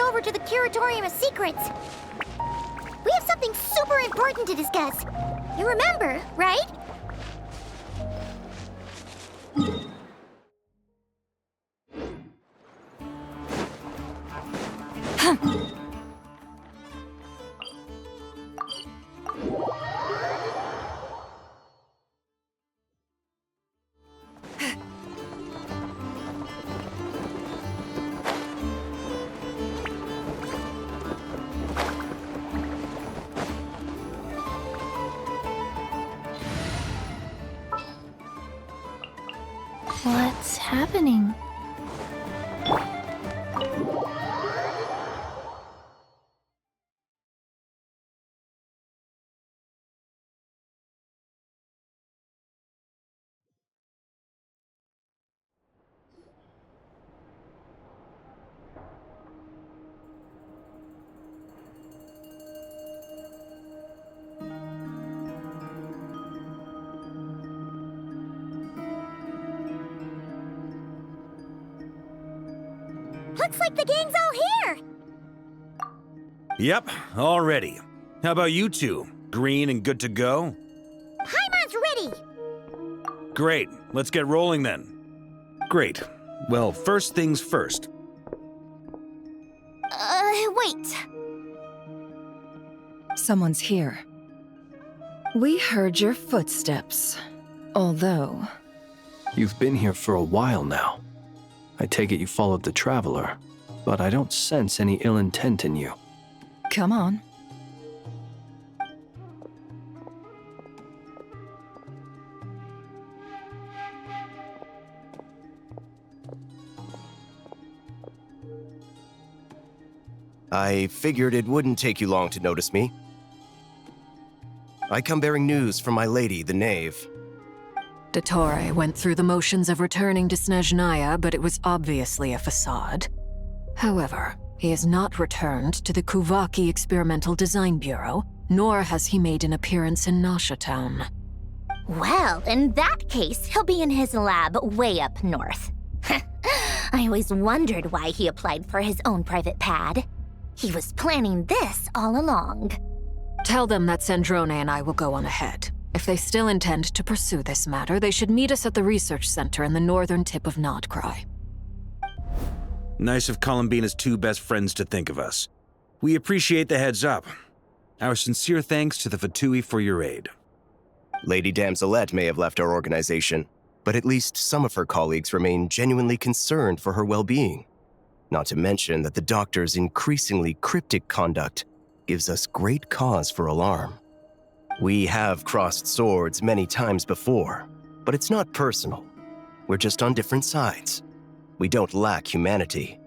over to the Curatorium of Secrets. We have something super important to discuss. You remember, right? What's happening? Looks like the gang's all here! Yep, all ready. How about you two? Green and good to go? Paimon's ready! Great, let's get rolling then. Great. Well, first things first. Wait. Someone's here. We heard your footsteps. Although... You've been here for a while now. I take it you followed the Traveler, but I don't sense any ill intent in you. Come on. I figured it wouldn't take you long to notice me. I come bearing news from my lady, the Knave. Dottore went through the motions of returning to Snezhnaya, but it was obviously a facade. However, he has not returned to the Kuvaki Experimental Design Bureau, nor has he made an appearance in Nasha Town. Well, in that case, he'll be in his lab way up north. I always wondered why he applied for his own private pad. He was planning this all along. Tell them that Sandrone and I will go on ahead. If they still intend to pursue this matter, they should meet us at the research center in the northern tip of Nodcry. Nice of Columbina's two best friends to think of us. We appreciate the heads up. Our sincere thanks to the Fatui for your aid. Lady Damselette may have left our organization, but at least some of her colleagues remain genuinely concerned for her well-being. Not to mention that the Doctor's increasingly cryptic conduct gives us great cause for alarm. We have crossed swords many times before, but it's not personal. We're just on different sides. We don't lack humanity.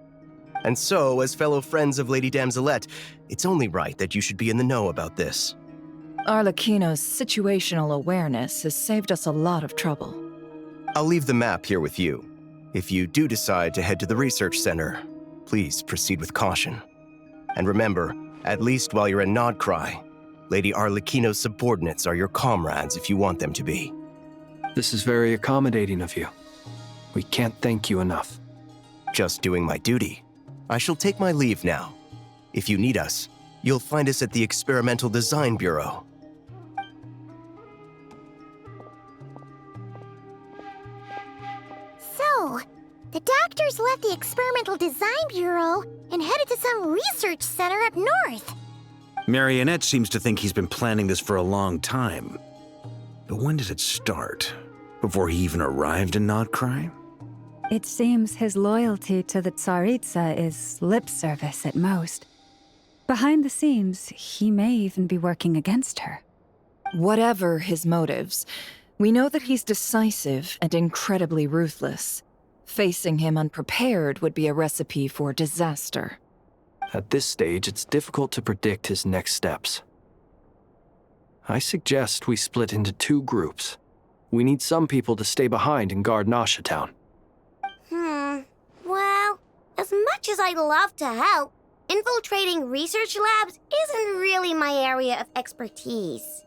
And so, as fellow friends of Lady Damselette, it's only right that you should be in the know about this. Arlecchino's situational awareness has saved us a lot of trouble. I'll leave the map here with you. If you do decide to head to the research center, please proceed with caution. And remember, at least while you're in Nodcry, Lady Arlecchino's subordinates are your comrades if you want them to be. This is very accommodating of you. We can't thank you enough. Just doing my duty. I shall take my leave now. If you need us, you'll find us at the Experimental Design Bureau. So, the Doctors left the Experimental Design Bureau and headed to some research center up north. Marionette seems to think he's been planning this for a long time. But when did it start? Before he even arrived in Nodcry? It seems his loyalty to the Tsaritsa is lip service at most. Behind the scenes, he may even be working against her. Whatever his motives, we know that he's decisive and incredibly ruthless. Facing him unprepared would be a recipe for disaster. At this stage, it's difficult to predict his next steps. I suggest we split into two groups. We need some people to stay behind and guard Nasha Town. Well, as much as I'd love to help, infiltrating research labs isn't really my area of expertise.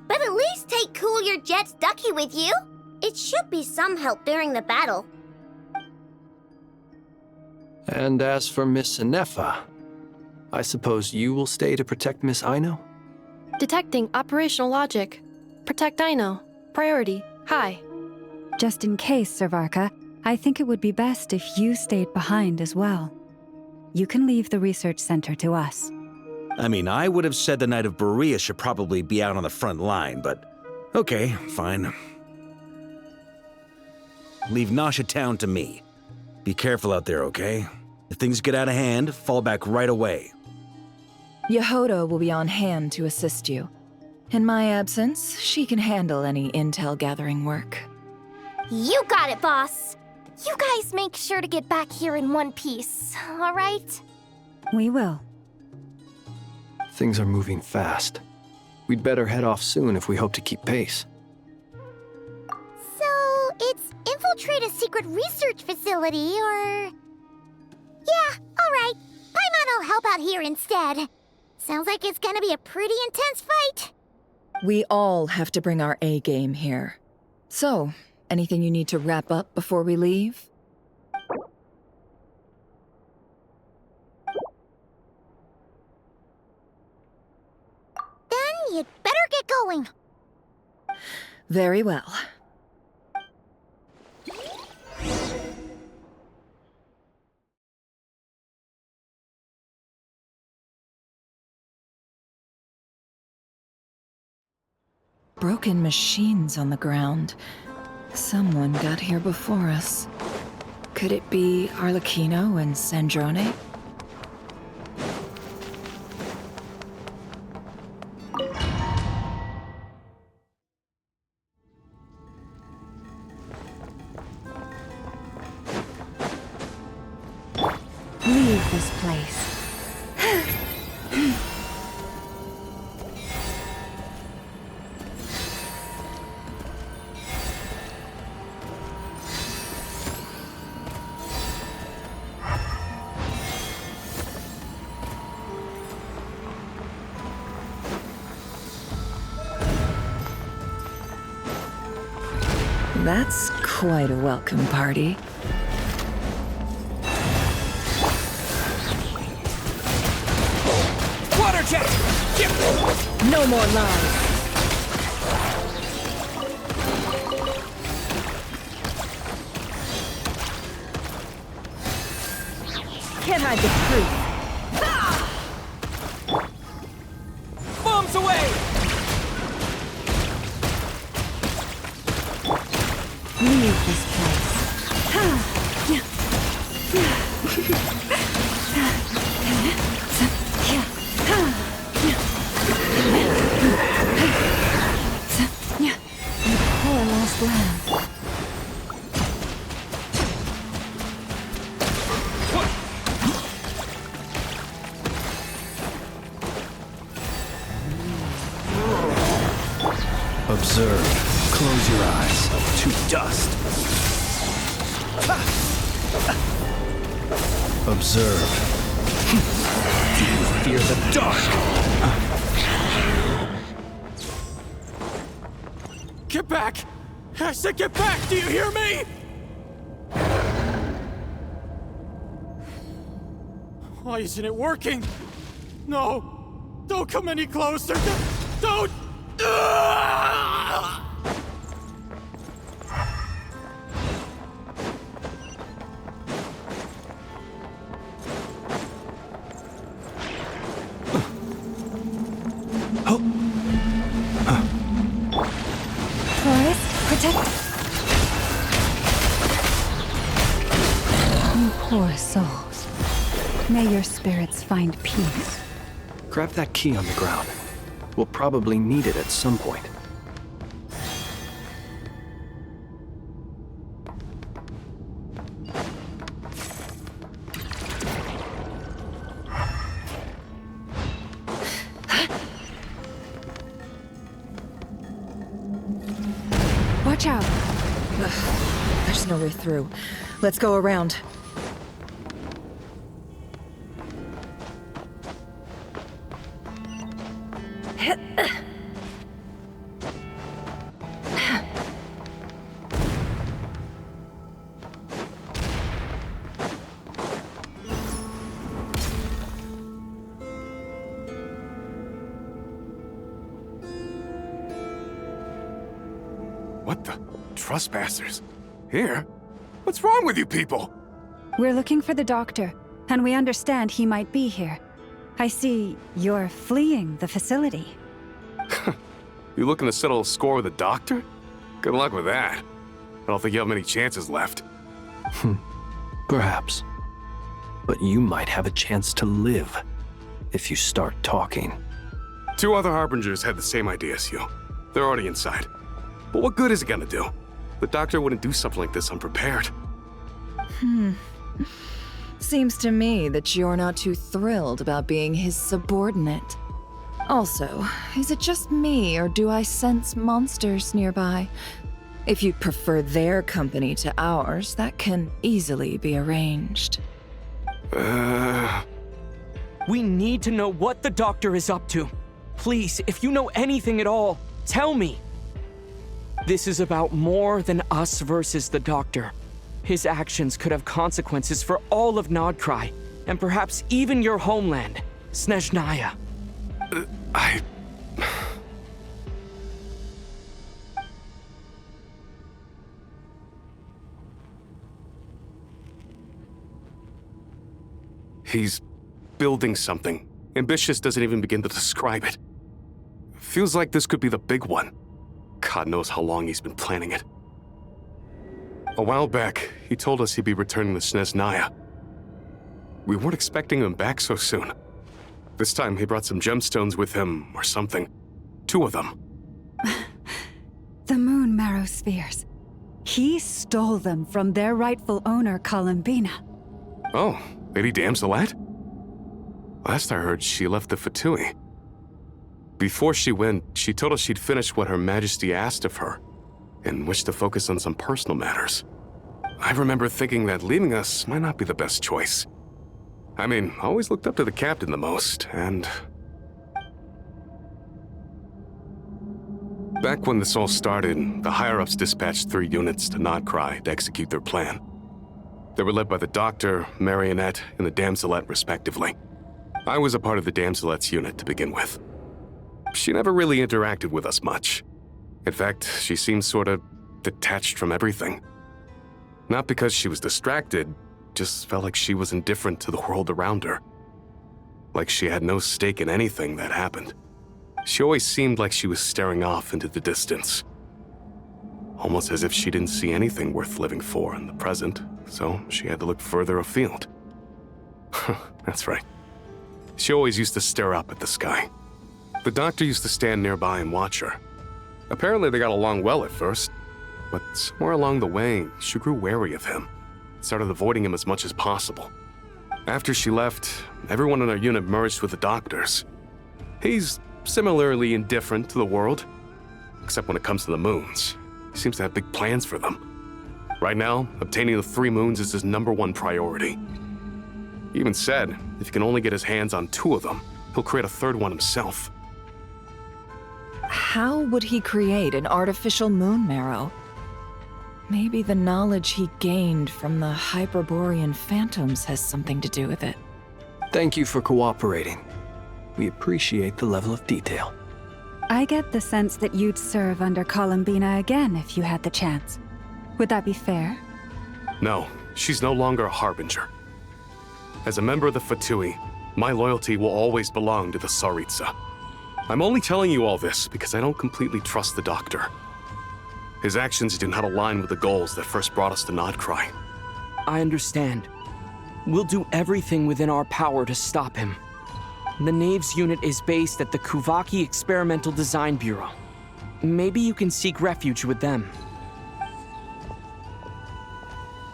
But at least take Cool Your Jet's Ducky with you. It should be some help during the battle. And as for Miss Inefa, I suppose you will stay to protect Miss Aino? Detecting operational logic. Protect Aino. Priority. High. Just in case, Servarka, I think it would be best if you stayed behind as well. You can leave the research center to us. I mean, I would have said the Knight of Berea should probably be out on the front line, but okay, fine. Leave Nasha Town to me. Be careful out there, okay? If things get out of hand, fall back right away. Yehodo will be on hand to assist you. In my absence, she can handle any intel gathering work. You got it, boss. You guys make sure to get back here in one piece, all right? We will. Things are moving fast. We'd better head off soon if we hope to keep pace. So, it's infiltrate a secret research facility, or... Yeah, all right. Paimon will help out here instead. Sounds like it's gonna be a pretty intense fight. We all have to bring our A game here. So, anything you need to wrap up before we leave? Then you'd better get going. Very well. Broken machines on the ground. Someone got here before us. Could it be Arlecchino and Sandrone? Leave this place. That's quite a welcome party. Water jet! No more lies! Can't hide the truth. Bombs away! Leave this place. You poor lost lamb. Observe. Close your eyes. To dust. Observe. Do you fear the dark? Get back! I said get back! Do you hear me? Why isn't it working? No! Don't come any closer! Don't! Forest, protect. You poor souls. May your spirits find peace. Grab that key on the ground. We'll probably need it at some point. Watch out! Ugh, there's no way through. Let's go around. What the? Trespassers? Here? What's wrong with you people? We're looking for the doctor, and we understand he might be here. I see you're fleeing the facility. You looking to settle a score with a doctor? Good luck with that. I don't think you have many chances left. Perhaps. But you might have a chance to live if you start talking. 2 other Harbingers had the same idea as you. They're already inside. But what good is it gonna do? The doctor wouldn't do something like this unprepared. Seems to me that you're not too thrilled about being his subordinate. Also, is it just me, or do I sense monsters nearby? If you'd prefer their company to ours, that can easily be arranged. We need to know what the doctor is up to. Please, if you know anything at all, tell me. This is about more than us versus the doctor. His actions could have consequences for all of Nodcry, and perhaps even your homeland, Snezhnaya. He's building something. Ambitious doesn't even begin to describe it. Feels like this could be the big one. God knows how long he's been planning it. A while back, he told us he'd be returning to Snezhnaya. We weren't expecting him back so soon. This time he brought some gemstones with him, or something. 2 of them. The moon marrow spheres. He stole them from their rightful owner, Columbina. Oh, Lady Damselat? Last I heard, she left the Fatui. Before she went, she told us she'd finished what Her Majesty asked of her, and wished to focus on some personal matters. I remember thinking that leaving us might not be the best choice. I mean, I always looked up to the captain the most, and... Back when this all started, the higher-ups dispatched 3 units to Nodcry to execute their plan. They were led by the Doctor, Marionette, and the Damselet, respectively. I was a part of the Damselet's unit to begin with. She never really interacted with us much. In fact, she seemed sort of detached from everything. Not because she was distracted, just felt like she was indifferent to the world around her. Like she had no stake in anything that happened. She always seemed like she was staring off into the distance. Almost as if she didn't see anything worth living for in the present, so she had to look further afield. That's right. She always used to stare up at the sky. The Doctor used to stand nearby and watch her. Apparently they got along well at first, but somewhere along the way, she grew wary of him, started avoiding him as much as possible. After she left, everyone in our unit merged with the Doctor's. He's similarly indifferent to the world, except when it comes to the moons. He seems to have big plans for them. Right now, obtaining the 3 moons is his #1 priority. He even said, if he can only get his hands on 2 of them, he'll create a 3rd one himself. How would he create an artificial moon marrow? Maybe the knowledge he gained from the Hyperborean phantoms has something to do with it. Thank you for cooperating. We appreciate the level of detail. I get the sense that you'd serve under Columbina again if you had the chance. Would that be fair? No, she's no longer a Harbinger. As a member of the Fatui, my loyalty will always belong to the Tsaritsa. I'm only telling you all this because I don't completely trust the Doctor. His actions do not align with the goals that first brought us to Nodcry. I understand. We'll do everything within our power to stop him. The Knaves unit is based at the Kuvaki Experimental Design Bureau. Maybe you can seek refuge with them.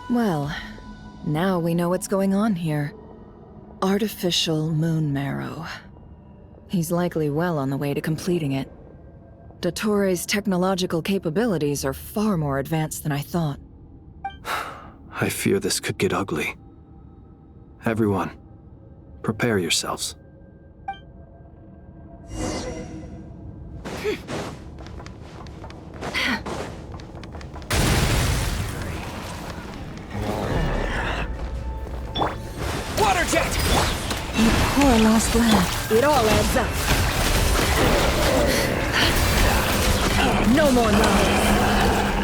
Well, now we know what's going on here. Artificial moon marrow. He's likely well on the way to completing it. Dottore's technological capabilities are far more advanced than I thought. I fear this could get ugly. Everyone, prepare yourselves. Water jet! You poor lost lamb. It all adds up. No more lies.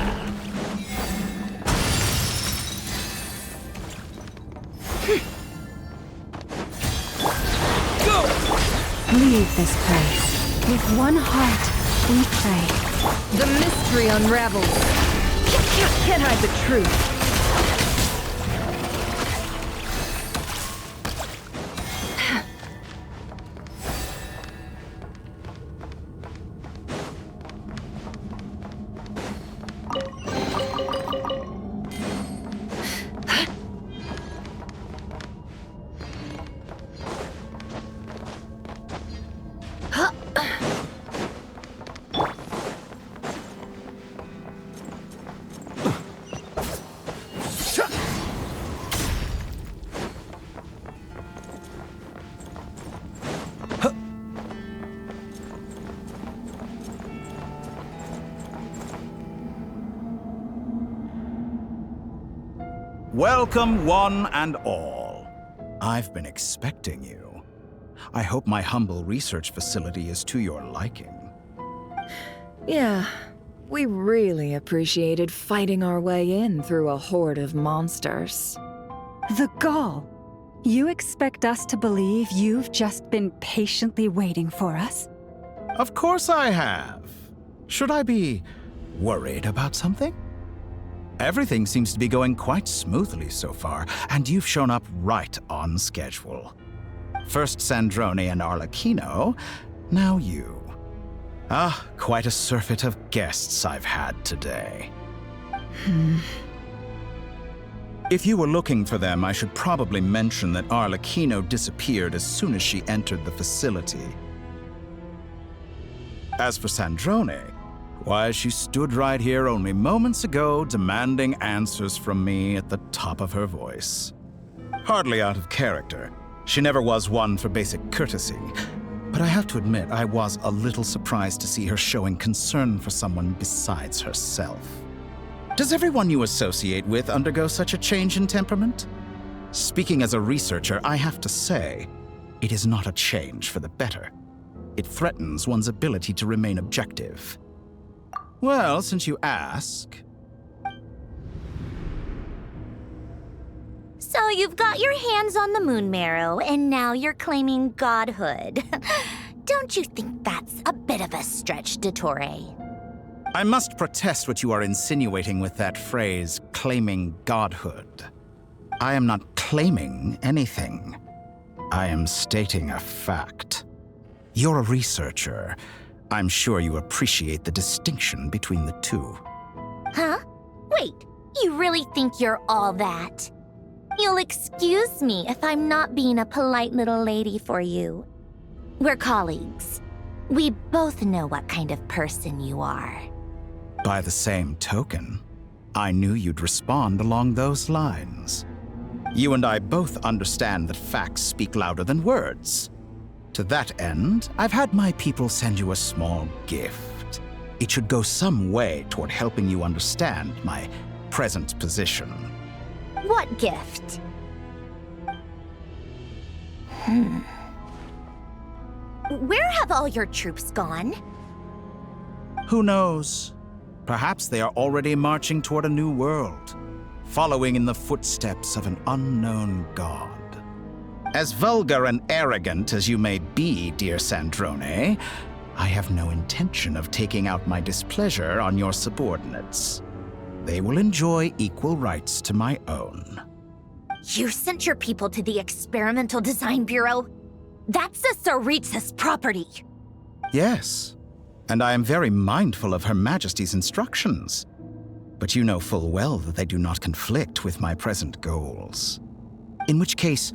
Leave this place. With one heart, we pray. The mystery unravels. Can't hide the truth. Welcome, one and all. I've been expecting you. I hope my humble research facility is to your liking. Yeah, we really appreciated fighting our way in through a horde of monsters. The gall. You expect us to believe you've just been patiently waiting for us? Of course I have. Should I be worried about something? Everything seems to be going quite smoothly so far, and you've shown up right on schedule. First Sandrone and Arlecchino, now you. Ah, quite a surfeit of guests I've had today. If you were looking for them, I should probably mention that Arlecchino disappeared as soon as she entered the facility. As for Sandrone, why, she stood right here only moments ago demanding answers from me at the top of her voice. Hardly out of character. She never was one for basic courtesy. But I have to admit, I was a little surprised to see her showing concern for someone besides herself. Does everyone you associate with undergo such a change in temperament? Speaking as a researcher, I have to say, it is not a change for the better. It threatens one's ability to remain objective. Well, since you ask... So you've got your hands on the moon marrow, and now you're claiming godhood. Don't you think that's a bit of a stretch, Dottore? I must protest what you are insinuating with that phrase, claiming godhood. I am not claiming anything. I am stating a fact. You're a researcher. I'm sure you appreciate the distinction between the two. Huh? Wait, you really think you're all that? You'll excuse me if I'm not being a polite little lady for you. We're colleagues. We both know what kind of person you are. By the same token, I knew you'd respond along those lines. You and I both understand that facts speak louder than words. To that end, I've had my people send you a small gift. It should go some way toward helping you understand my present position. What gift? Where have all your troops gone? Who knows? Perhaps they are already marching toward a new world, following in the footsteps of an unknown god. As vulgar and arrogant as you may be, dear Sandrone, I have no intention of taking out my displeasure on your subordinates. They will enjoy equal rights to my own. You sent your people to the Experimental Design Bureau? That's the Tsaritsa's property. Yes, and I am very mindful of Her Majesty's instructions. But you know full well that they do not conflict with my present goals. In which case,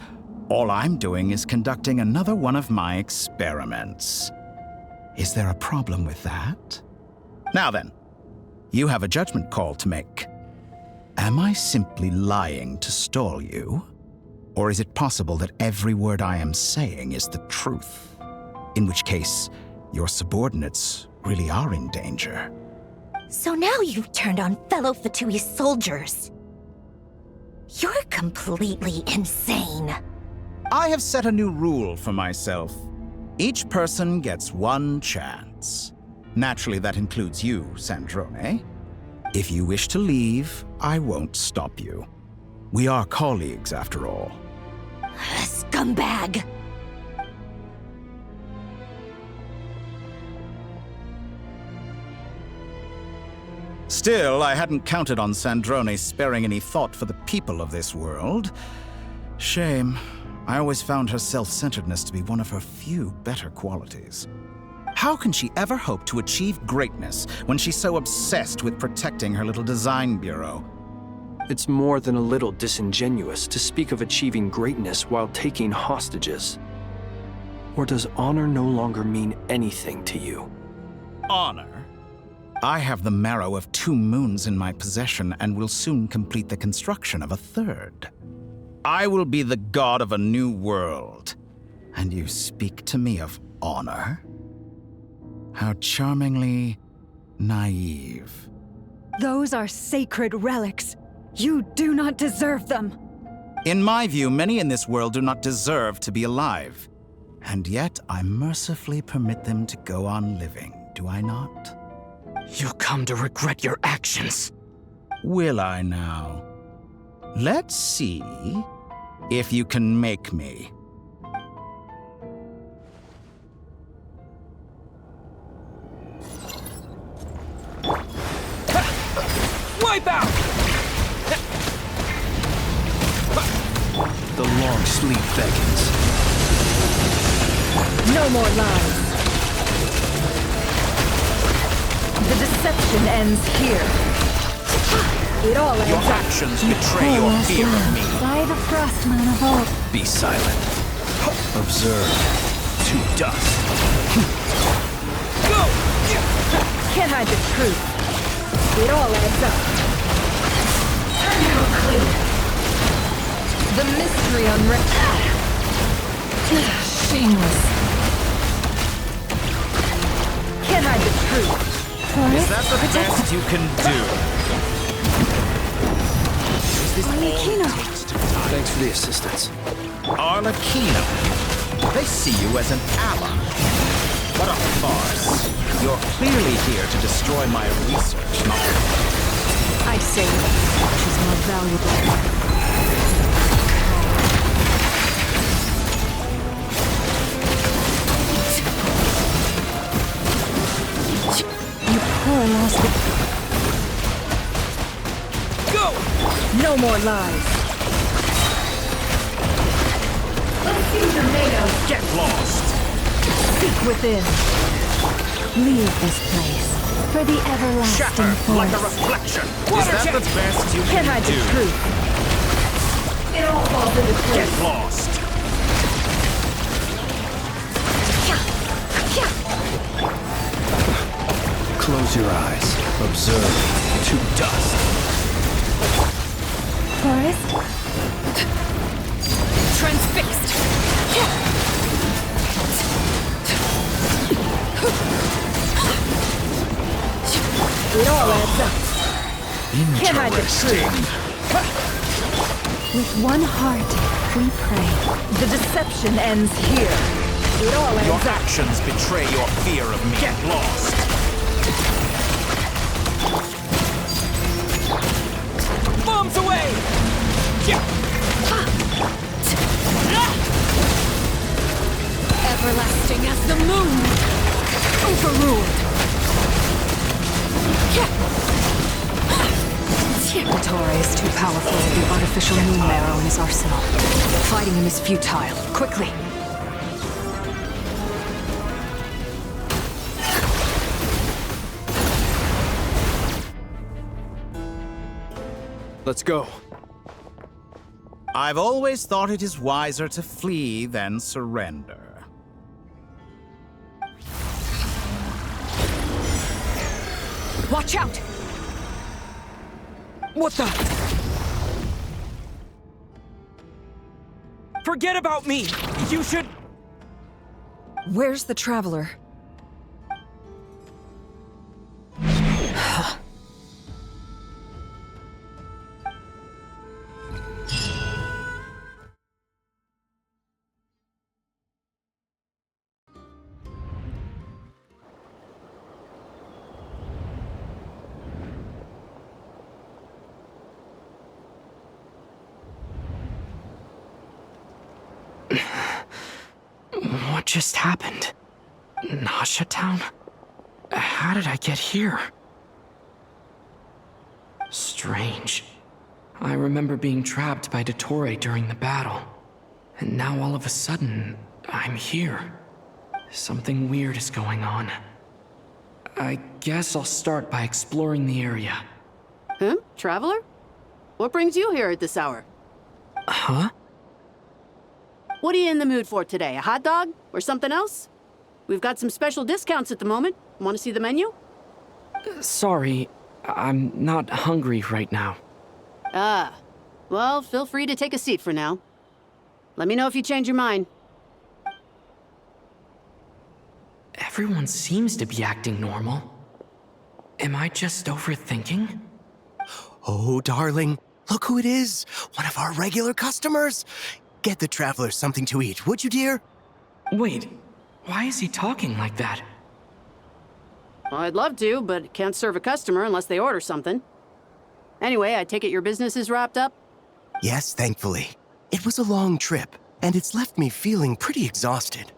all I'm doing is conducting another one of my experiments. Is there a problem with that? Now then, you have a judgment call to make. Am I simply lying to stall you? Or is it possible that every word I am saying is the truth? In which case, your subordinates really are in danger. So now you've turned on fellow Fatui soldiers. You're completely insane. I have set a new rule for myself. Each person gets one chance. Naturally, that includes you, Sandrone. If you wish to leave, I won't stop you. We are colleagues, after all. Scumbag! Still, I hadn't counted on Sandrone sparing any thought for the people of this world. Shame. I always found her self-centeredness to be one of her few better qualities. How can she ever hope to achieve greatness when she's so obsessed with protecting her little design bureau? It's more than a little disingenuous to speak of achieving greatness while taking hostages. Or does honor no longer mean anything to you? Honor? I have the marrow of 2 moons in my possession and will soon complete the construction of a 3rd. I will be the god of a new world. And you speak to me of honor? How charmingly naive. Those are sacred relics. You do not deserve them. In my view, many in this world do not deserve to be alive. And yet, I mercifully permit them to go on living, do I not? You'll come to regret your actions. Will I now? Let's see if you can make me. Wipe out! The long sleep beckons. No more lies. The deception ends here. It all ends Your up. actions betray your fear of me. By the Frostman of old. Be silent. Observe. To dust. Go! Can't hide the truth. It all adds up. Now clear. The mystery unwrapped. Shameless. Can't hide the truth. Is that the best you can do? Arlecchino. Thanks for the assistance. Arlecchino. They see you as an ally. What a farce. You're clearly here to destroy my research, not... I say she's more valuable. Poor lost. Go! No more lies. Get lost! Seek within. Leave this place for the everlasting Shatter force. like a reflection! Water Is that the best you Can't can hide do? the truth. It all falls into place. Get lost! Close your eyes. Observe. To dust. Forest? Transfixed. It all adds up. Can't hide the truth. With one heart, we pray. The deception ends here. It all Your adds up. actions betray your fear of me. Get lost! Bombs away! Everlasting as the moon. Overruled. Dottore is too powerful with the artificial moon marrow in his arsenal. Fighting him is futile. Quickly! Let's go. I've always thought it is wiser to flee than surrender. Watch out! What the? Forget about me! You should... Where's the traveler? What just happened? Nasha Town? How did I get here? Strange. I remember being trapped by Dottore during the battle. And now all of a sudden, I'm here. Something weird is going on. I guess I'll start by exploring the area. Huh? Traveler? What brings you here at this hour? Huh? What are you in the mood for today? A hot dog? Or something else? We've got some special discounts at the moment. Want to see the menu? Sorry, I'm not hungry right now. Ah. Well, feel free to take a seat for now. Let me know if you change your mind. Everyone seems to be acting normal. Am I just overthinking? Oh, darling, look who it is. One of our regular customers. Get the traveler something to eat, would you, dear? Wait, why is he talking like that? Well, I'd love to, but can't serve a customer unless they order something. Anyway, I take it your business is wrapped up? Yes, thankfully. It was a long trip, and it's left me feeling pretty exhausted.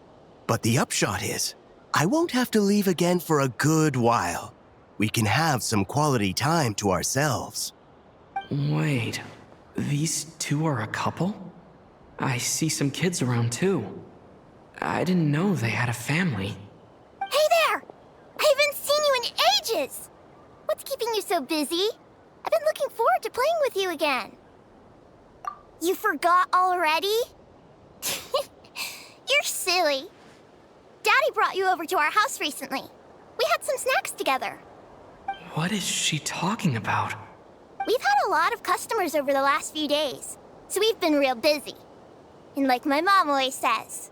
But the upshot is, I won't have to leave again for a good while. We can have some quality time to ourselves. Wait, these two are a couple? I see some kids around too. I didn't know they had a family. Hey there! I haven't seen you in ages! What's keeping you so busy? I've been looking forward to playing with you again. You forgot already? You're silly. Daddy brought you over to our house recently. We had some snacks together. What is she talking about? We've had a lot of customers over the last few days, so we've been real busy. And like my mom always says,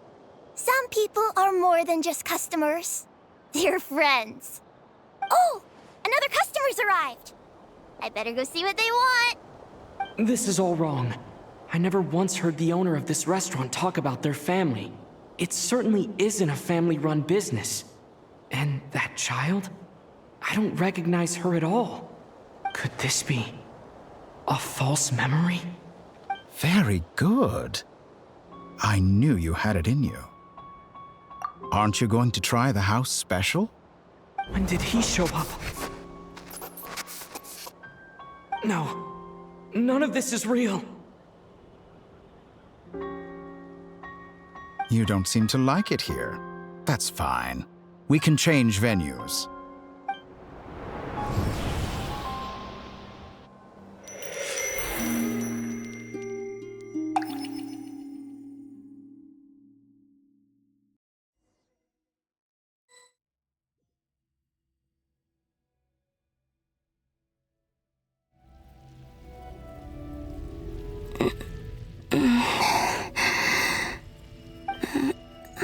some people are more than just customers. They're friends. Oh, another customer's arrived. I better go see what they want. This is all wrong. I never once heard the owner of this restaurant talk about their family. It certainly isn't a family-run business. And that child? I don't recognize her at all. Could this be a false memory? Very good. I knew you had it in you. Aren't you going to try the house special? When did he show up? No. None of this is real. You don't seem to like it here. That's fine. We can change venues.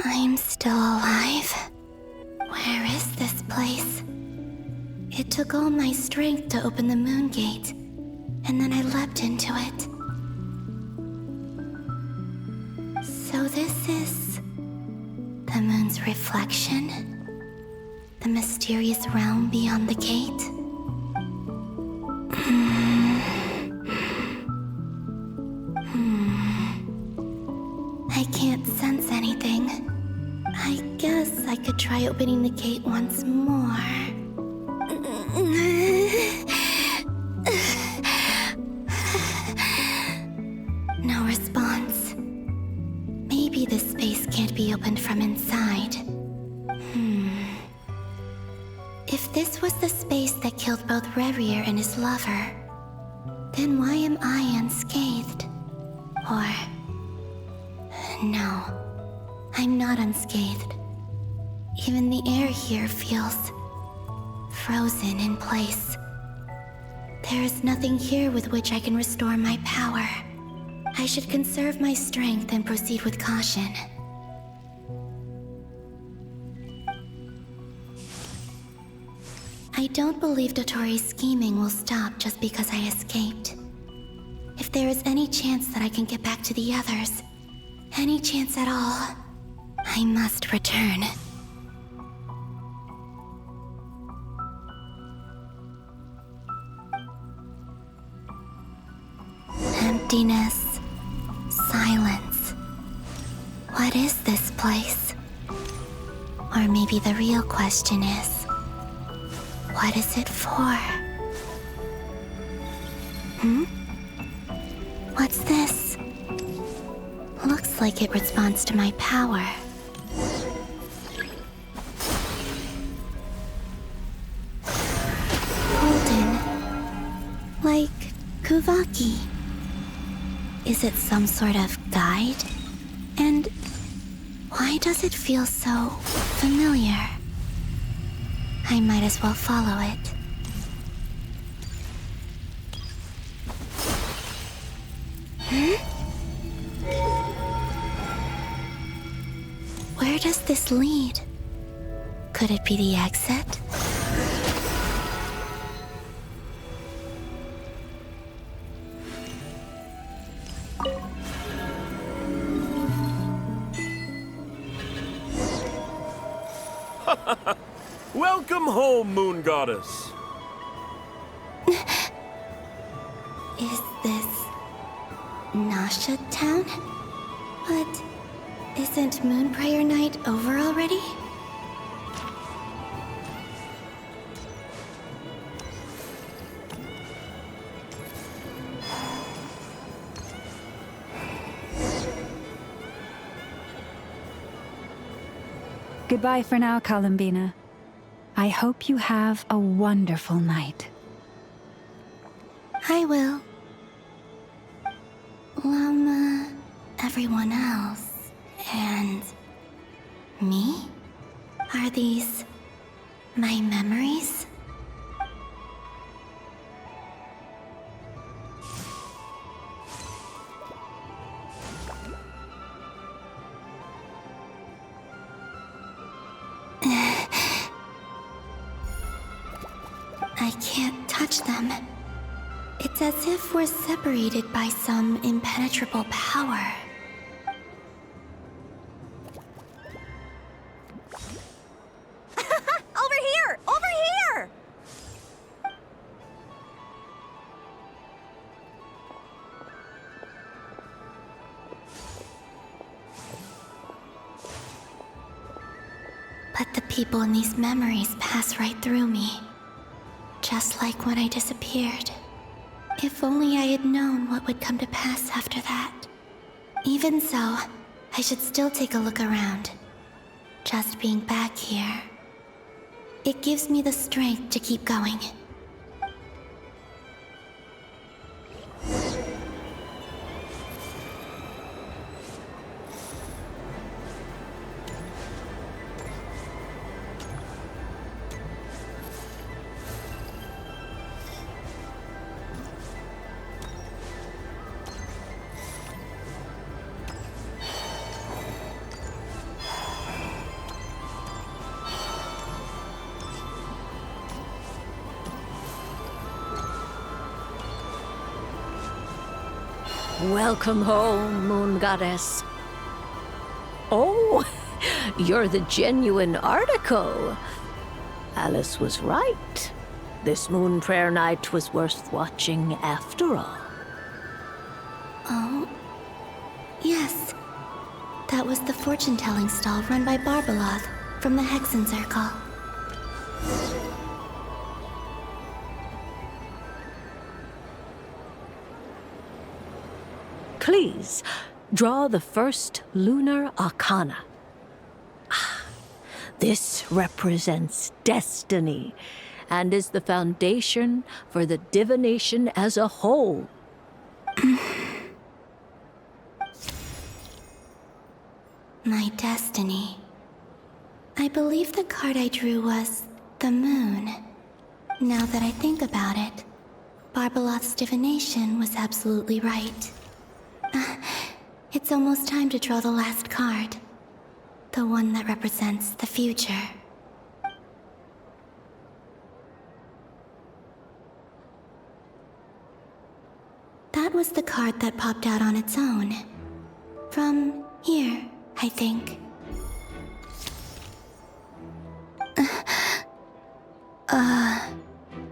I'm still alive. Where is this place? It took all my strength to open the moon gate, and then I leapt into it. So this is the moon's reflection? The mysterious realm beyond the gate? I can't sense anything. I guess I could try opening the gate once more. No response. Maybe this space can't be opened from inside. If this was the space that killed both Revier and his lover, then why am I unscathed? Or... no, I'm not unscathed. Even the air here feels frozen in place. There is nothing here with which I can restore my power. I should conserve my strength and proceed with caution. I don't believe Dottori's scheming will stop just because I escaped. If there is any chance that I can get back to the others, any chance at all, I must return. Emptiness, silence. What is this place? Or maybe the real question is, what is it for? What's this? Looks like it responds to my power. Golden. Like Kuvaki. Is it some sort of guide? And why does it feel so familiar? I might as well follow it. Where does this lead? Could it be the exit? Welcome home, Moon Goddess. Is this Nasha Town? But isn't Moon Prayer Night over already? Goodbye for now, Columbina. I hope you have a wonderful night. I will. Everyone else. And me? Are these my memories? I can't touch them. It's as if we're separated by some impenetrable power. Over here! Over here! But the people in these memories pass right through me. Just like when I disappeared. If only I had known what would come to pass after that. Even so, I should still take a look around. Just being back here, it gives me the strength to keep going. Welcome home, Moon Goddess. Oh, you're the genuine article. Alice was right. This Moon Prayer Night was worth watching after all. Oh, yes. That was the fortune-telling stall run by Barbeloth from the Hexen Circle. Please, draw the first lunar arcana. This represents destiny and is the foundation for the divination as a whole. My destiny. I believe the card I drew was the moon. Now that I think about it, Barbeloth's divination was absolutely right. It's almost time to draw the last card. The one that represents the future. That was the card that popped out on its own. From here, I think.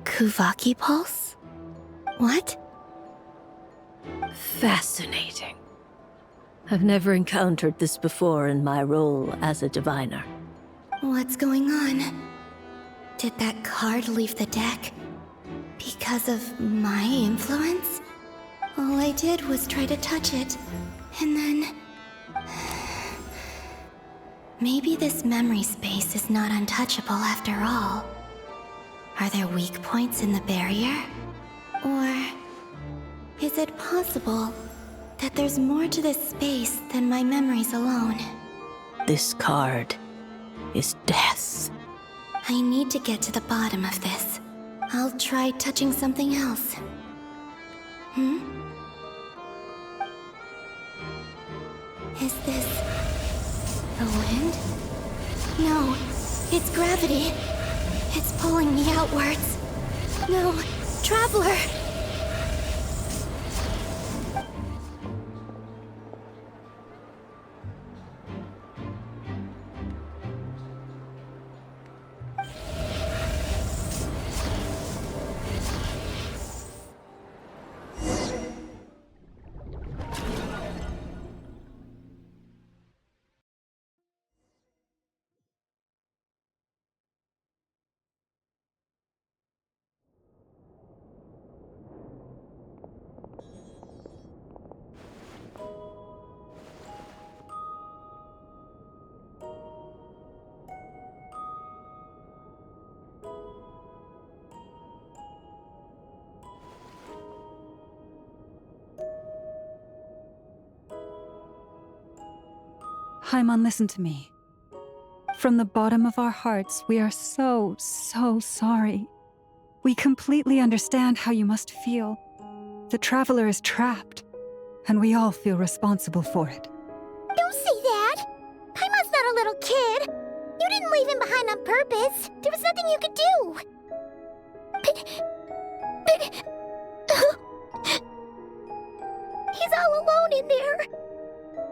Kuvaki Pulse? What? Fascinating. I've never encountered this before in my role as a diviner. What's going on? Did that card leave the deck? Because of my influence? All I did was try to touch it, and then... Maybe this memory space is not untouchable after all. Are there weak points in the barrier? Or is it possible that there's more to this space than my memories alone? This card is death. I need to get to the bottom of this. I'll try touching something else. Is this the wind? No, it's gravity. It's pulling me outwards. No, Traveler! Haimon, listen to me. From the bottom of our hearts, we are so sorry. We completely understand how you must feel. The Traveler is trapped, and we all feel responsible for it. Don't say that! Haimon's not a little kid. You didn't leave him behind on purpose. There was nothing you could do. He's all alone in there.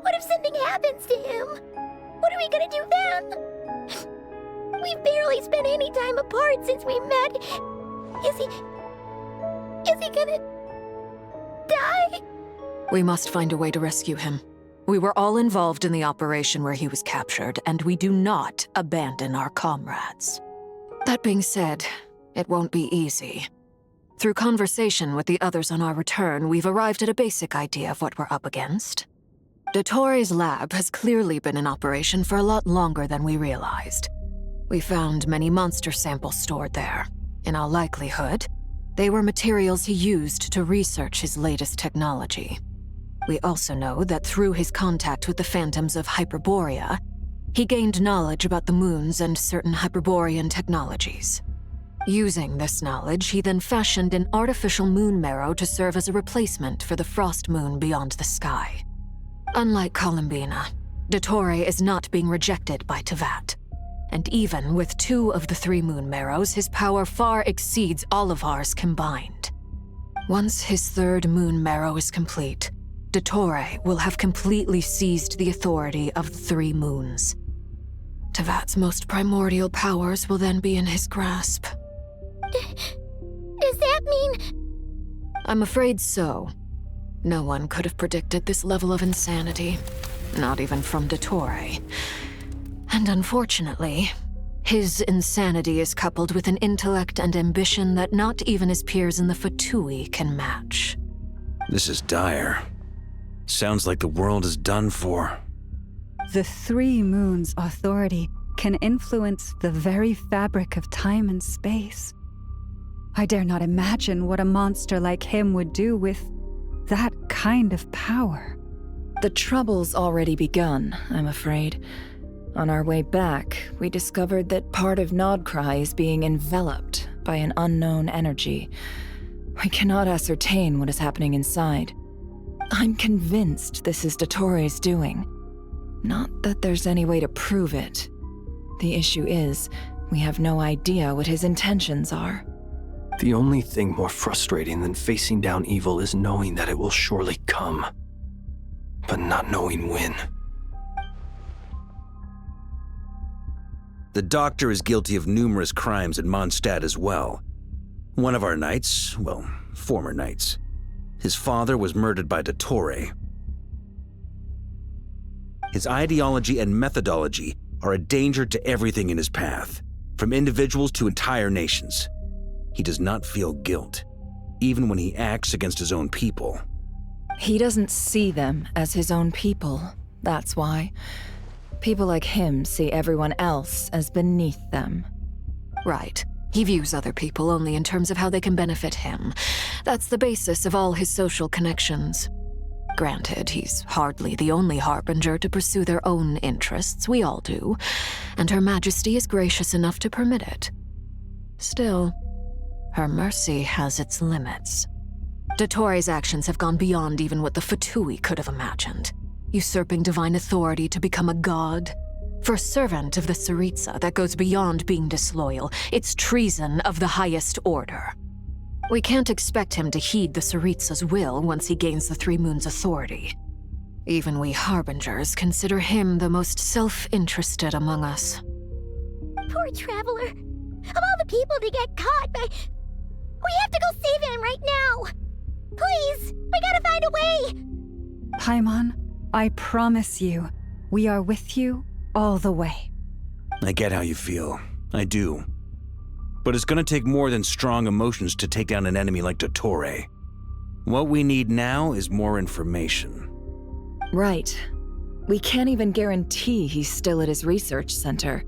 What if something happens to him? What are we gonna do then? We've barely spent any time apart since we met. Is he gonna die? We must find a way to rescue him. We were all involved in the operation where he was captured, and we do not abandon our comrades. That being said, it won't be easy. Through conversation with the others on our return, we've arrived at a basic idea of what we're up against. Dottore's lab has clearly been in operation for a lot longer than we realized. We found many monster samples stored there. In all likelihood, they were materials he used to research his latest technology. We also know that through his contact with the phantoms of Hyperborea, he gained knowledge about the moons and certain Hyperborean technologies. Using this knowledge, he then fashioned an artificial moon marrow to serve as a replacement for the frost moon beyond the sky. Unlike Columbina, Dottore is not being rejected by Teyvat. And even with 2 of the 3 moon marrows, his power far exceeds all of ours combined. Once his 3rd moon marrow is complete, Dottore will have completely seized the authority of the 3 moons. Teyvat's most primordial powers will then be in his grasp. Does that mean... I'm afraid so. No one could have predicted this level of insanity, not even from Dottore. And unfortunately, his insanity is coupled with an intellect and ambition that not even his peers in the Fatui can match. This is dire. Sounds like the world is done for. The 3 moons' authority can influence the very fabric of time and space. I dare not imagine what a monster like him would do with that kind of power. The trouble's already begun, I'm afraid. On our way back, we discovered that part of Nodcry is being enveloped by an unknown energy. We cannot ascertain what is happening inside. I'm convinced this is Dottore's doing. Not that there's any way to prove it. The issue is, we have no idea what his intentions are. The only thing more frustrating than facing down evil is knowing that it will surely come, but not knowing when. The Doctor is guilty of numerous crimes in Mondstadt as well. One of our knights, well, former knights, his father was murdered by Dottore. His ideology and methodology are a danger to everything in his path, from individuals to entire nations. He does not feel guilt, even when he acts against his own people. He doesn't see them as his own people, that's why. People like him see everyone else as beneath them. Right. He views other people only in terms of how they can benefit him. That's the basis of all his social connections. Granted, he's hardly the only harbinger to pursue their own interests. We all do. And Her Majesty is gracious enough to permit it. Still, her mercy has its limits. Dottoro's actions have gone beyond even what the Fatui could have imagined. Usurping divine authority to become a god. For a servant of the Tsaritsa, that goes beyond being disloyal. It's treason of the highest order. We can't expect him to heed the Tsaritsa's will once he gains the Three Moons' authority. Even we Harbingers consider him the most self-interested among us. Poor Traveler. Of all the people to get caught by... We have to go save him right now! Please! We gotta find a way! Paimon, I promise you, we are with you all the way. I get how you feel. I do. But it's gonna take more than strong emotions to take down an enemy like Dottore. What we need now is more information. Right. We can't even guarantee he's still at his research center.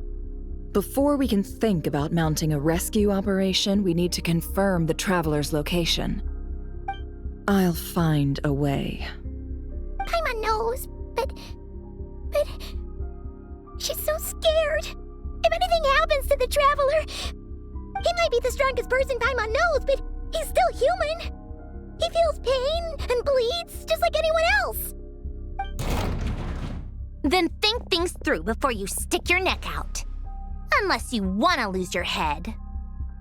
Before we can think about mounting a rescue operation, we need to confirm the Traveler's location. I'll find a way. Paimon knows, but... She's so scared. If anything happens to the Traveler... He might be the strongest person Paimon knows, but he's still human. He feels pain and bleeds just like anyone else. Then think things through before you stick your neck out. Unless you want to lose your head.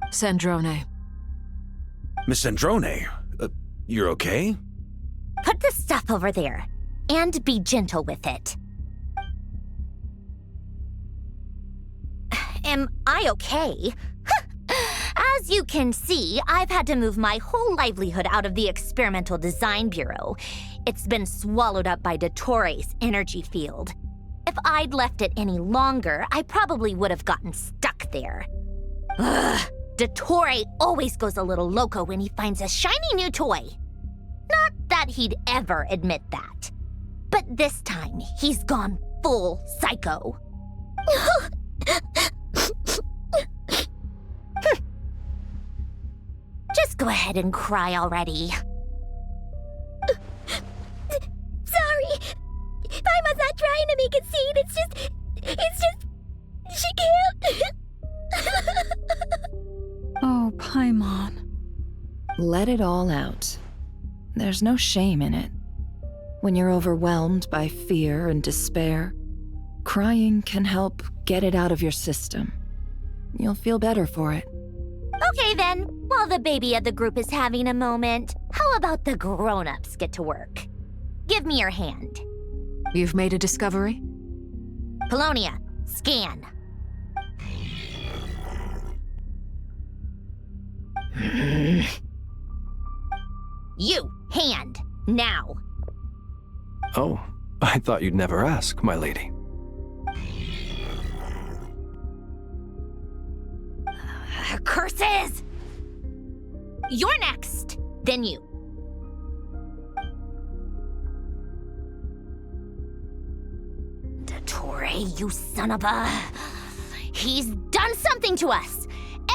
Sandrone. Miss Sandrone, you're okay? Put the stuff over there, and be gentle with it. Am I okay? As you can see, I've had to move my whole livelihood out of the Experimental Design Bureau. It's been swallowed up by Dottore's energy field. If I'd left it any longer, I probably would have gotten stuck there. Ugh, Dottore always goes a little loco when he finds a shiny new toy. Not that he'd ever admit that. But this time, he's gone full psycho. Just go ahead and cry already. Sorry. Paimon's not trying to make a scene. It's just... She can't. Oh, Paimon. Let it all out. There's no shame in it. When you're overwhelmed by fear and despair, crying can help get it out of your system. You'll feel better for it. Okay then, while the baby of the group is having a moment, how about the grown-ups get to work? Give me your hand. You've made a discovery? Polonia, scan. You, hand, now. Oh, I thought you'd never ask, my lady. Curses! You're next, then you. Dottore, you son of a... He's done something to us!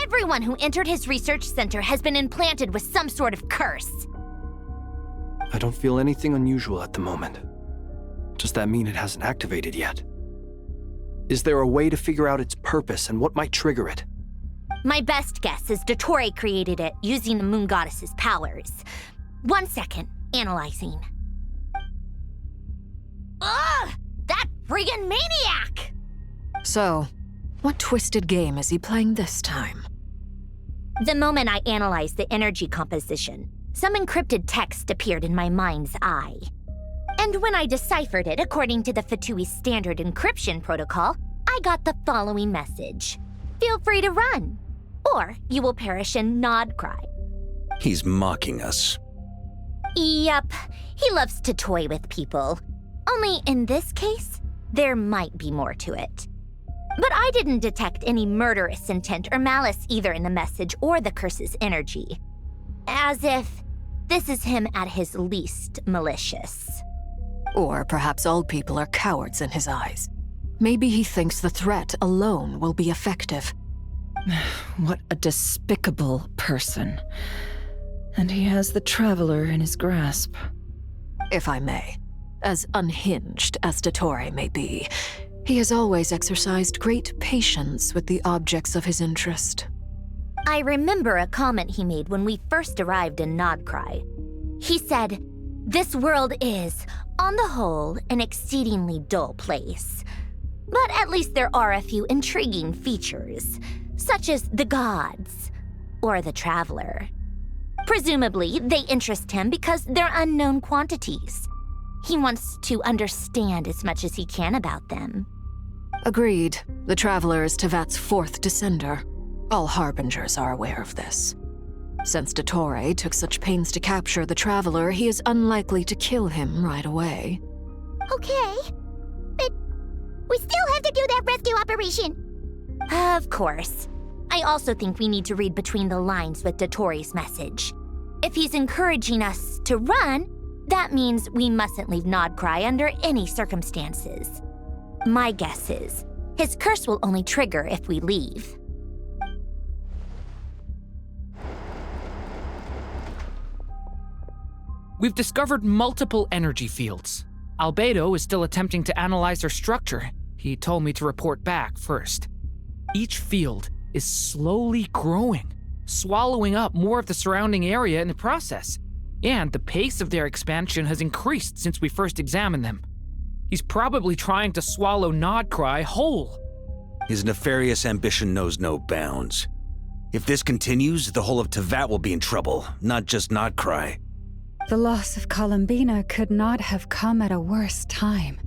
Everyone who entered his research center has been implanted with some sort of curse. I don't feel anything unusual at the moment. Does that mean it hasn't activated yet? Is there a way to figure out its purpose and what might trigger it? My best guess is Dottore created it using the Moon Goddess's powers. 1 second, analyzing. Ugh! That friggin' maniac! So, what twisted game is he playing this time? The moment I analyzed the energy composition, some encrypted text appeared in my mind's eye. And when I deciphered it according to the Fatui standard encryption protocol, I got the following message. Feel free to run, or you will perish in Nod Cry. He's mocking us. Yep, he loves to toy with people. Only in this case, there might be more to it. But I didn't detect any murderous intent or malice either in the message or the curse's energy. As if This is him at his least malicious. Or perhaps all people are cowards in his eyes. Maybe he thinks the threat alone will be effective. What a despicable person. And he has the Traveler in his grasp. If I may, as unhinged as Dottore may be, he has always exercised great patience with the objects of his interest. I remember a comment he made when we first arrived in Nodcry. He said, "This world is, on the whole, an exceedingly dull place. But at least there are a few intriguing features, such as the gods or the Traveler. Presumably, they interest him because they're unknown quantities. He wants to understand as much as he can about them." Agreed. The Traveler is Tevat's fourth descender. All Harbingers are aware of this. Since Dottore took such pains to capture the Traveler, he is unlikely to kill him right away. Okay, but we still have to do that rescue operation. Of course. I also think we need to read between the lines with Dottore's message. If he's encouraging us to run, that means we mustn't leave Nodcry under any circumstances. My guess is, his curse will only trigger if we leave. We've discovered multiple energy fields. Albedo is still attempting to analyze their structure. He told me to report back first. Each field is slowly growing, swallowing up more of the surrounding area in the process. And the pace of their expansion has increased since we first examined them. He's probably trying to swallow Nodcry whole. His nefarious ambition knows no bounds. If this continues, the whole of Tevat will be in trouble, not just Nodcry. The loss of Columbina could not have come at a worse time.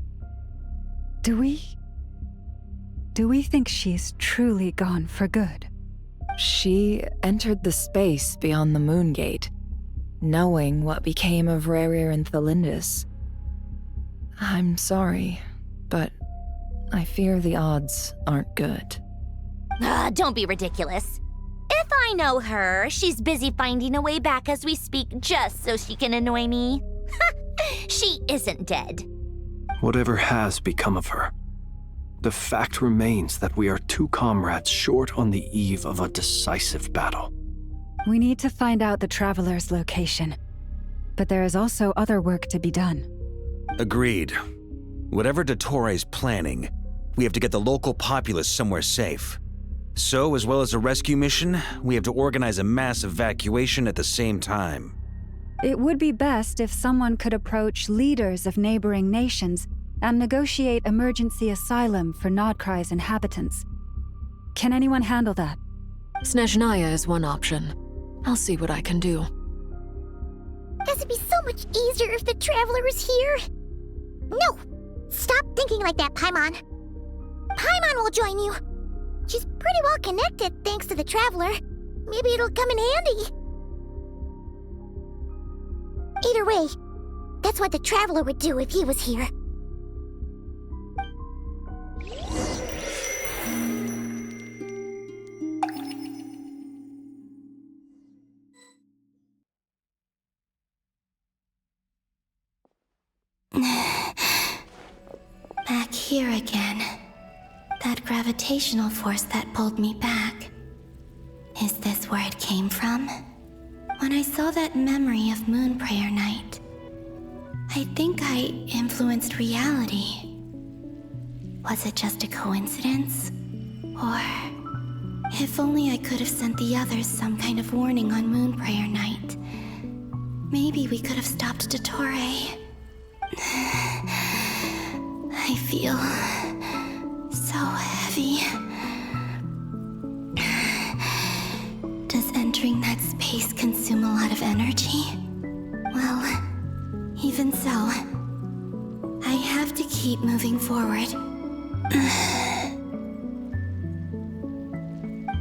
Do we think she's truly gone for good? She entered the space beyond the Moon Gate, knowing what became of Rerir and Thalindus. I'm sorry, but I fear the odds aren't good. Don't be ridiculous. If I know her, she's busy finding a way back as we speak just so she can annoy me. She isn't dead. Whatever has become of her, the fact remains that we are two comrades short on the eve of a decisive battle. We need to find out the Traveler's location, but there is also other work to be done. Agreed. Whatever Dottore's planning, we have to get the local populace somewhere safe. So, as well as a rescue mission, we have to organize a mass evacuation at the same time. It would be best if someone could approach leaders of neighboring nations and negotiate emergency asylum for Nodcry's inhabitants. Can anyone handle that? Snezhnaya is one option. I'll see what I can do. This would be so much easier if the Traveler was here. No! Stop thinking like that, Paimon. Paimon will join you. She's pretty well connected thanks to the Traveler. Maybe it'll come in handy. Either way, that's what the Traveler would do if he was here. Back here again. That gravitational force that pulled me back. Is this where it came from? When I saw that memory of Moon Prayer Night, I think I influenced reality. Was it just a coincidence? Or if only I could have sent the others some kind of warning on Moon Prayer Night. Maybe we could have stopped Dottore. I feel so heavy. Does entering that space consume a lot of energy? Well, even so, I have to keep moving forward.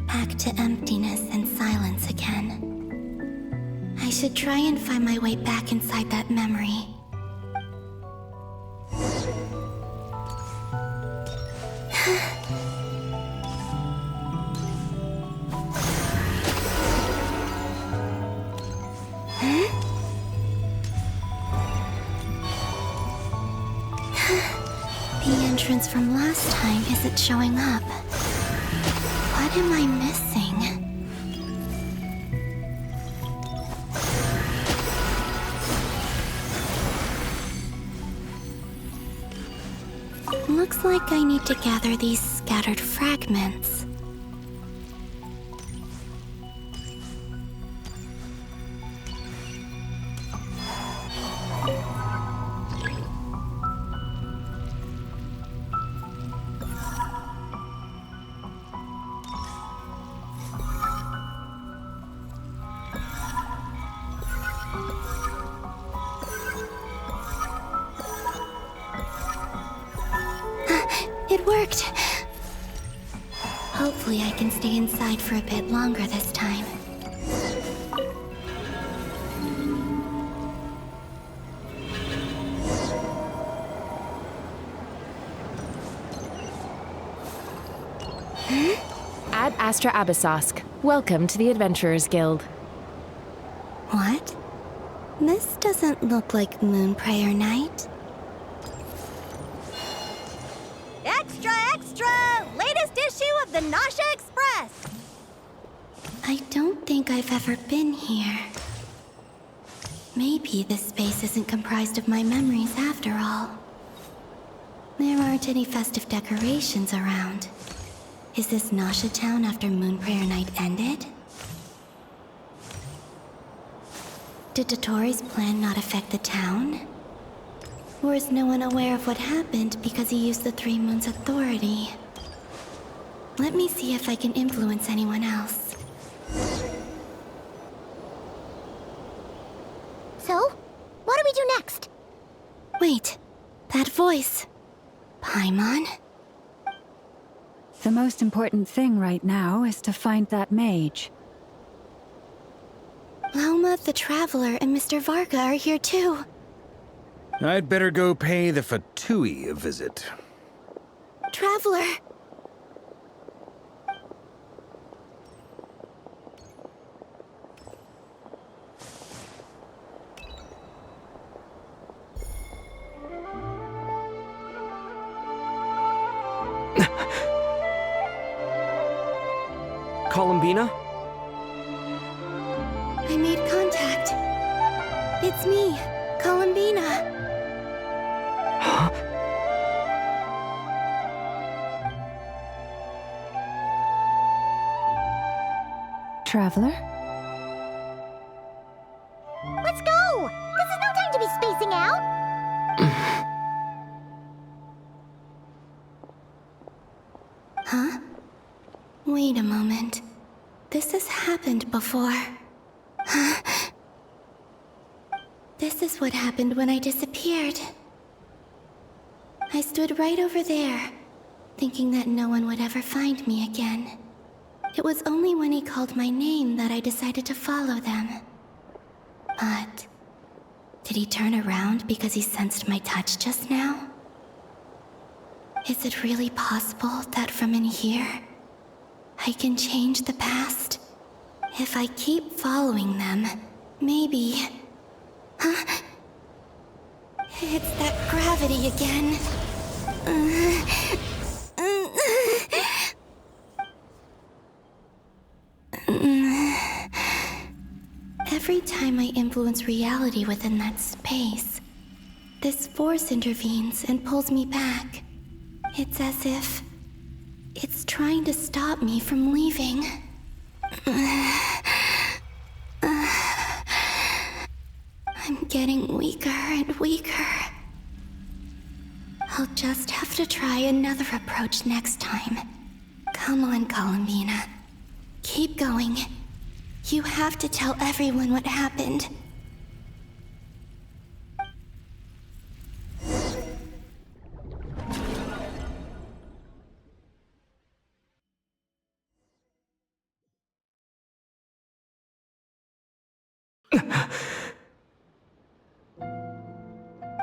Back to emptiness and silence again. I should try and find my way back inside that memory. entrance from last time isn't showing up. What am I missing? Looks like I need to gather these scattered fragments. It worked! Hopefully I can stay inside for a bit longer this time. Ad Astra Abyssosk. Welcome to the Adventurers Guild. What? This doesn't look like Moon Prayer Night. Extra, extra! Latest issue of the Nasha Express! I don't think I've ever been here. Maybe this space isn't comprised of my memories after all. There aren't any festive decorations around. Is this Nasha Town after Moon Prayer Night ended? Did Dottoro's plan not affect the town? Or is no one aware of what happened because he used the Three Moons' authority? Let me see if I can influence anyone else. So, what do we do next? Wait, that voice. Paimon? The most important thing right now is to find that mage. Lauma the Traveler and Mr. Varga are here too. I'd better go pay the Fatui a visit. Traveler! Columbina? I made contact. It's me, Columbina. Huh? Traveler? Let's go! This is no time to be spacing out! Huh? Wait a moment. This has happened before. Huh? This is what happened when I disappeared. I stood right over there, thinking that no one would ever find me again. It was only when he called my name that I decided to follow them. But did he turn around because he sensed my touch just now? Is it really possible that from in here, I can change the past? If I keep following them, maybe... Huh? It's that gravity again. Every time I influence reality within that space, this force intervenes and pulls me back. It's as if it's trying to stop me from leaving. I'm getting weaker and weaker. I'll just have to try another approach next time. Come on, Columbina. Keep going. You have to tell everyone what happened.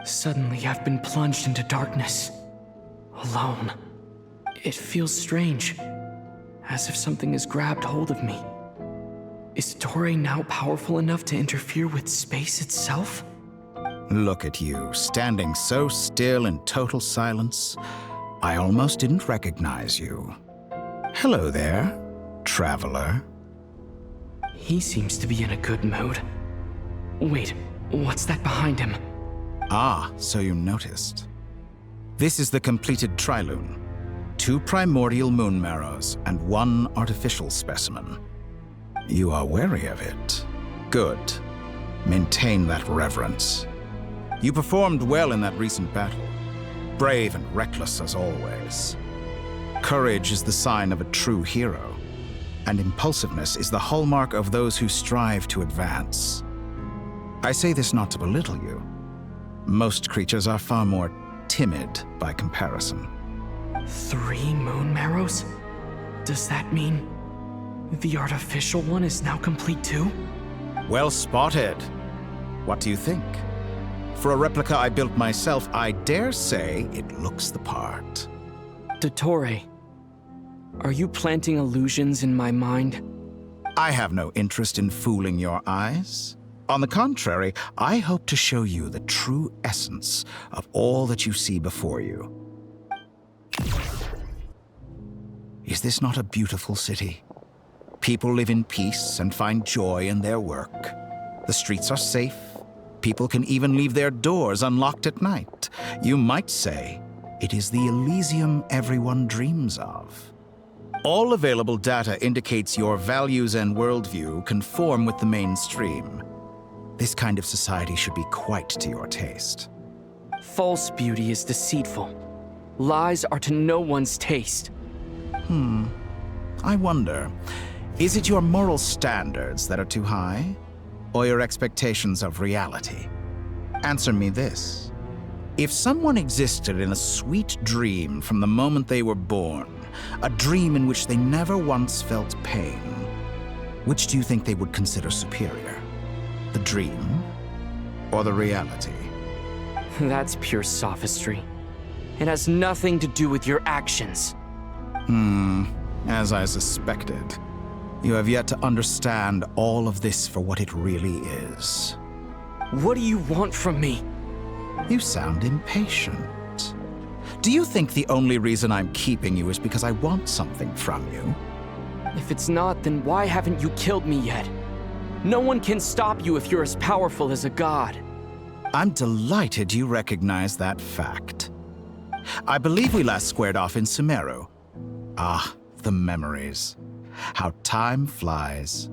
Suddenly, I've been plunged into darkness. Alone. It feels strange. As if something has grabbed hold of me. Is Dottore now powerful enough to interfere with space itself? Look at you, standing so still in total silence. I almost didn't recognize you. Hello there, traveler. He seems to be in a good mood. Wait, what's that behind him? Ah, so you noticed. This is the completed Trilune. 2 primordial moon marrows and 1 artificial specimen. You are wary of it. Good. Maintain that reverence. You performed well in that recent battle. Brave and reckless as always. Courage is the sign of a true hero, and impulsiveness is the hallmark of those who strive to advance. I say this not to belittle you. Most creatures are far more timid by comparison. 3 moon marrows? Does that mean the artificial one is now complete too? Well spotted. What do you think? For a replica I built myself, I dare say it looks the part. Dottore, are you planting illusions in my mind? I have no interest in fooling your eyes. On the contrary, I hope to show you the true essence of all that you see before you. Is this not a beautiful city? People live in peace and find joy in their work. The streets are safe. People can even leave their doors unlocked at night. You might say it is the Elysium everyone dreams of. All available data indicates your values and worldview conform with the mainstream. This kind of society should be quite to your taste. False beauty is deceitful. Lies are to no one's taste. I wonder, is it your moral standards that are too high? Or your expectations of reality? Answer me this. If someone existed in a sweet dream from the moment they were born, a dream in which they never once felt pain, which do you think they would consider superior? The dream or the reality? That's pure sophistry. It has nothing to do with your actions. As I suspected. You have yet to understand all of this for what it really is. What do you want from me? You sound impatient. Do you think the only reason I'm keeping you is because I want something from you? If it's not, then why haven't you killed me yet? No one can stop you if you're as powerful as a god. I'm delighted you recognize that fact. I believe we last squared off in Sumeru. Ah, the memories. How time flies.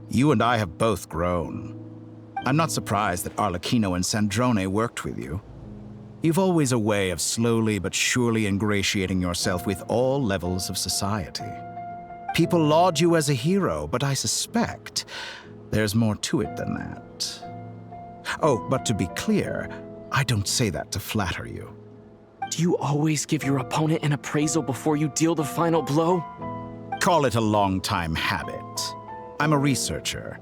You and I have both grown. I'm not surprised that Arlecchino and Sandrone worked with you. You've always a way of slowly but surely ingratiating yourself with all levels of society. People laud you as a hero, but I suspect there's more to it than that. Oh, but to be clear, I don't say that to flatter you. Do you always give your opponent an appraisal before you deal the final blow? Call it a long-time habit. I'm a researcher,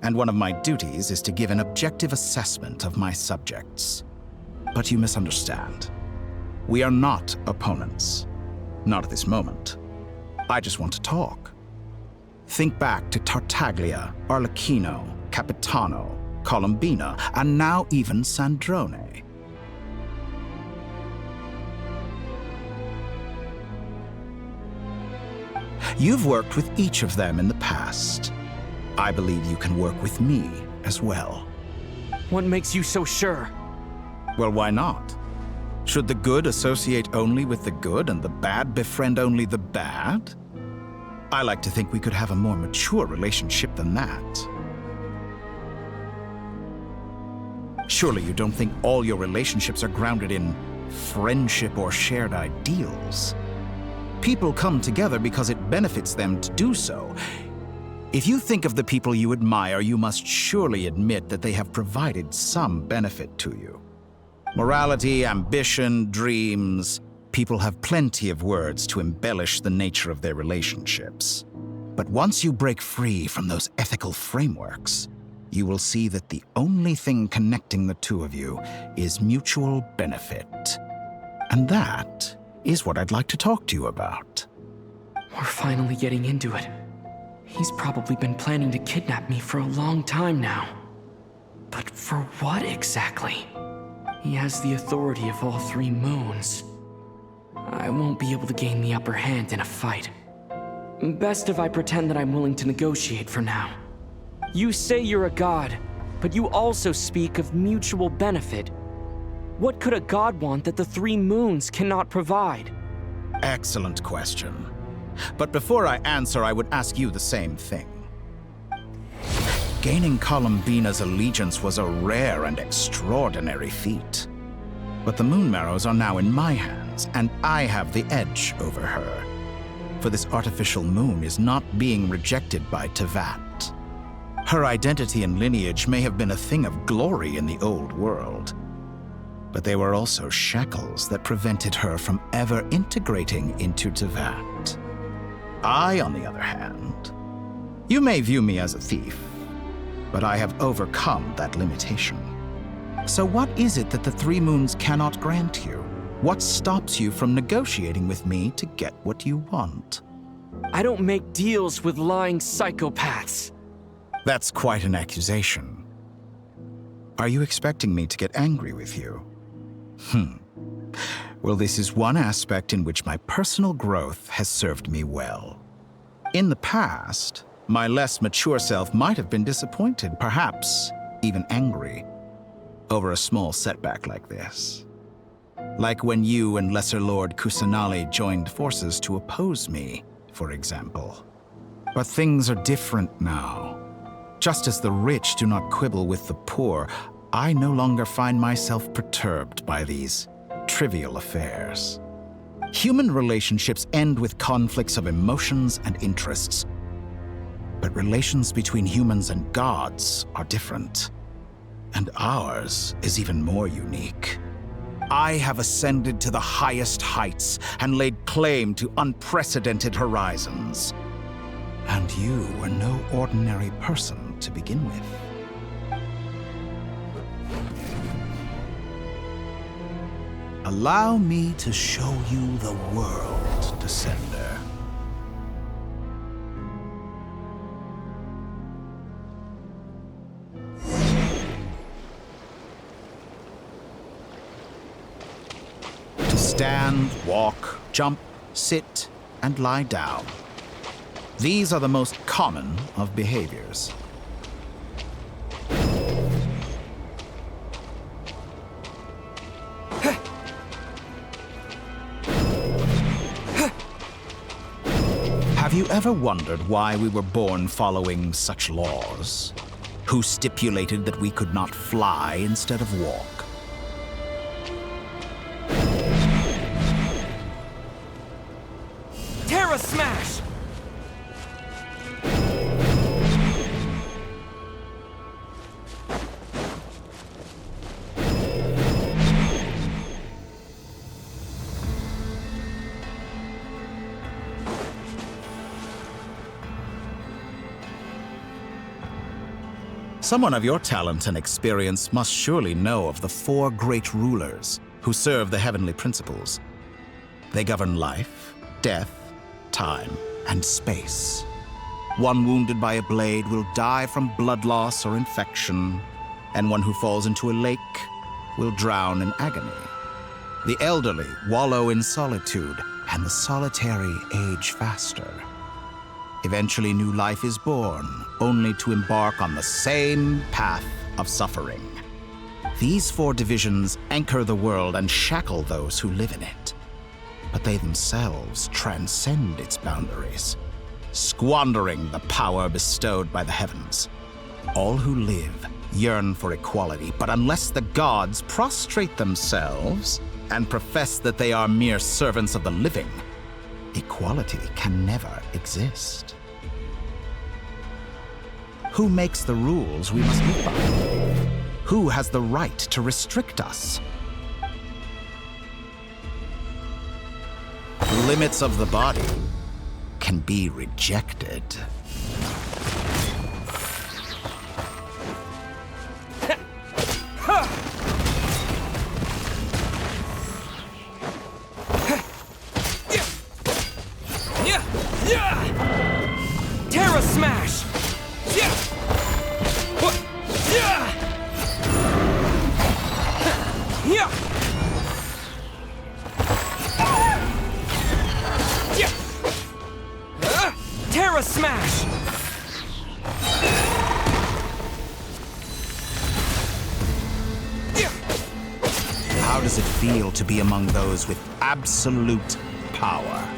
and one of my duties is to give an objective assessment of my subjects. But you misunderstand. We are not opponents. Not at this moment. I just want to talk. Think back to Tartaglia, Arlecchino, Capitano, Columbina, and now even Sandrone. You've worked with each of them in the past. I believe you can work with me as well. What makes you so sure? Well, why not? Should the good associate only with the good and the bad befriend only the bad? I like to think we could have a more mature relationship than that. Surely you don't think all your relationships are grounded in friendship or shared ideals? People come together because it benefits them to do so. If you think of the people you admire, you must surely admit that they have provided some benefit to you. Morality, ambition, dreams. People have plenty of words to embellish the nature of their relationships. But once you break free from those ethical frameworks, you will see that the only thing connecting the two of you is mutual benefit. And that is what I'd like to talk to you about. We're finally getting into it. He's probably been planning to kidnap me for a long time now. But for what exactly? He has the authority of all 3 moons. I won't be able to gain the upper hand in a fight. Best if I pretend that I'm willing to negotiate for now. You say you're a god, but you also speak of mutual benefit. What could a god want that the three moons cannot provide? Excellent question. But before I answer, I would ask you the same thing. Gaining Columbina's allegiance was a rare and extraordinary feat. But the Moon Marrows are now in my hands, and I have the edge over her. For this artificial moon is not being rejected by Tevat. Her identity and lineage may have been a thing of glory in the old world, but they were also shackles that prevented her from ever integrating into Tevat. I, on the other hand, you may view me as a thief, but I have overcome that limitation. So what is it that the Three Moons cannot grant you? What stops you from negotiating with me to get what you want? I don't make deals with lying psychopaths. That's quite an accusation. Are you expecting me to get angry with you? Well, this is one aspect in which my personal growth has served me well. In the past, my less mature self might have been disappointed, perhaps even angry, over a small setback like this. Like when you and Lesser Lord Kusanali joined forces to oppose me, for example. But things are different now. Just as the rich do not quibble with the poor, I no longer find myself perturbed by these trivial affairs. Human relationships end with conflicts of emotions and interests. But relations between humans and gods are different. And ours is even more unique. I have ascended to the highest heights and laid claim to unprecedented horizons. And you are no ordinary person to begin with. Allow me to show you the world, Descender. To stand, walk, jump, sit, and lie down. These are the most common of behaviors. Have you ever wondered why we were born following such laws? Who stipulated that we could not fly instead of walk? Terra Smash! Someone of your talent and experience must surely know of the four great rulers who serve the heavenly principles. They govern life, death, time, and space. One wounded by a blade will die from blood loss or infection, and one who falls into a lake will drown in agony. The elderly wallow in solitude, and the solitary age faster. Eventually, new life is born, only to embark on the same path of suffering. These four divisions anchor the world and shackle those who live in it. But they themselves transcend its boundaries, squandering the power bestowed by the heavens. All who live yearn for equality, but unless the gods prostrate themselves and profess that they are mere servants of the living, equality can never exist. Who makes the rules we must live by? Who has the right to restrict us? The limits of the body can be rejected. Terra Smash! Terra Smash! How does it feel to be among those with absolute power?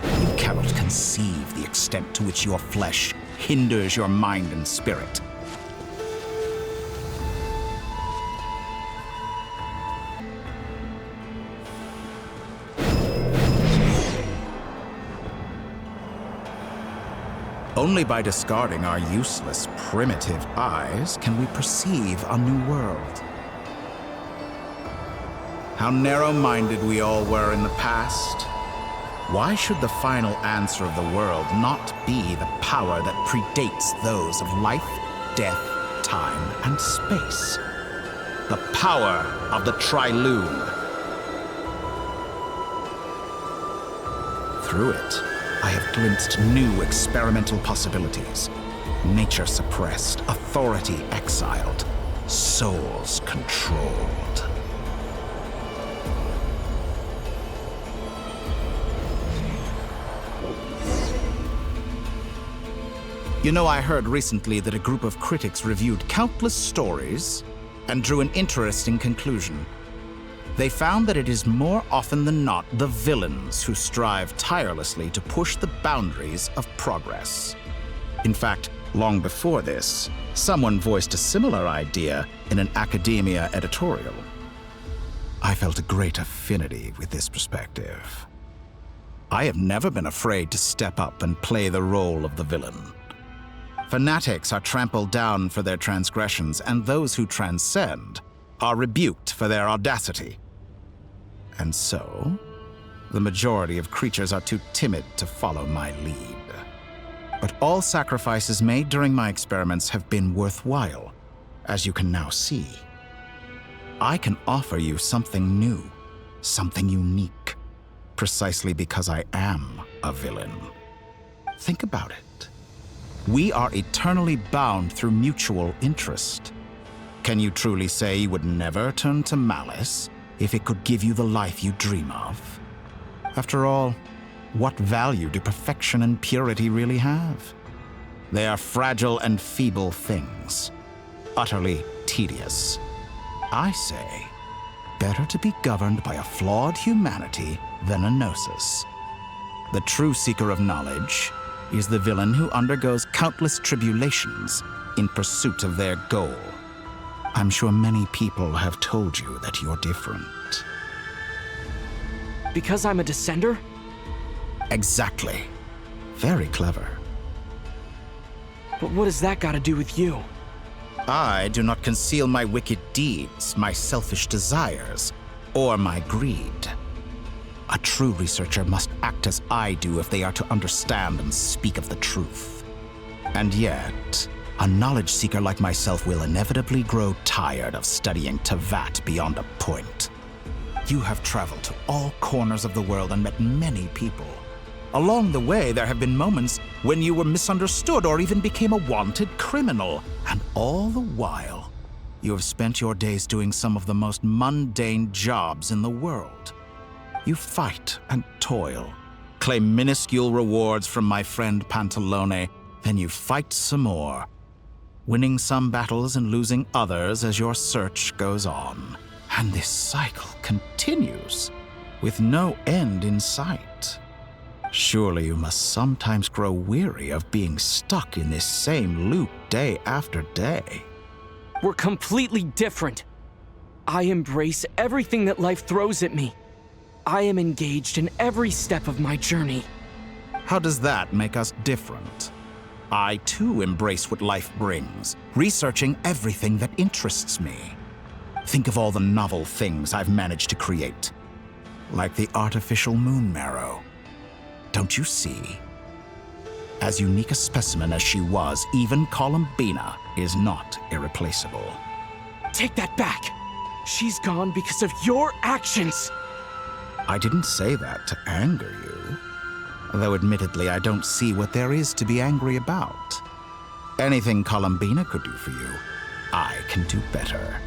You cannot conceive the extent to which your flesh hinders your mind and spirit. Only by discarding our useless, primitive eyes can we perceive a new world. How narrow-minded we all were in the past. Why should the final answer of the world not be the power that predates those of life, death, time, and space? The power of the Trilune. Through it, I have glimpsed new experimental possibilities. Nature suppressed, authority exiled, souls controlled. You know, I heard recently that a group of critics reviewed countless stories and drew an interesting conclusion. They found that it is more often than not the villains who strive tirelessly to push the boundaries of progress. In fact, long before this, someone voiced a similar idea in an academia editorial. I felt a great affinity with this perspective. I have never been afraid to step up and play the role of the villain. Fanatics are trampled down for their transgressions, and those who transcend are rebuked for their audacity. And so, the majority of creatures are too timid to follow my lead. But all sacrifices made during my experiments have been worthwhile, as you can now see. I can offer you something new, something unique, precisely because I am a villain. Think about it. We are eternally bound through mutual interest. Can you truly say you would never turn to malice if it could give you the life you dream of? After all, what value do perfection and purity really have? They are fragile and feeble things, utterly tedious. I say, better to be governed by a flawed humanity than a gnosis. The true seeker of knowledge is the villain who undergoes countless tribulations in pursuit of their goal. I'm sure many people have told you that you're different. Because I'm a descender? Exactly. Very clever. But what does that got to do with you? I do not conceal my wicked deeds, my selfish desires, or my greed. A true researcher must act as I do if they are to understand and speak of the truth. And yet, a knowledge seeker like myself will inevitably grow tired of studying Tevat beyond a point. You have traveled to all corners of the world and met many people. Along the way, there have been moments when you were misunderstood or even became a wanted criminal. And all the while, you have spent your days doing some of the most mundane jobs in the world. You fight and toil, claim minuscule rewards from my friend Pantalone, then you fight some more, winning some battles and losing others as your search goes on. And this cycle continues, with no end in sight. Surely you must sometimes grow weary of being stuck in this same loop day after day. We're completely different. I embrace everything that life throws at me. I am engaged in every step of my journey. How does that make us different? I too embrace what life brings, researching everything that interests me. Think of all the novel things I've managed to create, like the artificial moon marrow. Don't you see? As unique a specimen as she was, even Columbina is not irreplaceable. Take that back! She's gone because of your actions! I didn't say that to anger you. Though admittedly, I don't see what there is to be angry about. Anything Columbina could do for you, I can do better.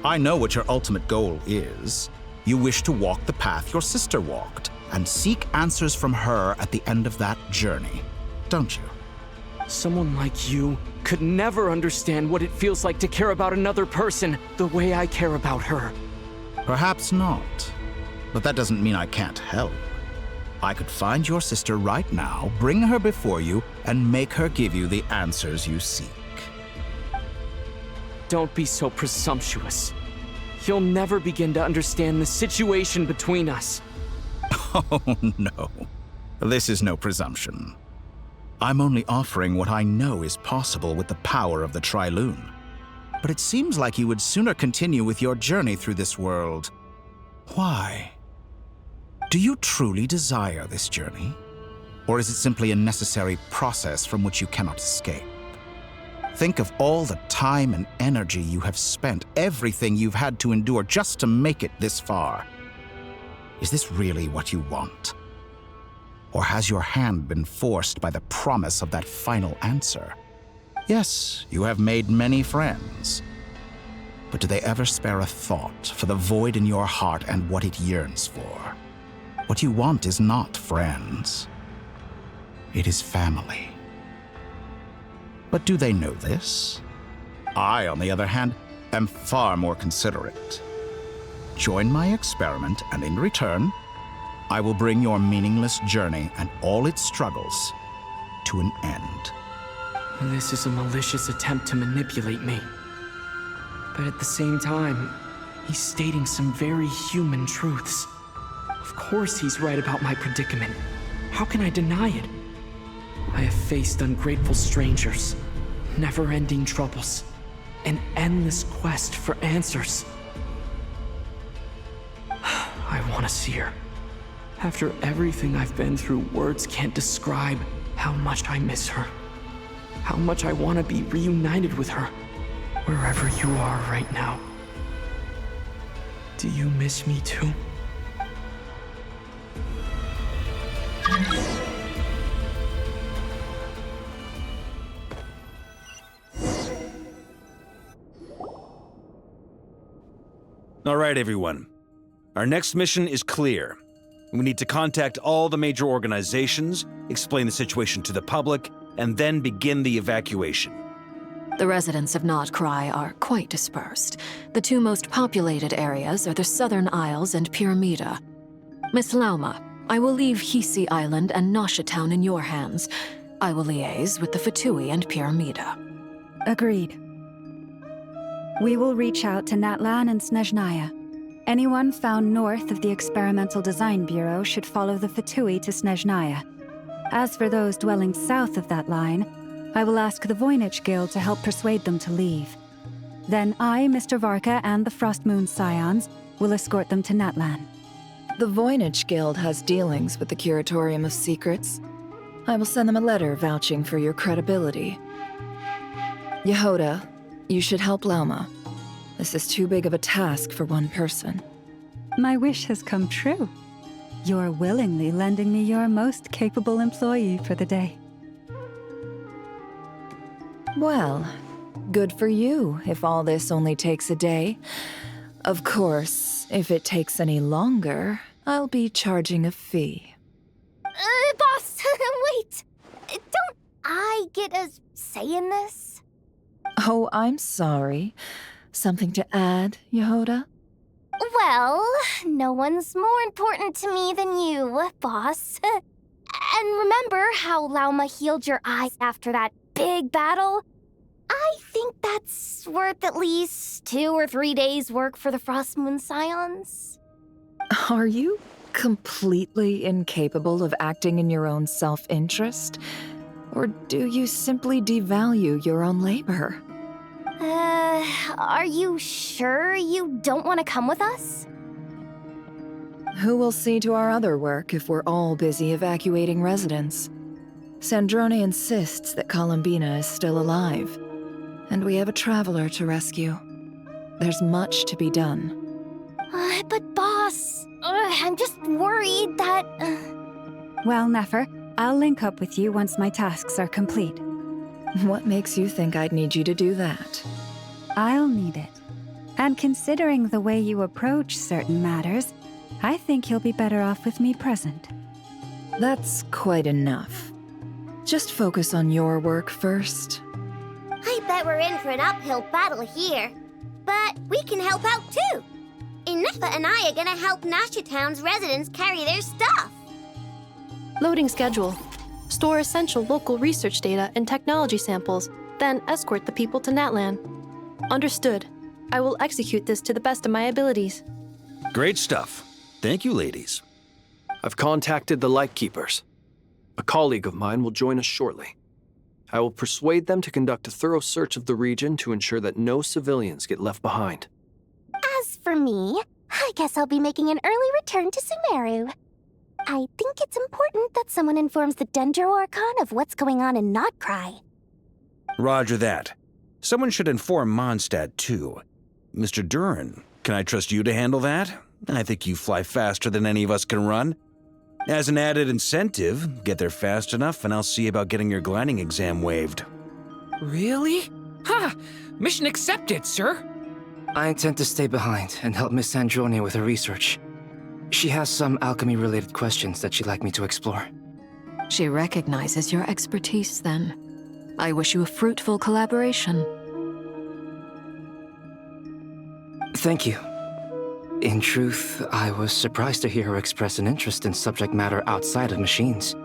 I know what your ultimate goal is. You wish to walk the path your sister walked, and seek answers from her at the end of that journey, don't you? Someone like you could never understand what it feels like to care about another person the way I care about her. Perhaps not, but that doesn't mean I can't help. I could find your sister right now, bring her before you, and make her give you the answers you seek. Don't be so presumptuous. You'll never begin to understand the situation between us. Oh, no. This is no presumption. I'm only offering what I know is possible with the power of the Trilune. But it seems like you would sooner continue with your journey through this world. Why? Do you truly desire this journey? Or is it simply a necessary process from which you cannot escape? Think of all the time and energy you have spent, everything you've had to endure just to make it this far. Is this really what you want? Or has your hand been forced by the promise of that final answer? Yes, you have made many friends. But do they ever spare a thought for the void in your heart and what it yearns for? What you want is not friends. It is family. But do they know this? I, on the other hand, am far more considerate. Join my experiment, and in return, I will bring your meaningless journey and all its struggles to an end. This is a malicious attempt to manipulate me. But at the same time, he's stating some very human truths. Of course he's right about my predicament. How can I deny it? I have faced ungrateful strangers, never-ending troubles, an endless quest for answers. I want to see her. After everything I've been through, words can't describe how much I miss her. How much I want to be reunited with her, wherever you are right now. Do you miss me too? All right, everyone. Our next mission is clear. We need to contact all the major organizations, explain the situation to the public, and then begin the evacuation. The residents of Not Cry are quite dispersed. The two most populated areas are the Southern Isles and Pyramida. Miss Lauma, I will leave Hisi Island and Nasha Town in your hands. I will liaise with the Fatui and Pyramida. Agreed. We will reach out to Natlan and Snezhnaya. Anyone found north of the Experimental Design Bureau should follow the Fatui to Snezhnaya. As for those dwelling south of that line, I will ask the Voynich Guild to help persuade them to leave. Then I, Mr. Varka, and the Frostmoon Scions will escort them to Natlan. The Voynich Guild has dealings with the Curatorium of Secrets. I will send them a letter vouching for your credibility. Yehoda, you should help Lauma. This is too big of a task for one person. My wish has come true. You're willingly lending me your most capable employee for the day. Well, good for you if all this only takes a day. Of course, if it takes any longer, I'll be charging a fee. Boss, wait! Don't I get a say in this? Oh, I'm sorry. Something to add, Yehoda? Well, no one's more important to me than you, boss. And remember how Lauma healed your eyes after that big battle? I think that's worth at least 2 or 3 days' work for the Frostmoon Scions. Are you completely incapable of acting in your own self-interest? Or do you simply devalue your own labor? Are you sure you don't want to come with us? Who will see to our other work if we're all busy evacuating residents? Sandrone insists that Columbina is still alive, and we have a traveler to rescue. There's much to be done. But boss, I'm just worried that... Well, Nefer, I'll link up with you once my tasks are complete. What makes you think I'd need you to do that? I'll need it. And considering the way you approach certain matters, I think you'll be better off with me present. That's quite enough. Just focus on your work first. I bet we're in for an uphill battle here. But we can help out too. Ineffa and I are gonna help Nasha Town's residents carry their stuff. Loading schedule. Store essential local research data and technology samples, then escort the people to Natlan. Understood. I will execute this to the best of my abilities. Great stuff. Thank you, ladies. I've contacted the Lightkeepers. A colleague of mine will join us shortly. I will persuade them to conduct a thorough search of the region to ensure that no civilians get left behind. As for me, I guess I'll be making an early return to Sumeru. I think it's important that someone informs the Dendro Archon of what's going on in Notcry. Roger that. Someone should inform Mondstadt, too. Mr. Duran, can I trust you to handle that? I think you fly faster than any of us can run. As an added incentive, get there fast enough and I'll see about getting your gliding exam waived. Really? Ha! Mission accepted, sir. I intend to stay behind and help Miss Sandrone with her research. She has some alchemy-related questions that she'd like me to explore. She recognizes your expertise, then. I wish you a fruitful collaboration. Thank you. In truth, I was surprised to hear her express an interest in subject matter outside of machines.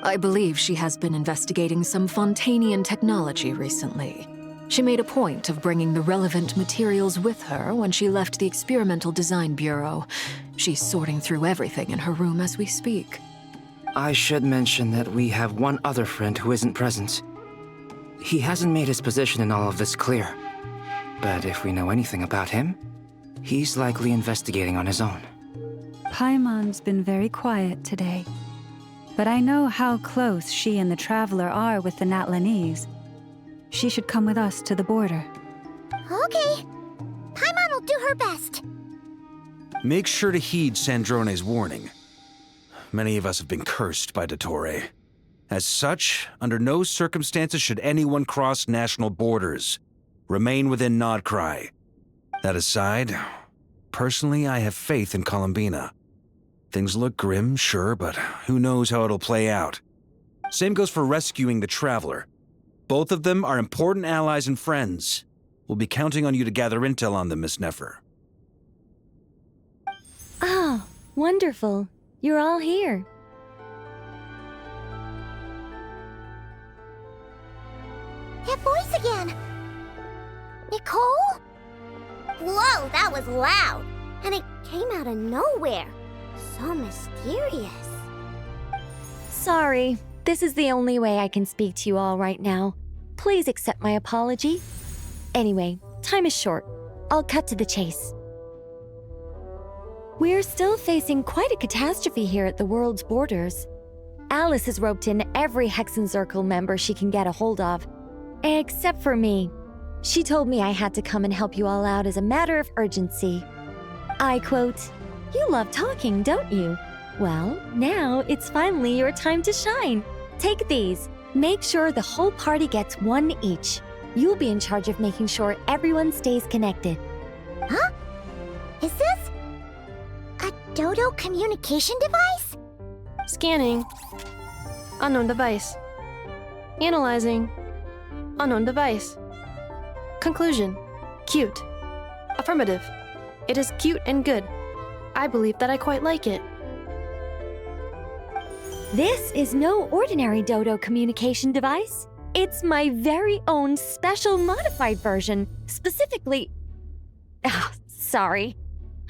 I believe she has been investigating some Fontanian technology recently. She made a point of bringing the relevant materials with her when she left the Experimental Design Bureau. She's sorting through everything in her room as we speak. I should mention that we have one other friend who isn't present. He hasn't made his position in all of this clear. But if we know anything about him, he's likely investigating on his own. Paimon's been very quiet today. But I know how close she and the Traveler are with the Natlanese. She should come with us to the border. Okay. Paimon will do her best. Make sure to heed Sandrone's warning. Many of us have been cursed by Dottore. As such, under no circumstances should anyone cross national borders. Remain within Nodcry. That aside, personally, I have faith in Columbina. Things look grim, sure, but who knows how it'll play out. Same goes for rescuing the Traveler. Both of them are important allies and friends. We'll be counting on you to gather intel on them, Miss Nefer. Oh, wonderful. You're all here. That voice again! Nicole? Whoa, that was loud! And it came out of nowhere. So mysterious. Sorry, this is the only way I can speak to you all right now. Please accept my apology. Anyway, time is short. I'll cut to the chase. We're still facing quite a catastrophe here at the world's borders. Alice has roped in every Hexenzirkel member she can get a hold of. Except for me. She told me I had to come and help you all out as a matter of urgency. I quote, "You love talking, don't you? Well, now it's finally your time to shine. Take these. Make sure the whole party gets one each. You'll be in charge of making sure everyone stays connected." Huh? Is this a Dodo communication device? Scanning. Unknown device. Analyzing. Unknown device. Conclusion. Cute. Affirmative. It is cute and good. I believe that I quite like it. This is no ordinary Dodo communication device. It's my very own special modified version, specifically... sorry.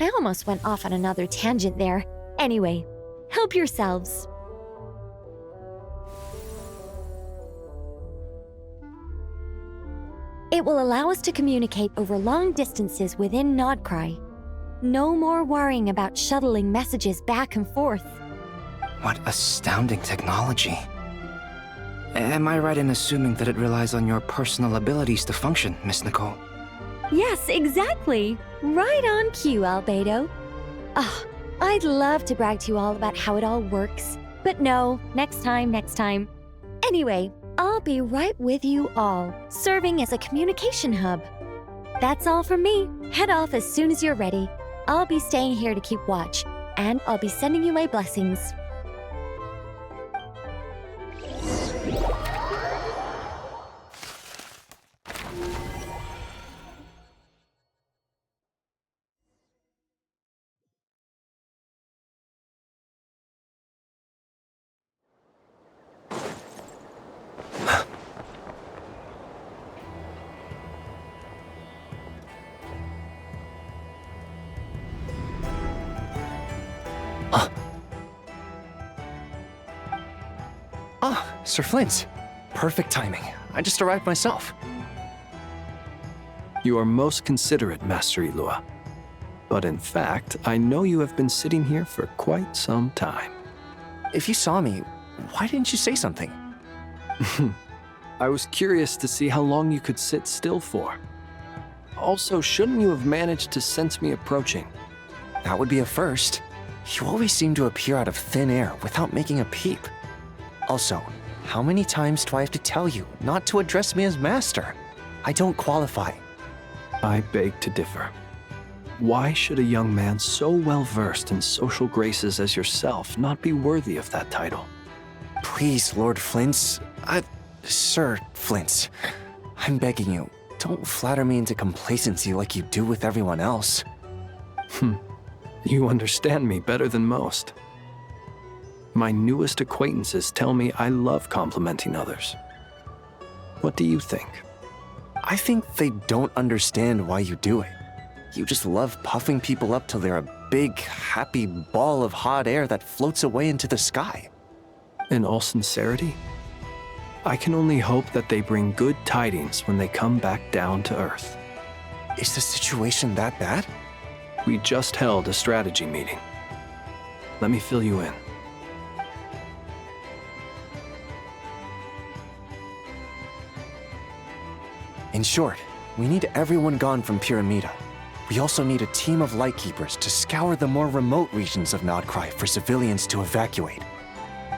I almost went off on another tangent there. Anyway, help yourselves. It will allow us to communicate over long distances within Nodcry. No more worrying about shuttling messages back and forth. What astounding technology. Am I right in assuming that it relies on your personal abilities to function, Miss Nicole? Yes, exactly. Right on cue, Albedo. I'd love to brag to you all about how it all works. But no, next time. Anyway, I'll be right with you all, serving as a communication hub. That's all from me. Head off as soon as you're ready. I'll be staying here to keep watch, and I'll be sending you my blessings. Sir Flint. Perfect timing. I just arrived myself. You are most considerate, Master Ilua. But in fact, I know you have been sitting here for quite some time. If you saw me, why didn't you say something? I was curious to see how long you could sit still for. Also, shouldn't you have managed to sense me approaching? That would be a first. You always seem to appear out of thin air without making a peep. Also, how many times do I have to tell you not to address me as master? I don't qualify. I beg to differ. Why should a young man so well versed in social graces as yourself not be worthy of that title? Please, Lord Flint. Sir Flint. I'm begging you, don't flatter me into complacency like you do with everyone else. You understand me better than most. My newest acquaintances tell me I love complimenting others. What do you think? I think they don't understand why you do it. You just love puffing people up till they're a big, happy ball of hot air that floats away into the sky. In all sincerity, I can only hope that they bring good tidings when they come back down to Earth. Is the situation that bad? We just held a strategy meeting. Let me fill you in. In short, we need everyone gone from Pyramida. We also need a team of Lightkeepers to scour the more remote regions of Nodcry for civilians to evacuate.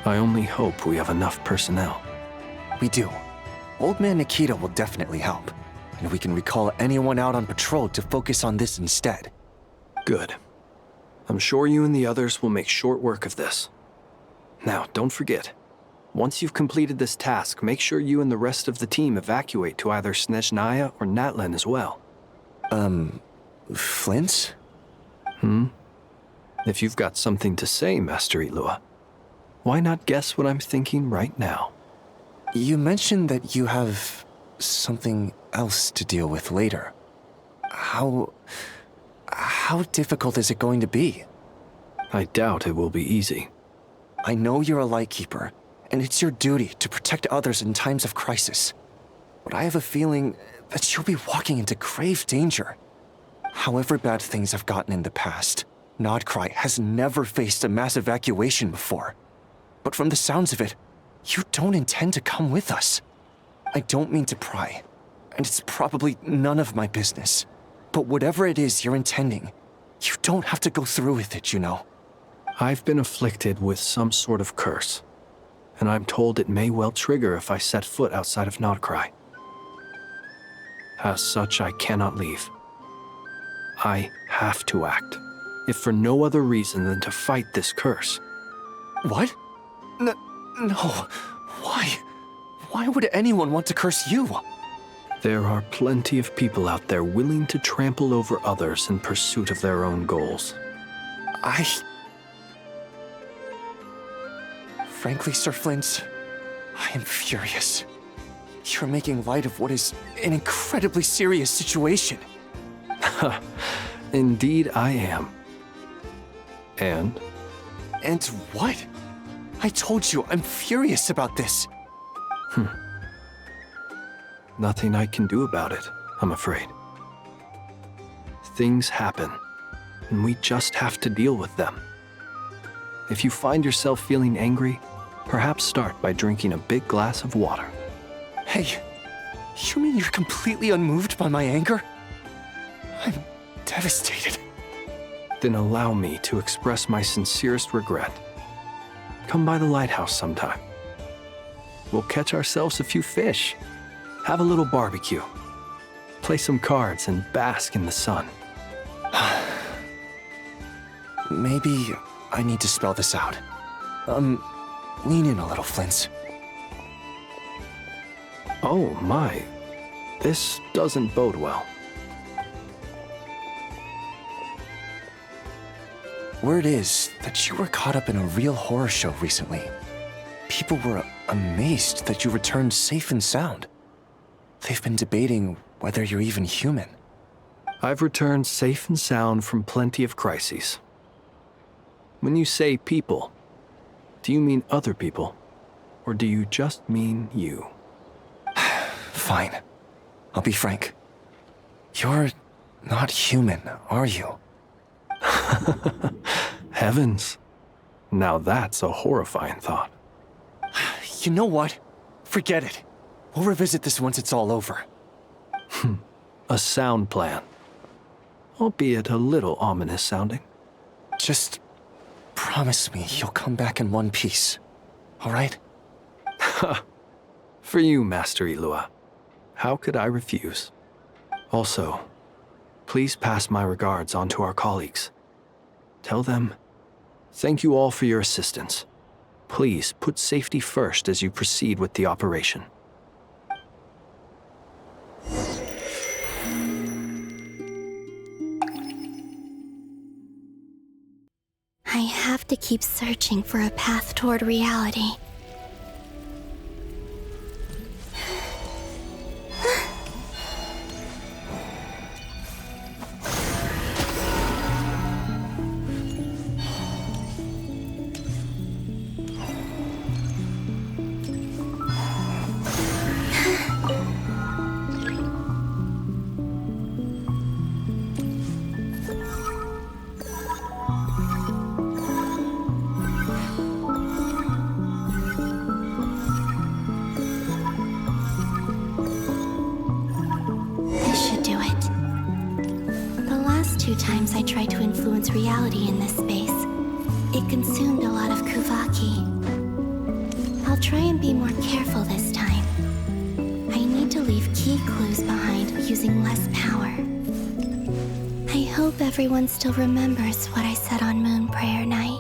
I only hope we have enough personnel. We do. Old Man Nikita will definitely help, and we can recall anyone out on patrol to focus on this instead. Good. I'm sure you and the others will make short work of this. Now, don't forget, once you've completed this task, make sure you and the rest of the team evacuate to either Snezhnaya or Natlan as well. Flint? If you've got something to say, Master Ilua, why not guess what I'm thinking right now? You mentioned that you have something else to deal with later. How difficult is it going to be? I doubt it will be easy. I know you're a Lightkeeper, and it's your duty to protect others in times of crisis. But I have a feeling that you'll be walking into grave danger. However bad things have gotten in the past, Nodcry has never faced a mass evacuation before. But from the sounds of it, you don't intend to come with us. I don't mean to pry, and it's probably none of my business. But whatever it is you're intending, you don't have to go through with it, you know. I've been afflicted with some sort of curse, and I'm told it may well trigger if I set foot outside of Nodcry. As such, I cannot leave. I have to act, if for no other reason than to fight this curse. What? No. Why? Why would anyone want to curse you? There are plenty of people out there willing to trample over others in pursuit of their own goals. Frankly, Sir Flint, I am furious. You're making light of what is an incredibly serious situation. Indeed I am. And? And what? I told you, I'm furious about this. Nothing I can do about it, I'm afraid. Things happen, and we just have to deal with them. If you find yourself feeling angry, perhaps start by drinking a big glass of water. Hey, you mean you're completely unmoved by my anger? I'm devastated. Then allow me to express my sincerest regret. Come by the lighthouse sometime. We'll catch ourselves a few fish, have a little barbecue, play some cards and bask in the sun. Maybe I need to spell this out. Lean in a little, Flint's. Oh my, this doesn't bode well. Word is that you were caught up in a real horror show recently. People were amazed that you returned safe and sound. They've been debating whether you're even human. I've returned safe and sound from plenty of crises. When you say people, do you mean other people? Or do you just mean you? Fine. I'll be frank. You're not human, are you? Heavens. Now that's a horrifying thought. You know what? Forget it. We'll revisit this once it's all over. A sound plan. Albeit a little ominous sounding. Just promise me you'll come back in one piece, all right? For you, Master Ilua. How could I refuse? Also, please pass my regards on to our colleagues. Tell them, thank you all for your assistance. Please put safety first as you proceed with the operation. I have to keep searching for a path toward reality. Times I tried to influence reality in this space, it consumed a lot of Kuvaki. I'll try and be more careful this time. I need to leave key clues behind using less power. I hope everyone still remembers what I said on Moon Prayer Night.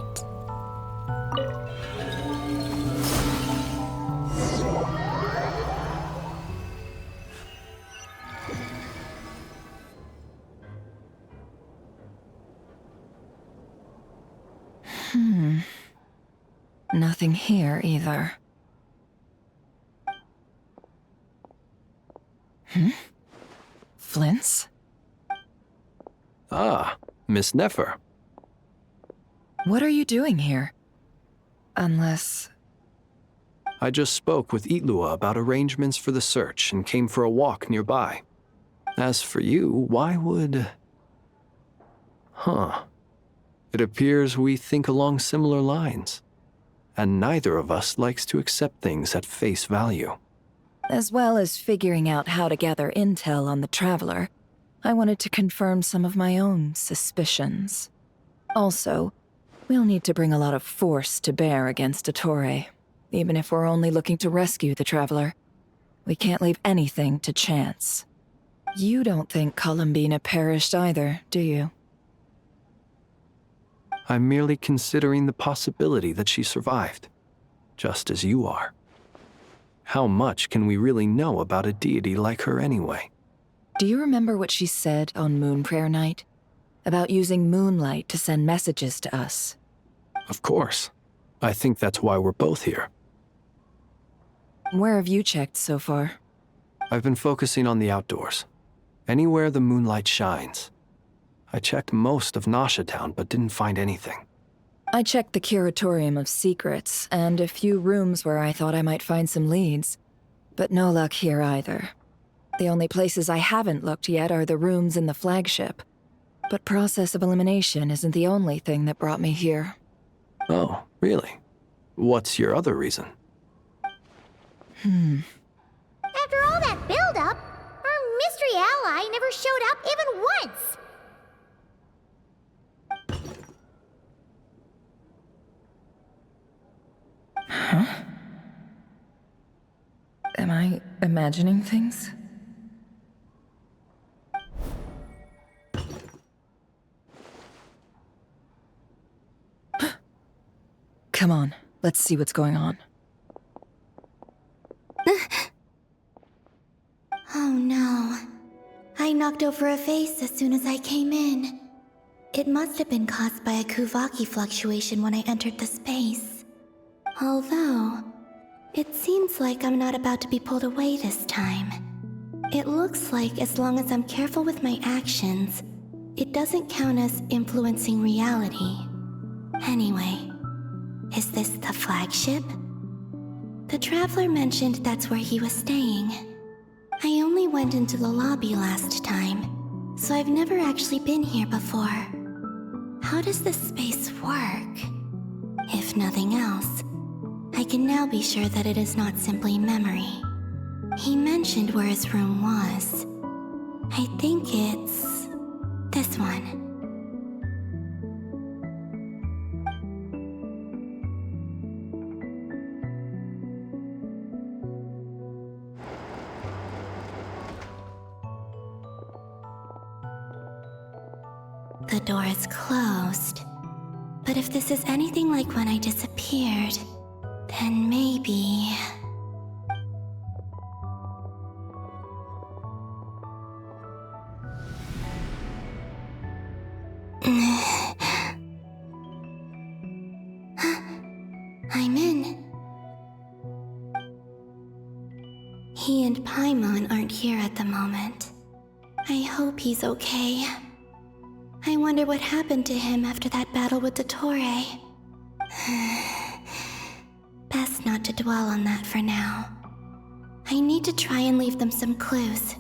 Nothing here either. Flint's? Ah, Miss Nefer. What are you doing here? Unless... I just spoke with Ilua about arrangements for the search and came for a walk nearby. As for you, why would... It appears we think along similar lines. And neither of us likes to accept things at face value. As well as figuring out how to gather intel on the Traveler, I wanted to confirm some of my own suspicions. Also, we'll need to bring a lot of force to bear against Dottore, even if we're only looking to rescue the Traveler. We can't leave anything to chance. You don't think Columbina perished either, do you? I'm merely considering the possibility that she survived, just as you are. How much can we really know about a deity like her anyway? Do you remember what she said on Moon Prayer Night? About using moonlight to send messages to us? Of course. I think that's why we're both here. Where have you checked so far? I've been focusing on the outdoors. Anywhere the moonlight shines. I checked most of Nasha Town, but didn't find anything. I checked the Curatorium of Secrets, and a few rooms where I thought I might find some leads. But no luck here either. The only places I haven't looked yet are the rooms in the flagship. But process of elimination isn't the only thing that brought me here. Oh, really? What's your other reason? After all that build-up, our mystery ally never showed up even once! Huh? Am I imagining things? Come on, let's see what's going on. Oh no. I knocked over a vase as soon as I came in. It must have been caused by a Kuvaki fluctuation when I entered the space. Although, it seems like I'm not about to be pulled away this time. It looks like as long as I'm careful with my actions, it doesn't count as influencing reality. Anyway, is this the flagship? The Traveler mentioned that's where he was staying. I only went into the lobby last time, so I've never actually been here before. How does this space work? If nothing else, I can now be sure that it is not simply memory. He mentioned where his room was. I think it's this one. The door is closed. But if this is anything like when I disappeared, then maybe... I'm in. He and Paimon aren't here at the moment. I hope he's okay. I wonder what happened to him after that battle with Dottore. Best not to dwell on that for now. I need to try and leave them some clues.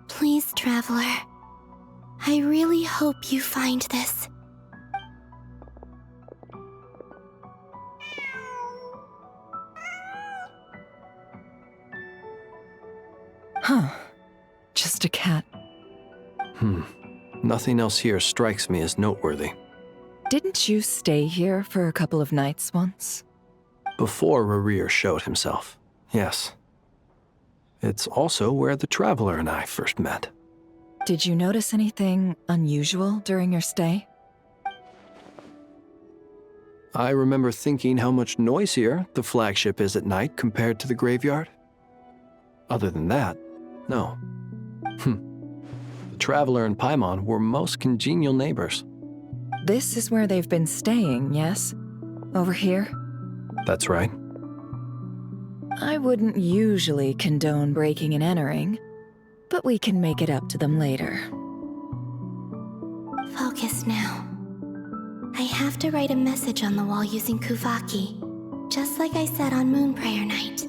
Please, Traveler. I really hope you find this. Huh. Just a cat. Nothing else here strikes me as noteworthy. Didn't you stay here for a couple of nights once? Before Rerir showed himself, yes. It's also where the Traveler and I first met. Did you notice anything unusual during your stay? I remember thinking how much noisier the flagship is at night compared to the graveyard. Other than that, no. The Traveler and Paimon were most congenial neighbors. This is where they've been staying, yes? Over here? That's right. I wouldn't usually condone breaking and entering, but we can make it up to them later. Focus now. I have to write a message on the wall using Kuvaki, just like I said on Moon Prayer Night.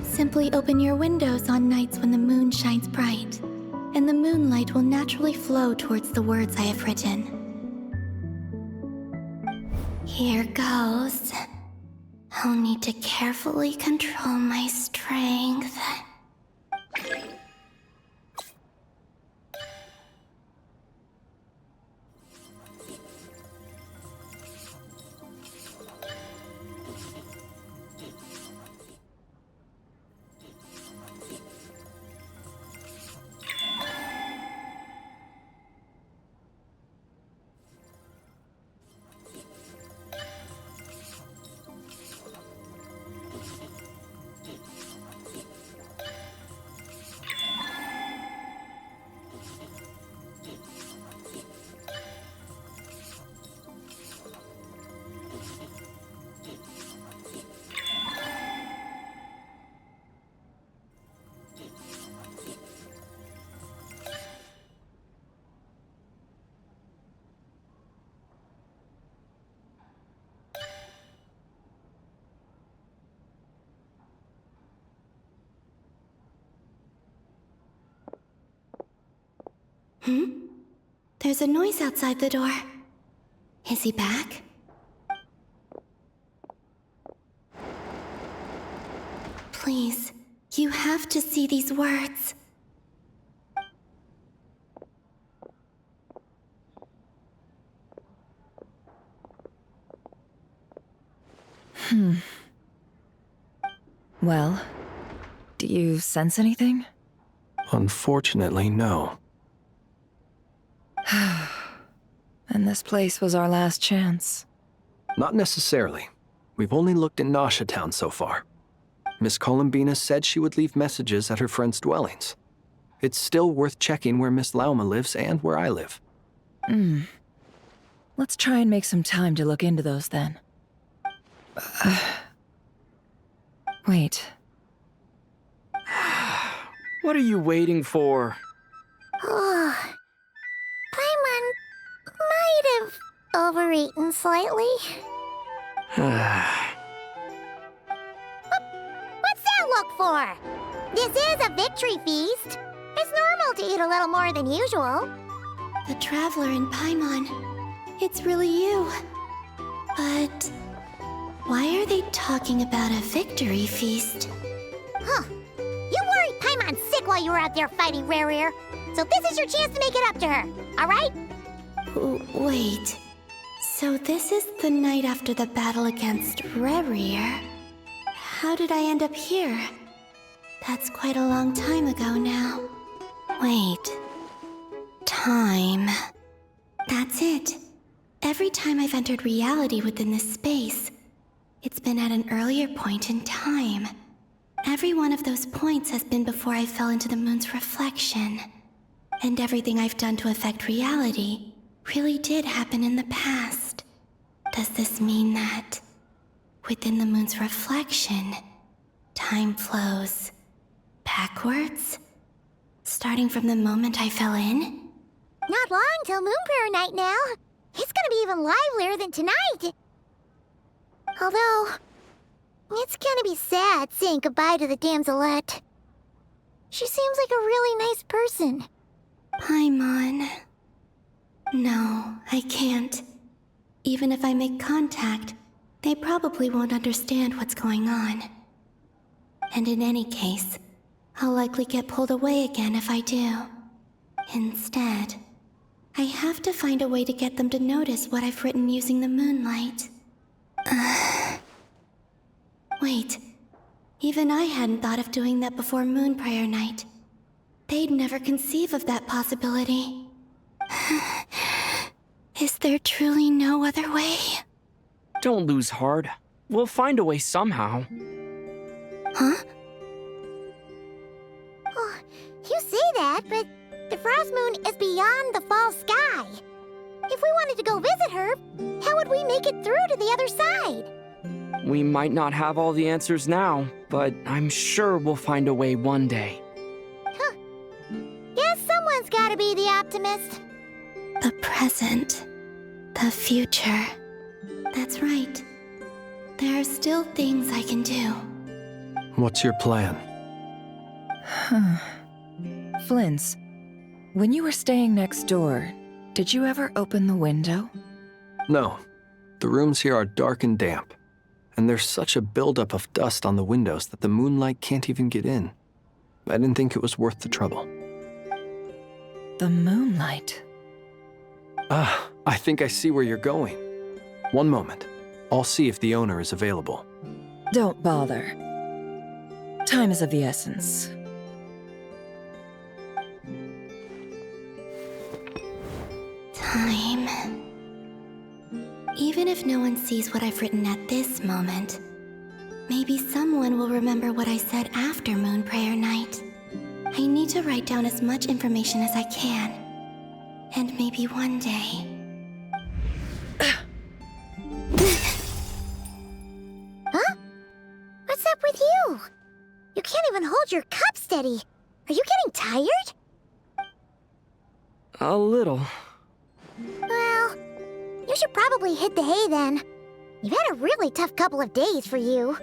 Simply open your windows on nights when the moon shines bright, and the moonlight will naturally flow towards the words I have written. Here goes. I'll need to carefully control my strength. There's a noise outside the door. Is he back? Please, you have to see these words. Well, do you sense anything? Unfortunately, no. And this place was our last chance. Not necessarily. We've only looked in Nasha Town so far. Miss Columbina said she would leave messages at her friends' dwellings. It's still worth checking where Miss Lauma lives and where I live. Let's try and make some time to look into those then. Wait. What are you waiting for? Oh, Paimon might have overeaten slightly. What's that look for? This is a victory feast. It's normal to eat a little more than usual. The Traveler and Paimon. It's really you. But why are they talking about a victory feast? Huh. You worried Paimon sick while you were out there fighting Rare. So this is your chance to make it up to her, alright? Wait. So this is the night after the battle against Rare. How did I end up here? That's quite a long time ago now. Wait. Time. That's it. Every time I've entered reality within this space, it's been at an earlier point in time. Every one of those points has been before I fell into the moon's reflection. And everything I've done to affect reality really did happen in the past. Does this mean that, within the moon's reflection, time flows backwards? Starting from the moment I fell in? Not long till Moon Prayer Night now. It's gonna be even livelier than tonight. Although, it's gonna be sad saying goodbye to the Damselette. She seems like a really nice person. Paimon. No, I can't. Even if I make contact, they probably won't understand what's going on. And in any case, I'll likely get pulled away again if I do. Instead, I have to find a way to get them to notice what I've written using the moonlight. Wait, even I hadn't thought of doing that before Moon Prayer Night. They'd never conceive of that possibility. Is there truly no other way? Don't lose heart. We'll find a way somehow. Huh? Oh, you say that, but the Frost Moon is beyond the fall sky. If we wanted to go visit her, how would we make it through to the other side? We might not have all the answers now, but I'm sure we'll find a way one day. Huh. Guess someone's gotta be the optimist. The present. The future. That's right. There are still things I can do. What's your plan? Flint's, when you were staying next door, did you ever open the window? No. The rooms here are dark and damp. And there's such a buildup of dust on the windows that the moonlight can't even get in. I didn't think it was worth the trouble. The moonlight? I think I see where you're going. One moment. I'll see if the owner is available. Don't bother. Time is of the essence. Time. Even if no one sees what I've written at this moment, maybe someone will remember what I said after Moon Prayer Night. I need to write down as much information as I can. And maybe one day... Huh? What's up with you? You can't even hold your cup steady. Are you getting tired? A little. Well, you should probably hit the hay then. You've had a really tough couple of days for you.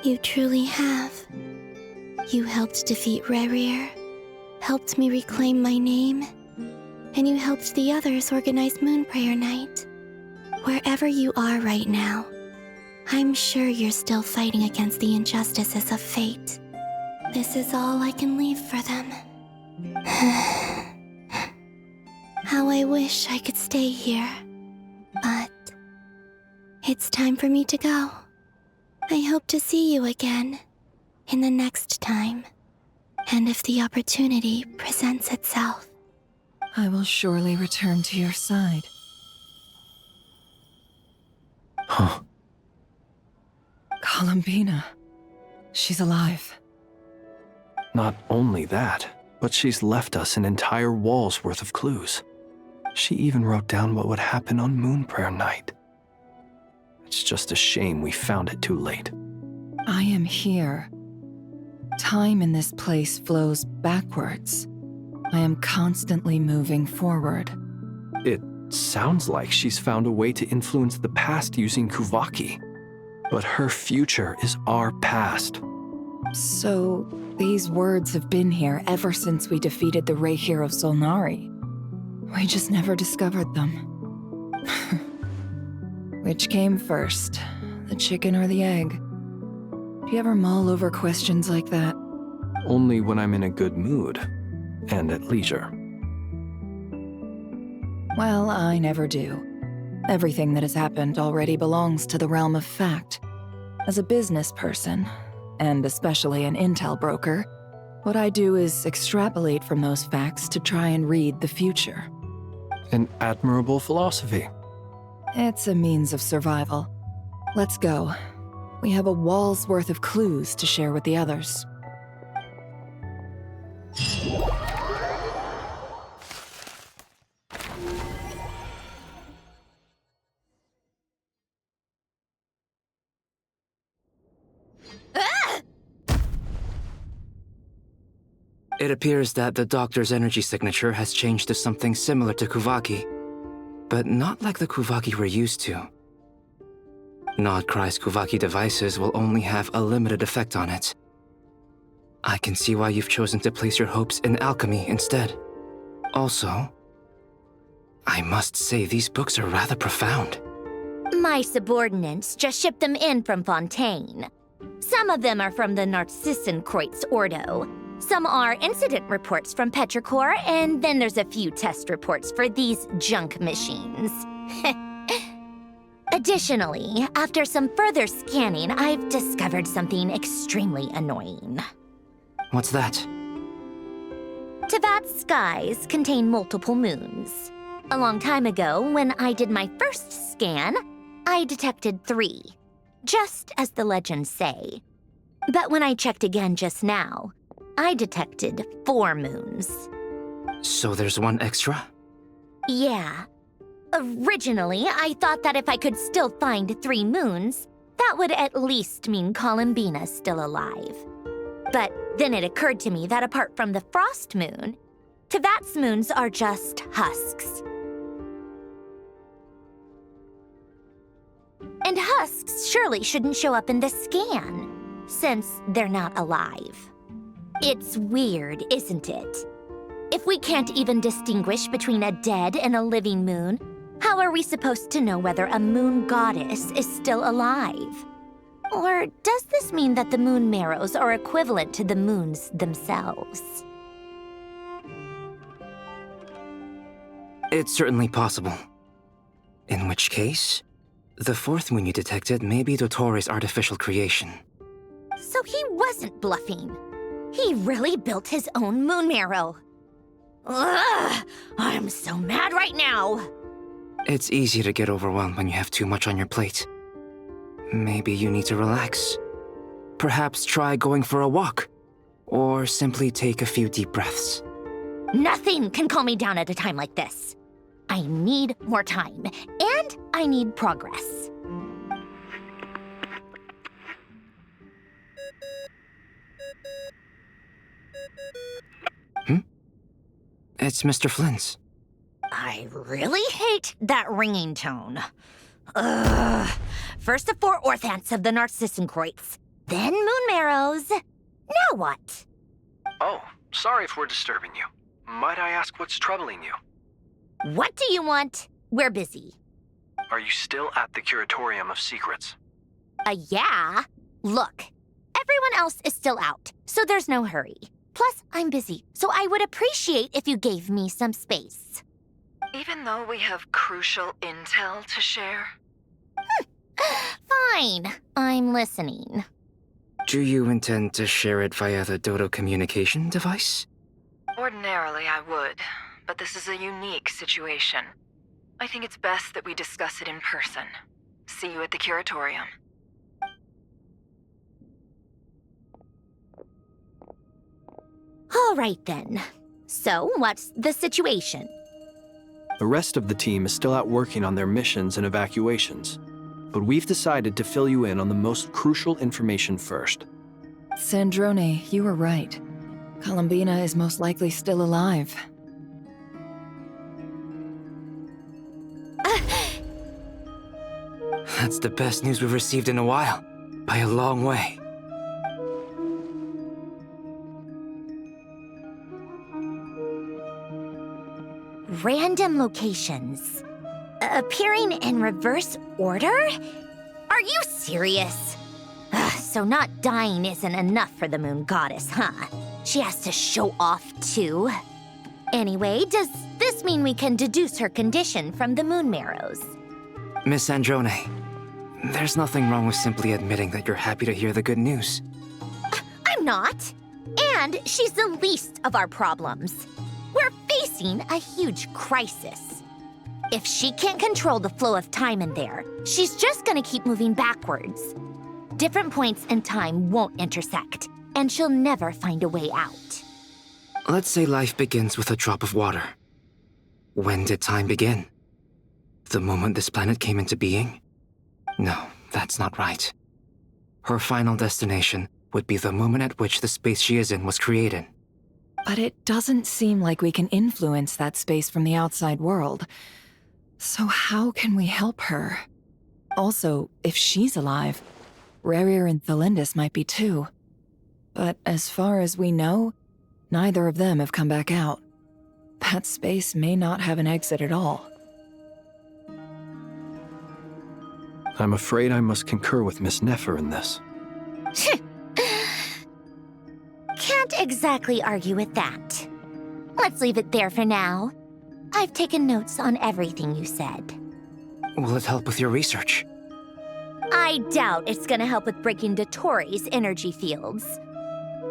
You truly have. You helped defeat Rare, helped me reclaim my name, and you helped the others organize Moon Prayer Night. Wherever you are right now, I'm sure you're still fighting against the injustices of fate. This is all I can leave for them. How I wish I could stay here. But it's time for me to go. I hope to see you again. in the next time, and if the opportunity presents itself. I will surely return to your side. Huh. Columbina. She's alive. Not only that, but she's left us an entire wall's worth of clues. She even wrote down what would happen on Moon Prayer Night. It's just a shame we found it too late. I am here. Time in this place flows backwards. I am constantly moving forward. It sounds like she's found a way to influence the past using Kuvaki. But her future is our past. So, these words have been here ever since we defeated the Ray Hero Solnari. We just never discovered them. Which came first, the chicken or the egg? Do you ever mull over questions like that? Only when I'm in a good mood and at leisure. Well, I never do. Everything that has happened already belongs to the realm of fact. As a business person, and especially an intel broker, what I do is extrapolate from those facts to try and read the future. An admirable philosophy. It's a means of survival. Let's go. We have a wall's worth of clues to share with the others. It appears that the doctor's energy signature has changed to something similar to Kuvaki, but not like the Kuvaki we're used to. Nodcry's Kuvaki devices will only have a limited effect on it. I can see why you've chosen to place your hopes in alchemy instead. Also, I must say these books are rather profound. My subordinates just shipped them in from Fontaine. Some of them are from the Narcissenkreuz Ordo. Some are incident reports from Petrichor, and then there's a few test reports for these junk machines. Additionally, after some further scanning, I've discovered something extremely annoying. What's that? Tevat's skies contain multiple moons. A long time ago, when I did my first scan, I detected 3, just as the legends say. But when I checked again just now, I detected 4 moons. So there's one extra? Yeah. Originally, I thought that if I could still find 3 moons, that would at least mean Columbina's still alive. But then it occurred to me that apart from the frost moon, Tevat's moons are just husks. And husks surely shouldn't show up in the scan, since they're not alive. It's weird, isn't it? If we can't even distinguish between a dead and a living moon, how are we supposed to know whether a moon goddess is still alive? Or does this mean that the moon marrows are equivalent to the moons themselves? It's certainly possible. In which case, the 4th moon you detected may be Dottores' artificial creation. So he wasn't bluffing. He really built his own moon marrow. Ugh! I'm so mad right now! It's easy to get overwhelmed when you have too much on your plate. Maybe you need to relax. Perhaps try going for a walk. Or simply take a few deep breaths. Nothing can calm me down at a time like this. I need more time, and I need progress. It's Mr. Flynn's. I really hate that ringing tone. Ugh. First the 4 orthants of the Narcissenkreuz, then moon marrows. Now what? Oh, sorry if we're disturbing you. Might I ask what's troubling you? What do you want? We're busy. Are you still at the Curatorium of Secrets? Yeah. Look, everyone else is still out, so there's no hurry. Plus, I'm busy, so I would appreciate if you gave me some space. Even though we have crucial intel to share? Fine. I'm listening. Do you intend to share it via the Dodo communication device? Ordinarily, I would, but this is a unique situation. I think it's best that we discuss it in person. See you at the curatorium. All right then. So, what's the situation? The rest of the team is still out working on their missions and evacuations, but we've decided to fill you in on the most crucial information first. Sandrone, you were right. Columbina is most likely still alive. That's the best news we've received in a while, by a long way. Random locations. Appearing in reverse order? Are you serious? So not dying isn't enough for the moon goddess, huh? She has to show off too. Anyway, does this mean we can deduce her condition from the moon marrows? Miss Sandrone, there's nothing wrong with simply admitting that you're happy to hear the good news. I'm not. And she's the least of our problems. We're facing a huge crisis. If she can't control the flow of time in there, she's just gonna keep moving backwards. Different points in time won't intersect, and she'll never find a way out. Let's say life begins with a drop of water. When did time begin? The moment this planet came into being? No, that's not right. Her final destination would be the moment at which the space she is in was created. But it doesn't seem like we can influence that space from the outside world. So how can we help her? Also, if she's alive, Rerir and Thalindis might be too. But as far as we know, neither of them have come back out. That space may not have an exit at all. I'm afraid I must concur with Miss Nefer in this. Can't exactly argue with that. Let's leave it there for now. I've taken notes on everything you said. Will it help with your research? I doubt it's gonna help with breaking Dottoro's energy fields.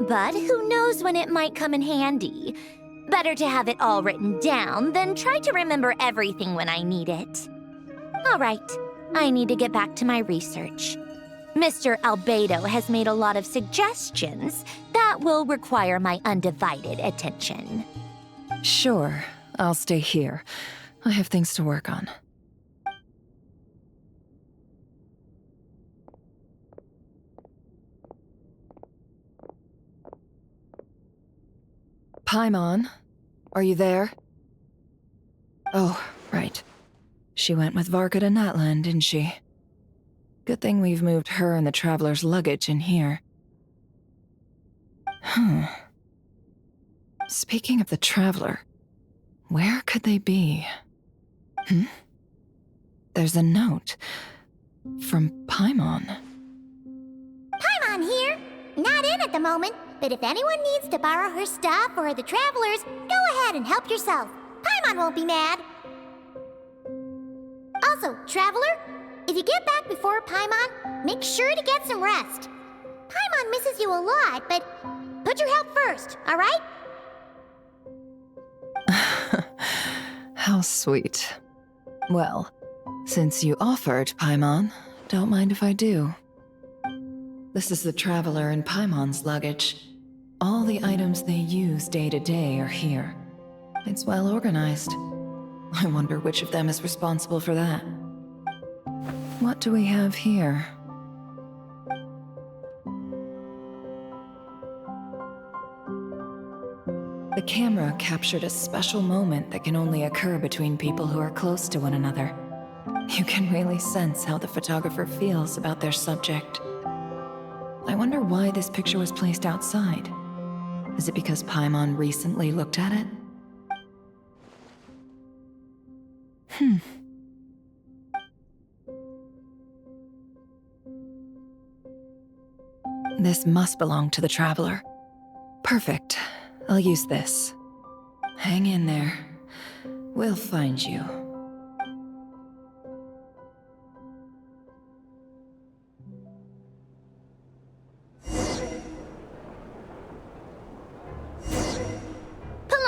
But who knows when it might come in handy. Better to have it all written down than try to remember everything when I need it. All right, I need to get back to my research. Mr. Albedo has made a lot of suggestions that will require my undivided attention. Sure, I'll stay here. I have things to work on. Paimon, are you there? Oh, right. She went with Varka to Natlan, didn't she? Good thing we've moved her and the Traveler's luggage in here. Speaking of the Traveler, where could they be? There's a note from Paimon. Paimon here. Not in at the moment, but if anyone needs to borrow her stuff or the Travelers, go ahead and help yourself. Paimon won't be mad. Also, Traveler, if you get back before Paimon, make sure to get some rest. Paimon misses you a lot, but put your health first, all right? How sweet. Well, since you offered, Paimon, don't mind if I do. This is the Traveler and Paimon's luggage. All the items they use day to day are here. It's well organized. I wonder which of them is responsible for that. What do we have here? The camera captured a special moment that can only occur between people who are close to one another. You can really sense how the photographer feels about their subject. I wonder why this picture was placed outside. Is it because Paimon recently looked at it? This must belong to the Traveler. Perfect. I'll use this. Hang in there. We'll find you.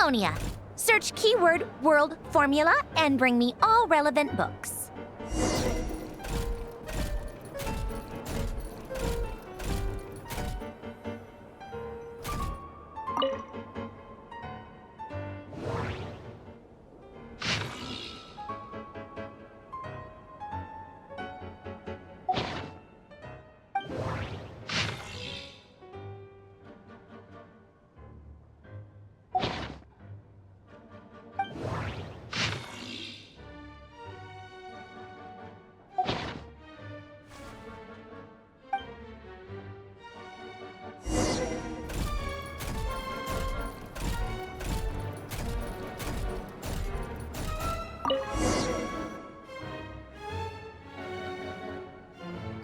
Polonia, search keyword world formula and bring me all relevant books.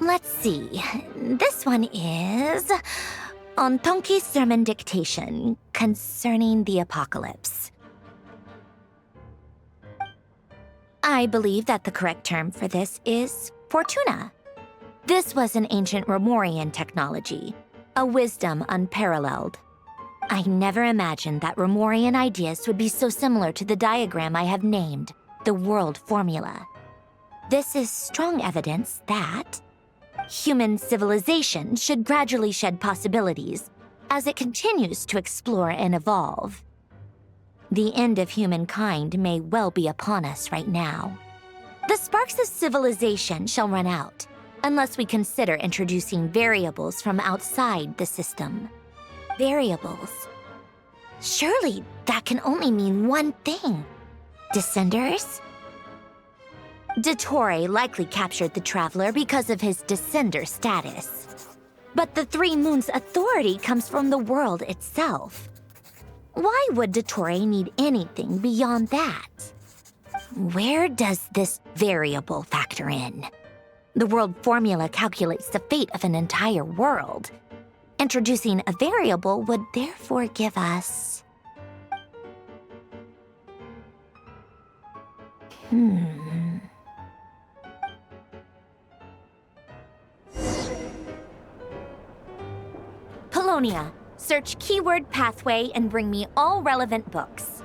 Let's see. This one is on Tonki's sermon dictation concerning the apocalypse. I believe that the correct term for this is Fortuna. This was an ancient Remorian technology, a wisdom unparalleled. I never imagined that Remorian ideas would be so similar to the diagram I have named, the world formula. This is strong evidence that human civilization should gradually shed possibilities as it continues to explore and evolve. The end of humankind may well be upon us right now. The sparks of civilization shall run out unless we consider introducing variables from outside the system. Variables. Surely that can only mean one thing. Descenders? Dottore likely captured the Traveler because of his descender status. But the Three Moons' authority comes from the world itself. Why would Dottore need anything beyond that? Where does this variable factor in? The world formula calculates the fate of an entire world. Introducing a variable would therefore give us... Polonia, search keyword pathway and bring me all relevant books.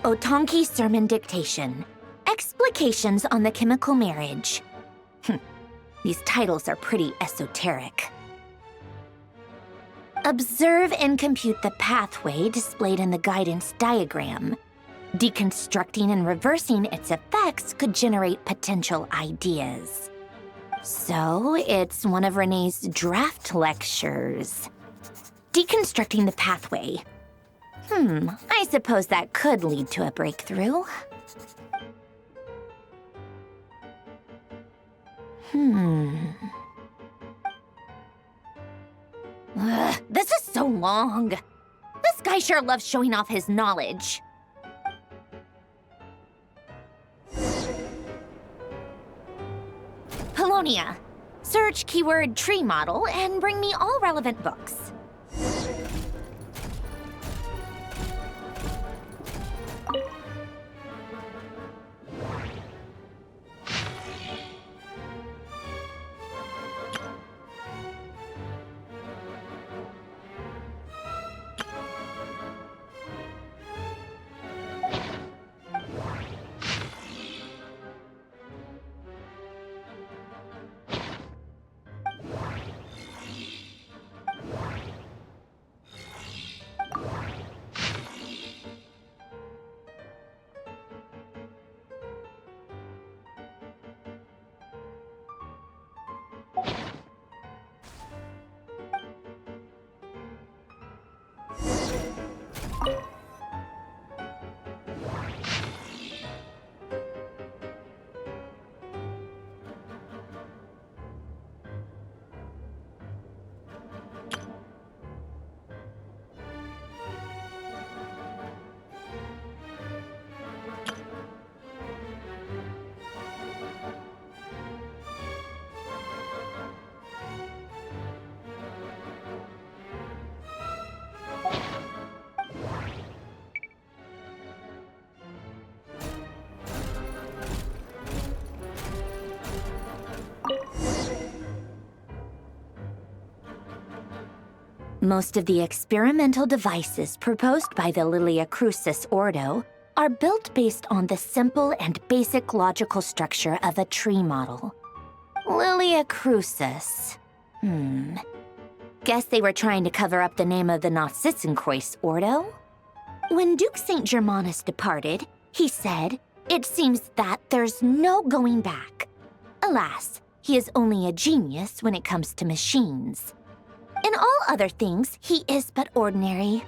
Otonki Sermon Dictation. Explications on the Chemical Marriage. These titles are pretty esoteric. Observe and compute the pathway displayed in the guidance diagram. Deconstructing and reversing its effects could generate potential ideas. So, it's one of Renee's draft lectures. Deconstructing the pathway. I suppose that could lead to a breakthrough. This is so long. This guy sure loves showing off his knowledge. Polonia, search keyword tree model and bring me all relevant books. Most of the experimental devices proposed by the Lilia Crucis Ordo are built based on the simple and basic logical structure of a tree model. Lilia Crucis. Guess they were trying to cover up the name of the Narcissenquist Ordo? When Duke St. Germanus departed, he said, "It seems that there's no going back." Alas, he is only a genius when it comes to machines. In all other things, he is but ordinary.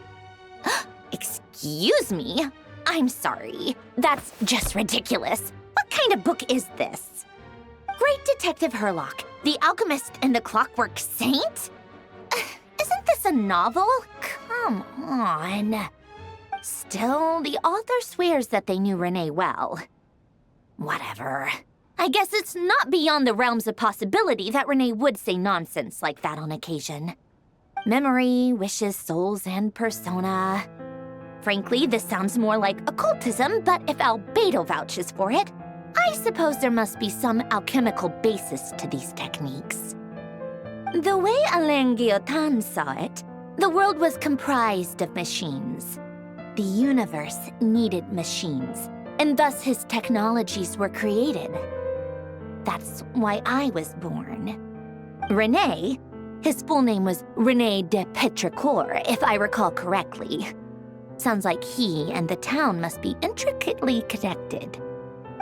Excuse me? I'm sorry. That's just ridiculous. What kind of book is this? Great Detective Herlock, The Alchemist and the Clockwork Saint? Isn't this a novel? Come on. Still, the author swears that they knew Renee well. Whatever. I guess it's not beyond the realms of possibility that Renee would say nonsense like that on occasion. Memory, wishes, souls, and persona. Frankly, this sounds more like occultism, but if Albedo vouches for it, I suppose there must be some alchemical basis to these techniques. The way Alain Guillotin saw it, the world was comprised of machines. The universe needed machines, and thus his technologies were created. That's why I was born. René, his full name was René de Petrichor, if I recall correctly. Sounds like he and the town must be intricately connected.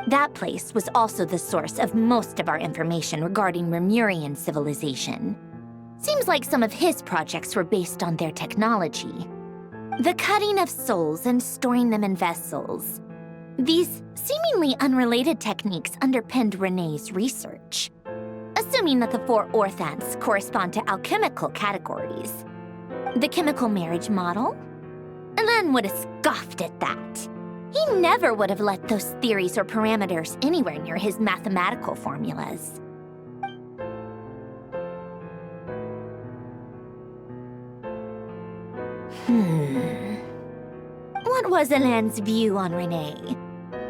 That place was also the source of most of our information regarding Remurian civilization. Seems like some of his projects were based on their technology. The cutting of souls and storing them in vessels. These seemingly unrelated techniques underpinned René's research. Assuming that the 4 orthants correspond to alchemical categories. The chemical marriage model? Alain would have scoffed at that. He never would have let those theories or parameters anywhere near his mathematical formulas. What was Alain's view on René?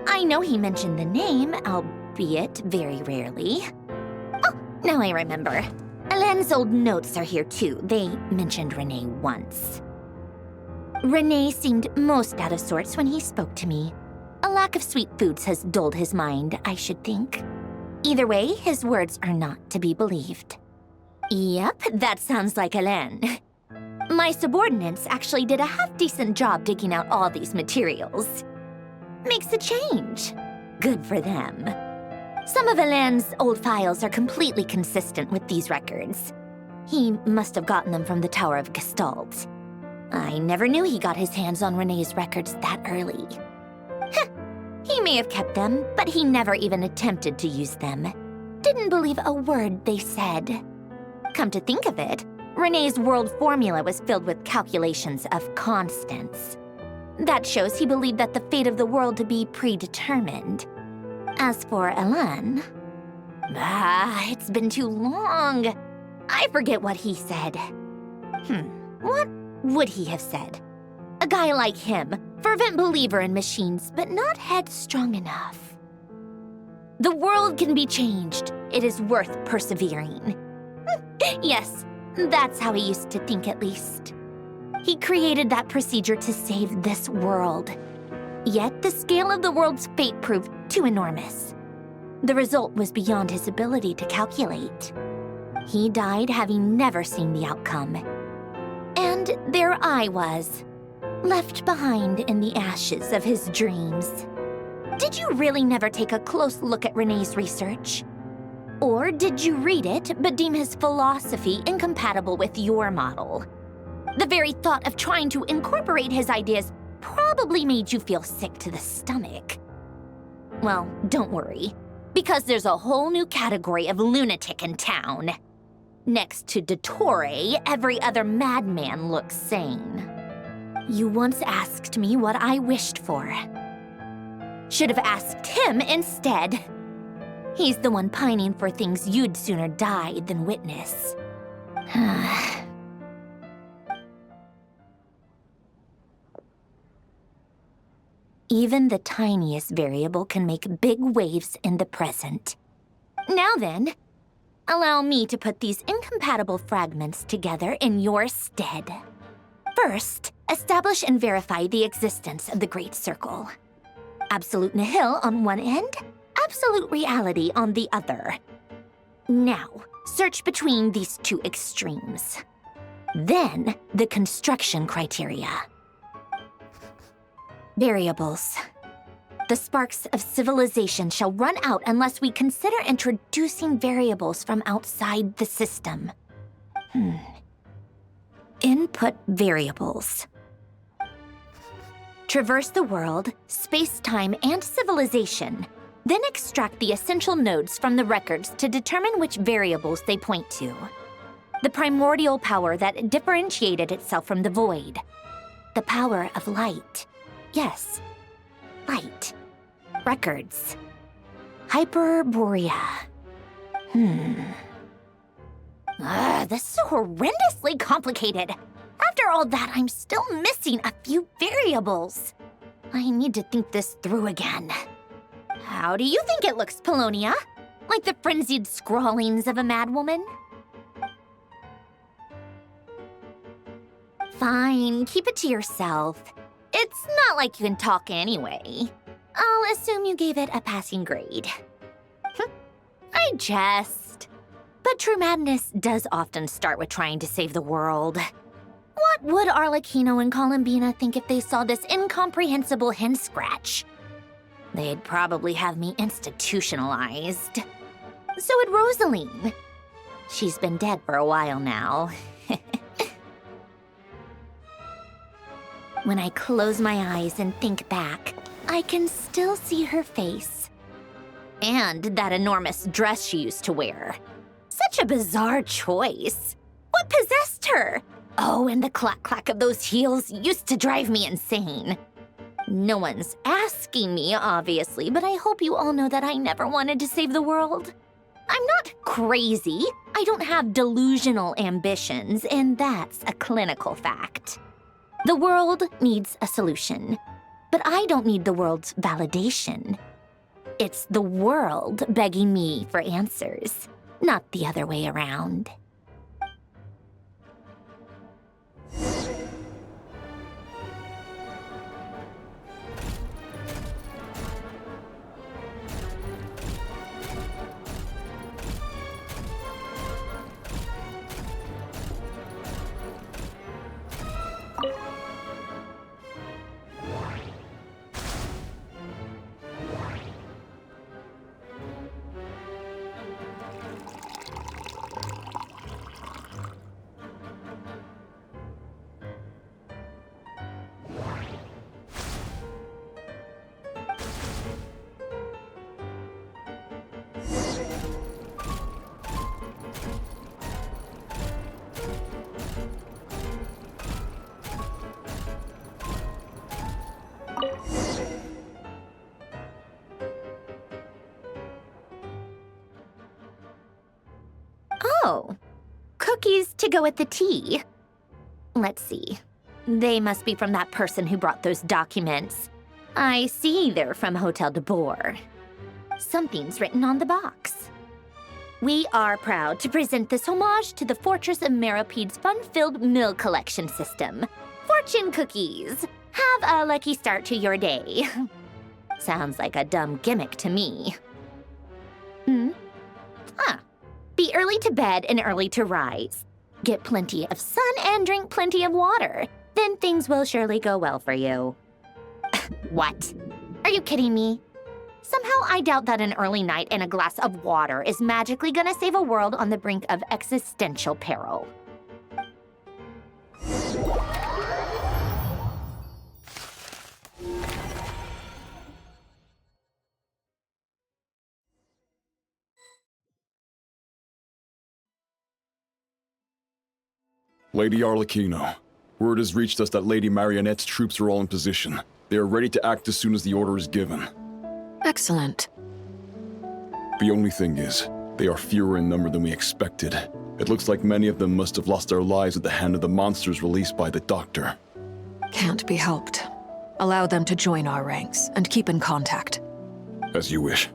I know he mentioned the name, albeit very rarely. Oh, now I remember. Alain's old notes are here too. They mentioned René once. René seemed most out of sorts when he spoke to me. A lack of sweet foods has dulled his mind, I should think. Either way, his words are not to be believed. Yep, that sounds like Alain. My subordinates actually did a half-decent job digging out all these materials. Makes a change. Good for them. Some of Alain's old files are completely consistent with these records. He must have gotten them from the Tower of Gestalt. I never knew he got his hands on René's records that early. He may have kept them, but he never even attempted to use them. Didn't believe a word they said. Come to think of it, René's world formula was filled with calculations of constants. That shows he believed that the fate of the world to be predetermined. As for Alain... it's been too long. I forget what he said. What would he have said? A guy like him, fervent believer in machines, but not headstrong enough. The world can be changed. It is worth persevering. Yes, that's how he used to think at least. He created that procedure to save this world. Yet the scale of the world's fate proved too enormous. The result was beyond his ability to calculate. He died having never seen the outcome. And there I was, left behind in the ashes of his dreams. Did you really never take a close look at René's research? Or did you read it but deem his philosophy incompatible with your model? The very thought of trying to incorporate his ideas probably made you feel sick to the stomach. Well, don't worry, because there's a whole new category of lunatic in town. Next to Dottore, every other madman looks sane. You once asked me what I wished for. Should have asked him instead. He's the one pining for things you'd sooner die than witness. Even the tiniest variable can make big waves in the present. Now then, Allow me to put these incompatible fragments together in your stead. First, establish and verify the existence of the Great Circle. Absolute nihil on one end, absolute reality on the other. Now, search between these two extremes. Then, the construction criteria. Variables. The sparks of civilization shall run out unless we consider introducing variables from outside the system. Input variables. Traverse the world, space-time, and civilization. Then extract the essential nodes from the records to determine which variables they point to. The primordial power that differentiated itself from the void. The power of light. Yes, light. Records. Hyperborea. This is so horrendously complicated. After all that, I'm still missing a few variables. I need to think this through again. How do you think it looks, Polonia? Like the frenzied scrawlings of a madwoman? Fine, keep it to yourself. It's not like you can talk anyway. I'll assume you gave it a passing grade. I jest. But true madness does often start with trying to save the world. What would Arlecchino and Columbina think if they saw this incomprehensible hen scratch? They'd probably have me institutionalized. So would Rosaline. She's been dead for a while now. When I close my eyes and think back, I can still see her face. And that enormous dress she used to wear. Such a bizarre choice. What possessed her? Oh, and the clack-clack of those heels used to drive me insane. No one's asking me, obviously, but I hope you all know that I never wanted to save the world. I'm not crazy. I don't have delusional ambitions, and that's a clinical fact. The world needs a solution, but I don't need the world's validation. It's the world begging me for answers, not the other way around. Oh, cookies to go with the tea. Let's see. They must be from that person who brought those documents. I see they're from Hotel de Boer. Something's written on the box. We are proud to present this homage to the Fortress of Meropede's fun-filled mill collection system. Fortune cookies. Have a lucky start to your day. Sounds like a dumb gimmick to me. Be early to bed and early to rise. Get plenty of sun and drink plenty of water. Then things will surely go well for you. What? Are you kidding me? Somehow I doubt that an early night and a glass of water is magically gonna save a world on the brink of existential peril. Lady Arlecchino, word has reached us that Lady Marionette's troops are all in position. They are ready to act as soon as the order is given. Excellent. The only thing is, they are fewer in number than we expected. It looks like many of them must have lost their lives at the hand of the monsters released by the Doctor. Can't be helped. Allow them to join our ranks and keep in contact. As you wish.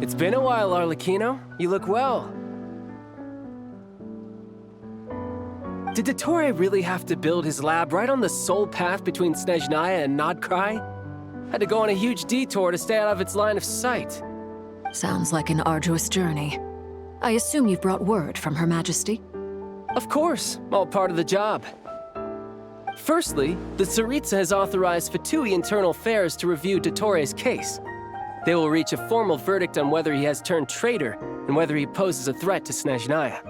It's been a while, Arlecchino. You look well. Did Dottore really have to build his lab right on the sole path between Snezhnaya and Nodcry? Had to go on a huge detour to stay out of its line of sight. Sounds like an arduous journey. I assume you've brought word from Her Majesty? Of course, all part of the job. Firstly, the Tsaritsa has authorized Fatui Internal Affairs to review Dottore's case. They will reach a formal verdict on whether he has turned traitor and whether he poses a threat to Snezhnaya.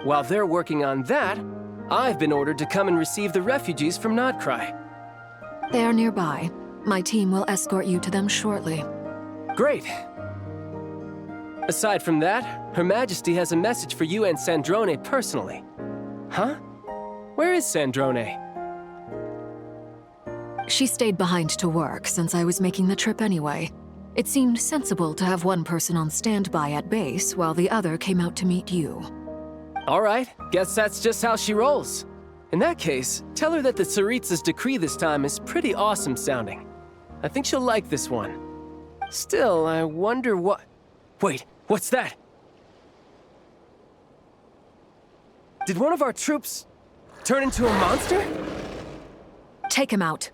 While they're working on that, I've been ordered to come and receive the refugees from Nodcry. They are nearby. My team will escort you to them shortly. Great. Aside from that, Her Majesty has a message for you and Sandrone personally. Huh? Where is Sandrone? She stayed behind to work since I was making the trip anyway. It seemed sensible to have one person on standby at base while the other came out to meet you. All right, guess that's just how she rolls. In that case, tell her that the Tsaritsa's decree this time is pretty awesome sounding. I think she'll like this one. Still, I wonder what... Wait, what's that? Did one of our troops turn into a monster? Take him out.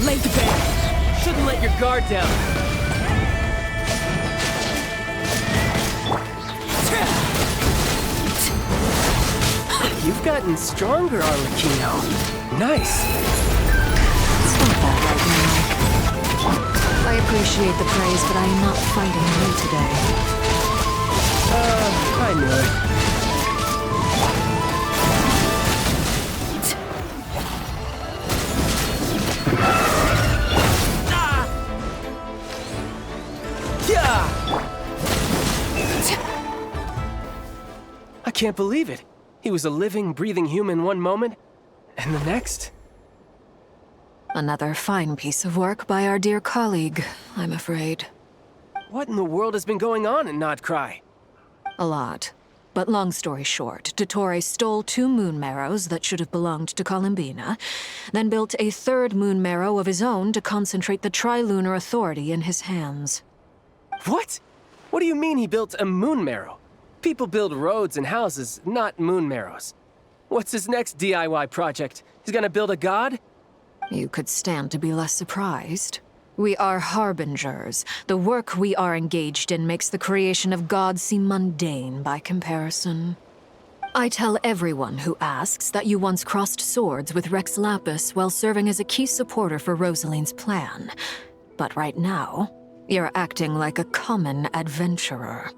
Lake Bear! Shouldn't let your guard down. You've gotten stronger, Arlecchino. Nice. Stop that right now. I appreciate the praise, but I am not fighting you today. I knew it. I can't believe it. He was a living, breathing human one moment, and the next? Another fine piece of work by our dear colleague, I'm afraid. What in the world has been going on in Nodcry? A lot. But long story short, Dottore stole 2 moon marrows that should have belonged to Columbina, then built a 3rd moon marrow of his own to concentrate the Trilunar Authority in his hands. What? What do you mean he built a moon marrow? People build roads and houses, not moon marrows. What's his next DIY project? He's gonna build a god? You could stand to be less surprised. We are harbingers. The work we are engaged in makes the creation of gods seem mundane by comparison. I tell everyone who asks that you once crossed swords with Rex Lapis while serving as a key supporter for Rosaline's plan. But right now, you're acting like a common adventurer.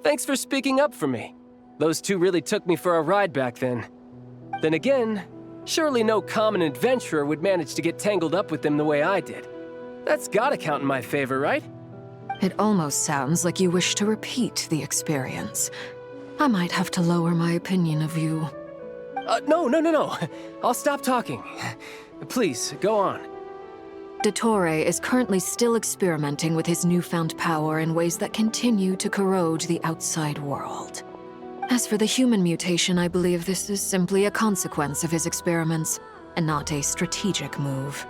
Thanks for speaking up for me. Those 2 really took me for a ride back then. Then again, surely no common adventurer would manage to get tangled up with them the way I did. That's gotta count in my favor, right? It almost sounds like you wish to repeat the experience. I might have to lower my opinion of you. No. I'll stop talking. Please, go on. Dottore is currently still experimenting with his newfound power in ways that continue to corrode the outside world. As for the human mutation, I believe this is simply a consequence of his experiments, and not a strategic move.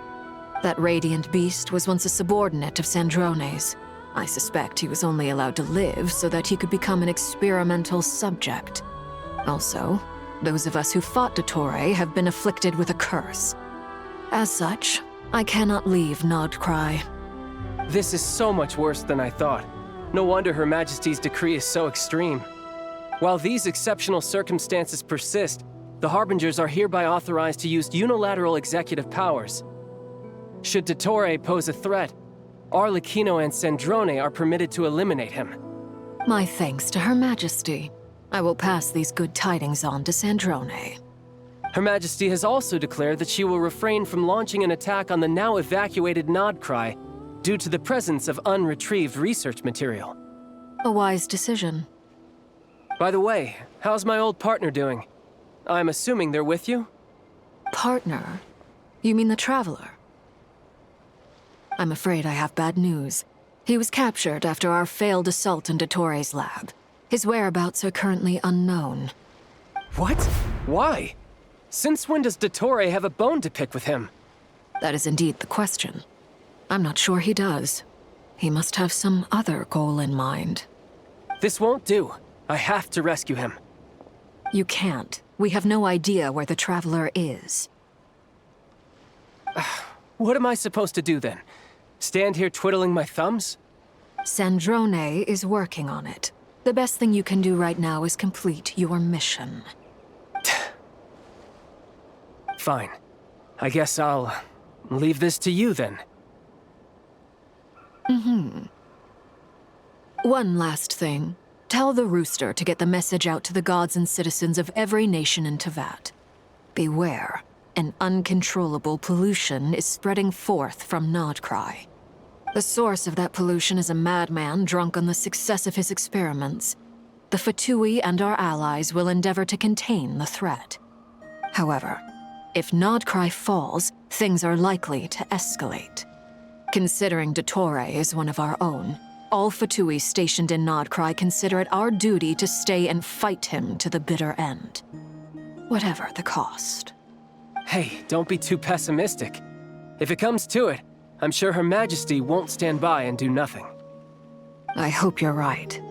That radiant beast was once a subordinate of Sandrone's. I suspect he was only allowed to live so that he could become an experimental subject. Also, those of us who fought Dottore have been afflicted with a curse. As such, I cannot leave Nodcry. This is so much worse than I thought. No wonder Her Majesty's decree is so extreme. While these exceptional circumstances persist, the Harbingers are hereby authorized to use unilateral executive powers. Should Dottore pose a threat, Arlecchino and Sandrone are permitted to eliminate him. My thanks to Her Majesty. I will pass these good tidings on to Sandrone. Her Majesty has also declared that she will refrain from launching an attack on the now evacuated Nodcry due to the presence of unretrieved research material. A wise decision. By the way, how's my old partner doing? I'm assuming they're with you? Partner? You mean the Traveler? I'm afraid I have bad news. He was captured after our failed assault in Dottore's lab. His whereabouts are currently unknown. What? Why? Since when does Dottore have a bone to pick with him? That is indeed the question. I'm not sure he does. He must have some other goal in mind. This won't do. I have to rescue him. You can't. We have no idea where the Traveler is. What am I supposed to do then? Stand here twiddling my thumbs? Sandrone is working on it. The best thing you can do right now is complete your mission. Fine. I guess I'll leave this to you then. One last thing. Tell the Rooster to get the message out to the gods and citizens of every nation in Tevat. Beware. An uncontrollable pollution is spreading forth from Nodcry. The source of that pollution is a madman drunk on the success of his experiments. The Fatui and our allies will endeavor to contain the threat. However, if Nodcry falls, things are likely to escalate. Considering Dottore is one of our own, all Fatui stationed in Nodcry consider it our duty to stay and fight him to the bitter end. Whatever the cost. Hey, don't be too pessimistic. If it comes to it, I'm sure Her Majesty won't stand by and do nothing. I hope you're right.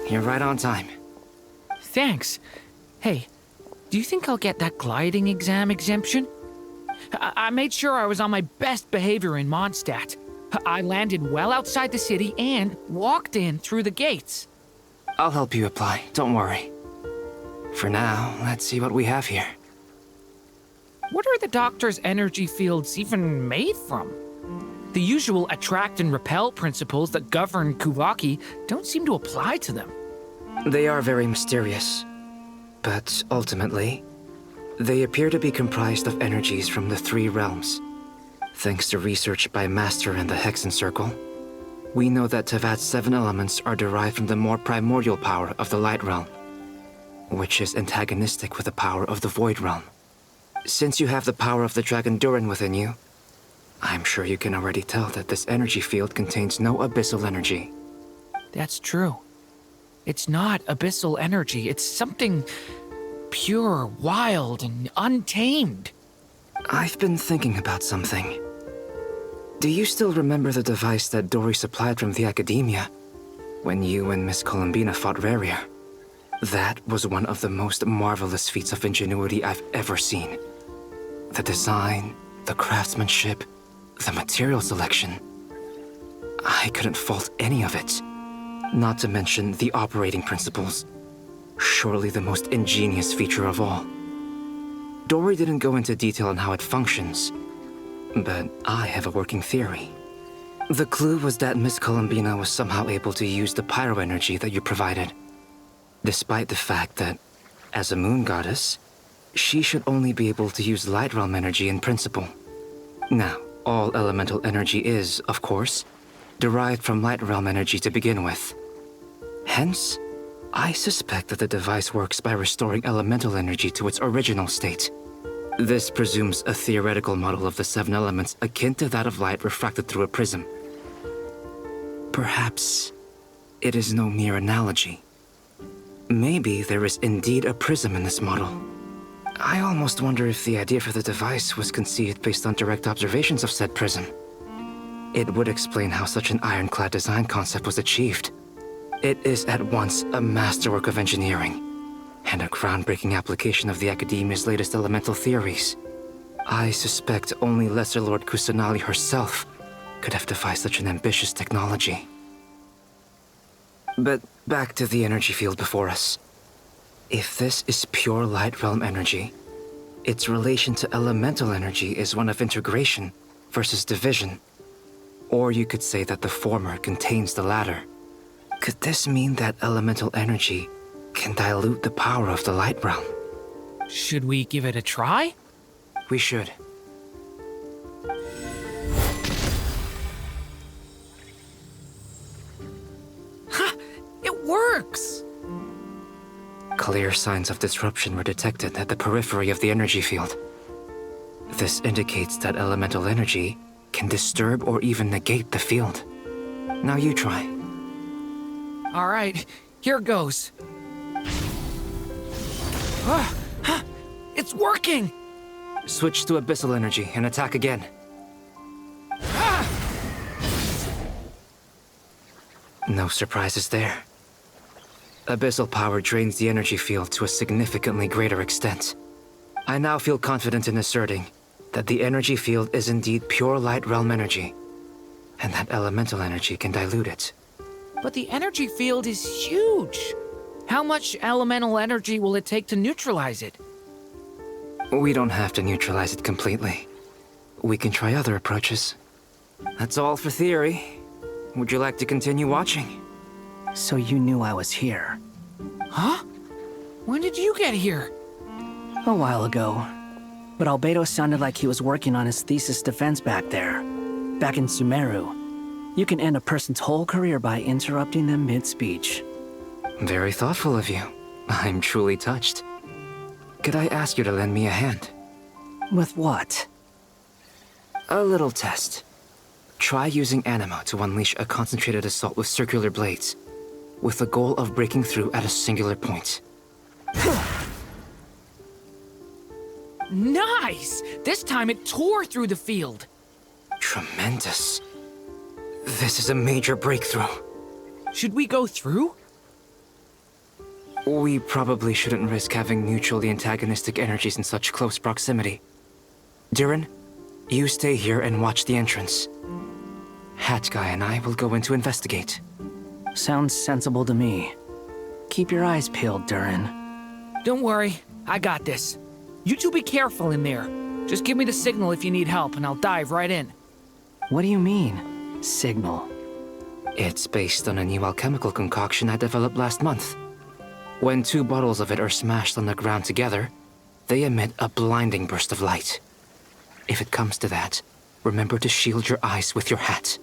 You're right on time. Thanks. Hey, do you think I'll get that gliding exam exemption? I made sure I was on my best behavior in Mondstadt. I landed well outside the city and walked in through the gates. I'll help you apply, don't worry. For now, let's see what we have here. What are the Doctor's energy fields even made from? The usual attract and repel principles that govern Kuvaki don't seem to apply to them. They are very mysterious, but ultimately, they appear to be comprised of energies from the three realms. Thanks to research by Master and the Hexen Circle, we know that Tevat's 7 elements are derived from the more primordial power of the Light Realm, which is antagonistic with the power of the Void Realm. Since you have the power of the Dragon Durin within you, I'm sure you can already tell that this energy field contains no abyssal energy. That's true. It's not abyssal energy. It's something pure, wild, and untamed. I've been thinking about something. Do you still remember the device that Dory supplied from the Academia when you and Miss Columbina fought Rarier? That was one of the most marvelous feats of ingenuity I've ever seen. The design, the craftsmanship, the material selection. I couldn't fault any of it. Not to mention the operating principles. Surely the most ingenious feature of all. Dory didn't go into detail on how it functions, but I have a working theory. The clue was that Miss Columbina was somehow able to use the pyro energy that you provided, despite the fact that, as a moon goddess, she should only be able to use Light Realm energy in principle. Now, all elemental energy is, of course, derived from Light Realm energy to begin with. Hence, I suspect that the device works by restoring elemental energy to its original state. This presumes a theoretical model of the 7 elements akin to that of light refracted through a prism. Perhaps it is no mere analogy. Maybe there is indeed a prism in this model. I almost wonder if the idea for the device was conceived based on direct observations of said prism. It would explain how such an ironclad design concept was achieved. It is at once a masterwork of engineering and a groundbreaking application of the Academia's latest elemental theories. I suspect only Lesser Lord Kusanali herself could have devised such an ambitious technology. But back to the energy field before us. If this is pure Light Realm energy, its relation to elemental energy is one of integration versus division. Or you could say that the former contains the latter. Could this mean that elemental energy can dilute the power of the Light Realm? Should we give it a try? We should. works! Clear signs of disruption were detected at the periphery of the energy field. This indicates that elemental energy can disturb or even negate the field. Now you try. All right, here goes. It's working! Switch to abyssal energy and attack again. No surprises there. Abyssal power drains the energy field to a significantly greater extent. I now feel confident in asserting that the energy field is indeed pure light realm energy, and that elemental energy can dilute it. But the energy field is huge. How much elemental energy will it take to neutralize it? We don't have to neutralize it completely. We can try other approaches. That's all for theory. Would you like to continue watching? So you knew I was here? Huh? When did you get here? A while ago. But Albedo sounded like he was working on his thesis defense back there. Back in Sumeru. You can end a person's whole career by interrupting them mid-speech. Very thoughtful of you. I'm truly touched. Could I ask you to lend me a hand? With what? A little test. Try using Animo to unleash a concentrated assault with circular blades, with the goal of breaking through at a singular point. Nice! This time it tore through the field. Tremendous. This is a major breakthrough. Should we go through? We probably shouldn't risk having mutually antagonistic energies in such close proximity. Durin, you stay here and watch the entrance. Hat Guy and I will go in to investigate. Sounds sensible to me. Keep your eyes peeled, Durin. Don't worry, I got this. You two be careful in there. Just give me the signal if you need help and I'll dive right in. What do you mean, signal? It's based on a new alchemical concoction I developed last month. When 2 bottles of it are smashed on the ground together, they emit a blinding burst of light. If it comes to that, remember to shield your eyes with your hat.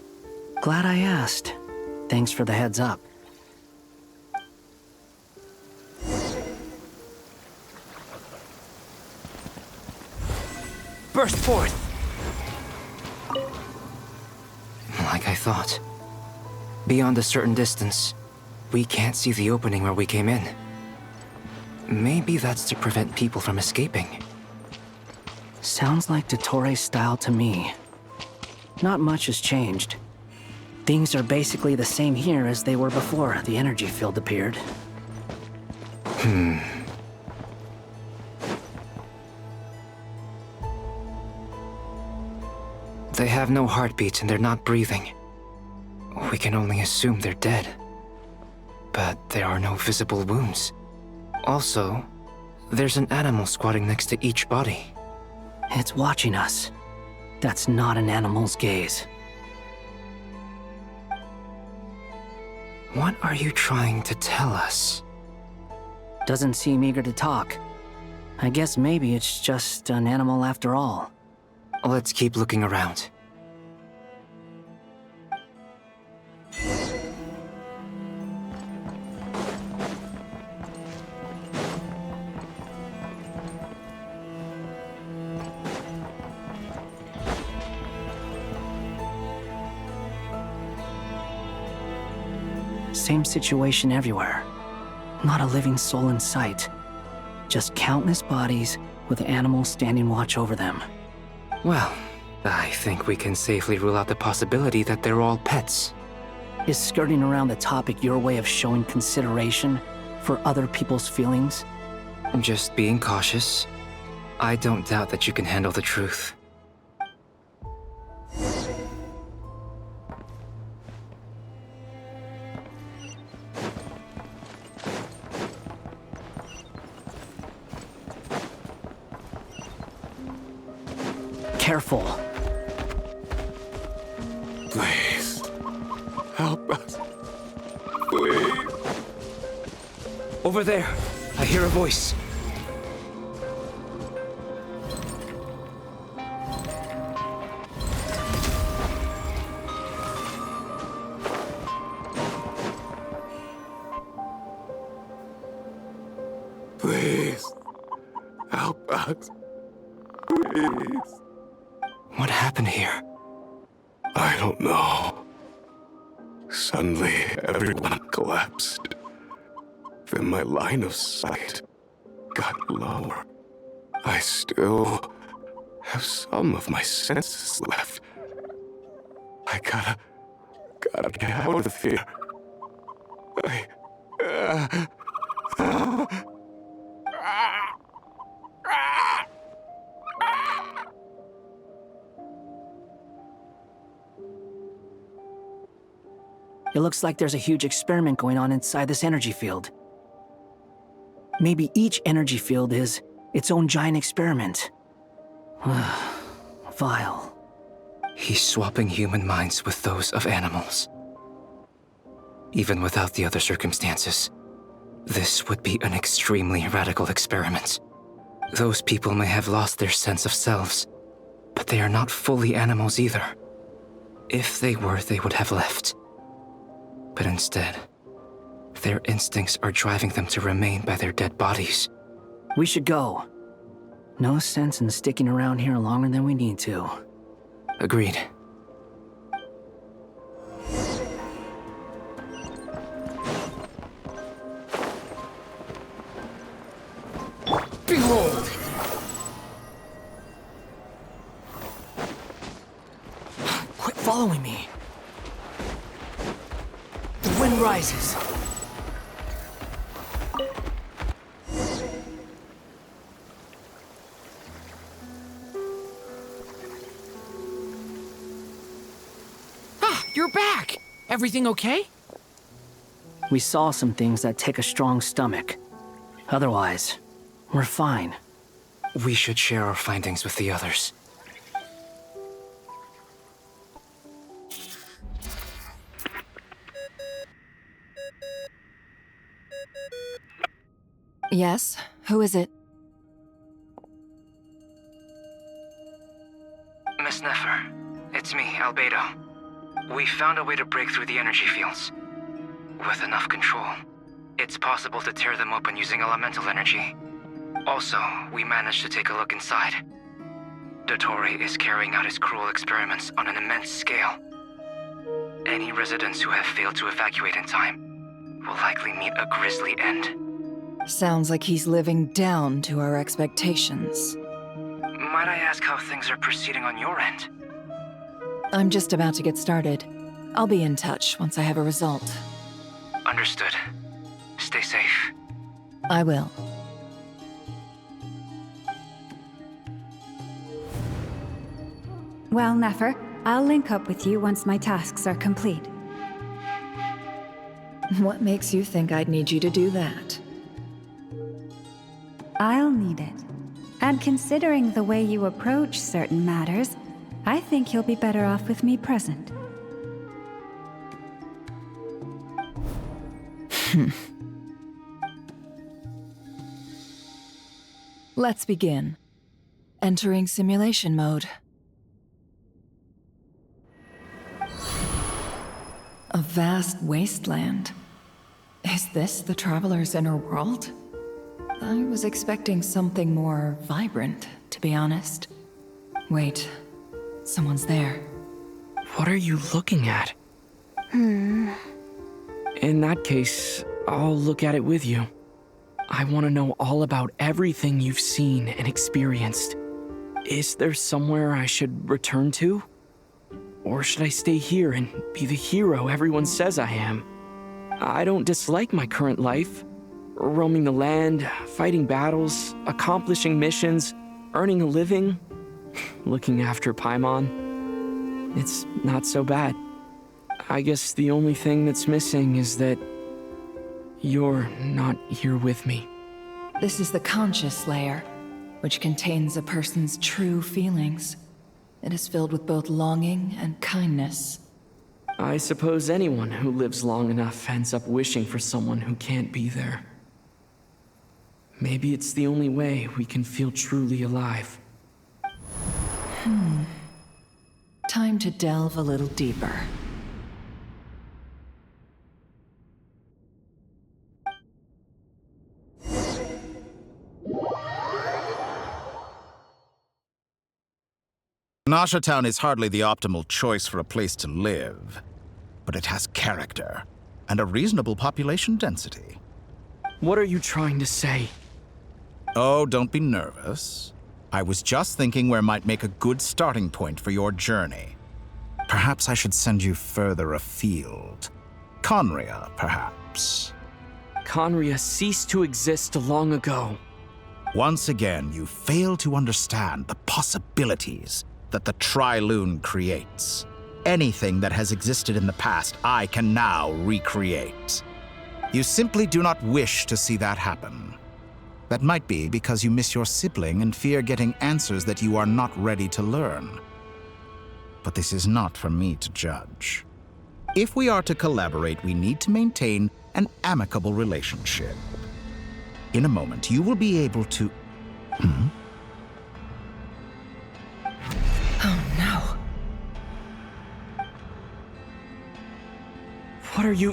Glad I asked. Thanks for the heads up. Burst forth! Like I thought. Beyond a certain distance, we can't see the opening where we came in. Maybe that's to prevent people from escaping. Sounds like Dottore style to me. Not much has changed. Things are basically the same here as they were before the energy field appeared. They have no heartbeats and they're not breathing. We can only assume they're dead. But there are no visible wounds. Also, there's an animal squatting next to each body. It's watching us. That's not an animal's gaze. What are you trying to tell us? Doesn't seem eager to talk. I guess maybe it's just an animal after all. Let's keep looking around. Same situation everywhere. Not a living soul in sight. Just countless bodies with animals standing watch over them. Well, I think we can safely rule out the possibility that they're all pets. Is skirting around the topic your way of showing consideration for other people's feelings? Just being cautious. I don't doubt that you can handle the truth. Careful. Please. Help us. Please. Over there. I hear a voice. Please. Help us. Please. What happened here? I don't know. Suddenly, everyone collapsed. Then my line of sight got lower. I still have some of my senses left. I gotta get out of here. It looks like there's a huge experiment going on inside this energy field. Maybe each energy field is its own giant experiment. Vile. He's swapping human minds with those of animals. Even without the other circumstances, this would be an extremely radical experiment. Those people may have lost their sense of selves, but they are not fully animals either. If they were, they would have left. But instead, their instincts are driving them to remain by their dead bodies. We should go. No sense in sticking around here longer than we need to. Agreed. Behold! Quit following me. The wind rises. You're back! Everything okay? We saw some things that take a strong stomach. Otherwise, we're fine. We should share our findings with the others. Yes? Who is it? Miss Nefer, it's me, Albedo. We found a way to break through the energy fields. With enough control, it's possible to tear them open using elemental energy. Also, we managed to take a look inside. Dottore is carrying out his cruel experiments on an immense scale. Any residents who have failed to evacuate in time will likely meet a grisly end. Sounds like he's living down to our expectations. Might I ask how things are proceeding on your end? I'm just about to get started. I'll be in touch once I have a result. Understood. Stay safe. I will. Well, Nefer, I'll link up with you once my tasks are complete. What makes you think I'd need you to do that? I'll need it. And considering the way you approach certain matters, I think you'll be better off with me present. Let's begin. Entering simulation mode. A vast wasteland. Is this the Traveler's inner world? I was expecting something more vibrant, to be honest. Wait, someone's there. What are you looking at? In that case, I'll look at it with you. I want to know all about everything you've seen and experienced. Is there somewhere I should return to? Or should I stay here and be the hero everyone says I am? I don't dislike my current life. Roaming the land, fighting battles, accomplishing missions, earning a living, looking after Paimon. It's not so bad. I guess the only thing that's missing is that you're not here with me. This is the conscious layer, which contains a person's true feelings. It is filled with both longing and kindness. I suppose anyone who lives long enough ends up wishing for someone who can't be there. Maybe it's the only way we can feel truly alive. Time to delve a little deeper. Menasha Town is hardly the optimal choice for a place to live, but it has character and a reasonable population density. What are you trying to say? Oh, don't be nervous. I was just thinking where might make a good starting point for your journey. Perhaps I should send you further afield. Conria, perhaps. Conria ceased to exist long ago. Once again, you fail to understand the possibilities that the Tri-Lune creates. Anything that has existed in the past, I can now recreate. You simply do not wish to see that happen. That might be because you miss your sibling and fear getting answers that you are not ready to learn. But this is not for me to judge. If we are to collaborate, we need to maintain an amicable relationship. In a moment, you will be able to... Oh no. What are you...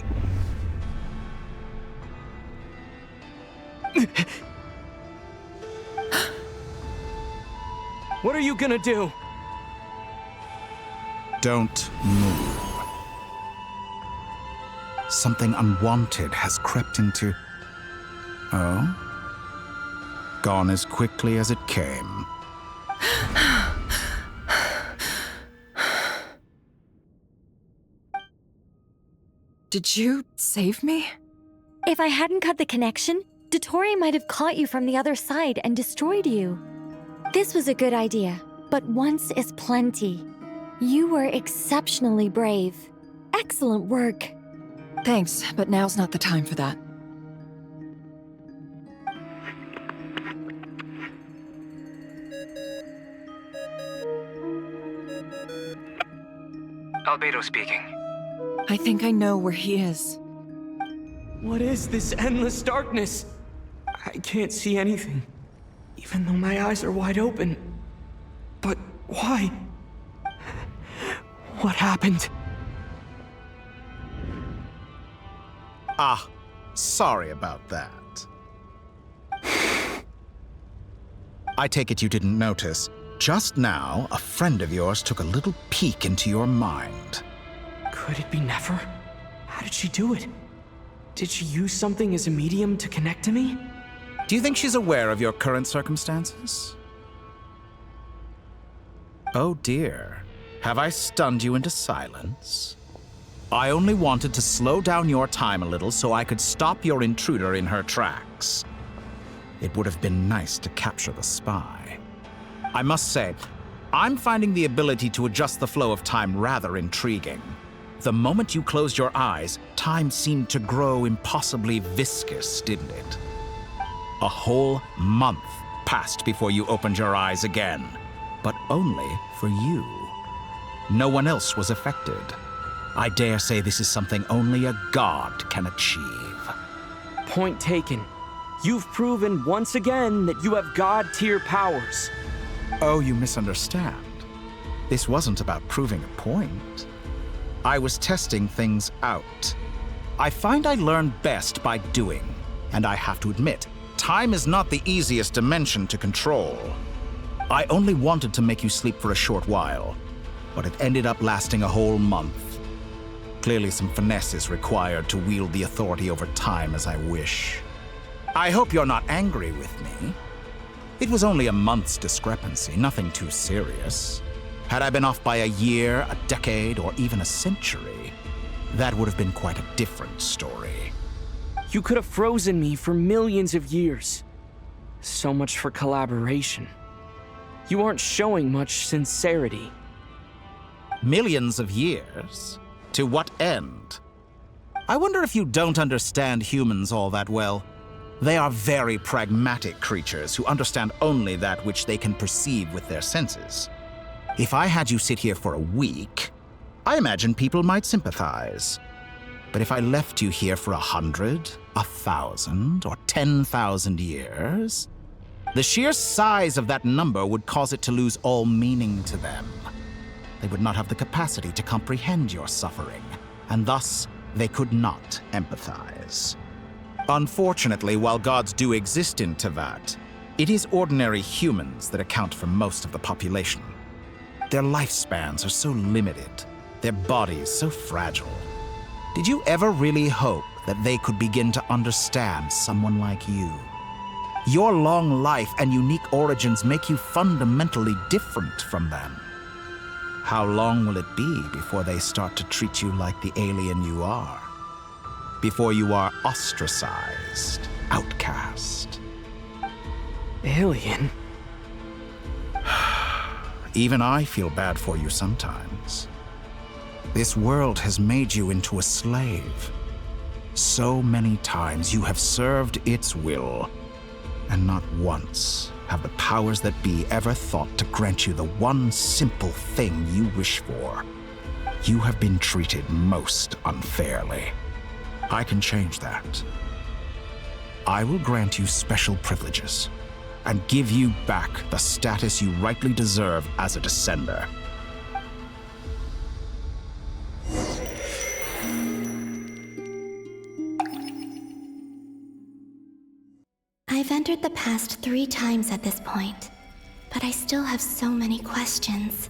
What are you gonna do? Don't move. Something unwanted has crept into... Oh? Gone as quickly as it came. Did you save me? If I hadn't cut the connection, Dottore might have caught you from the other side and destroyed you. This was a good idea, but once is plenty. You were exceptionally brave. Excellent work. Thanks, but now's not the time for that. Albedo speaking. I think I know where he is. What is this endless darkness? I can't see anything, even though my eyes are wide open. But why? What happened? Ah, sorry about that. I take it you didn't notice. Just now, a friend of yours took a little peek into your mind. Could it be Nefer? How did she do it? Did she use something as a medium to connect to me? Do you think she's aware of your current circumstances? Oh dear. Have I stunned you into silence? I only wanted to slow down your time a little so I could stop your intruder in her tracks. It would have been nice to capture the spy. I must say, I'm finding the ability to adjust the flow of time rather intriguing. The moment you closed your eyes, time seemed to grow impossibly viscous, didn't it? A whole month passed before you opened your eyes again, but only for you. No one else was affected. I dare say this is something only a god can achieve. Point taken. You've proven once again that you have god-tier powers. Oh, you misunderstand. This wasn't about proving a point. I was testing things out. I find I learn best by doing, and I have to admit, time is not the easiest dimension to control. I only wanted to make you sleep for a short while, but it ended up lasting a whole month. Clearly some finesse is required to wield the authority over time as I wish. I hope you're not angry with me. It was only a month's discrepancy, nothing too serious. Had I been off by a year, a decade, or even a century, that would have been quite a different story. You could have frozen me for millions of years. So much for collaboration. You aren't showing much sincerity. Millions of years? To what end? I wonder if you don't understand humans all that well. They are very pragmatic creatures who understand only that which they can perceive with their senses. If I had you sit here for a week, I imagine people might sympathize. But if I left you here for 100, 1,000, or 10,000 years, the sheer size of that number would cause it to lose all meaning to them. They would not have the capacity to comprehend your suffering, and thus they could not empathize. Unfortunately, while gods do exist in Tevat, it is ordinary humans that account for most of the population. Their lifespans are so limited, their bodies so fragile. Did you ever really hope that they could begin to understand someone like you? Your long life and unique origins make you fundamentally different from them. How long will it be before they start to treat you like the alien you are? Before you are ostracized, outcast? Alien? Even I feel bad for you sometimes. This world has made you into a slave. So many times you have served its will, and not once have the powers that be ever thought to grant you the one simple thing you wish for. You have been treated most unfairly. I can change that. I will grant you special privileges and give you back the status you rightly deserve as a descender. I've entered the past 3 times at this point, but I still have so many questions.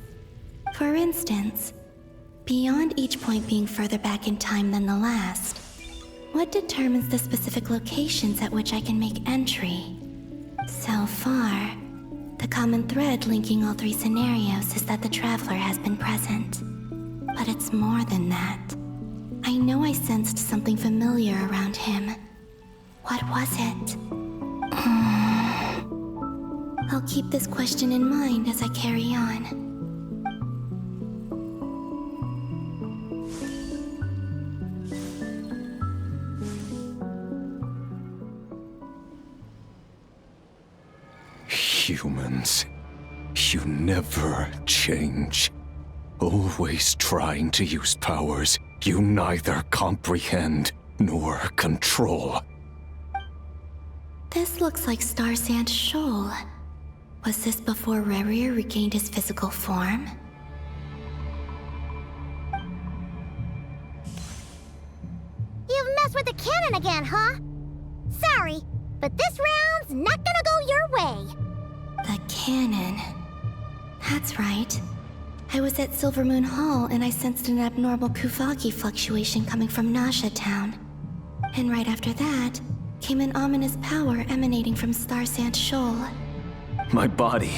For instance, beyond each point being further back in time than the last, what determines the specific locations at which I can make entry? So far, the common thread linking all 3 scenarios is that the Traveler has been present. But it's more than that. I know I sensed something familiar around him. What was it? I'll keep this question in mind as I carry on. Humans, you never change. Always trying to use powers you neither comprehend nor control. This looks like Star Sand Shoal. Was this before Rerir regained his physical form? You've messed with the cannon again, huh? Sorry, but this round's not gonna go your way. The cannon. That's right. I was at Silver Moon Hall and I sensed an abnormal Kuvaki fluctuation coming from Nasha Town. And right after that, came an ominous power emanating from Star Sand Shoal. My body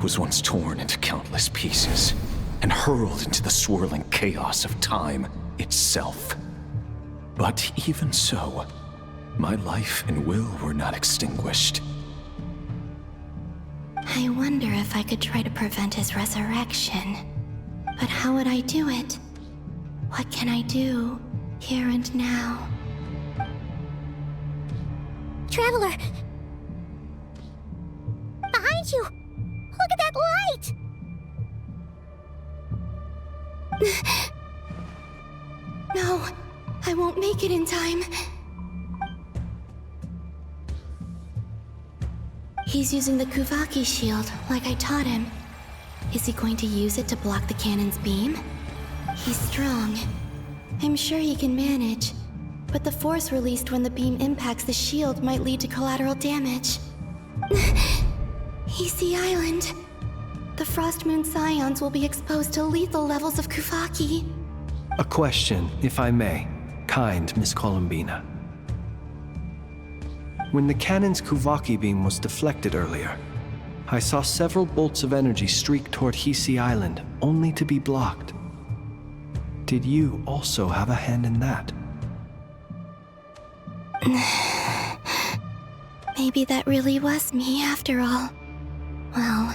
was once torn into countless pieces and hurled into the swirling chaos of time itself. But even so, my life and will were not extinguished. I wonder if I could try to prevent his resurrection. But how would I do it? What can I do, here and now? Traveler! Behind you! Look at that light! No, I won't make it in time. He's using the Kuvaki shield, like I taught him. Is he going to use it to block the cannon's beam? He's strong. I'm sure he can manage. But the force released when the beam impacts the shield might lead to collateral damage. Easy Island. The Frost Moon Scions will be exposed to lethal levels of Kuvaki. A question, if I may. Kind Miss Columbina. When the cannon's Kuvaki beam was deflected earlier, I saw several bolts of energy streak toward Hisi Island, only to be blocked. Did you also have a hand in that? Maybe that really was me after all. Well,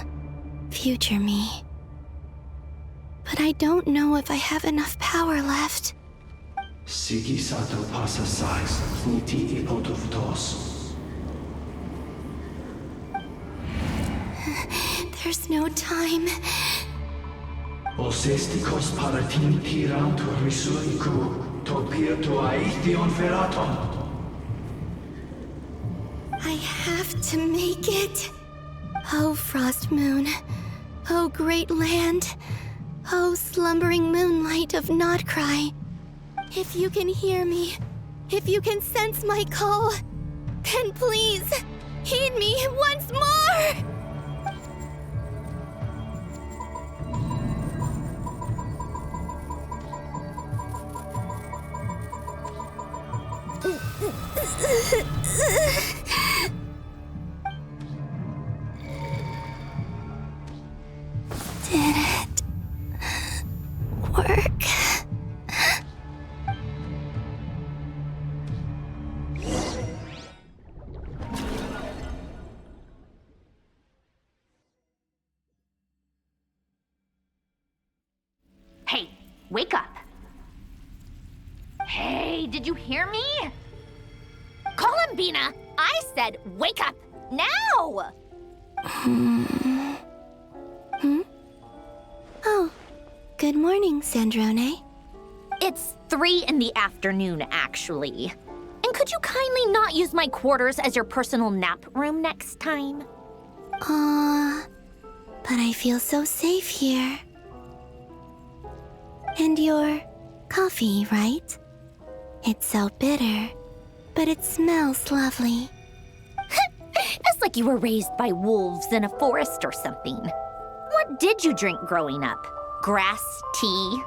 future me. But I don't know if I have enough power left. Siki sato pasa sais, niti ipotuvtos. There's no time. Osestikos paratin tirantur risuiku, topirto aithion feraton. I have to make it. Oh, Frost Moon. Oh, great land. Oh, slumbering moonlight of Notcry. If you can hear me, if you can sense my call, then please, heed me once more! wake up. Hey, did you hear me? Columbina, I said wake up, now! Oh, good morning, Sandrone. It's 3 in the afternoon, actually. And could you kindly not use my quarters as your personal nap room next time? But I feel so safe here. And your coffee, right? It's so bitter, but it smells lovely. It's like you were raised by wolves in a forest or something. What did you drink growing up? Grass tea?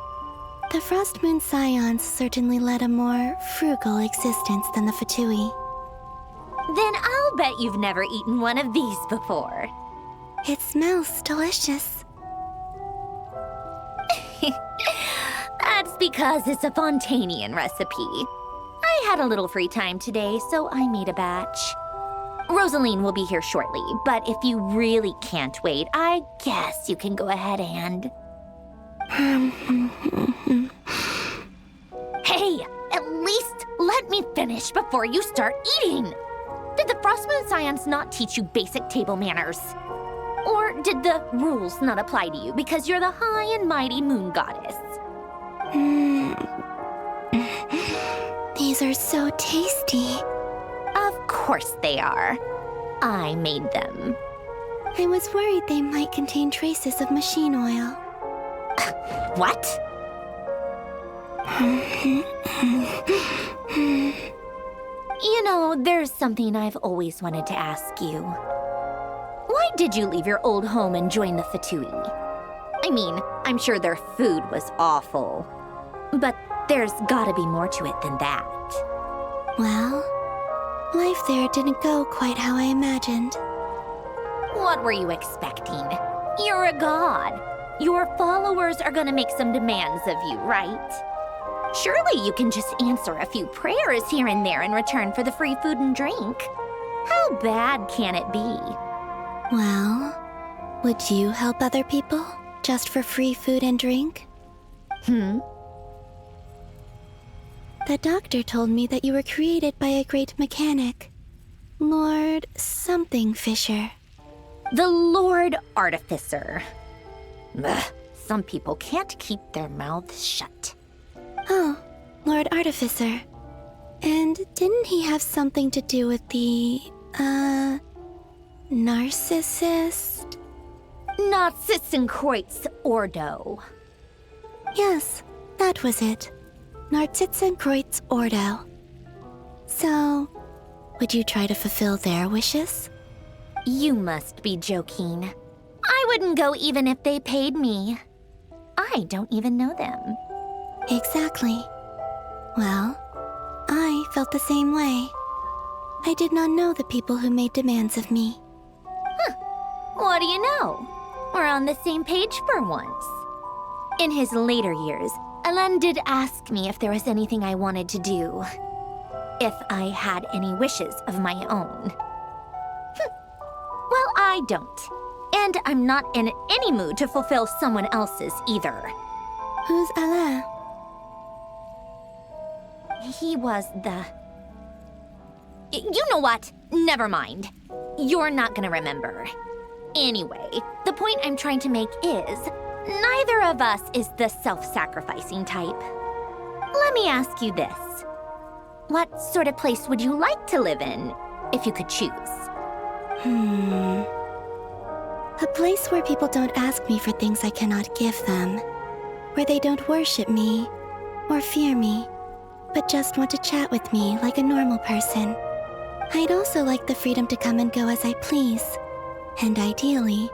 The Frost Moon Scions certainly led a more frugal existence than the Fatui. Then I'll bet you've never eaten one of these before. It smells delicious. That's because it's a Fontanian recipe. I had a little free time today, so I made a batch. Rosaline will be here shortly, but if you really can't wait, I guess you can go ahead and... Hey, at least let me finish before you start eating! Did the Frostmoon Scions not teach you basic table manners? Or did the rules not apply to you because you're the high and mighty moon goddess? These are so tasty. Of course they are. I made them. I was worried they might contain traces of machine oil. What? You know, there's something I've always wanted to ask you. Why did you leave your old home and join the Fatui? I mean, I'm sure their food was awful. But there's gotta be more to it than that. Well, life there didn't go quite how I imagined. What were you expecting? You're a god. Your followers are gonna make some demands of you, right? Surely you can just answer a few prayers here and there in return for the free food and drink. How bad can it be? Well, would you help other people just for free food and drink? The doctor told me that you were created by a great mechanic, Lord something Fisher. The Lord Artificer. Ugh, some people can't keep their mouths shut. Oh, Lord Artificer. And didn't he have something to do with the, narcissist? Narcissenkreuz Ordo. Yes, that was it. Narcissenkreuz Ordo. So, would you try to fulfill their wishes? You must be joking. I wouldn't go even if they paid me. I don't even know them. Exactly. Well, I felt the same way. I did not know the people who made demands of me. What do you know? We're on the same page for once. In his later years, Elen did ask me if there was anything I wanted to do. If I had any wishes of my own. Well, I don't. And I'm not in any mood to fulfill someone else's either. Who's Elen? He was the... You know what? Never mind. You're not gonna remember. Anyway, the point I'm trying to make is, neither of us is the self-sacrificing type. Let me ask you this. What sort of place would you like to live in, if you could choose? A place where people don't ask me for things I cannot give them. Where they don't worship me, or fear me, but just want to chat with me like a normal person. I'd also like the freedom to come and go as I please. And ideally,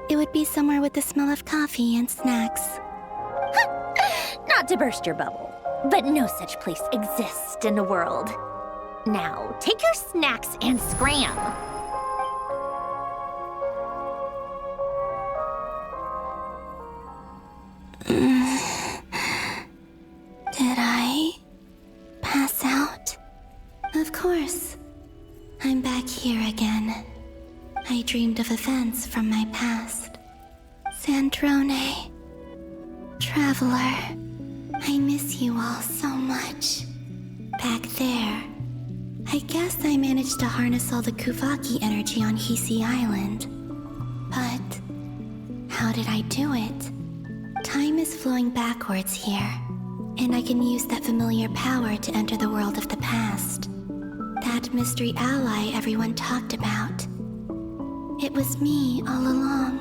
it would be somewhere with the smell of coffee and snacks. Not to burst your bubble, but no such place exists in the world. Now, take your snacks and scram. Did I pass out? Of course. I'm back here again. I dreamed of events from my past. Sandrone. Traveler. I miss you all so much. Back there, I guess I managed to harness all the Kuvaki energy on Hisi Island. But how did I do it? Time is flowing backwards here, and I can use that familiar power to enter the world of the past. That mystery ally everyone talked about. It was me all along.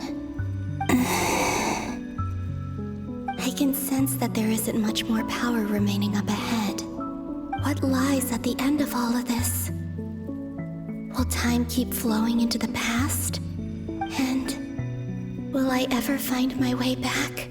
I can sense that there isn't much more power remaining up ahead. What lies at the end of all of this? Will time keep flowing into the past? And will I ever find my way back?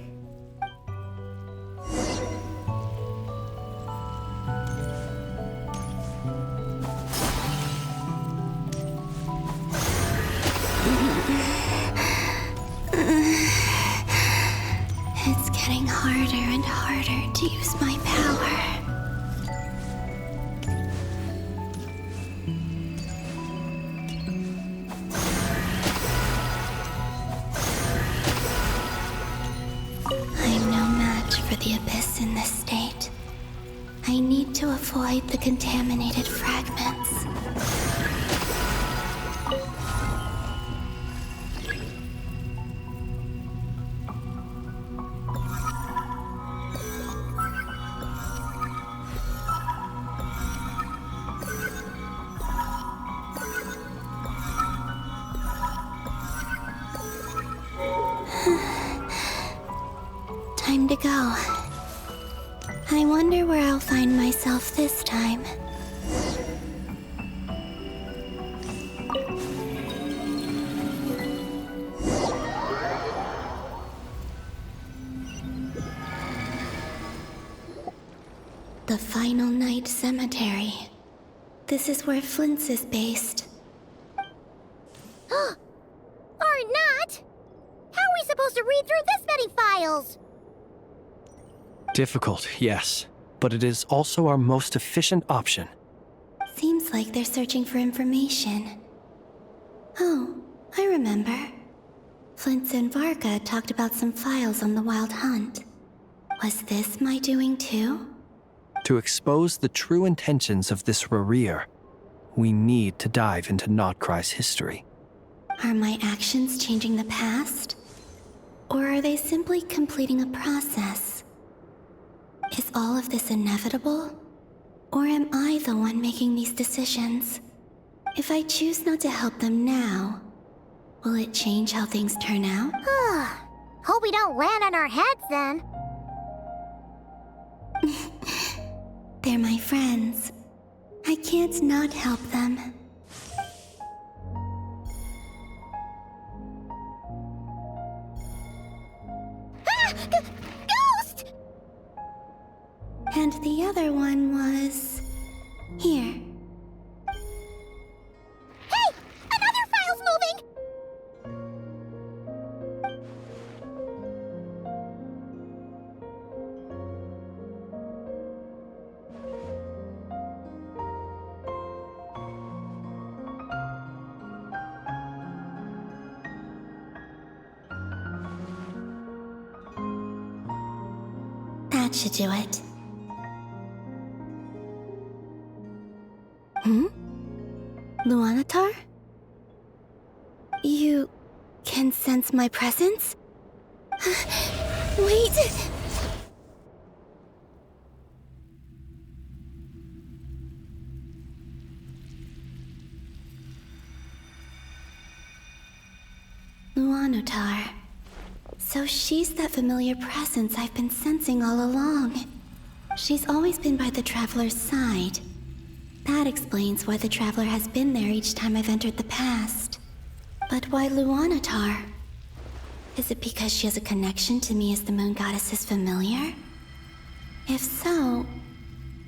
It's getting harder and harder to use my power. I'm no match for the Abyss in this state. I need to avoid the contaminated fragments. Time to go. I wonder where I'll find myself this time. The Final Night Cemetery. This is where Flint's is based. Or not! How are we supposed to read through this many files? Difficult, yes, but it is also our most efficient option. Seems like they're searching for information. Oh, I remember. Flint and Varga talked about some files on the Wild Hunt. Was this my doing too? To expose the true intentions of this Rereer, we need to dive into Notcry's history. Are my actions changing the past? Or are they simply completing a process? Is all of this inevitable? Or am I the one making these decisions? If I choose not to help them now, will it change how things turn out? Hope we don't land on our heads then. They're my friends. I can't not help them. Ghost! And the other one was... here. Hey! Another file's moving! That should do it. Luanatar? You can sense my presence? Wait! Luanatar. So she's that familiar presence I've been sensing all along. She's always been by the Traveler's side. That explains why the Traveler has been there each time I've entered the past. But why Luanatar? Is it because she has a connection to me as the Moon Goddess's familiar? If so,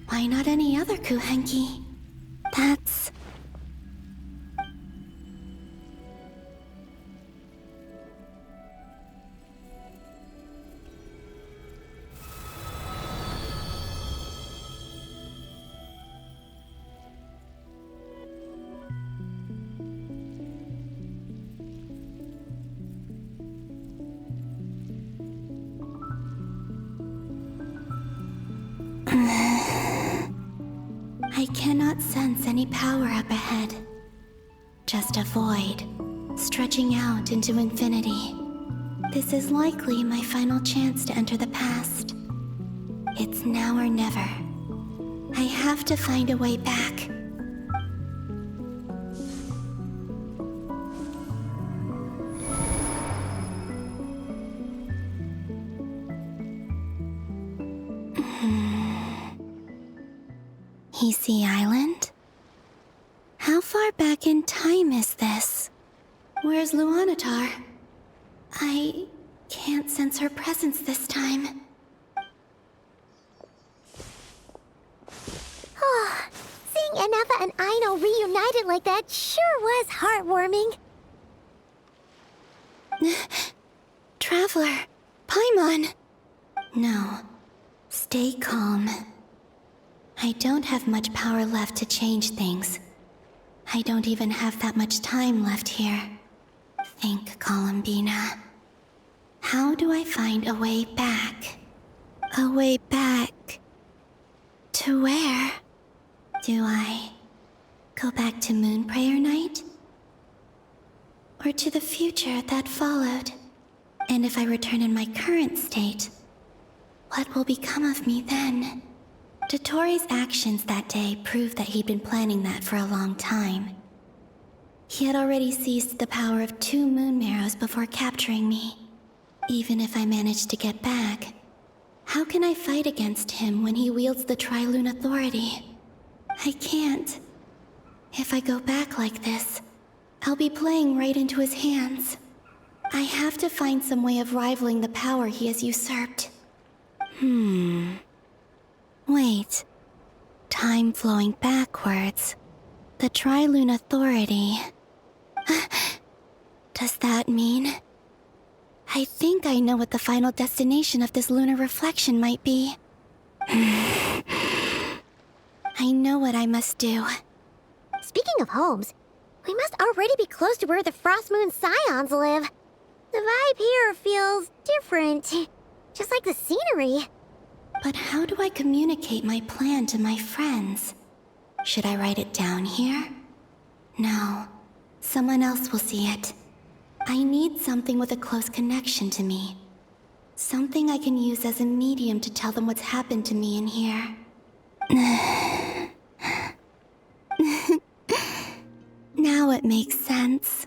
why not any other Kuhenki? That's... cannot sense any power up ahead. Just a void, stretching out into infinity. This is likely my final chance to enter the past. It's now or never. I have to find a way back. Hisi Island? How far back in time is this? Where's Luanatar? I can't sense her presence this time. Oh, seeing Anafa and Aino reunited like that sure was heartwarming. Traveler, Paimon. No, stay calm. I don't have much power left to change things. I don't even have that much time left here. Think, Columbina. How do I find a way back? A way back? To where? Do I go back to Moonprayer Night? Or to the future that followed? And if I return in my current state, what will become of me then? Dottoro's actions that day proved that he'd been planning that for a long time. He had already seized the power of 2 moon marrows before capturing me. Even if I managed to get back, how can I fight against him when he wields the Tri-Lune Authority? I can't. If I go back like this, I'll be playing right into his hands. I have to find some way of rivaling the power he has usurped. Wait. Time flowing backwards. The Tri-Lune Authority. Does that mean? I think I know what the final destination of this lunar reflection might be. I know what I must do. Speaking of homes, we must already be close to where the Frost Moon Scions live. The vibe here feels different, just like the scenery. But how do I communicate my plan to my friends? Should I write it down here? No. Someone else will see it. I need something with a close connection to me. Something I can use as a medium to tell them what's happened to me in here. Now it makes sense.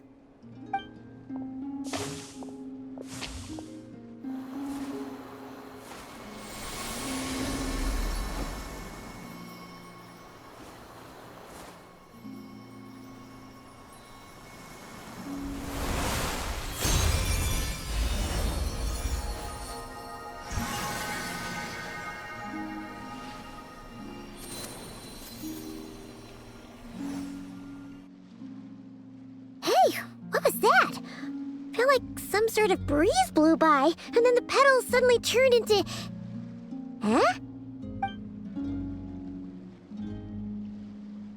Some sort of breeze blew by, and then the petals suddenly turned into... Huh?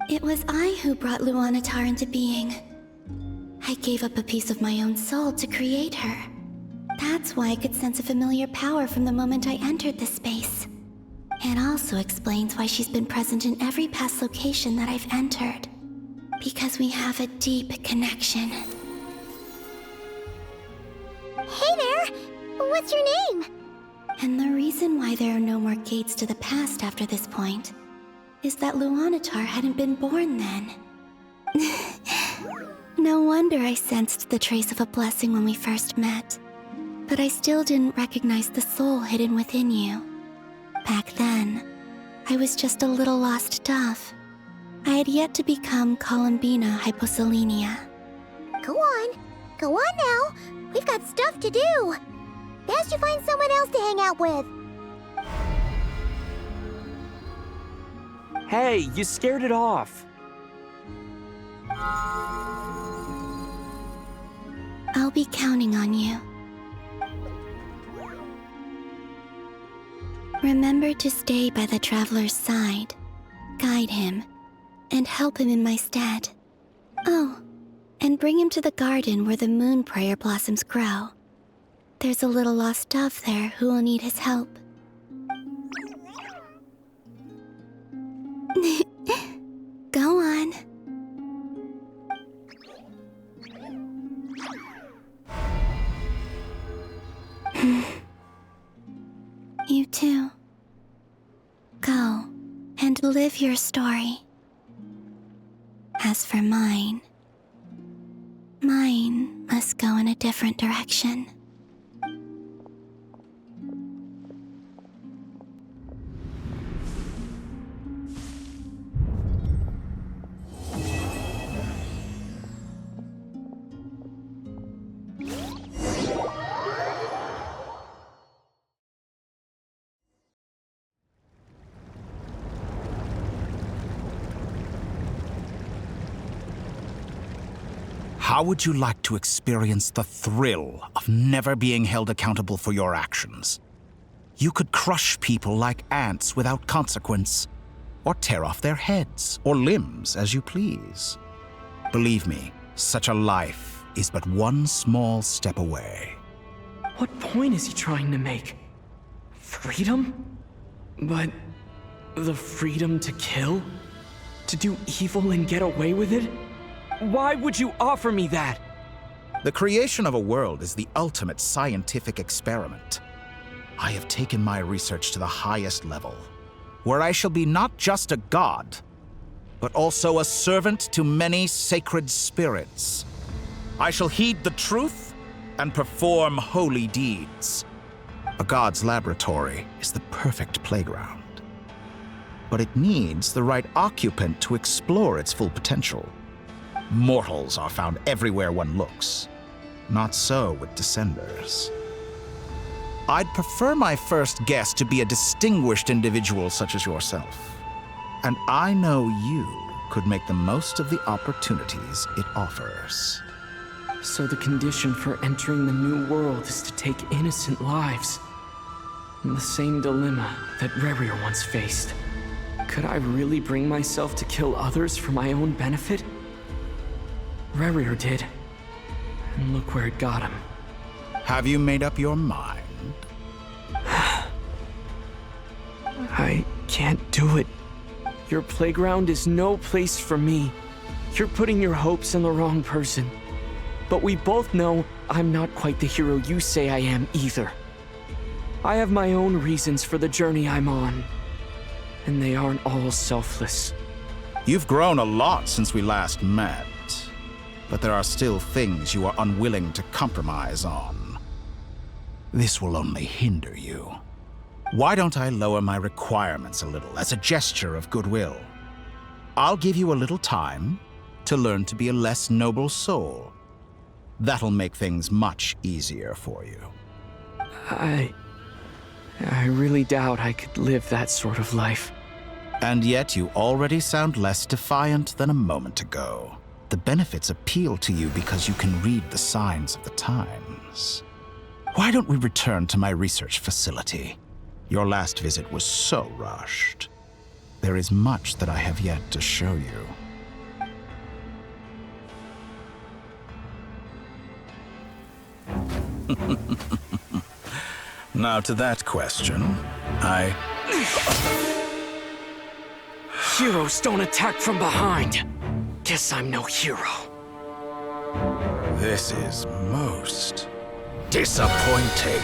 It was I who brought Luanatar into being. I gave up a piece of my own soul to create her. That's why I could sense a familiar power from the moment I entered this space. It also explains why she's been present in every past location that I've entered. Because we have a deep connection. Hey there! What's your name? And the reason why there are no more gates to the past after this point is that Luanatar hadn't been born then. No wonder I sensed the trace of a blessing when we first met. But I still didn't recognize the soul hidden within you. Back then, I was just a little lost dove. I had yet to become Columbina Hyposelenia. Go on now. We've got stuff to do. Best you find someone else to hang out with. Hey, you scared it off. I'll be counting on you. Remember to stay by the traveler's side, guide him, and help him in my stead. Oh, and bring him to the garden where the Moonprayer blossoms grow. There's a little lost dove there who will need his help. should live your story. As for mine must go in a different direction. How would you like to experience the thrill of never being held accountable for your actions? You could crush people like ants without consequence, or tear off their heads or limbs as you please. Believe me, such a life is but one small step away. What point is he trying to make? Freedom? But the freedom to kill? To do evil and get away with it? Why would you offer me that? The creation of a world is the ultimate scientific experiment. I have taken my research to the highest level, where I shall be not just a god, but also a servant to many sacred spirits. I shall heed the truth and perform holy deeds. A god's laboratory is the perfect playground, but it needs the right occupant to explore its full potential. Mortals are found everywhere one looks. Not so with Descenders. I'd prefer my first guest to be a distinguished individual such as yourself. And I know you could make the most of the opportunities it offers. So the condition for entering the new world is to take innocent lives. The same dilemma that Rerir once faced. Could I really bring myself to kill others for my own benefit? Rerir did. And look where it got him. Have you made up your mind? I can't do it. Your playground is no place for me. You're putting your hopes in the wrong person. But we both know I'm not quite the hero you say I am either. I have my own reasons for the journey I'm on. And they aren't all selfless. You've grown a lot since we last met. But there are still things you are unwilling to compromise on. This will only hinder you. Why don't I lower my requirements a little as a gesture of goodwill? I'll give you a little time to learn to be a less noble soul. That'll make things much easier for you. I really doubt I could live that sort of life. And yet you already sound less defiant than a moment ago. The benefits appeal to you because you can read the signs of the times. Why don't we return to my research facility? Your last visit was so rushed. There is much that I have yet to show you. Now to that question, Heroes don't attack from behind. Guess I'm no hero. This is most disappointing.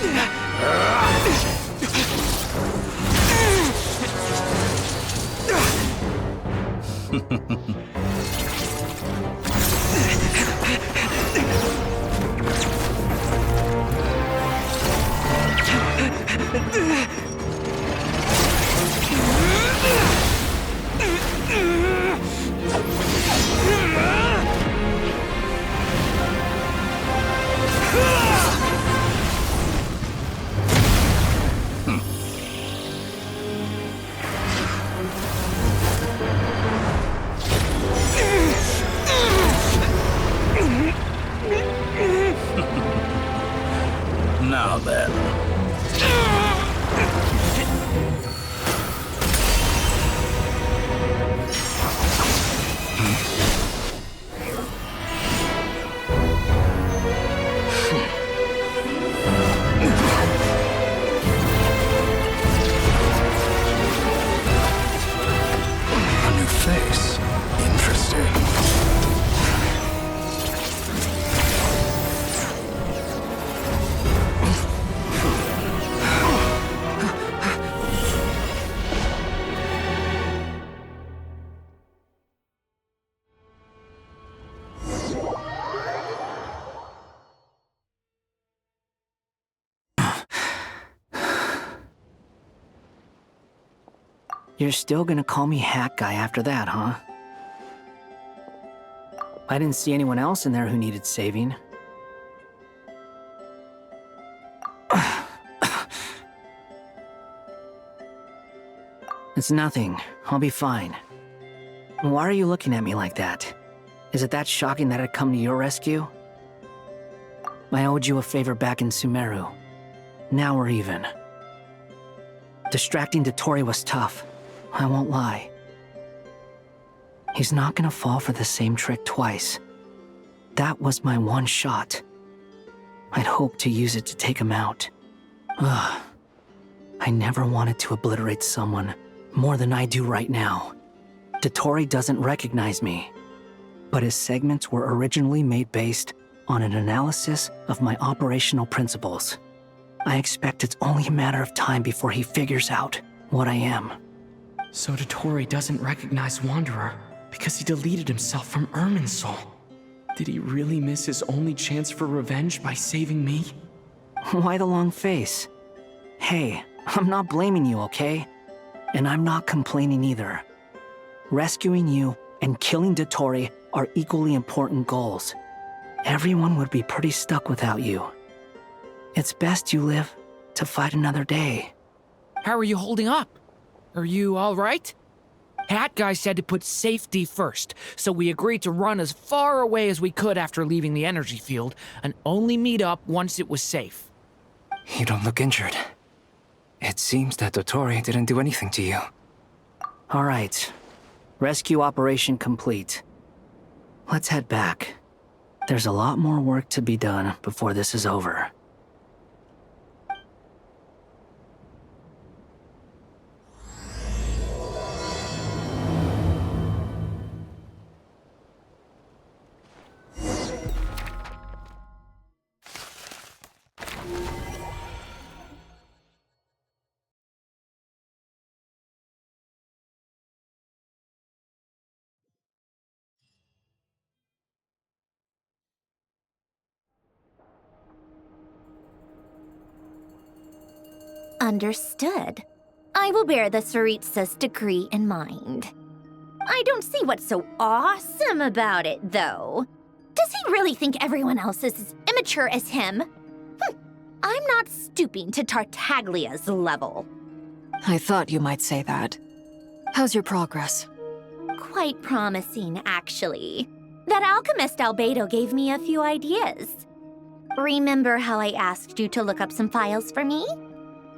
You're still gonna call me Hat Guy after that, huh? I didn't see anyone else in there who needed saving. It's nothing. I'll be fine. Why are you looking at me like that? Is it that shocking that I'd come to your rescue? I owed you a favor back in Sumeru. Now we're even. Distracting Dottore was tough. I won't lie. He's not gonna fall for the same trick twice. That was my one shot. I'd hoped to use it to take him out. Ugh. I never wanted to obliterate someone more than I do right now. Dottore doesn't recognize me, but his segments were originally made based on an analysis of my operational principles. I expect it's only a matter of time before he figures out what I am. So Dottore doesn't recognize Wanderer because he deleted himself from Irminsul. Did he really miss his only chance for revenge by saving me? Why the long face? Hey, I'm not blaming you, okay? And I'm not complaining either. Rescuing you and killing Dottore are equally important goals. Everyone would be pretty stuck without you. It's best you live to fight another day. How are you holding up? Are you all right? Hat Guy said to put safety first, so we agreed to run as far away as we could after leaving the energy field and only meet up once it was safe. You don't look injured. It seems that Dottore didn't do anything to you. All right. Rescue operation complete. Let's head back. There's a lot more work to be done before this is over. Understood. I will bear the Tsaritsa's decree in mind. I don't see what's so awesome about it, though. Does he really think everyone else is as immature as him? I'm not stooping to Tartaglia's level. I thought you might say that. How's your progress? Quite promising, actually. That alchemist Albedo gave me a few ideas. Remember how I asked you to look up some files for me?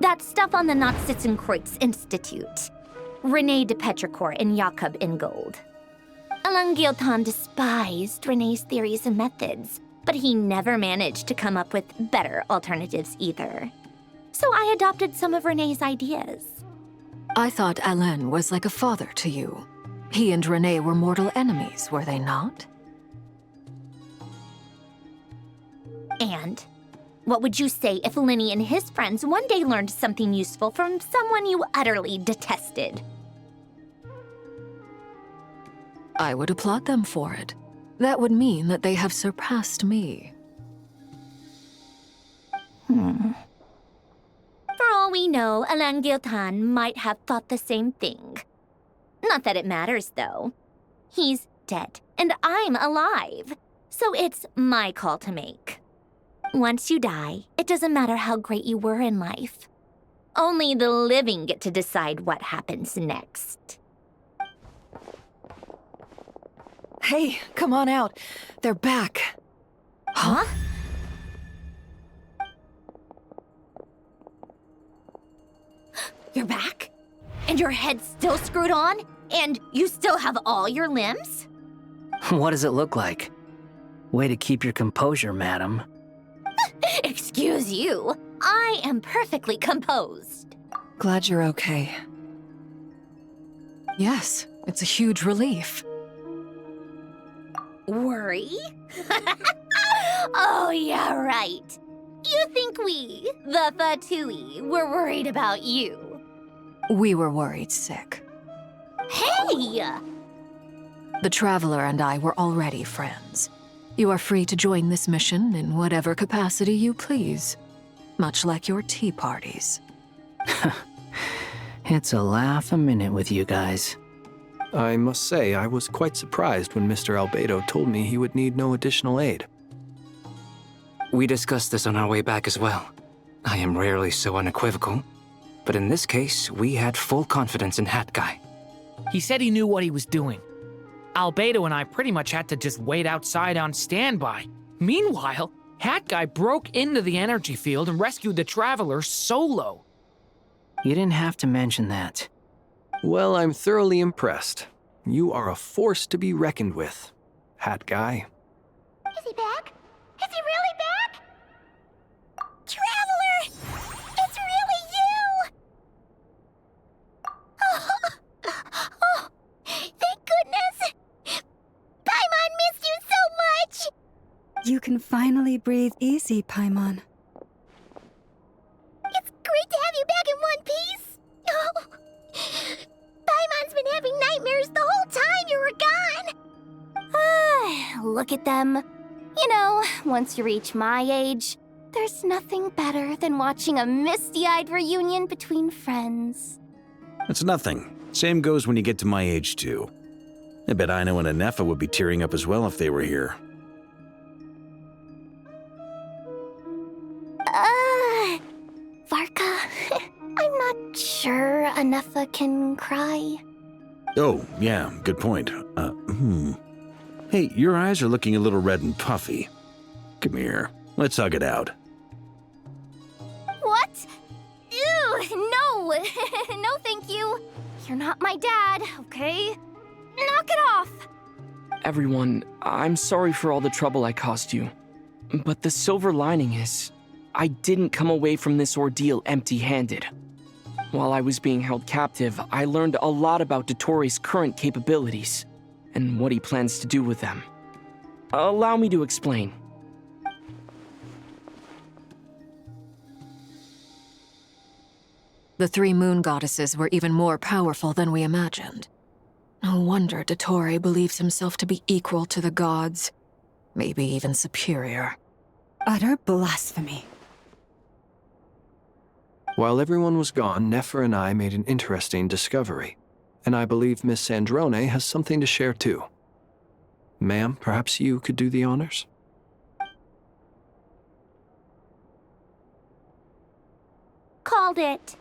That stuff on the Nachtschitzenkreuz Institute. René de Petrichor and Jakob Ingold. Alain Guillotin despised René's theories and methods, but he never managed to come up with better alternatives either. So I adopted some of René's ideas. I thought Alain was like a father to you. He and René were mortal enemies, were they not? And what would you say if Linny and his friends one day learned something useful from someone you utterly detested? I would applaud them for it. That would mean that they have surpassed me. For all we know, Alain Guillotin might have thought the same thing. Not that it matters, though. He's dead, and I'm alive. So it's my call to make. Once you die, it doesn't matter how great you were in life. Only the living get to decide what happens next. Hey, come on out. They're back. Huh? You're back? And your head's still screwed on? And you still have all your limbs? What does it look like? Way to keep your composure, madam. Excuse you. I am perfectly composed. Glad you're okay. Yes, it's a huge relief. Worry? Oh, yeah, right. You think we, the Fatui, were worried about you? We were worried sick. Hey! The Traveler and I were already friends. You are free to join this mission in whatever capacity you please, much like your tea parties. It's a laugh a minute with you guys. I must say, I was quite surprised when Mr. Albedo told me he would need no additional aid. We discussed this on our way back as well. I am rarely so unequivocal, but in this case, we had full confidence in Hat Guy. He said he knew what he was doing. Albedo and I pretty much had to just wait outside on standby. Meanwhile, Hat Guy broke into the energy field and rescued the Traveler solo. You didn't have to mention that. Well, I'm thoroughly impressed. You are a force to be reckoned with, Hat Guy. Is he back? Is he really back? Traveler! It's really you! Oh, thank goodness! Paimon missed you so much! You can finally breathe easy, Paimon. It's great to have you back in one piece! Oh, Paimon's been having nightmares the whole time you were gone! Look at them. You know, once you reach my age, there's nothing better than watching a misty-eyed reunion between friends. It's nothing. Same goes when you get to my age, too. I bet Ino and Anefa would be tearing up as well if they were here. Varka, I'm not sure Anefa can cry. Oh, yeah, good point. Hey, your eyes are looking a little red and puffy. Come here, let's hug it out. What? Ew, no! No, thank you. You're not my dad, okay? Knock it off! Everyone, I'm sorry for all the trouble I caused you. But the silver lining is, I didn't come away from this ordeal empty-handed. While I was being held captive, I learned a lot about Dottoro's current capabilities, and what he plans to do with them. Allow me to explain. The three moon goddesses were even more powerful than we imagined. No wonder Dottore believes himself to be equal to the gods, maybe even superior. Utter blasphemy. While everyone was gone, Nefer and I made an interesting discovery, and I believe Miss Sandrone has something to share too. Ma'am, perhaps you could do the honors? Called it.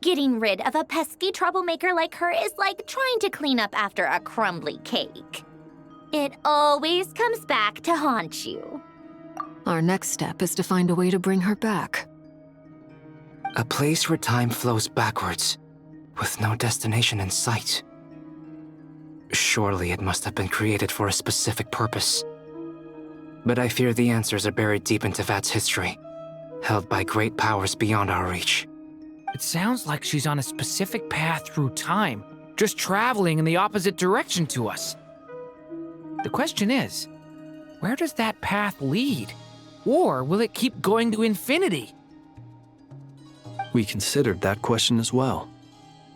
Getting rid of a pesky troublemaker like her is like trying to clean up after a crumbly cake. It always comes back to haunt you. Our next step is to find a way to bring her back. A place where time flows backwards, with no destination in sight. Surely it must have been created for a specific purpose. But I fear the answers are buried deep in Tevat's history, held by great powers beyond our reach. It sounds like she's on a specific path through time, just traveling in the opposite direction to us. The question is, where does that path lead? Or will it keep going to infinity? We considered that question as well.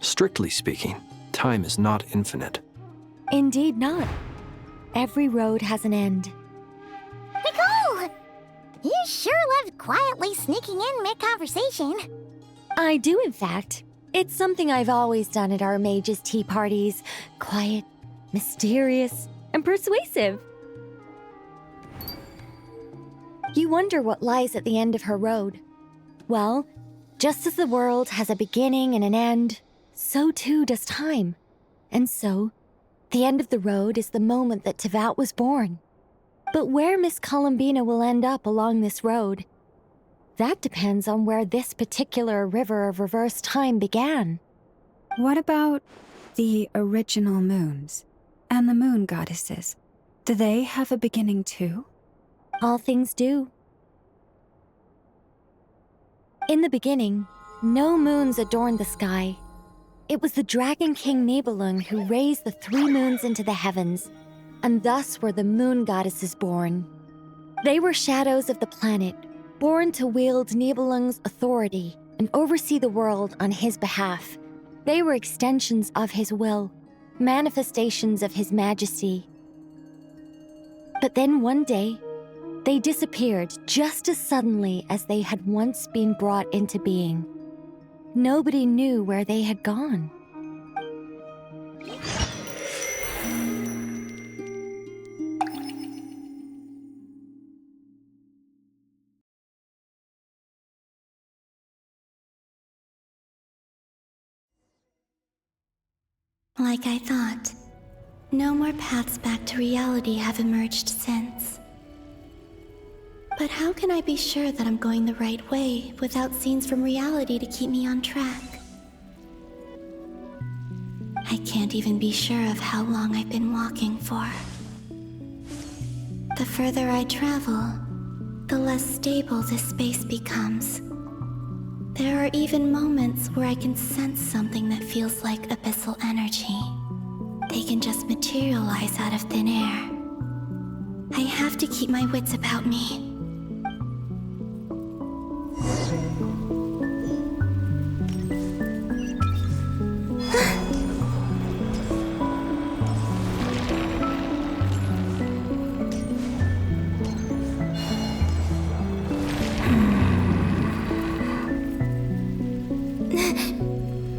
Strictly speaking, time is not infinite. Indeed not. Every road has an end. Nicole! You sure loved quietly sneaking in mid-conversation. I do, in fact. It's something I've always done at our mages' tea parties. Quiet, mysterious, and persuasive. You wonder what lies at the end of her road. Well, just as the world has a beginning and an end, so too does time. And so, the end of the road is the moment that Tevat was born. But where Miss Columbina will end up along this road, that depends on where this particular river of reverse time began. What about the original moons and the moon goddesses? Do they have a beginning too? All things do. In the beginning, no moons adorned the sky. It was the Dragon King Nibelung who raised the three moons into the heavens, and thus were the moon goddesses born. They were shadows of the planet, born to wield Nibelung's authority and oversee the world on his behalf. They were extensions of his will, manifestations of his majesty. But then one day, they disappeared just as suddenly as they had once been brought into being. Nobody knew where they had gone. Like I thought, no more paths back to reality have emerged since. But how can I be sure that I'm going the right way without scenes from reality to keep me on track? I can't even be sure of how long I've been walking for. The further I travel, the less stable this space becomes. There are even moments where I can sense something that feels like abyssal energy. They can just materialize out of thin air. I have to keep my wits about me.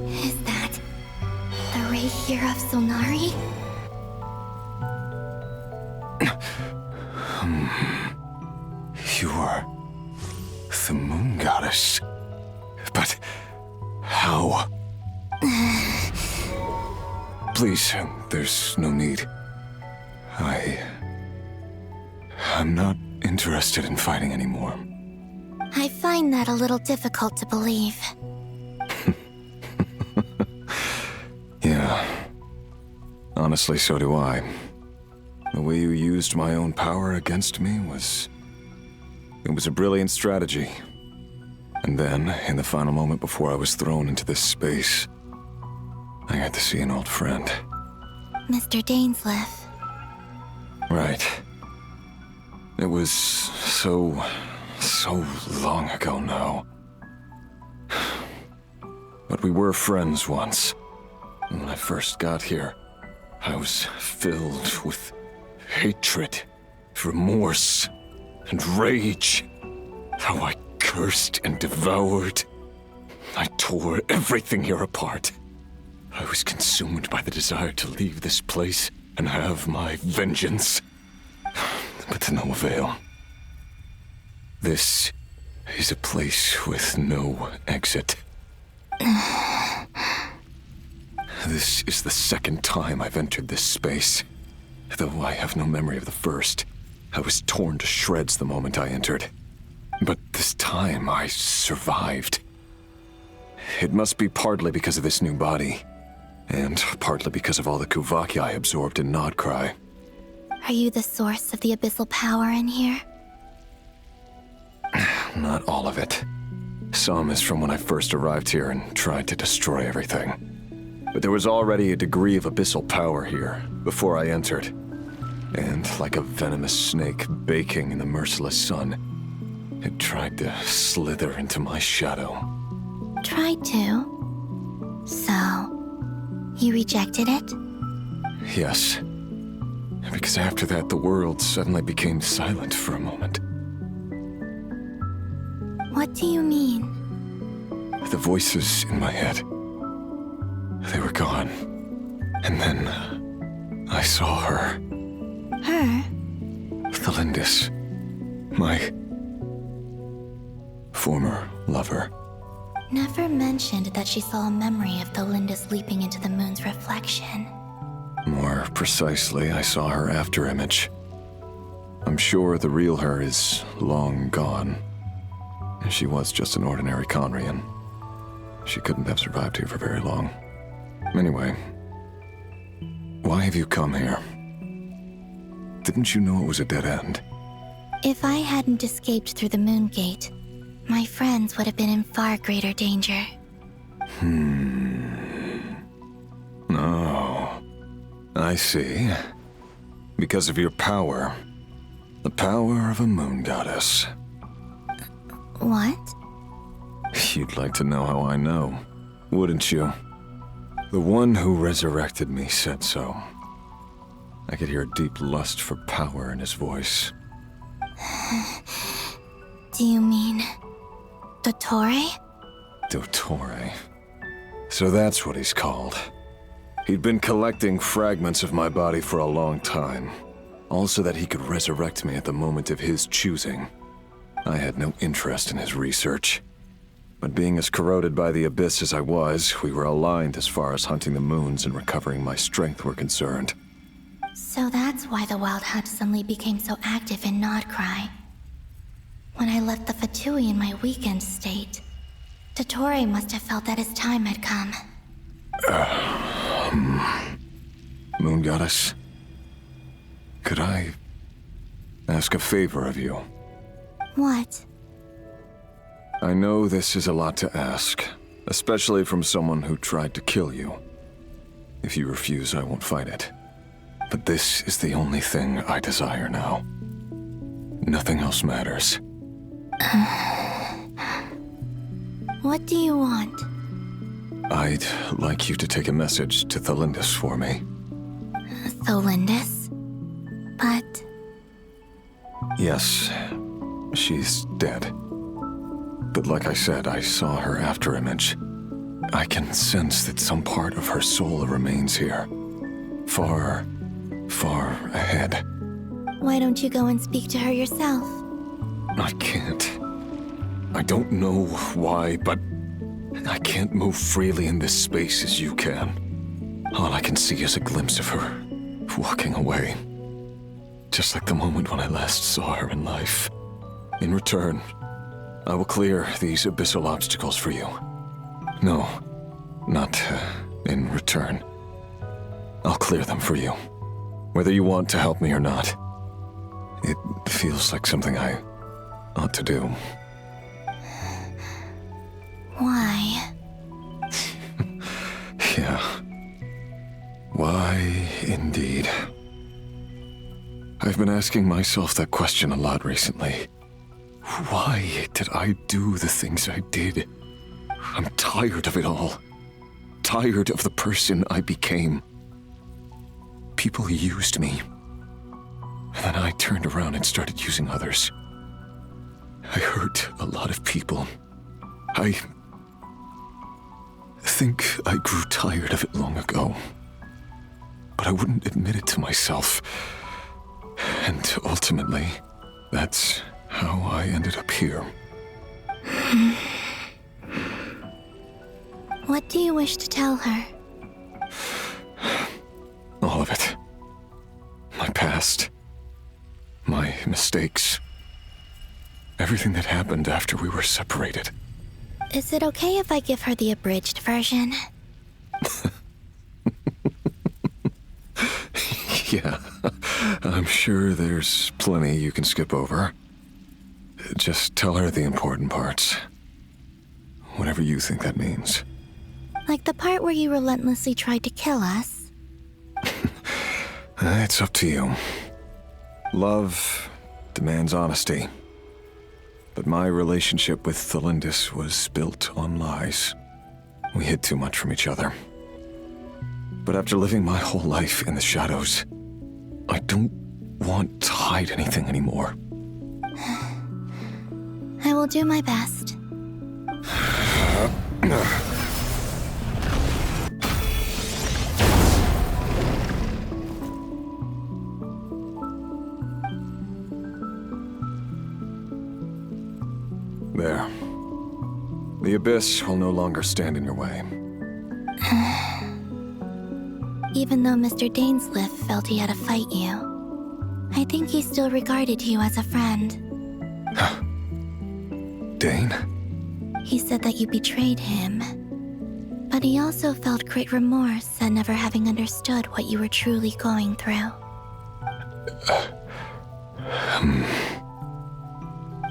Is that the ray here of Solnari? You are the moon goddess. But how? Please, there's no need. I'm not interested in fighting anymore. I find that a little difficult to believe. Yeah. Honestly, so do I. The way you used my own power against me was... It was a brilliant strategy. And then, in the final moment before I was thrown into this space, I got to see an old friend. Mr. Dainsleif. Right. It was so long ago now. But we were friends once. When I first got here, I was filled with hatred, remorse, and rage. How I cursed and devoured. I tore everything here apart. I was consumed by the desire to leave this place and have my vengeance. But to no avail. This is a place with no exit. This is the second time I've entered this space. Though I have no memory of the first. I was torn to shreds the moment I entered. But this time I survived. It must be partly because of this new body. And partly because of all the Kuvaki I absorbed in Nodcry. Are you the source of the abyssal power in here? Not all of it. Some is from when I first arrived here and tried to destroy everything. But there was already a degree of abyssal power here before I entered. And like a venomous snake baking in the merciless sun, it tried to slither into my shadow. Tried to? So, you rejected it? Yes. Because after that, the world suddenly became silent for a moment. What do you mean? The voices in my head, they were gone. And then, I saw her. Her? The Lindis. My former lover. Never mentioned that she saw a memory of the Lindis leaping into the moon's reflection. More precisely, I saw her afterimage. I'm sure the real her is long gone. She was just an ordinary Conrian. She couldn't have survived here for very long. Anyway, why have you come here? Didn't you know it was a dead end? If I hadn't escaped through the moon gate, my friends would have been in far greater danger. Oh, I see. Because of your power. The power of a moon goddess. What? You'd like to know how I know, wouldn't you? The one who resurrected me said so. I could hear a deep lust for power in his voice. Do you mean... Dottore? Dottore. So that's what he's called. He'd been collecting fragments of my body for a long time, all so that he could resurrect me at the moment of his choosing. I had no interest in his research. But being as corroded by the Abyss as I was, we were aligned as far as hunting the moons and recovering my strength were concerned. So that's why the Wild Hunt suddenly became so active in Nodcry. When I left the Fatui in my weakened state, Dottore must have felt that his time had come. Moon Goddess, could I ask a favor of you? What? I know this is a lot to ask, especially from someone who tried to kill you. If you refuse, I won't fight it. But this is the only thing I desire now. Nothing else matters. What do you want? I'd like you to take a message to Thelindis for me. Thelindis? But... Yes, she's dead. But like I said, I saw her afterimage. I can sense that some part of her soul remains here. Far, far ahead. Why don't you go and speak to her yourself? I can't. I don't know why, but I can't move freely in this space as you can. All I can see is a glimpse of her, walking away. Just like the moment when I last saw her in life. In return, I will clear these abyssal obstacles for you. No, not in return. I'll clear them for you, whether you want to help me or not. It feels like something I ought to do. Why? Yeah. Why, indeed. I've been asking myself that question a lot recently. Why did I do the things I did? I'm tired of it all. Tired of the person I became. People used me. And then I turned around and started using others. I hurt a lot of people. I think I grew tired of it long ago. But I wouldn't admit it to myself. And ultimately, that's how I ended up here. What do you wish to tell her? All of it. My past. My mistakes. Everything that happened after we were separated. Is it okay if I give her the abridged version? Yeah, I'm sure there's plenty you can skip over. Just tell her the important parts. Whatever you think that means. Like the part where you relentlessly tried to kill us? It's up to you. Love demands honesty. But my relationship with Thelindis was built on lies. We hid too much from each other. But after living my whole life in the shadows, I don't want to hide anything anymore. I will do my best. There. The Abyss will no longer stand in your way. Even though Mr. Dainsliff felt he had to fight you, I think he still regarded you as a friend. Dane? He said that you betrayed him, but he also felt great remorse at never having understood what you were truly going through.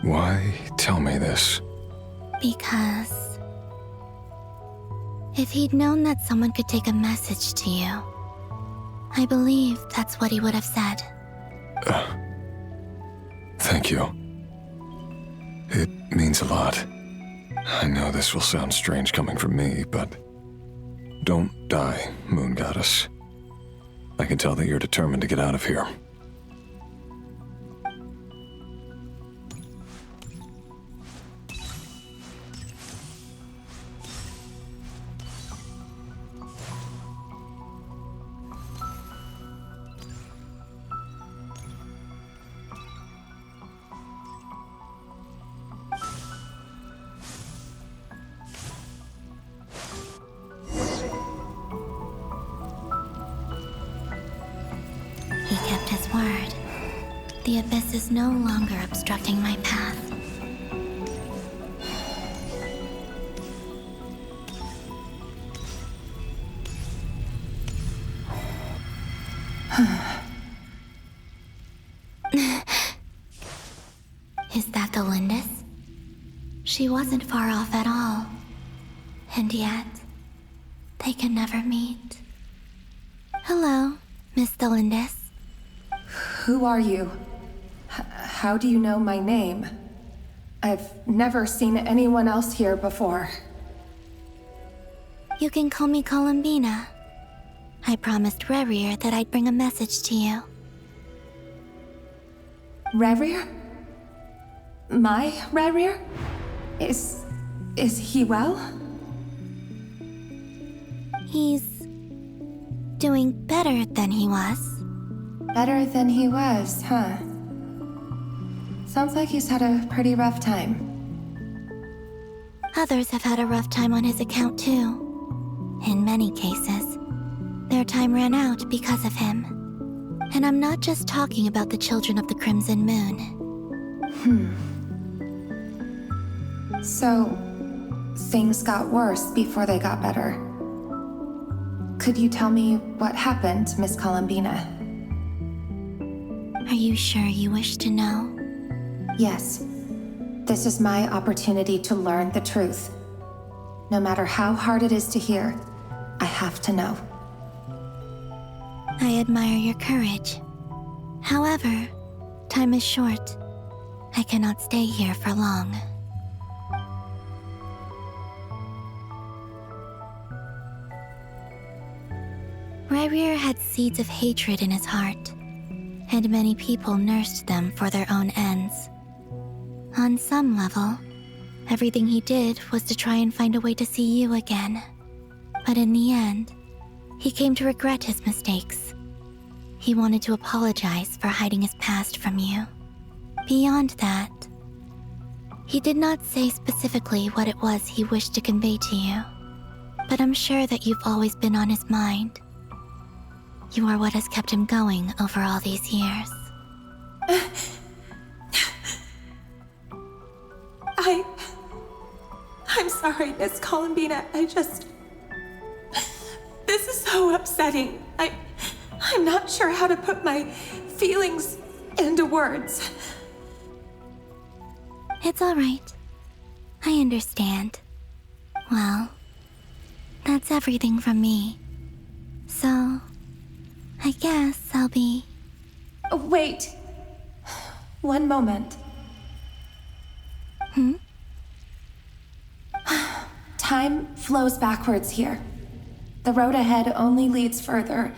Why tell me this? Because if he'd known that someone could take a message to you, I believe that's what he would have said. Thank you. It means a lot. I know this will sound strange coming from me, but don't die, Moon Goddess. I can tell that you're determined to get out of here. presence is no longer obstructing my path. Is that the Lindis? She wasn't far off at all. And yet, they can never meet. Hello, Miss Delindis. Who are you? How do you know my name? I've never seen anyone else here before. You can call me Columbina. I promised Rerir that I'd bring a message to you. Rerir? My Rerir? Is he well? He's doing better than he was. Better than he was, huh? Sounds like he's had a pretty rough time. Others have had a rough time on his account too. In many cases, their time ran out because of him. And I'm not just talking about the children of the Crimson Moon. So, things got worse before they got better. Could you tell me what happened, Miss Columbina? Are you sure you wish to know? Yes. This is my opportunity to learn the truth. No matter how hard it is to hear, I have to know. I admire your courage. However, time is short. I cannot stay here for long. Rerir had seeds of hatred in his heart, and many people nursed them for their own ends. On some level, everything he did was to try and find a way to see you again. But in the end, he came to regret his mistakes. He wanted to apologize for hiding his past from you. Beyond that, he did not say specifically what it was he wished to convey to you, but I'm sure that you've always been on his mind. You are what has kept him going over all these years. I'm sorry, Miss Columbina. This is so upsetting. I'm not sure how to put my feelings into words. It's all right. I understand. Well, that's everything from me. So, I guess I'll be... Wait. One moment. Time flows backwards here. The road ahead only leads further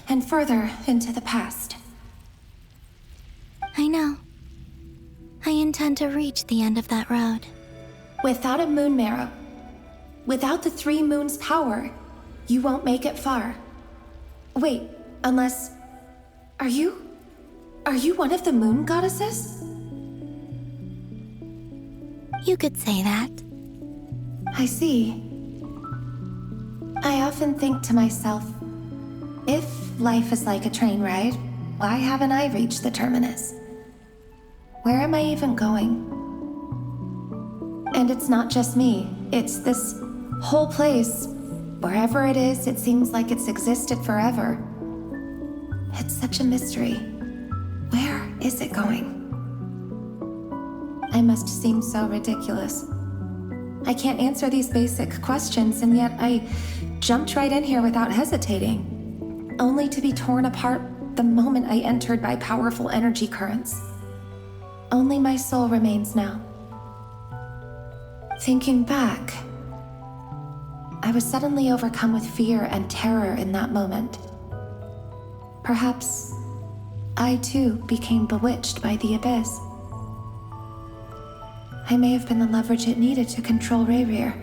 and further into the past. I know. I intend to reach the end of that road. Without a moon marrow, without the 3 moons' power, you won't make it far. Wait, unless... Are you one of the moon goddesses? You could say that. I see. I often think to myself, if life is like a train ride, why haven't I reached the terminus? Where am I even going? And it's not just me, it's this whole place. Wherever it is, it seems like it's existed forever. It's such a mystery. Where is it going? I must seem so ridiculous. I can't answer these basic questions, and yet I jumped right in here without hesitating, only to be torn apart the moment I entered by powerful energy currents. Only my soul remains now. Thinking back, I was suddenly overcome with fear and terror in that moment. Perhaps I too became bewitched by the abyss. I may have been the leverage it needed to control Rerir.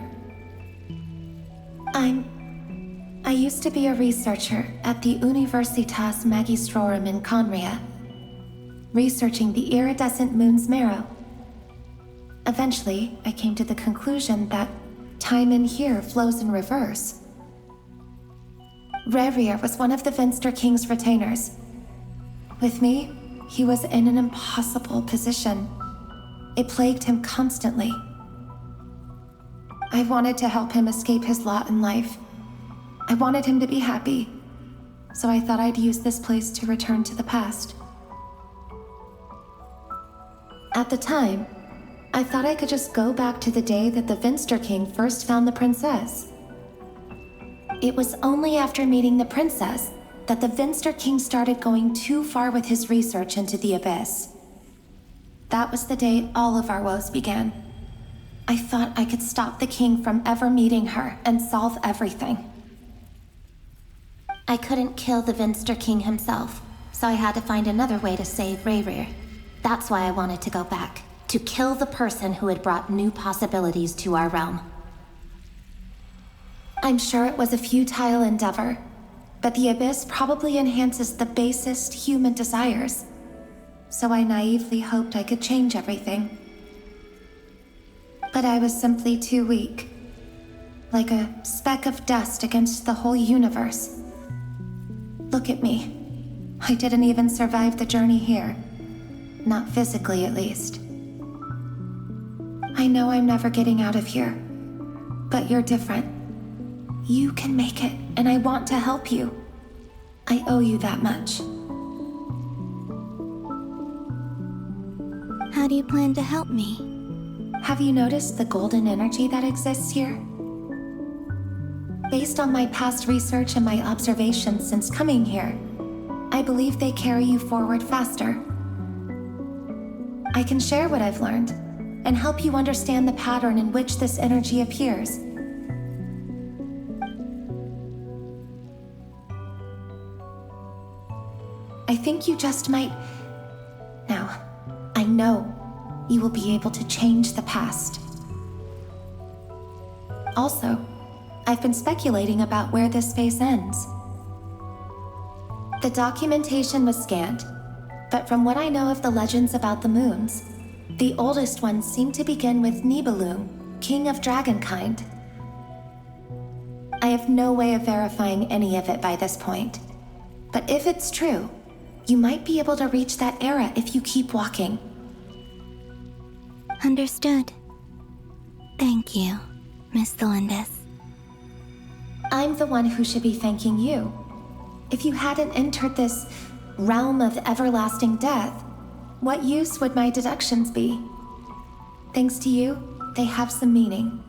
I used to be a researcher at the Universitas Magistrorum in Conria, researching the iridescent moon's marrow. Eventually, I came to the conclusion that time in here flows in reverse. Rerir was one of the Venster King's retainers. With me, he was in an impossible position. It plagued him constantly. I wanted to help him escape his lot in life. I wanted him to be happy, so I thought I'd use this place to return to the past. At the time, I thought I could just go back to the day that the Vinster King first found the princess. It was only after meeting the princess that the Vinster King started going too far with his research into the Abyss. That was the day all of our woes began. I thought I could stop the king from ever meeting her and solve everything. I couldn't kill the Vinster King himself, so I had to find another way to save Rayrir. That's why I wanted to go back, to kill the person who had brought new possibilities to our realm. I'm sure it was a futile endeavor, but the Abyss probably enhances the basest human desires, so I naively hoped I could change everything. But I was simply too weak, like a speck of dust against the whole universe. Look at me. I didn't even survive the journey here. Not physically, at least. I know I'm never getting out of here, but you're different. You can make it, and I want to help you. I owe you that much. How do you plan to help me? Have you noticed the golden energy that exists here? Based on my past research and my observations since coming here, I believe they carry you forward faster. I can share what I've learned and help you understand the pattern in which this energy appears. I think you just might... Now, I know you will be able to change the past. Also, I've been speculating about where this space ends. The documentation was scanned, but from what I know of the legends about the moons, the oldest ones seem to begin with Nibelung, king of dragonkind. I have no way of verifying any of it by this point, but if it's true, you might be able to reach that era if you keep walking. Understood. Thank you, Miss Thelindis. I'm the one who should be thanking you. If you hadn't entered this realm of everlasting death, what use would my deductions be? Thanks to you, they have some meaning.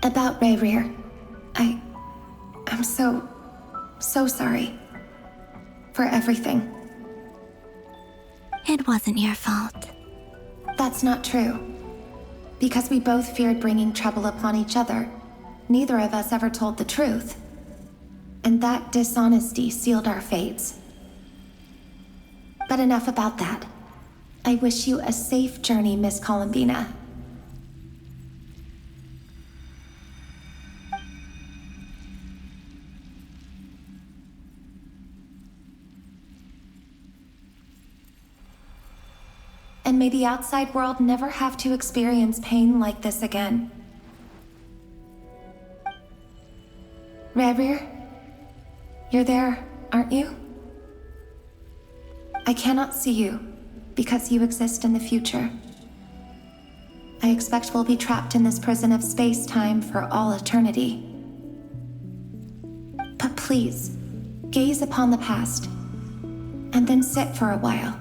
About Rayrir, I'm so sorry. For everything. It wasn't your fault. That's not true. Because we both feared bringing trouble upon each other, neither of us ever told the truth. And that dishonesty sealed our fates. But enough about that. I wish you a safe journey, Miss Columbina. And may the outside world never have to experience pain like this again. Rayrir, you're there, aren't you? I cannot see you, because you exist in the future. I expect we'll be trapped in this prison of space-time for all eternity. But please, gaze upon the past, and then sit for a while.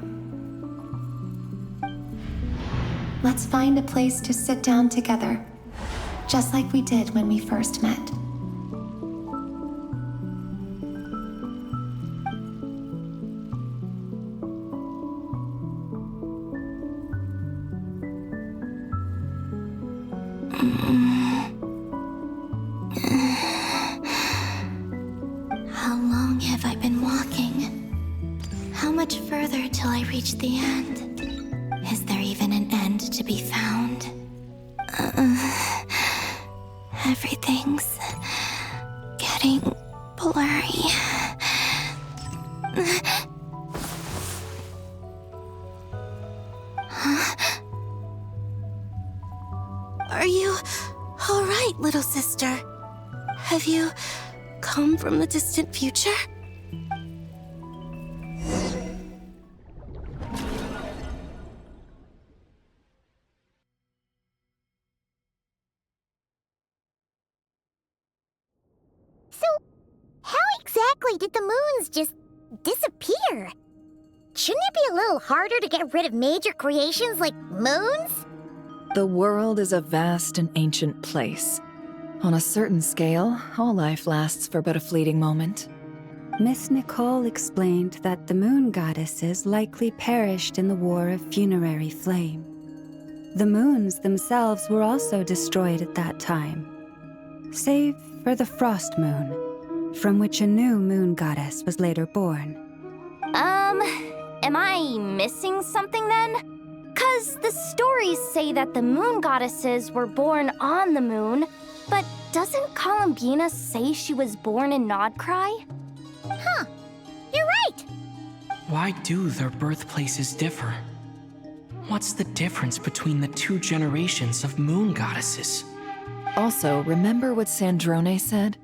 Let's find a place to sit down together, just like we did when we first met. How long have I been walking? How much further till I reach the end? Is there even an end to be found? Everything's getting blurry. Huh? Are you all right, little sister? Have you come from the distant future? exactly did the moons just disappear? Shouldn't it be a little harder to get rid of major creations like moons? The world is a vast and ancient place. On a certain scale, all life lasts for but a fleeting moment. Miss Nicole explained that the moon goddesses likely perished in the War of Funerary Flame. The moons themselves were also destroyed at that time, save for the Frost Moon, from which a new moon goddess was later born. Am I missing something then? 'Cause the stories say that the moon goddesses were born on the moon, but doesn't Columbina say she was born in Nodcry? Huh, you're right! Why do their birthplaces differ? What's the difference between the two generations of moon goddesses? Also, remember what Sandrone said?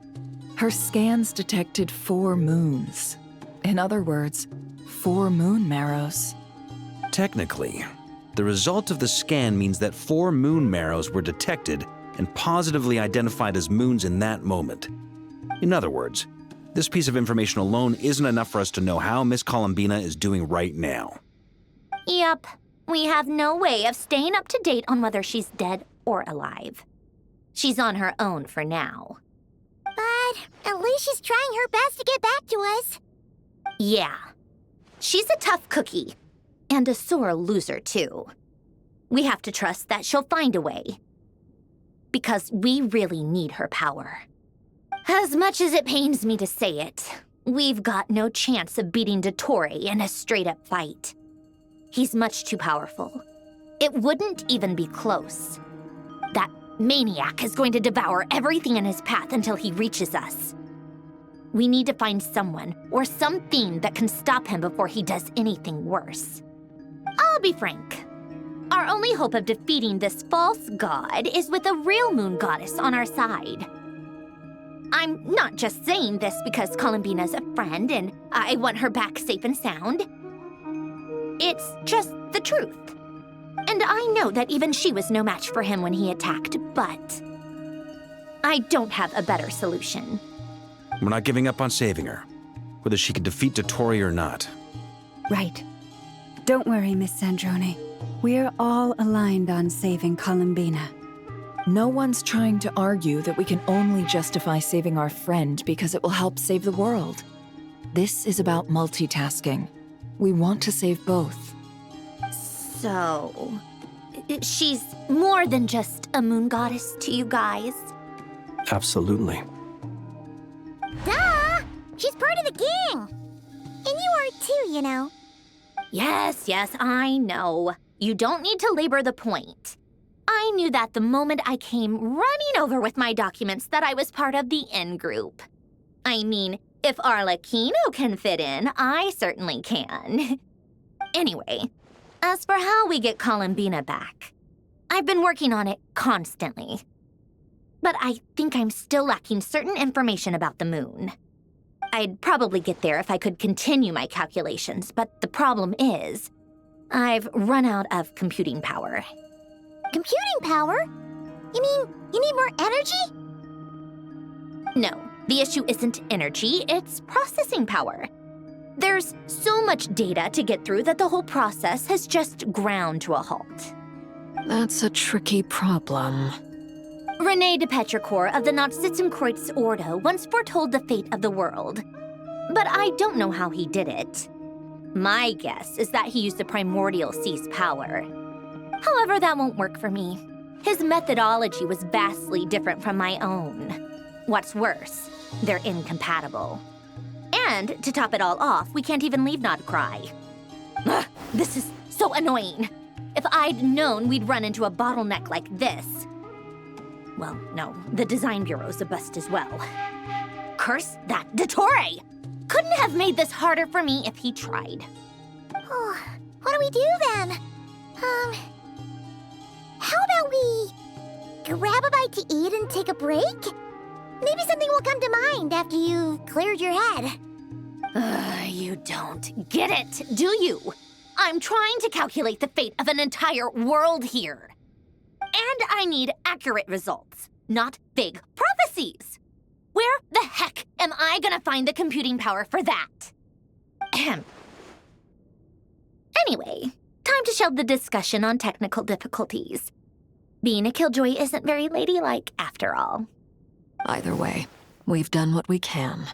Her scans detected 4 moons. In other words, 4 moon marrows. Technically, the result of the scan means that 4 moon marrows were detected and positively identified as moons in that moment. In other words, this piece of information alone isn't enough for us to know how Miss Columbina is doing right now. Yep, we have no way of staying up to date on whether she's dead or alive. She's on her own for now. But at least she's trying her best to get back to us. Yeah. She's a tough cookie. And a sore loser, too. We have to trust that she'll find a way. Because we really need her power. As much as it pains me to say it, we've got no chance of beating Dottore in a straight-up fight. He's much too powerful. It wouldn't even be close. That maniac is going to devour everything in his path until he reaches us. We need to find someone or something that can stop him before he does anything worse. I'll be frank. Our only hope of defeating this false god is with a real moon goddess on our side. I'm not just saying this because Columbina's a friend and I want her back safe and sound. It's just the truth. And I know that even she was no match for him when he attacked, but I don't have a better solution. We're not giving up on saving her, whether she can defeat Dottore or not. Right. Don't worry, Miss Sandrone. We're all aligned on saving Columbina. No one's trying to argue that we can only justify saving our friend because it will help save the world. This is about multitasking. We want to save both. So, she's more than just a moon goddess to you guys? Absolutely. Duh! She's part of the gang! And you are too, you know. Yes, I know. You don't need to labor the point. I knew that the moment I came running over with my documents that I was part of the in-group. I mean, if Arlecchino can fit in, I certainly can. Anyway, as for how we get Columbina back, I've been working on it constantly. But I think I'm still lacking certain information about the moon. I'd probably get there if I could continue my calculations, but the problem is, I've run out of computing power. Computing power? You mean you need more energy? No, the issue isn't energy, it's processing power. There's so much data to get through that the whole process has just ground to a halt. That's a tricky problem. René de Petrichor of the Nazissenkreuz Ordo once foretold the fate of the world. But I don't know how he did it. My guess is that he used the primordial sea's power. However, that won't work for me. His methodology was vastly different from my own. What's worse, they're incompatible. And to top it all off, we can't even leave Nodcry. Ugh, this is so annoying. If I'd known we'd run into a bottleneck like this. Well, no, the design bureau's a bust as well. Curse that Dottore! Couldn't have made this harder for me if he tried. Oh, what do we do then? How about we grab a bite to eat and take a break? Maybe something will come to mind after you've cleared your head. You don't get it, do you? I'm trying to calculate the fate of an entire world here. And I need accurate results, not big prophecies. Where the heck am I gonna find the computing power for that? Ahem. Anyway, time to shelve the discussion on technical difficulties. Being a killjoy isn't very ladylike, after all. Either way, we've done what we can.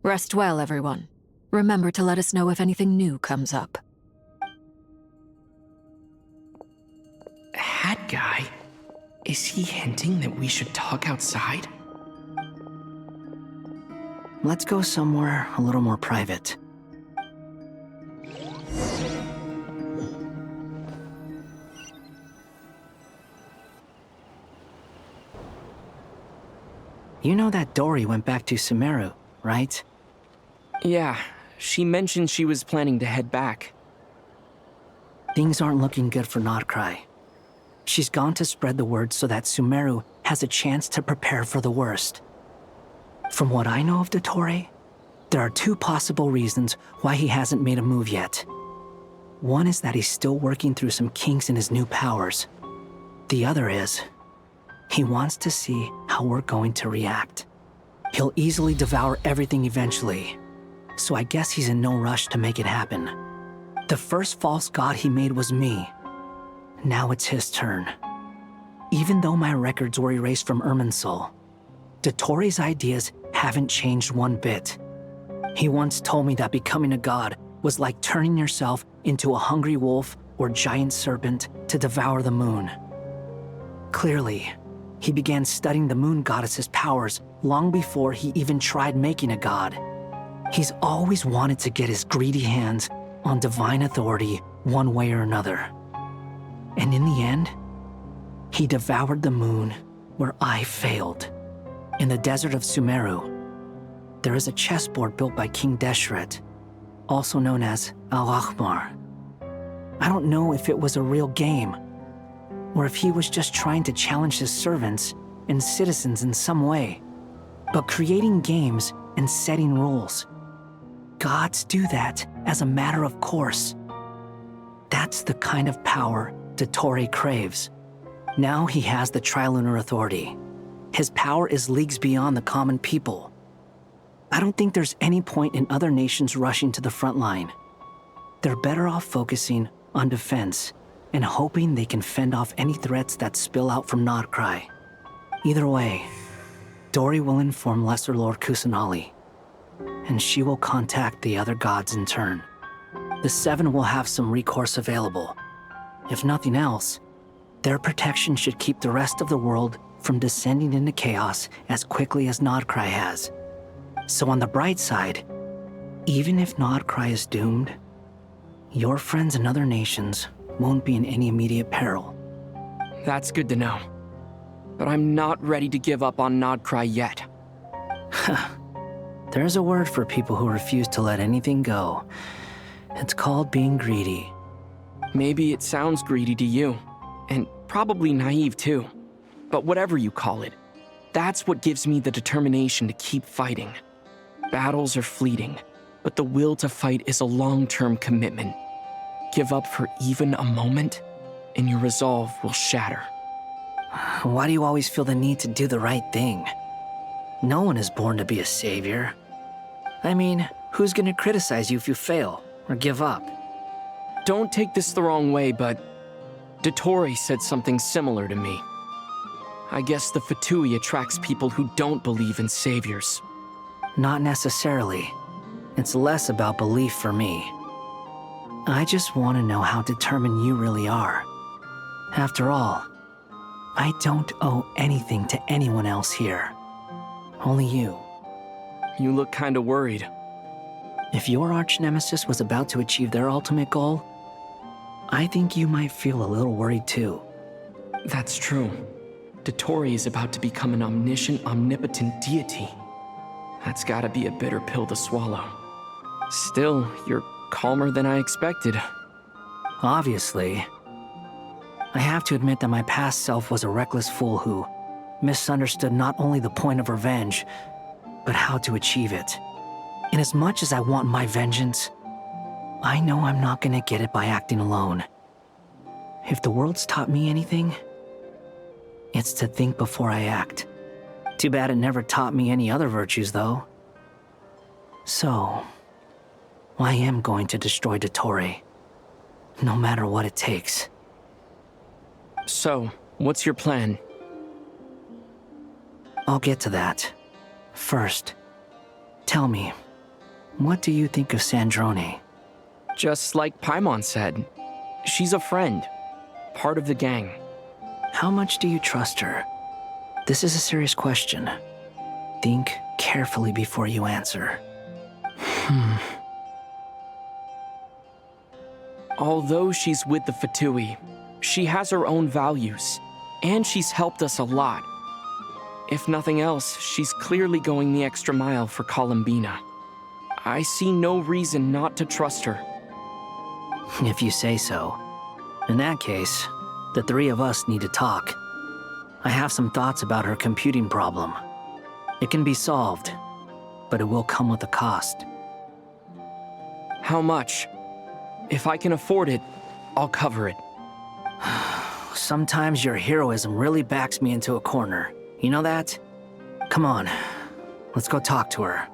Rest well, everyone. Remember to let us know if anything new comes up. Hat guy? Is he hinting that we should talk outside? Let's go somewhere a little more private. You know that Dory went back to Sumeru, right? Yeah, she mentioned she was planning to head back. Things aren't looking good for Nodcry. She's gone to spread the word so that Sumeru has a chance to prepare for the worst. From what I know of Dottore, there are two possible reasons why he hasn't made a move yet. One is that he's still working through some kinks in his new powers. The other is, he wants to see how we're going to react. He'll easily devour everything eventually, so I guess he's in no rush to make it happen. The first false god he made was me. Now it's his turn. Even though my records were erased from Irminsul, Dottore's ideas haven't changed one bit. He once told me that becoming a god was like turning yourself into a hungry wolf or giant serpent to devour the moon. Clearly, he began studying the moon goddess's powers long before he even tried making a god. He's always wanted to get his greedy hands on divine authority one way or another. And in the end, he devoured the moon where I failed. In the desert of Sumeru, there is a chessboard built by King Deshret, also known as Al-Ahmar. I don't know if it was a real game, or if he was just trying to challenge his servants and citizens in some way. But creating games and setting rules, gods do that as a matter of course. That's the kind of power Dottore craves. Now he has the Trilunar Authority. His power is leagues beyond the common people. I don't think there's any point in other nations rushing to the front line. They're better off focusing on defense and hoping they can fend off any threats that spill out from Nodcry. Either way, Dory will inform Lesser Lord Kusanali, and she will contact the other gods in turn. The Seven will have some recourse available. If nothing else, their protection should keep the rest of the world from descending into chaos as quickly as Nodcry has. So on the bright side, even if Nodcry is doomed, your friends in other nations won't be in any immediate peril. That's good to know. But I'm not ready to give up on Nodcry yet. There's a word for people who refuse to let anything go. It's called being greedy. Maybe it sounds greedy to you, and probably naive too. But whatever you call it, that's what gives me the determination to keep fighting. Battles are fleeting, but the will to fight is a long-term commitment. Give up for even a moment, and your resolve will shatter. Why do you always feel the need to do the right thing? No one is born to be a savior. I mean, who's gonna criticize you if you fail or give up? Don't take this the wrong way, but Dottore said something similar to me. I guess the Fatui attracts people who don't believe in saviors. Not necessarily. It's less about belief for me. I just want to know how determined you really are. After all, I don't owe anything to anyone else here. Only you. You look kinda worried. If your arch-nemesis was about to achieve their ultimate goal, I think you might feel a little worried too. That's true. Dottore is about to become an omniscient, omnipotent deity. That's gotta be a bitter pill to swallow. Still, you're calmer than I expected. Obviously. I have to admit that my past self was a reckless fool who misunderstood not only the point of revenge, but how to achieve it. And as much as I want my vengeance, I know I'm not gonna get it by acting alone. If the world's taught me anything, it's to think before I act, Too bad it never taught me any other virtues, though. So, I am going to destroy Dottore, no matter what it takes. So, what's your plan? I'll get to that. First, tell me, what do you think of Sandrone? Just like Paimon said, she's a friend, part of the gang. How much do you trust her? This is a serious question. Think carefully before you answer. Although she's with the Fatui, she has her own values, and she's helped us a lot. If nothing else, she's clearly going the extra mile for Columbina. I see no reason not to trust her. If you say so. In that case, the three of us need to talk. I have some thoughts about her computing problem. It can be solved, but it will come with a cost. How much? If I can afford it, I'll cover it. Sometimes your heroism really backs me into a corner. You know that? Come on, let's go talk to her.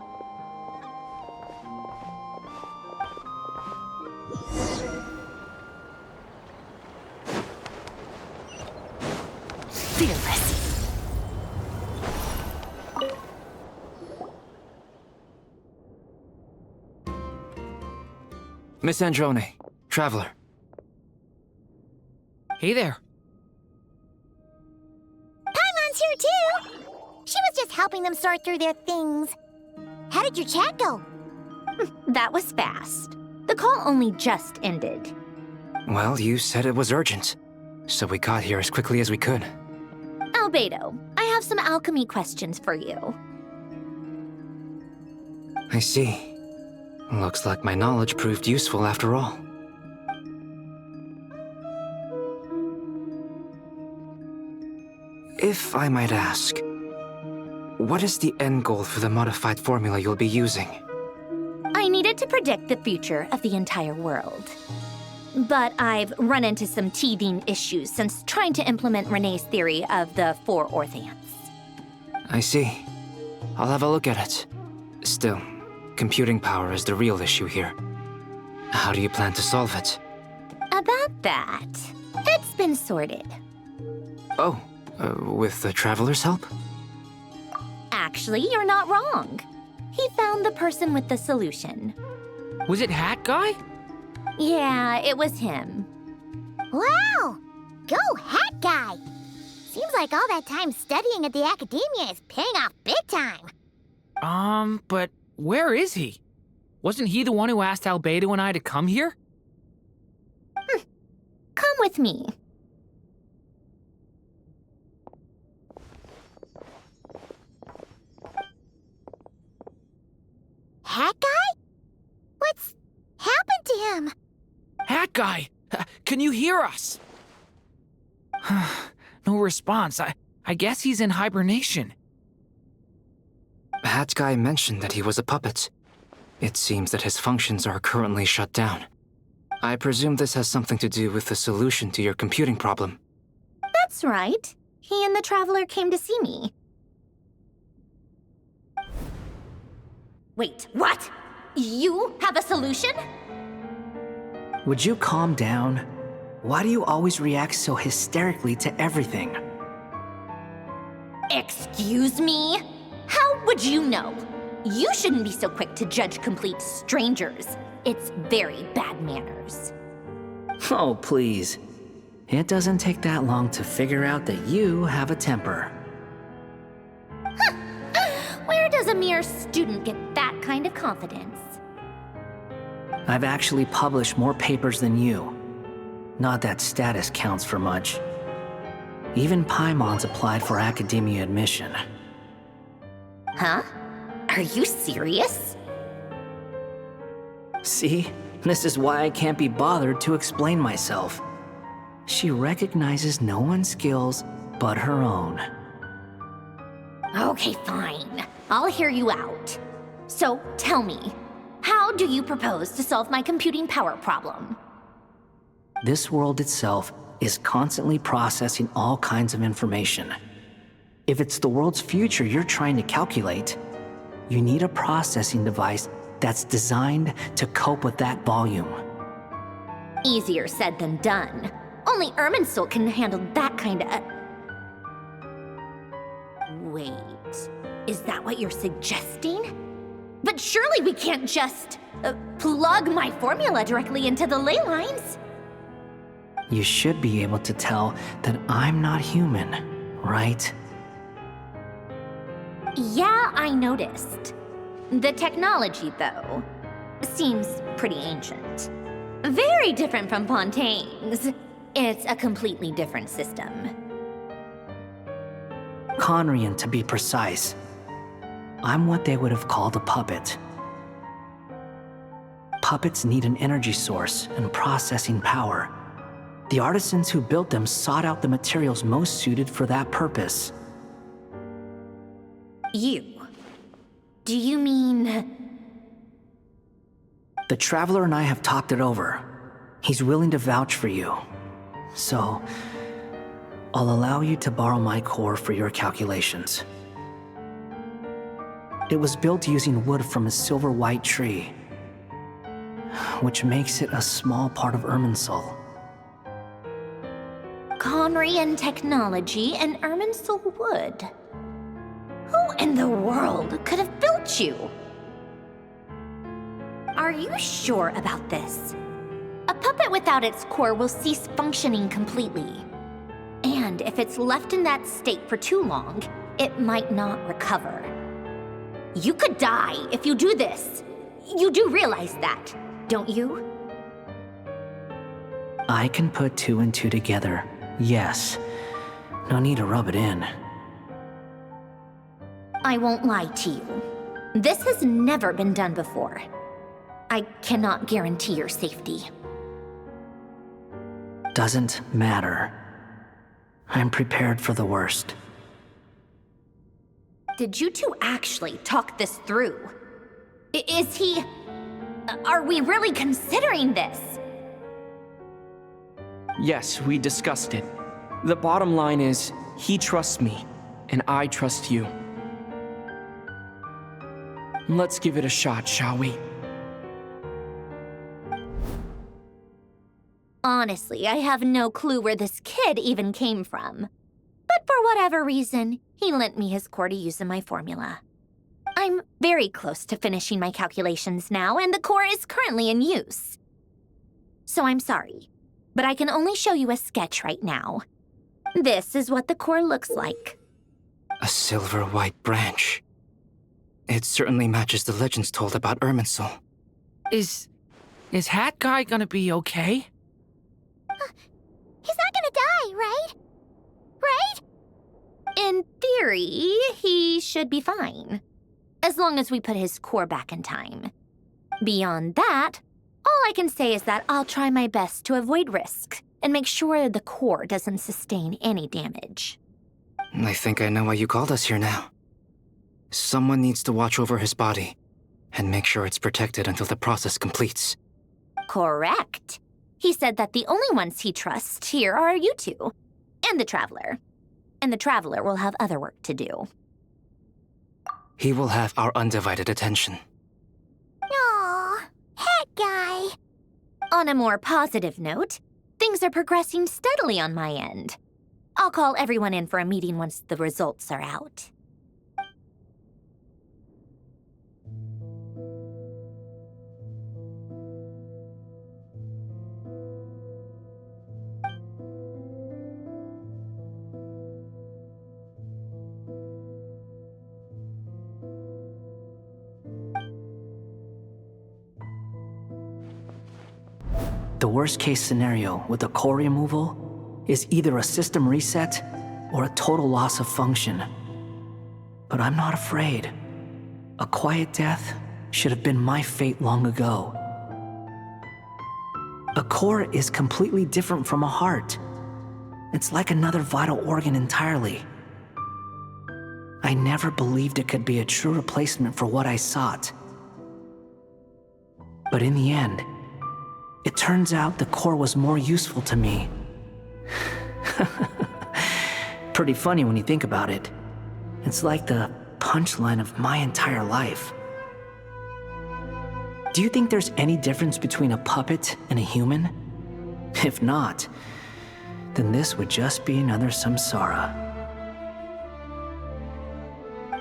Fearless. Miss Androne, Traveler. Hey there. Paimon's here too! She was just helping them sort through their things. How did your chat go? That was fast. The call only just ended. Well, you said it was urgent, so we got here as quickly as we could. Albedo, I have some alchemy questions for you. I see. Looks like my knowledge proved useful after all. If I might ask, what is the end goal for the modified formula you'll be using? I needed to predict the future of the entire world. But I've run into some teething issues since trying to implement Renee's theory of the 4 Orthants. I see. I'll have a look at it. Still, computing power is the real issue here. How do you plan to solve it? About that, it's been sorted. Oh, with the Traveler's help? Actually, you're not wrong. He found the person with the solution. Was it Hat Guy? Yeah, it was him. Wow! Go Hat Guy! Seems like all that time studying at the academia is paying off big time. But where is he? Wasn't he the one who asked Albedo and I to come here? Come with me. Hat Guy? What's happened to him? Hat Guy! Can you hear us? No response. I guess he's in hibernation. Hat Guy mentioned that he was a puppet. It seems that his functions are currently shut down. I presume this has something to do with the solution to your computing problem. That's right. He and the Traveler came to see me. Wait, what? You have a solution? Would you calm down? Why do you always react so hysterically to everything? Excuse me? How would you know? You shouldn't be so quick to judge complete strangers. It's very bad manners. Oh, please. It doesn't take that long to figure out that you have a temper. Where does a mere student get that kind of confidence? I've actually published more papers than you. Not that status counts for much. Even Paimon's applied for academia admission. Huh? Are you serious? See? This is why I can't be bothered to explain myself. She recognizes no one's skills but her own. Okay, fine. I'll hear you out. So, tell me, how do you propose to solve my computing power problem? This world itself is constantly processing all kinds of information. If it's the world's future you're trying to calculate, you need a processing device that's designed to cope with that volume. Easier said than done. Only Irminsul can handle that kind of... Wait, is that what you're suggesting? But surely we can't just plug my formula directly into the ley lines. You should be able to tell that I'm not human, right? Yeah, I noticed. The technology, though, seems pretty ancient. Very different from Fontaine's. It's a completely different system. Conrian, to be precise. I'm what they would have called a puppet. Puppets need an energy source and processing power. The artisans who built them sought out the materials most suited for that purpose. You? Do you mean... The Traveler and I have talked it over. He's willing to vouch for you. So, I'll allow you to borrow my core for your calculations. It was built using wood from a silver white tree, which makes it a small part of Irminsul. Conrian technology and Irminsul wood. Who in the world could have built you? Are you sure about this? A puppet without its core will cease functioning completely. And if it's left in that state for too long, it might not recover. You could die if you do this. You do realize that, don't you? I can put 2 and 2 together, yes. No need to rub it in. I won't lie to you. This has never been done before. I cannot guarantee your safety. Doesn't matter. I'm prepared for the worst. Did you two actually talk this through? Is he... Are we really considering this? Yes, we discussed it. The bottom line is, he trusts me, and I trust you. Let's give it a shot, shall we? Honestly, I have no clue where this kid even came from. But for whatever reason, he lent me his core to use in my formula. I'm very close to finishing my calculations now, and the core is currently in use. So I'm sorry, but I can only show you a sketch right now. This is what the core looks like. A silver white branch. It certainly matches the legends told about Irminsul. Is Hat Guy gonna be okay? He's not gonna die, right? Right? In theory, he should be fine. As long as we put his core back in time. Beyond that, all I can say is that I'll try my best to avoid risk and make sure the core doesn't sustain any damage. I think I know why you called us here now. Someone needs to watch over his body and make sure it's protected until the process completes. Correct. He said that the only ones he trusts here are you two, and the Traveler. And the Traveler will have other work to do. He will have our undivided attention. Aww, Hat Guy. On a more positive note, things are progressing steadily on my end. I'll call everyone in for a meeting once the results are out. The worst case scenario with the core removal is either a system reset or a total loss of function. But I'm not afraid. A quiet death should have been my fate long ago. A core is completely different from a heart. It's like another vital organ entirely. I never believed it could be a true replacement for what I sought. But in the end, it turns out the core was more useful to me. Pretty funny when you think about it. It's like the punchline of my entire life. Do you think there's any difference between a puppet and a human? If not, then this would just be another samsara.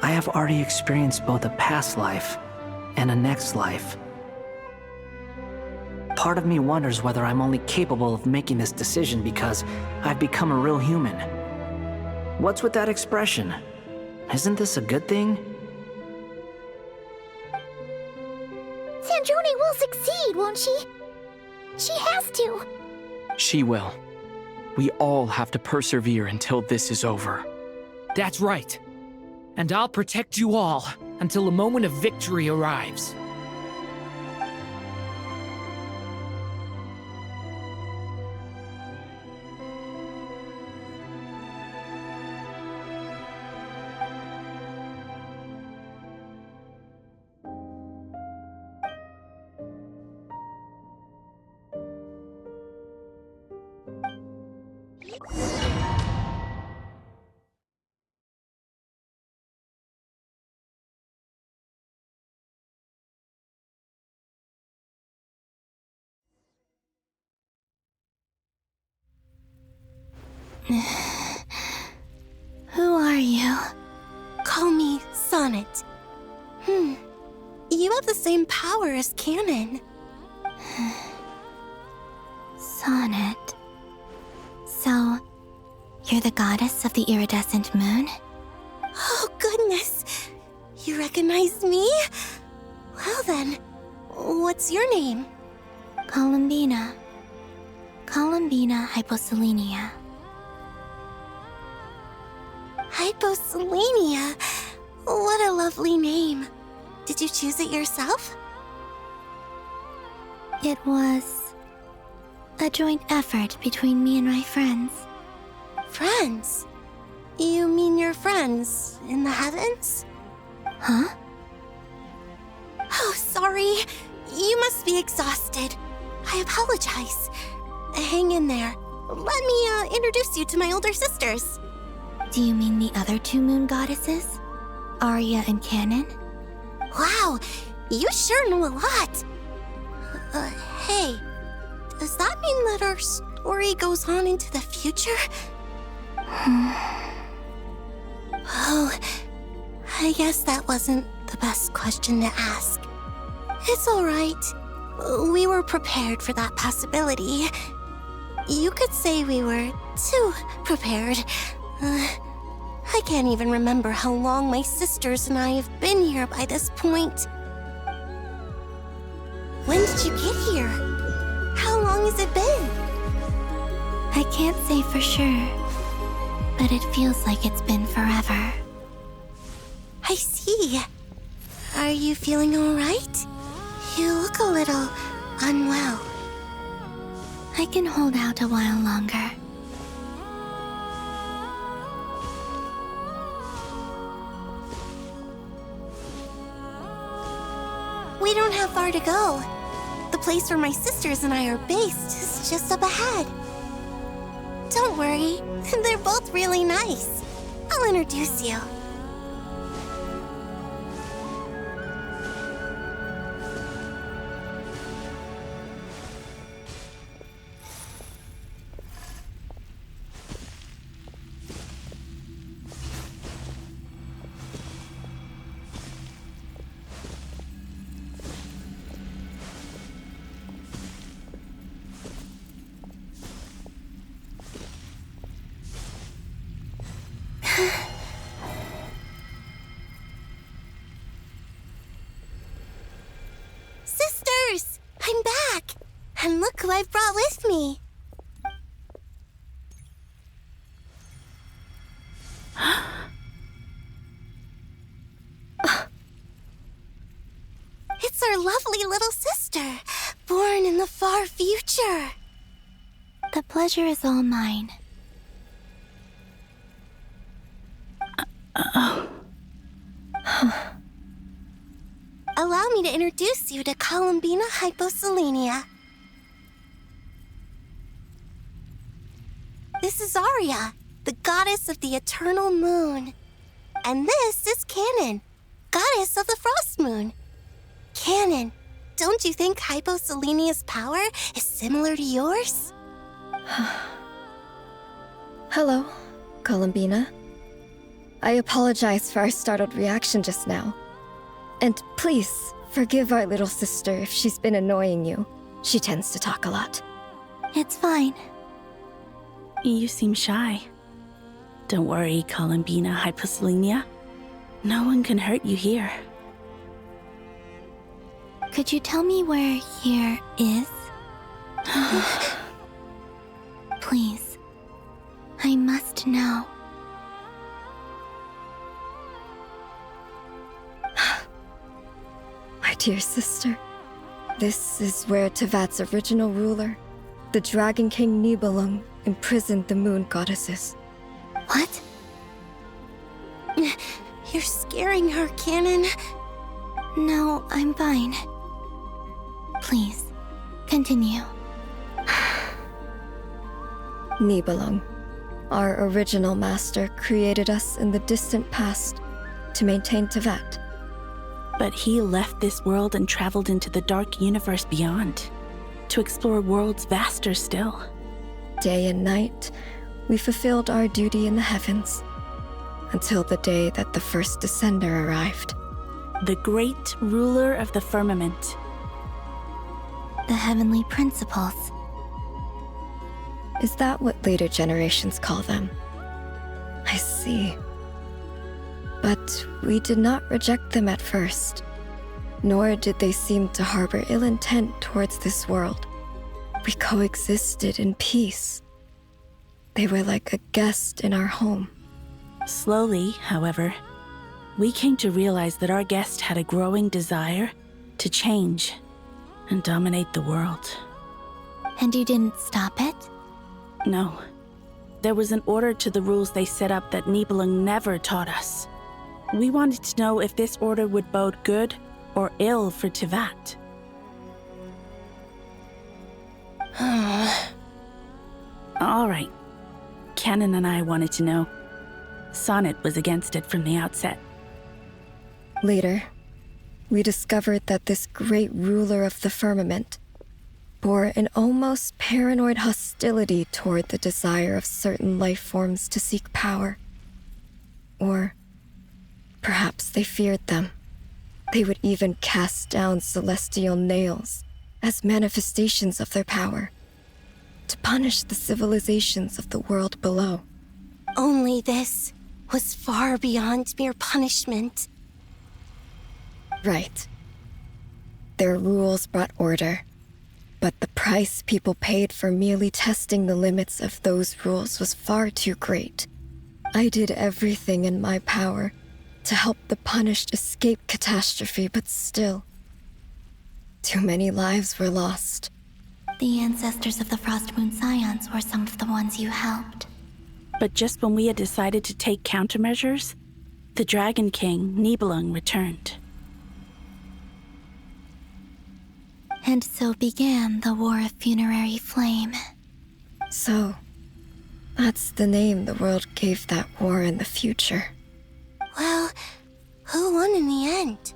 I have already experienced both a past life and a next life. Part of me wonders whether I'm only capable of making this decision because I've become a real human. What's with that expression? Isn't this a good thing? Sandrone will succeed, won't she? She has to. She will. We all have to persevere until this is over. That's right. And I'll protect you all until a moment of victory arrives. Who are you? Call me Sonnet. You have the same power as Canon. Sonnet. So, you're the goddess of the iridescent moon? Oh, goodness. You recognize me? Well then, what's your name? Columbina. Columbina Hyposelenia. Hyposelenia. What a lovely name. Did you choose it yourself? It was a joint effort between me and my friends. Friends? You mean your friends in the heavens? Huh? Oh, sorry. You must be exhausted. I apologize. Hang in there. Let me introduce you to my older sisters. Do you mean the other two moon goddesses? Arya and Canon? Wow, you sure know a lot. Hey, does that mean that our story goes on into the future? Oh, I guess that wasn't the best question to ask. It's all right. We were prepared for that possibility. You could say we were too prepared. I can't even remember how long my sisters and I have been here by this point. When did you get here? How long has it been? I can't say for sure, but it feels like it's been forever. I see. Are you feeling all right? You look a little unwell. I can hold out a while longer. We don't have far to go. The place where my sisters and I are based is just up ahead. Don't worry, they're both really nice. I'll introduce you. Sisters! I'm back! And look who I've brought with me! It's our lovely little sister, born in the far future. The pleasure is all mine. Allow me to introduce you to Columbina Hyposelenia. This is Arya, the goddess of the eternal moon. And this is Canon, goddess of the Frost Moon. Canon, don't you think Hyposelenia's power is similar to yours? Hello, Columbina. I apologize for our startled reaction just now. And please, forgive our little sister if she's been annoying you. She tends to talk a lot. It's fine. You seem shy. Don't worry, Columbina Hyposelenia. No one can hurt you here. Could you tell me where here is? Please. I must know. My dear sister, this is where Tevat's original ruler, the Dragon King Nibelung, imprisoned the moon goddesses. What? You're scaring her, Canon. No, I'm fine. Please, continue. Nibelung, our original master, created us in the distant past to maintain Tevat. But he left this world and traveled into the dark universe beyond, to explore worlds vaster still. Day and night, we fulfilled our duty in the heavens, until the day that the first Descender arrived. The great ruler of the firmament. The heavenly principles. Is that what later generations call them? I see. But we did not reject them at first, nor did they seem to harbor ill intent towards this world. We coexisted in peace. They were like a guest in our home. Slowly, however, we came to realize that our guest had a growing desire to change and dominate the world. And you didn't stop it? No. There was an order to the rules they set up that Nibelung never taught us. We wanted to know if this order would bode good or ill for Tevat. All right. Canon and I wanted to know. Sonnet was against it from the outset. Later, we discovered that this great ruler of the firmament bore an almost paranoid hostility toward the desire of certain life forms to seek power. Or perhaps they feared them. They would even cast down celestial nails as manifestations of their power, to punish the civilizations of the world below. Only this was far beyond mere punishment. Right. Their rules brought order, but the price people paid for merely testing the limits of those rules was far too great. I did everything in my power to help the punished escape catastrophe, but still, too many lives were lost. The ancestors of the Frost Moon Scions were some of the ones you helped. But just when we had decided to take countermeasures, the Dragon King, Nibelung, returned. And so began the War of Funerary Flame. So, that's the name the world gave that war in the future. Well, who won in the end?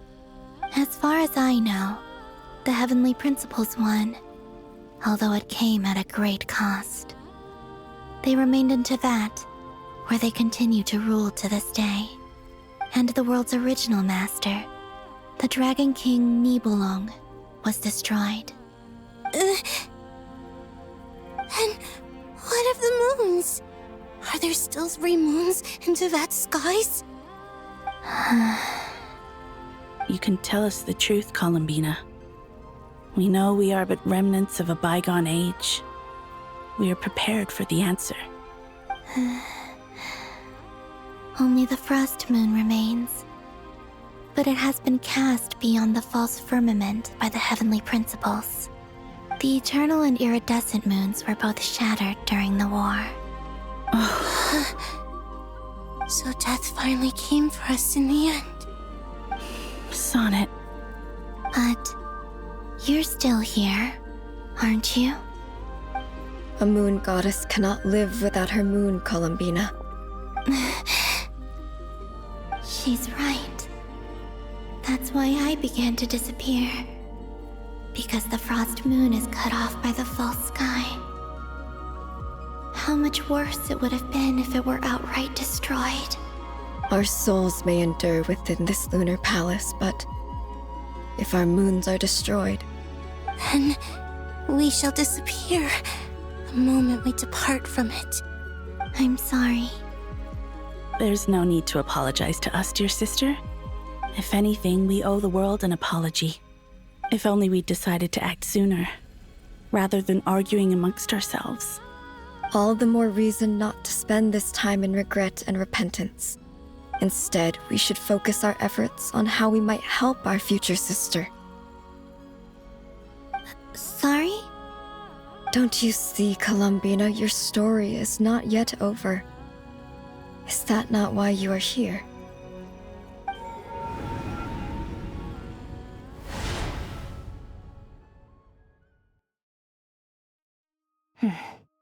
As far as I know, the Heavenly Principles won, although it came at a great cost. They remained in Tevat, where they continue to rule to this day. And the world's original master, the Dragon King Nibelung, was destroyed. And what of the moons? Are there still 3 moons in Tevat's skies? You can tell us the truth, Columbina. We know we are but remnants of a bygone age. We are prepared for the answer. Only the Frost Moon remains. But it has been cast beyond the false firmament by the Heavenly Principles. The eternal and iridescent moons were both shattered during the war. So death finally came for us in the end. Sonnet. But you're still here, aren't you? A moon goddess cannot live without her moon, Columbina. She's right. That's why I began to disappear. Because the frost moon is cut off by the false sky. How much worse it would have been if it were outright destroyed. Our souls may endure within this lunar palace, but if our moons are destroyed, then we shall disappear the moment we depart from it. I'm sorry. There's no need to apologize to us, dear sister. If anything, we owe the world an apology. If only we'd decided to act sooner, rather than arguing amongst ourselves. all the more reason not to spend this time in regret and repentance. Instead, we should focus our efforts on how we might help our future sister. Sorry? Don't you see, Columbina, your story is not yet over. Is that not why you are here?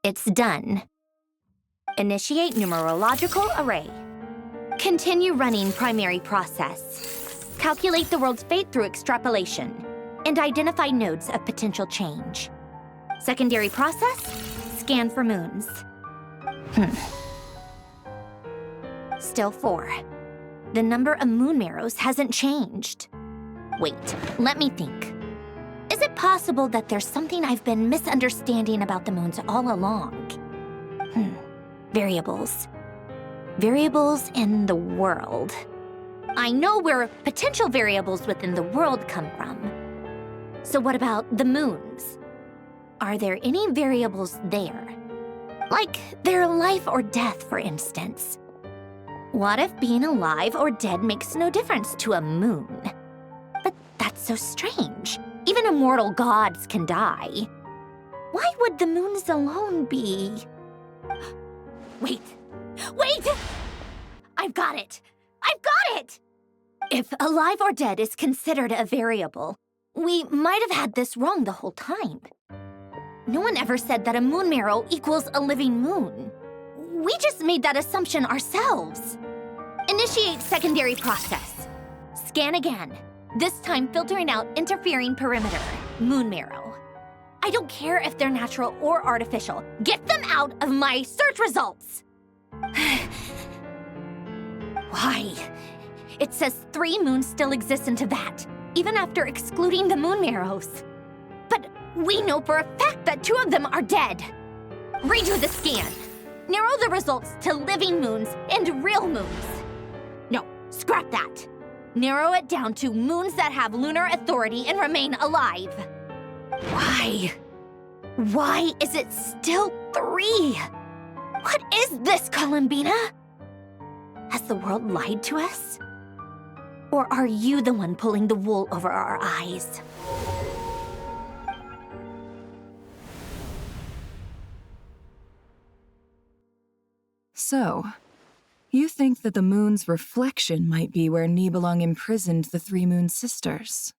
It's done. Initiate numerological array. Continue running primary process. Calculate the world's fate through extrapolation. And identify nodes of potential change. Secondary process, scan for moons. Still 4. The number of moon marrows hasn't changed. Wait, let me think. Is it possible that there's something I've been misunderstanding about the moons all along? Variables. Variables in the world. I know where potential variables within the world come from. So what about the moons? Are there any variables there? Like their life or death, for instance. What if being alive or dead makes no difference to a moon? But that's so strange. Even immortal gods can die. Why would the moons alone be? Wait! I've got it! If alive or dead is considered a variable, we might have had this wrong the whole time. No one ever said that a moon marrow equals a living moon. We just made that assumption ourselves. Initiate secondary process. Scan again. This time filtering out interfering perimeter, moon marrow. I don't care if they're natural or artificial. Get them out of my search results! Why? It says 3 moons still exist in Teyvat, even after excluding the moon marrows. But we know for a fact that 2 of them are dead. Redo the scan. Narrow the results to living moons and real moons. No, scrap that. Narrow it down to moons that have lunar authority and remain alive. Why? Why is it still 3? What is this, Columbina? Has the world lied to us? Or are you the one pulling the wool over our eyes? So, you think that the moon's reflection might be where Nibelung imprisoned the 3 moon sisters?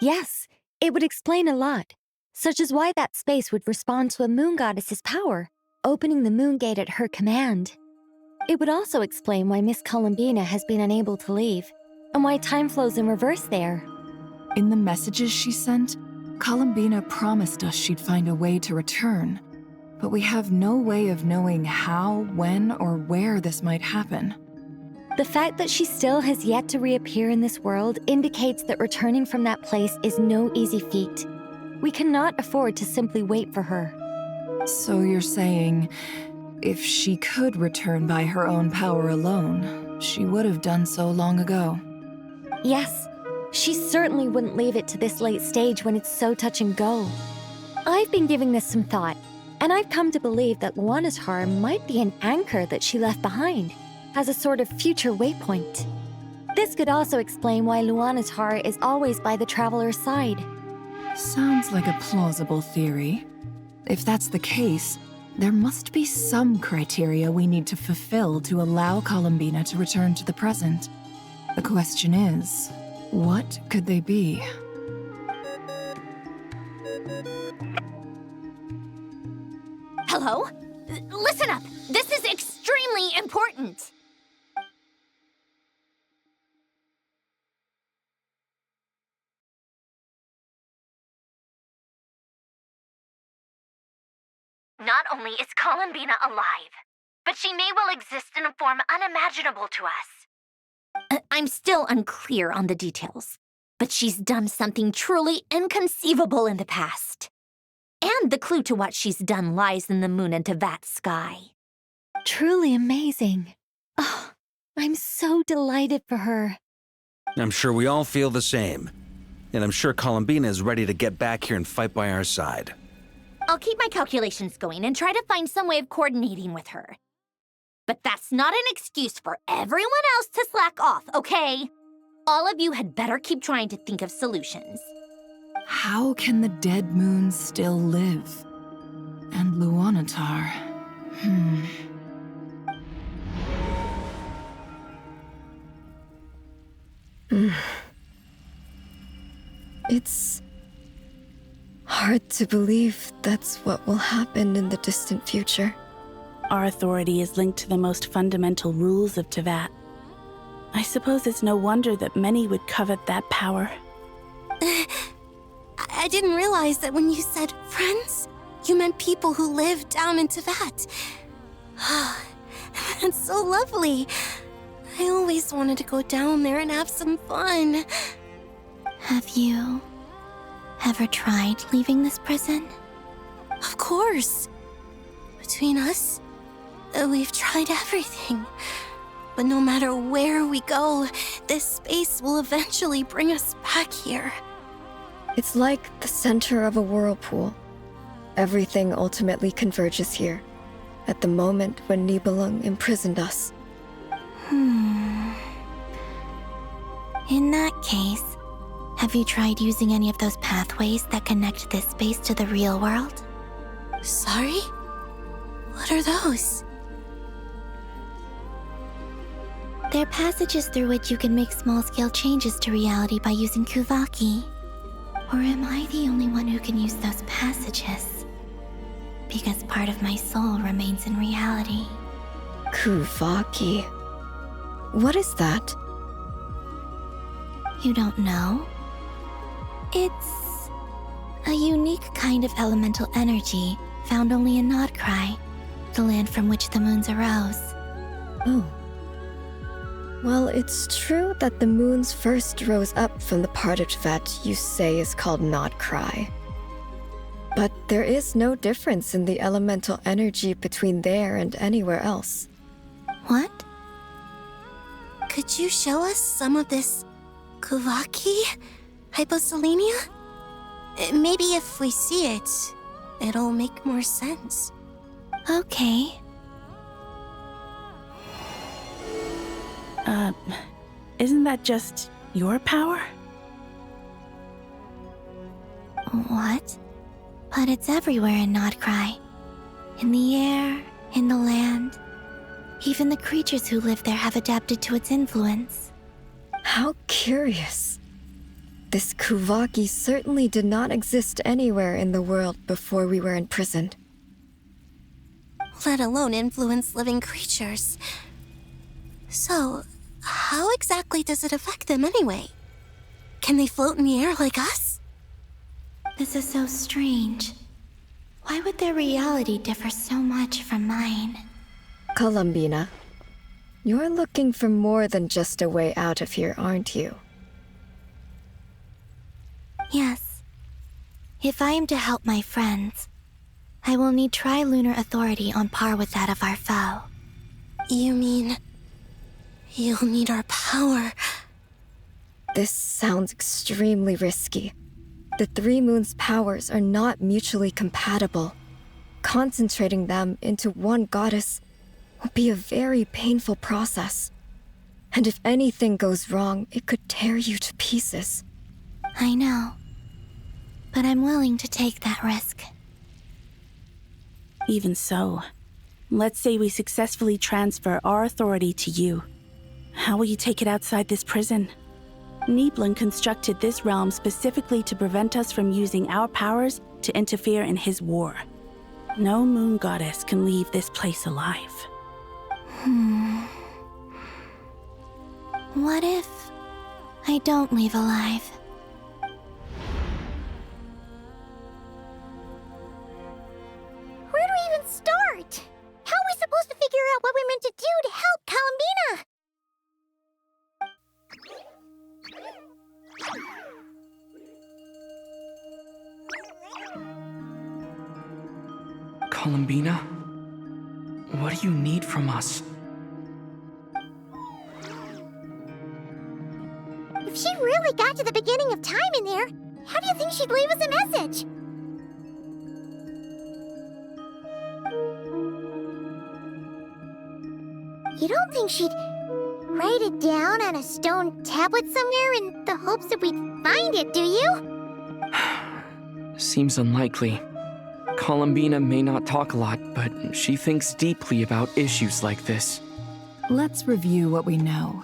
Yes, it would explain a lot, such as why that space would respond to a moon goddess's power, opening the moon gate at her command. It would also explain why Miss Columbina has been unable to leave, and why time flows in reverse there. In the messages she sent, Columbina promised us she'd find a way to return, but we have no way of knowing how, when, or where this might happen. The fact that she still has yet to reappear in this world indicates that returning from that place is no easy feat. We cannot afford to simply wait for her. So you're saying, if she could return by her own power alone, she would have done so long ago? Yes, she certainly wouldn't leave it to this late stage when it's so touch and go. I've been giving this some thought, and I've come to believe that Luana's heart might be an anchor that she left behind, as a sort of future waypoint. This could also explain why Luana's heart is always by the traveler's side. Sounds like a plausible theory. If that's the case, there must be some criteria we need to fulfill to allow Columbina to return to the present. The question is, what could they be? Hello? Listen up! This is extremely important! only is Columbina alive, but she may well exist in a form unimaginable to us. I'm still unclear on the details, but she's done something truly inconceivable in the past. And the clue to what she's done lies in the moon and Tevat sky. Truly amazing. Oh, I'm so delighted for her. I'm sure we all feel the same. And I'm sure Columbina is ready to get back here and fight by our side. I'll keep my calculations going and try to find some way of coordinating with her. But that's not an excuse for everyone else to slack off, okay? All of you had better keep trying to think of solutions. How can the dead moon still live? And Luanatar? It's hard to believe that's what will happen in the distant future. Our authority is linked to the most fundamental rules of Tevat. I suppose it's no wonder that many would covet that power. I didn't realize that when you said friends, you meant people who live down in Tevat. That's so lovely. I always wanted to go down there and have some fun. Have you ever tried leaving this prison? Of course. Between us, we've tried everything. But no matter where we go, this space will eventually bring us back here. It's like the center of a whirlpool. Everything ultimately converges here, at the moment when Nibelung imprisoned us. In that case, have you tried using any of those pathways that connect this space to the real world? Sorry? What are those? They're passages through which you can make small-scale changes to reality by using Kuvaki. Or am I the only one who can use those passages? Because part of my soul remains in reality. Kuvaki. What is that? You don't know? It's a unique kind of elemental energy found only in Nodcry, the land from which the moons arose. Oh. Well, it's true that the moons first rose up from the part of Tevat you say is called Nodcry. But there is no difference in the elemental energy between there and anywhere else. What? Could you show us some of this Kuvaki? Hyposelenia? Maybe if we see it, it'll make more sense. Okay. Isn't that just your power? What? But it's everywhere in Nodcry. In the air, in the land. Even the creatures who live there have adapted to its influence. How curious. This Kuvaki certainly did not exist anywhere in the world before we were imprisoned. Let alone influence living creatures. So, how exactly does it affect them anyway? Can they float in the air like us? This is so strange. Why would their reality differ so much from mine? Columbina, you're looking for more than just a way out of here, aren't you? Yes. If I am to help my friends, I will need tri-lunar authority on par with that of our foe. You mean... you'll need our power? This sounds extremely risky. The three moons' powers are not mutually compatible. Concentrating them into one goddess will be a very painful process. And if anything goes wrong, it could tear you to pieces. I know. But I'm willing to take that risk. Even so, let's say we successfully transfer our authority to you. How will you take it outside this prison? Nibelung constructed this realm specifically to prevent us from using our powers to interfere in his war. No moon goddess can leave this place alive. What if I don't leave alive? Where do we even start? What do you need from us? If she really got to the beginning of time in there, how do you think she'd leave us a message? You don't think she'd write it down on a stone tablet somewhere in the hopes that we'd find it, do you? Seems unlikely. Columbina may not talk a lot, but she thinks deeply about issues like this. Let's review what we know.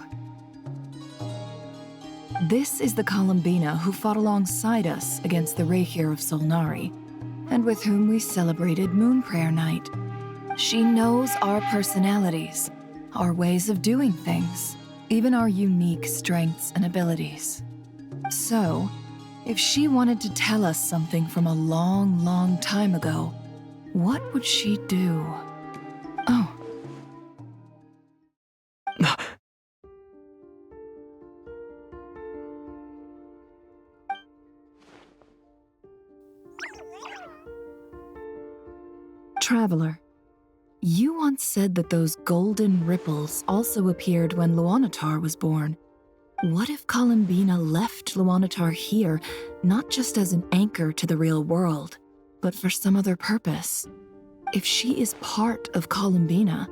This is the Columbina who fought alongside us against the Reikir of Solnari, and with whom we celebrated Moon Prayer Night. She knows our personalities, our ways of doing things, even our unique strengths and abilities. So, if she wanted to tell us something from a long, long time ago, what would she do? Oh. Traveler, you once said that those golden ripples also appeared when Luanatar was born. What if Columbina left Luanatar here, not just as an anchor to the real world, but for some other purpose? If she is part of Columbina,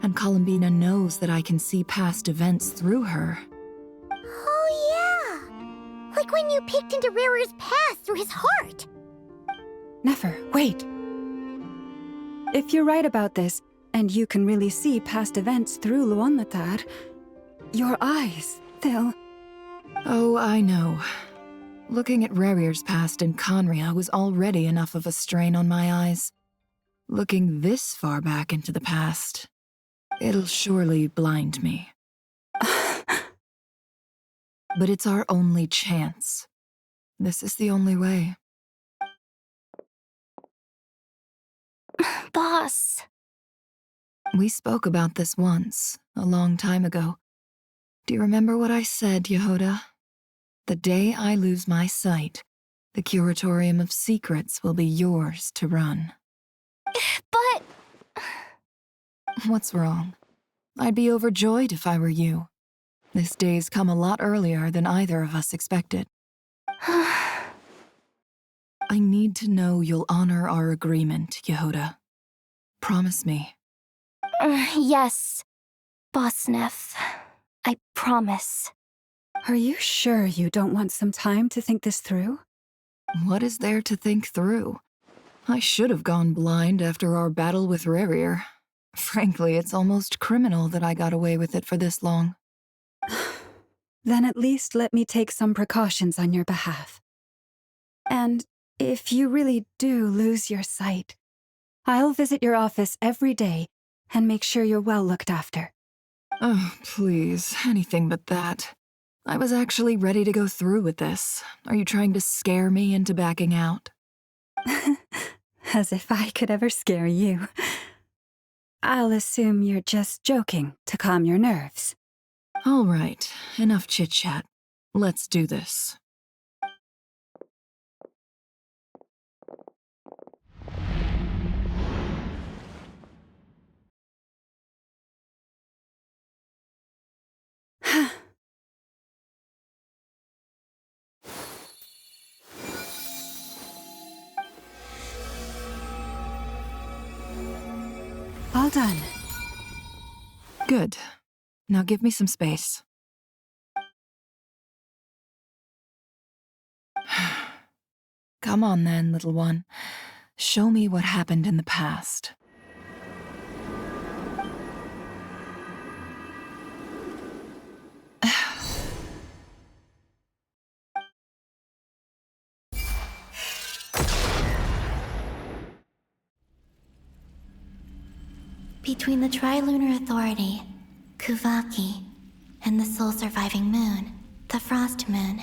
and Columbina knows that I can see past events through her... Oh yeah! Like when you peeked into Rarer's past through his heart! Nefer, wait! If you're right about this, and you can really see past events through Luanatar, your eyes, they'll... Oh, I know. Looking at Rerir's past in Conria was already enough of a strain on my eyes. Looking this far back into the past, it'll surely blind me. But it's our only chance. This is the only way. Boss. We spoke about this once, a long time ago. Do you remember what I said, Yehoda? The day I lose my sight, the Curatorium of Secrets will be yours to run. But... What's wrong? I'd be overjoyed if I were you. This day's come a lot earlier than either of us expected. I need to know you'll honor our agreement, Yehoda. Promise me. Yes, Boss Neff. I promise. Are you sure you don't want some time to think this through? What is there to think through? I should have gone blind after our battle with Rerir. Frankly, it's almost criminal that I got away with it for this long. Then at least let me take some precautions on your behalf. And if you really do lose your sight, I'll visit your office every day and make sure you're well looked after. Oh, please, anything but that. I was actually ready to go through with this. Are you trying to scare me into backing out? As if I could ever scare you. I'll assume you're just joking to calm your nerves. All right, enough chit-chat. Let's do this. All done. Good. Now give me some space. Come on then, little one. Show me what happened in the past. Between the Trilunar Authority, Kuvaki, and the sole-surviving moon, the Frost Moon,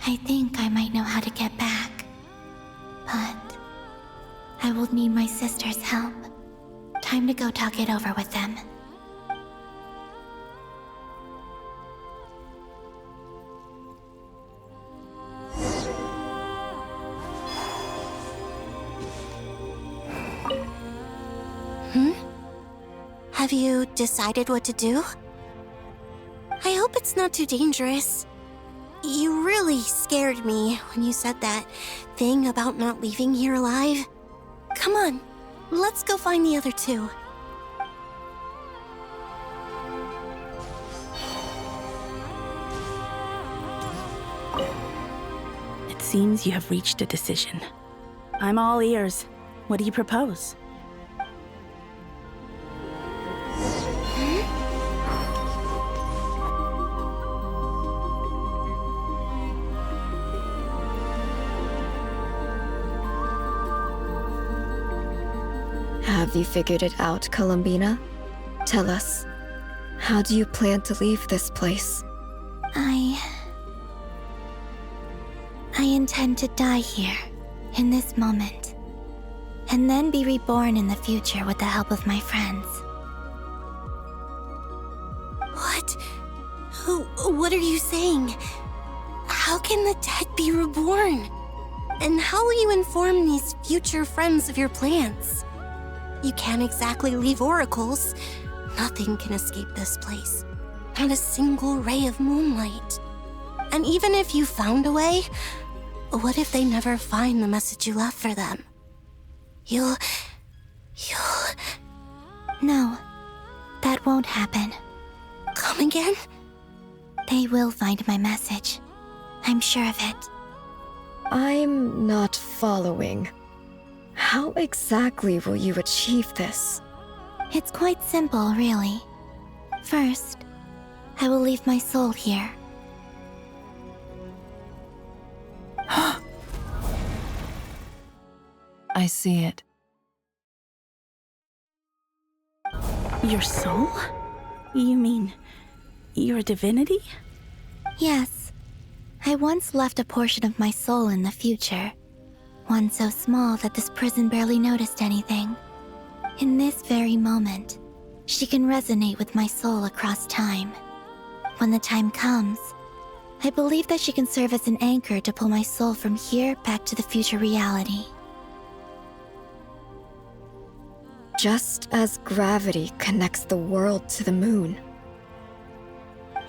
I think I might know how to get back. But I will need my sister's help. Time to go talk it over with them. Have you decided what to do? I hope it's not too dangerous. You really scared me when you said that thing about not leaving here alive. Come on, let's go find the other two. It seems you have reached a decision. I'm all ears. What do you propose? Have you figured it out, Columbina? Tell us, how do you plan to leave this place? I intend to die here, in this moment, and then be reborn in the future with the help of my friends. What? What are you saying? How can the dead be reborn? And how will you inform these future friends of your plans? You can't exactly leave oracles. Nothing can escape this place. Not a single ray of moonlight. And even if you found a way, what if they never find the message you left for them? You'll... No, that won't happen. Come again? They will find my message. I'm sure of it. I'm not following. How exactly will you achieve this? It's quite simple, really. First, I will leave my soul here. I see it. Your soul? You mean your divinity? Yes. I once left a portion of my soul in the future. One so small that this prison barely noticed anything. In this very moment, she can resonate with my soul across time. When the time comes, I believe that she can serve as an anchor to pull my soul from here back to the future reality. Just as gravity connects the world to the moon.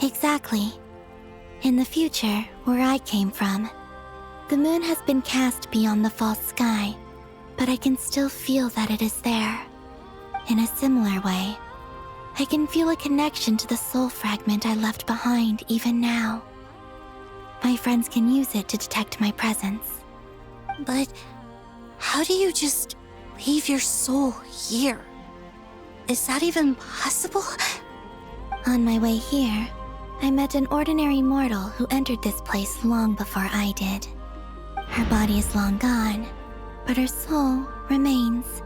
Exactly. In the future, where I came from, the moon has been cast beyond the false sky, but I can still feel that it is there. In a similar way, I can feel a connection to the soul fragment I left behind even now. My friends can use it to detect my presence. But how do you just leave your soul here? Is that even possible? On my way here, I met an ordinary mortal who entered this place long before I did. Her body is long gone, but her soul remains.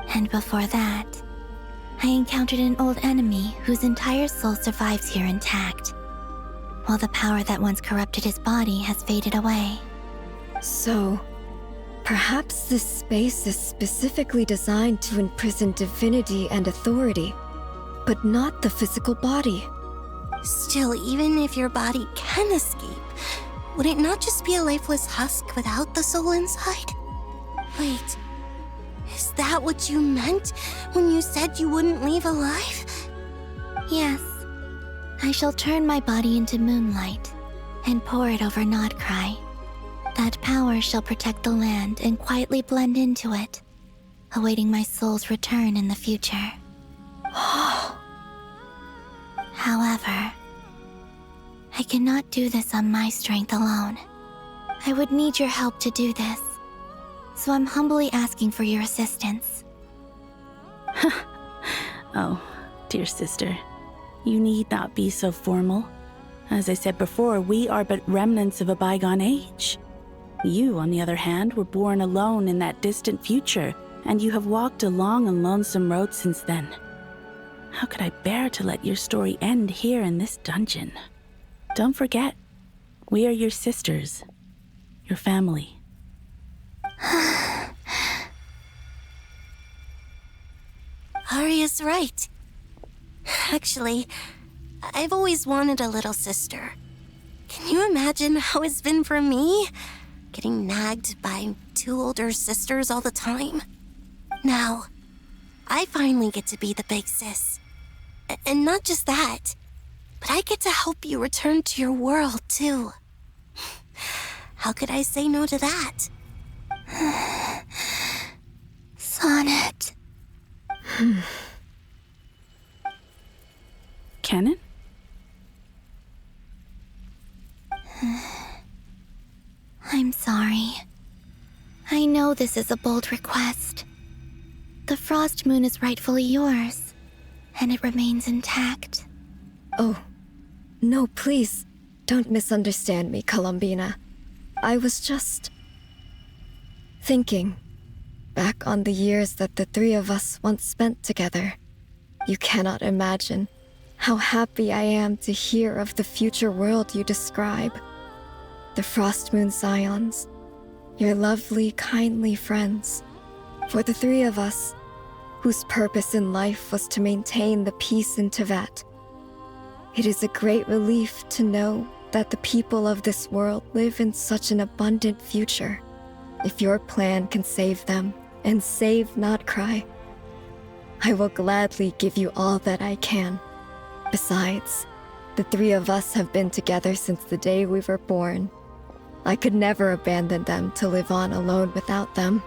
And before that, I encountered an old enemy whose entire soul survives here intact, while the power that once corrupted his body has faded away. So, perhaps this space is specifically designed to imprison divinity and authority, but not the physical body. Still, even if your body can escape, would it not just be a lifeless husk without the soul inside? Wait, is that what you meant when you said you wouldn't leave alive? Yes. I shall turn my body into moonlight and pour it over Nodcry. That power shall protect the land and quietly blend into it, awaiting my soul's return in the future. However, I cannot do this on my strength alone. I would need your help to do this, so I'm humbly asking for your assistance. Oh, dear sister, you need not be so formal. As I said before, we are but remnants of a bygone age. You, on the other hand, were born alone in that distant future, and you have walked a long and lonesome road since then. How could I bear to let your story end here in this dungeon? Don't forget, we are your sisters, your family. Arya's right. Actually, I've always wanted a little sister. Can you imagine how it's been for me? Getting nagged by two older sisters all the time. Now, I finally get to be the big sis. And not just that, but I get to help you return to your world, too. How could I say no to that? Sonnet. Canon? I'm sorry. I know this is a bold request. The Frost Moon is rightfully yours, and it remains intact. Oh, no, please, don't misunderstand me, Columbina. I was just thinking back on the years that the three of us once spent together. You cannot imagine how happy I am to hear of the future world you describe. The Frost Moon Scions, your lovely, kindly friends. For the three of us, whose purpose in life was to maintain the peace in Teyvat, it is a great relief to know that the people of this world live in such an abundant future. If your plan can save them, and save not cry, I will gladly give you all that I can. Besides, the three of us have been together since the day we were born. I could never abandon them to live on alone without them.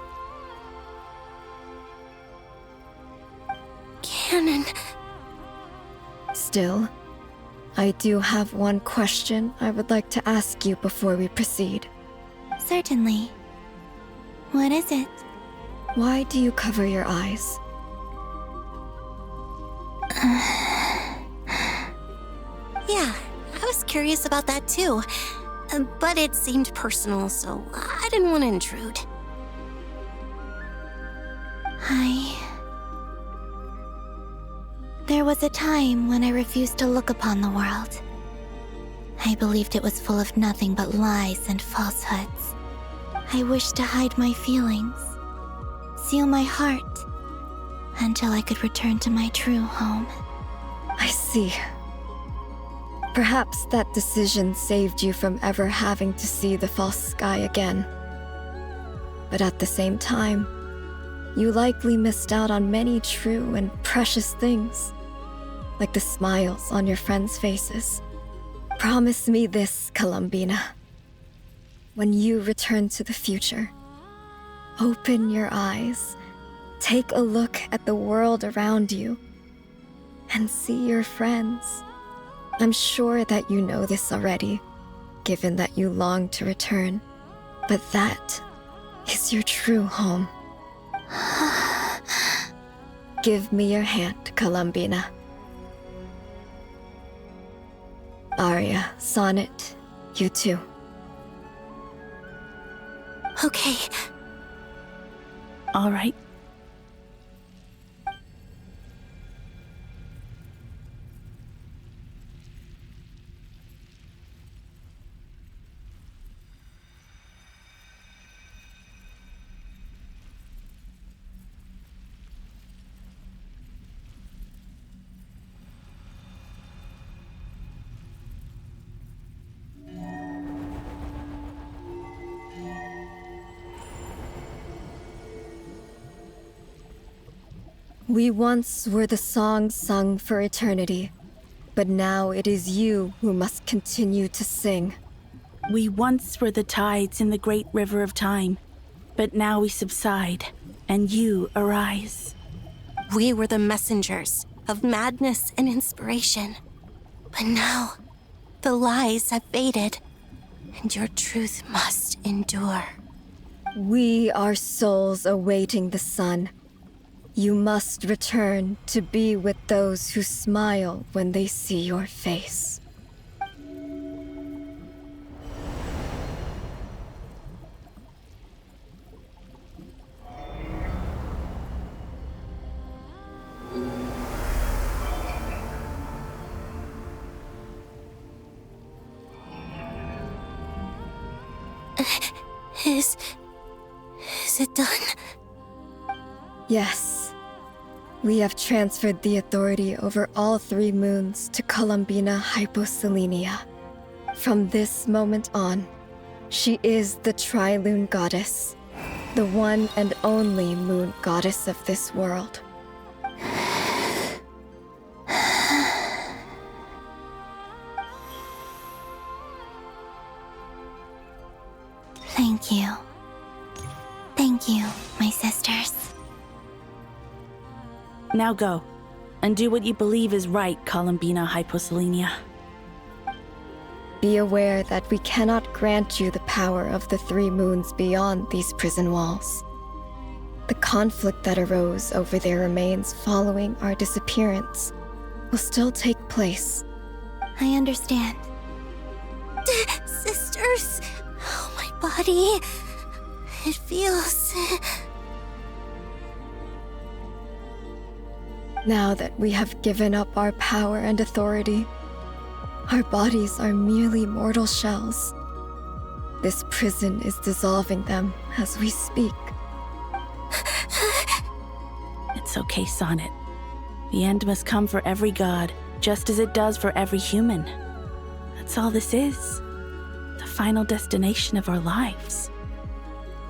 Canon. Still, I do have one question I would like to ask you before we proceed. Certainly. What is it? Why do you cover your eyes? Yeah, I was curious about that too. But it seemed personal, so I didn't want to intrude. There was a time when I refused to look upon the world. I believed it was full of nothing but lies and falsehoods. I wished to hide my feelings, seal my heart, until I could return to my true home. I see. Perhaps that decision saved you from ever having to see the false sky again. But at the same time, you likely missed out on many true and precious things, like the smiles on your friends' faces. Promise me this, Columbina. When you return to the future, open your eyes, take a look at the world around you, and see your friends. I'm sure that you know this already, given that you long to return, but that is your true home. Give me your hand, Columbina. Arya, Sonnet, you too. Okay. All right. We once were the songs sung for eternity, but now it is you who must continue to sing. We once were the tides in the great river of time, but now we subside, and you arise. We were the messengers of madness and inspiration. But now, the lies have faded, and your truth must endure. We are souls awaiting the sun. You must return to be with those who smile when they see your face. Is it done? Yes. We have transferred the authority over all 3 moons to Columbina Hyposelenia. From this moment on, she is the Tri-Lune Goddess, the one and only moon goddess of this world. like you. Thank you, my sisters. Now go, and do what you believe is right, Columbina Hyposelenia. Be aware that we cannot grant you the power of the three moons beyond these prison walls. The conflict that arose over their remains following our disappearance will still take place. I understand. Sisters, oh, my body. It feels... Now that we have given up our power and authority, our bodies are merely mortal shells. This prison is dissolving them as we speak. It's okay, Sonnet. The end must come for every god, just as it does for every human. That's all this is. The final destination of our lives.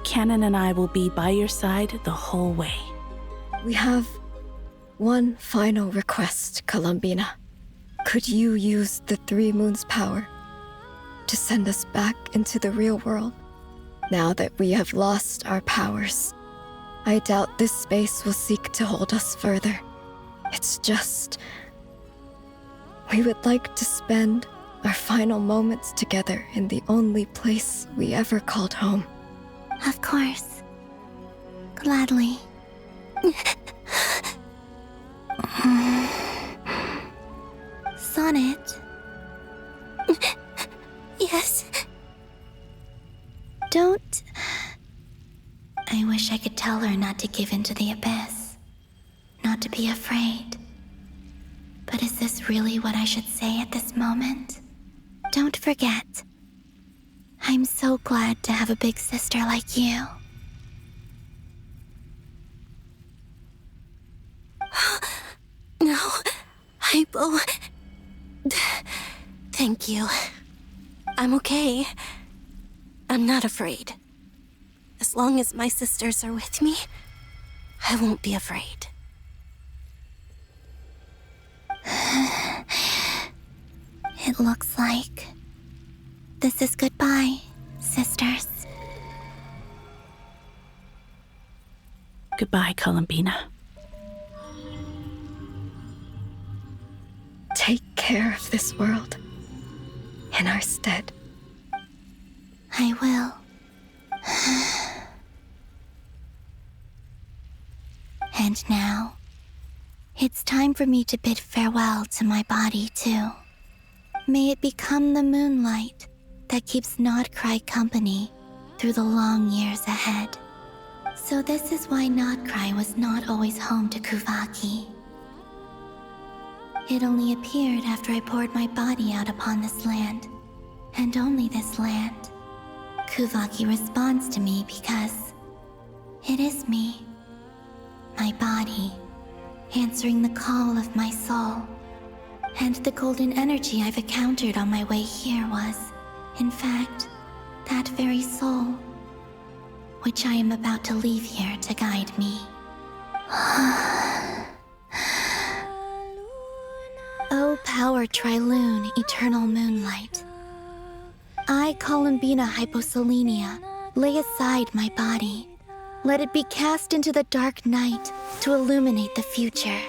Canon and I will be by your side the whole way. We have one final request, Columbina. Could you use the Three Moons' power to send us back into the real world? Now that we have lost our powers, I doubt this space will seek to hold us further. It's just... we would like to spend our final moments together in the only place we ever called home. Of course. Gladly. Sonnet? Yes? Don't... I wish I could tell her not to give in to the abyss. Not to be afraid. But is this really what I should say at this moment? Don't forget. I'm so glad to have a big sister like you. No, Hypo. Thank you. I'm okay. I'm not afraid. As long as my sisters are with me, I won't be afraid. It looks like this is goodbye, sisters. Goodbye, Columbina. Take care of this world in our stead. I will. And now, it's time for me to bid farewell to my body, too. May it become the moonlight that keeps Nodcry company through the long years ahead. So this is why Nodcry was not always home to Kuvaki. It only appeared after I poured my body out upon this land, and only this land. Kuvaki responds to me because it is me, my body, answering the call of my soul. And the golden energy I've encountered on my way here was, in fact, that very soul, which I am about to leave here to guide me. O power Trilune, eternal moonlight. I, Columbina Hyposelenia, lay aside my body. Let it be cast into the dark night to illuminate the future.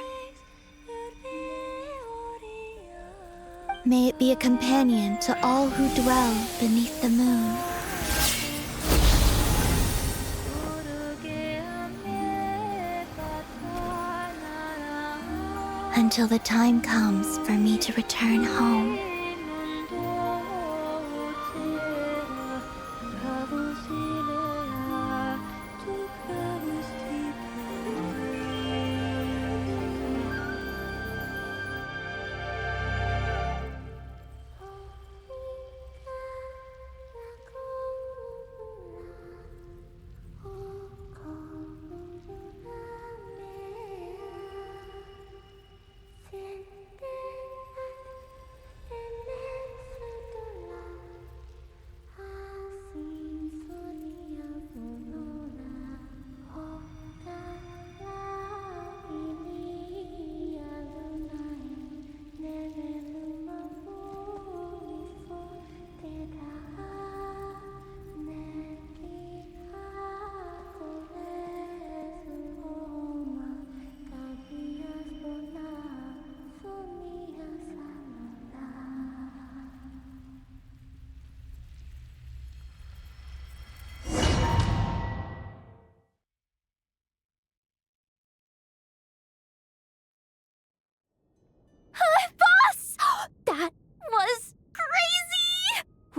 May it be a companion to all who dwell beneath the moon. Until the time comes for me to return home.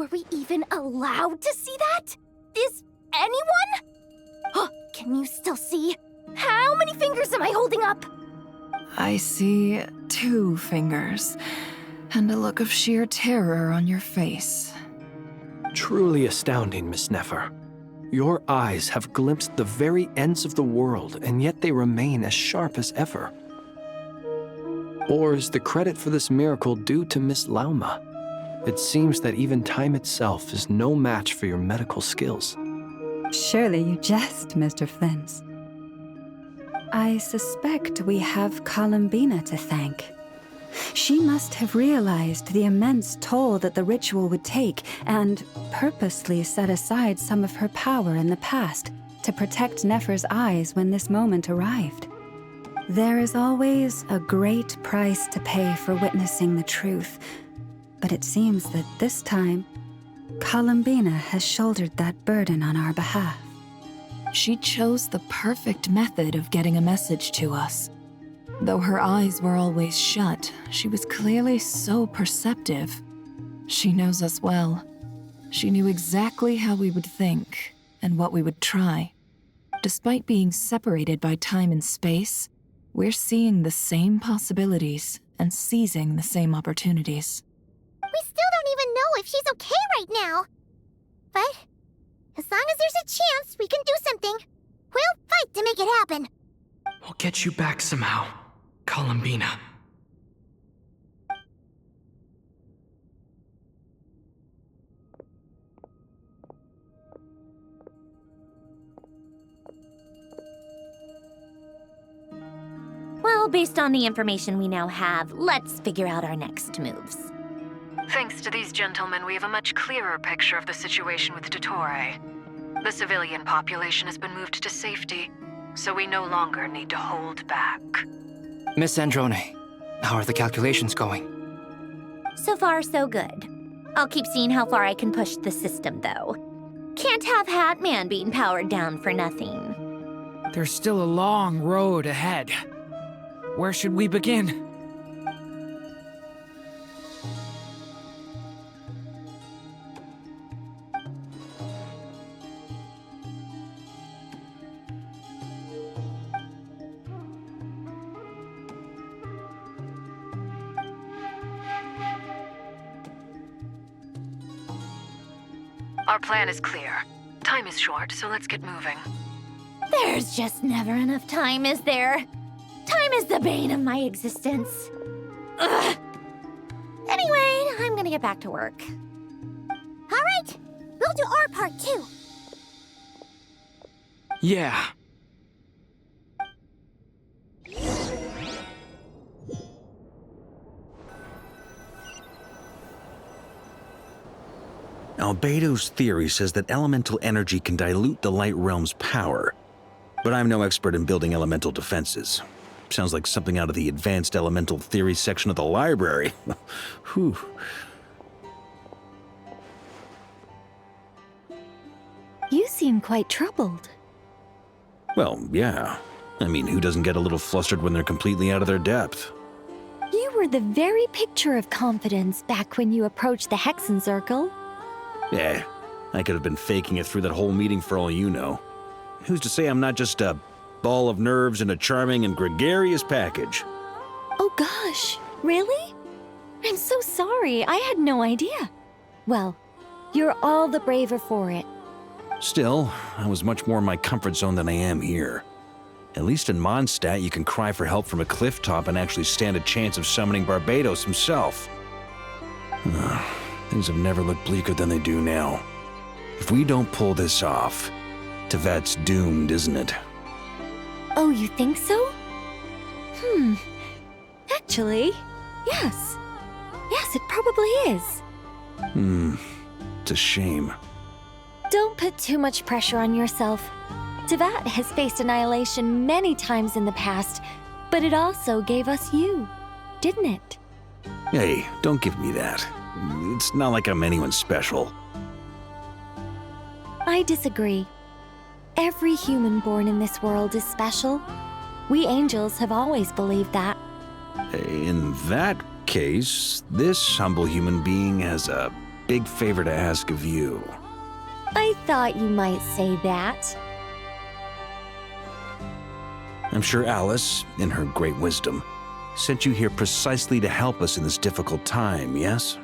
Are we even allowed to see that? Is anyone? Can you still see? How many fingers am I holding up? I see 2 fingers, and a look of sheer terror on your face. Truly astounding, Miss Nefer. Your eyes have glimpsed the very ends of the world, and yet they remain as sharp as ever. Or is the credit for this miracle due to Miss Lauma? It seems that even time itself is no match for your medical skills. Surely you jest, Mr. Flins. I suspect we have Columbina to thank. She must have realized the immense toll that the ritual would take and purposely set aside some of her power in the past to protect Nefer's eyes when this moment arrived. There is always a great price to pay for witnessing the truth, but it seems that this time, Columbina has shouldered that burden on our behalf. She chose the perfect method of getting a message to us. Though her eyes were always shut, she was clearly so perceptive. She knows us well. She knew exactly how we would think and what we would try. Despite being separated by time and space, we're seeing the same possibilities and seizing the same opportunities. We still don't even know if she's okay right now. But as long as there's a chance we can do something, we'll fight to make it happen. We'll get you back somehow, Columbina. Well, based on the information we now have, let's figure out our next moves. Thanks to these gentlemen, we have a much clearer picture of the situation with Dottore. The civilian population has been moved to safety, so we no longer need to hold back. Miss Androne, how are the calculations going? So far, so good. I'll keep seeing how far I can push the system, though. Can't have Hatman being powered down for nothing. There's still a long road ahead. Where should we begin? Our plan is clear. Time is short, so let's get moving. There's just never enough time, is there? Time is the bane of my existence. Ugh. Anyway, I'm gonna get back to work. All right, we'll do our part too. Yeah. Albedo's theory says that elemental energy can dilute the light realm's power, but I'm no expert in building elemental defenses. Sounds like something out of the advanced elemental theory section of the library. Whew. You seem quite troubled. Well, yeah. I mean, who doesn't get a little flustered when they're completely out of their depth? You were the very picture of confidence back when you approached the Hexen Circle. Yeah, I could have been faking it through that whole meeting for all you know. Who's to say I'm not just a ball of nerves in a charming and gregarious package? Oh gosh, really? I'm so sorry, I had no idea. Well, you're all the braver for it. Still, I was much more in my comfort zone than I am here. At least in Mondstadt, you can cry for help from a cliff top and actually stand a chance of summoning Barbados himself. Things have never looked bleaker than they do now. If we don't pull this off, Tevat's doomed, isn't it? Oh, you think so? Actually, yes. Yes, it probably is. It's a shame. Don't put too much pressure on yourself. Tevat has faced annihilation many times in the past, but it also gave us you, didn't it? Hey, don't give me that. It's not like I'm anyone special. I disagree. Every human born in this world is special. We angels have always believed that. In that case, this humble human being has a big favor to ask of you. I thought you might say that. I'm sure Alice, in her great wisdom, sent you here precisely to help us in this difficult time, yes?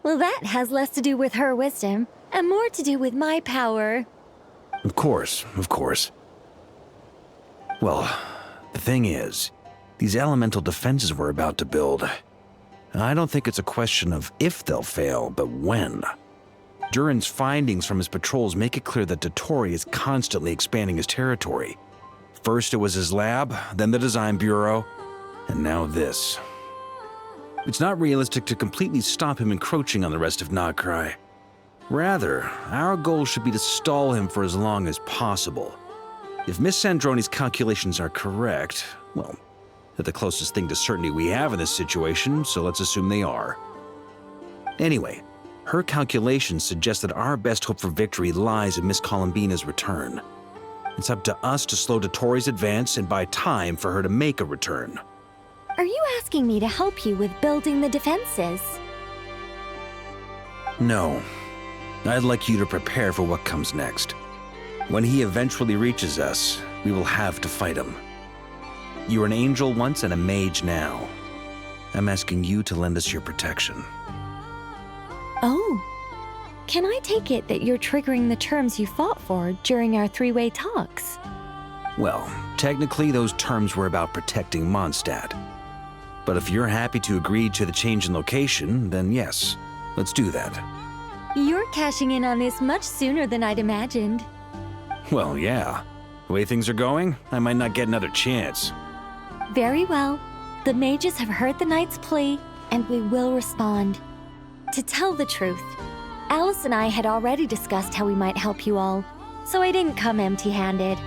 Well, that has less to do with her wisdom and more to do with my power. Of course, of course. Well, the thing is, these elemental defenses we're about to build, I don't think it's a question of if they'll fail, but when. Durin's findings from his patrols make it clear that Dottore is constantly expanding his territory. First it was his lab, then the design bureau, and now this. It's not realistic to completely stop him encroaching on the rest of Nagrai. Rather, our goal should be to stall him for as long as possible. If Miss Sandroni's calculations are correct, well, they're the closest thing to certainty we have in this situation, so let's assume they are. Anyway, her calculations suggest that our best hope for victory lies in Miss Columbina's return. It's up to us to slow Dottore's advance and buy time for her to make a return. Are you asking me to help you with building the defenses? No. I'd like you to prepare for what comes next. When he eventually reaches us, we will have to fight him. You were an angel once and a mage now. I'm asking you to lend us your protection. Oh. Can I take it that you're triggering the terms you fought for during our three-way talks? Well, technically those terms were about protecting Mondstadt. But if you're happy to agree to the change in location, then yes, let's do that. You're cashing in on this much sooner than I'd imagined. Well, yeah. The way things are going, I might not get another chance. Very well. The mages have heard the knight's plea, and we will respond. To tell the truth, Alice and I had already discussed how we might help you all, so I didn't come empty-handed.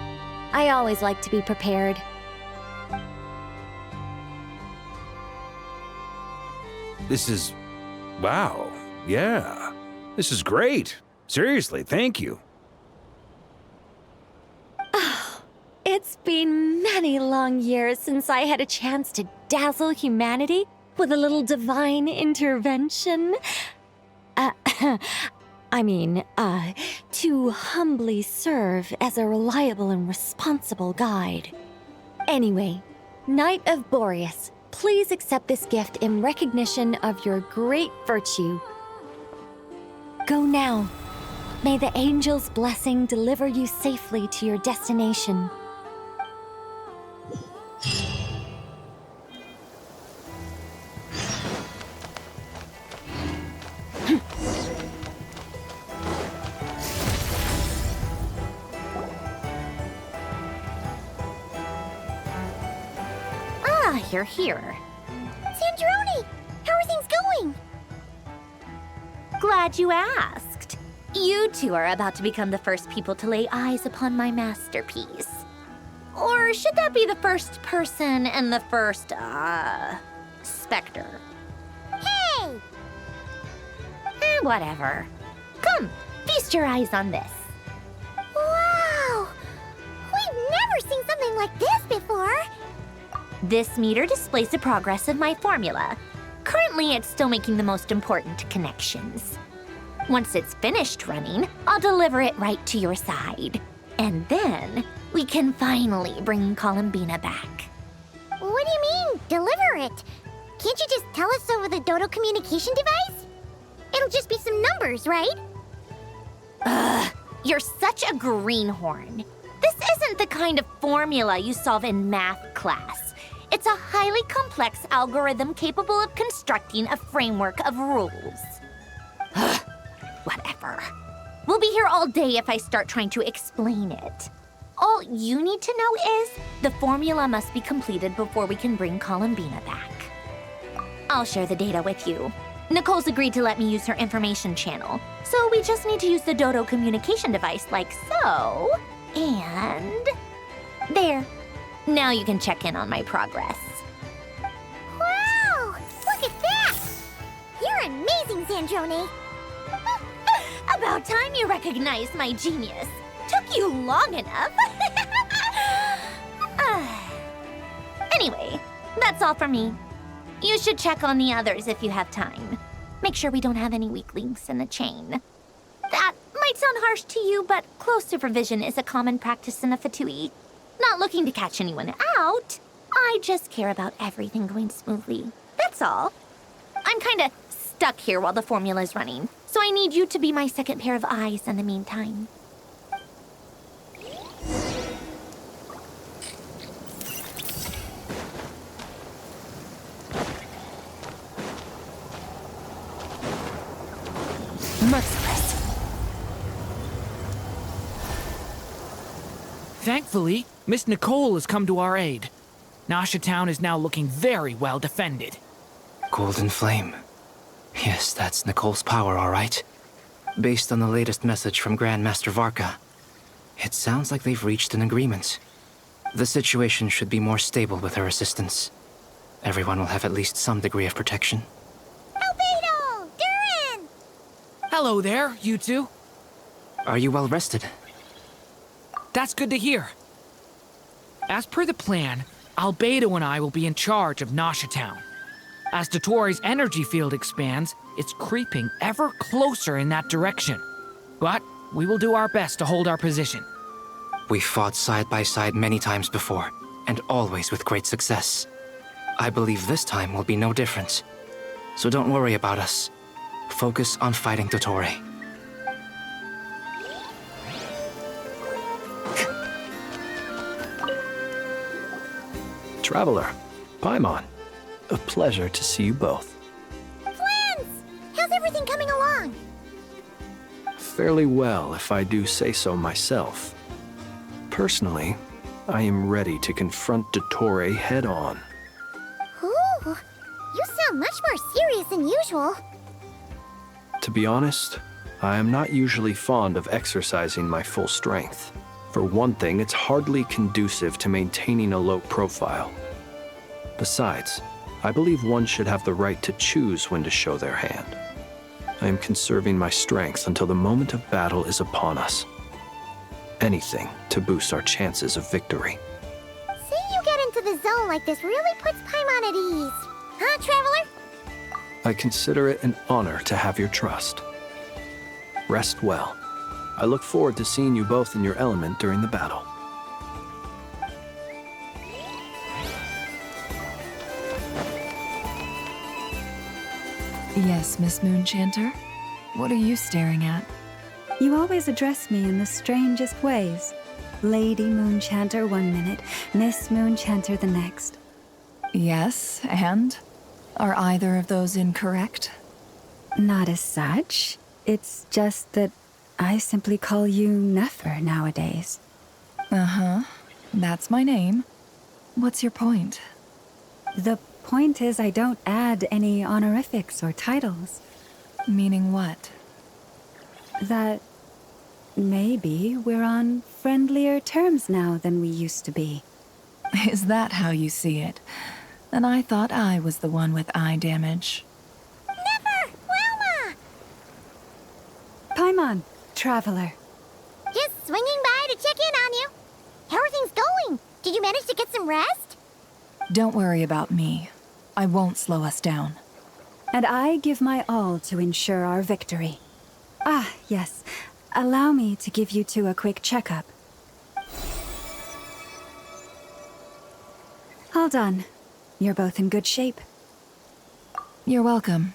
I always like to be prepared. This is... wow. Yeah. This is great. Seriously, thank you. It's been many long years since I had a chance to dazzle humanity with a little divine intervention. To humbly serve as a reliable and responsible guide. Anyway, Knight of Boreas, please accept this gift in recognition of your great virtue. Go now. May the angel's blessing deliver you safely to your destination. You're here. Sandroni! How are things going? Glad you asked. You two are about to become the first people to lay eyes upon my masterpiece. Or should that be the first person and the first, specter? Hey! Whatever. Come, feast your eyes on this. Wow! We've never seen something like this before! This meter displays the progress of my formula. Currently, it's still making the most important connections. Once it's finished running, I'll deliver it right to your side. And then, we can finally bring Columbina back. What do you mean, deliver it? Can't you just tell us over the Dodo communication device? It'll just be some numbers, right? You're such a greenhorn. This isn't the kind of formula you solve in math class. It's a highly complex algorithm capable of constructing a framework of rules. Whatever. We'll be here all day if I start trying to explain it. All you need to know is the formula must be completed before we can bring Columbina back. I'll share the data with you. Nicole's agreed to let me use her information channel, so we just need to use the Dodo communication device like so. And... there. Now you can check in on my progress. Wow! Look at that! You're amazing, Sandroni! About time you recognized my genius. Took you long enough. Anyway, that's all for me. You should check on the others if you have time. Make sure we don't have any weak links in the chain. That might sound harsh to you, but close supervision is a common practice in a Fatui. Not looking to catch anyone out. I just care about everything going smoothly. That's all. I'm kinda stuck here while the formula's running, so I need you to be my second pair of eyes in the meantime. Merciless. Thankfully, Miss Nicole has come to our aid. Nasha Town is now looking very well defended. Golden Flame. Yes, that's Nicole's power, all right. Based on the latest message from Grandmaster Varka, it sounds like they've reached an agreement. The situation should be more stable with her assistance. Everyone will have at least some degree of protection. Albedo! Durin! Hello there, you two. Are you well rested? That's good to hear. As per the plan, Albedo and I will be in charge of Nasha Town. As Dottoro's energy field expands, it's creeping ever closer in that direction. But we will do our best to hold our position. We fought side by side many times before, and always with great success. I believe this time will be no different. So don't worry about us. Focus on fighting Dottore. Traveler, Paimon, a pleasure to see you both. Flans! How's everything coming along? Fairly well, if I do say so myself. Personally, I am ready to confront Dottore head-on. Ooh, you sound much more serious than usual. To be honest, I am not usually fond of exercising my full strength. For one thing, it's hardly conducive to maintaining a low profile. Besides, I believe one should have the right to choose when to show their hand. I am conserving my strength until the moment of battle is upon us. Anything to boost our chances of victory. Seeing you get into the zone like this really puts Paimon at ease. Huh, Traveler? I consider it an honor to have your trust. Rest well. I look forward to seeing you both in your element during the battle. Yes, Miss Moonchanter? What are you staring at? You always address me in the strangest ways. Lady Moonchanter 1 minute, Miss Moonchanter the next. Yes, and? Are either of those incorrect? Not as such. It's just that I simply call you Nefer nowadays. Uh-huh. That's my name. What's your point? The point is I don't add any honorifics or titles. Meaning what? That maybe we're on friendlier terms now than we used to be. Is that how you see it? Then I thought I was the one with eye damage. Never! Wilma! Paimon, Traveler. Just swinging by to check in on you. How are things going? Did you manage to get some rest? Don't worry about me. I won't slow us down. And I give my all to ensure our victory. Ah, yes. Allow me to give you two a quick checkup. All done. You're both in good shape. You're welcome.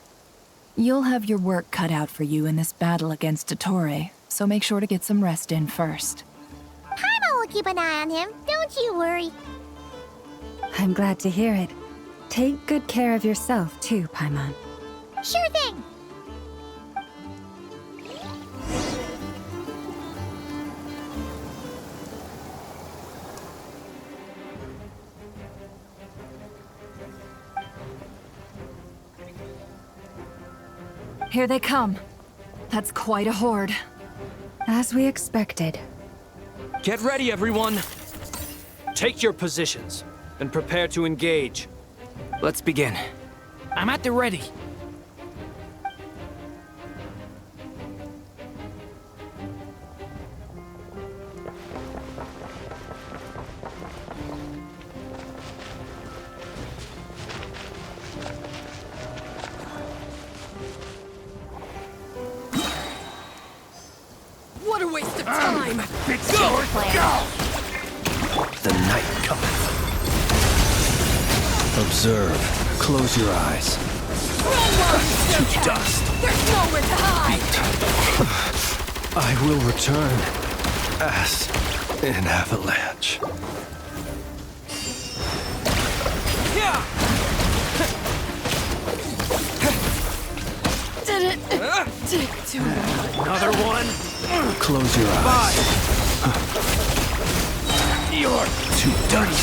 You'll have your work cut out for you in this battle against Dottore, so make sure to get some rest in first. Paimon will keep an eye on him, don't you worry. I'm glad to hear it. Take good care of yourself, too, Paimon. Sure thing. Here they come. That's quite a horde. As we expected. Get ready, everyone! Take your positions and prepare to engage. Let's begin. I'm at the ready. time. Go! The night cometh. Observe. Close your eyes. To dust. There's nowhere to hide! I will return as an avalanche. Did it take too long? Another one. Close your eyes. You're too dirty.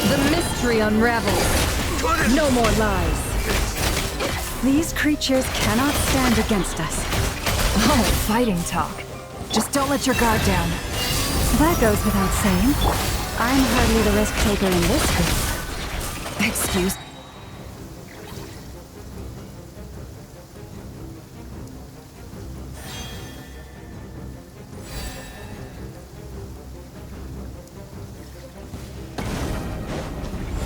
The mystery unravels. No more lies. These creatures cannot stand against us. Oh, fighting talk. Just don't let your guard down. That goes without saying. I'm hardly the risk taker in this group. Excuse.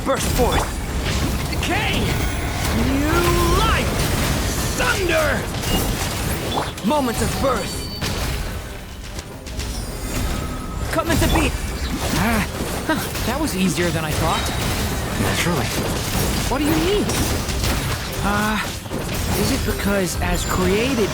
Burst forth! Decay! New life! Thunder! Moment of birth! Come into beat! That was easier than I thought. Naturally. What do you mean? Is it because as created...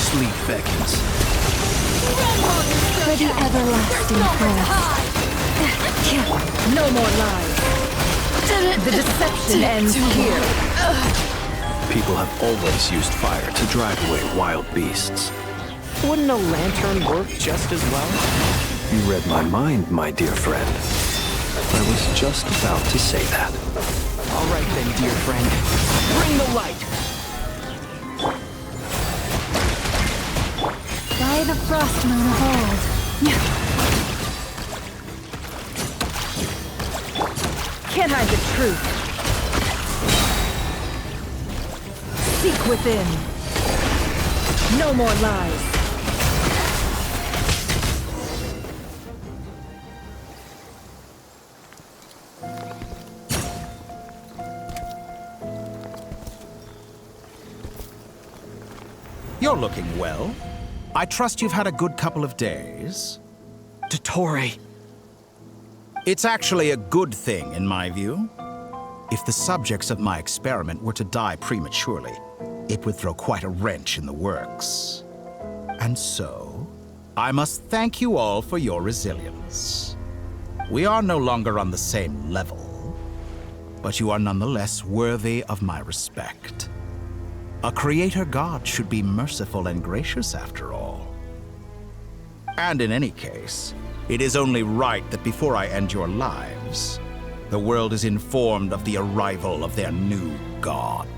Sleep beckons. For the everlasting prayer. No more lies. The deception ends here. People have always used fire to drive away wild beasts. Wouldn't a lantern work just as well? You read my mind, my dear friend. I was just about to say that. All right then, dear friend. Bring the light! By the frost moon of old. Can't hide the truth. Seek within. No more lies. You're looking well. I trust you've had a good couple of days. Dottore. It's actually a good thing, in my view. If the subjects of my experiment were to die prematurely, it would throw quite a wrench in the works. And so, I must thank you all for your resilience. We are no longer on the same level, but you are nonetheless worthy of my respect. A creator god should be merciful and gracious after all. And in any case, it is only right that before I end your lives, the world is informed of the arrival of their new god.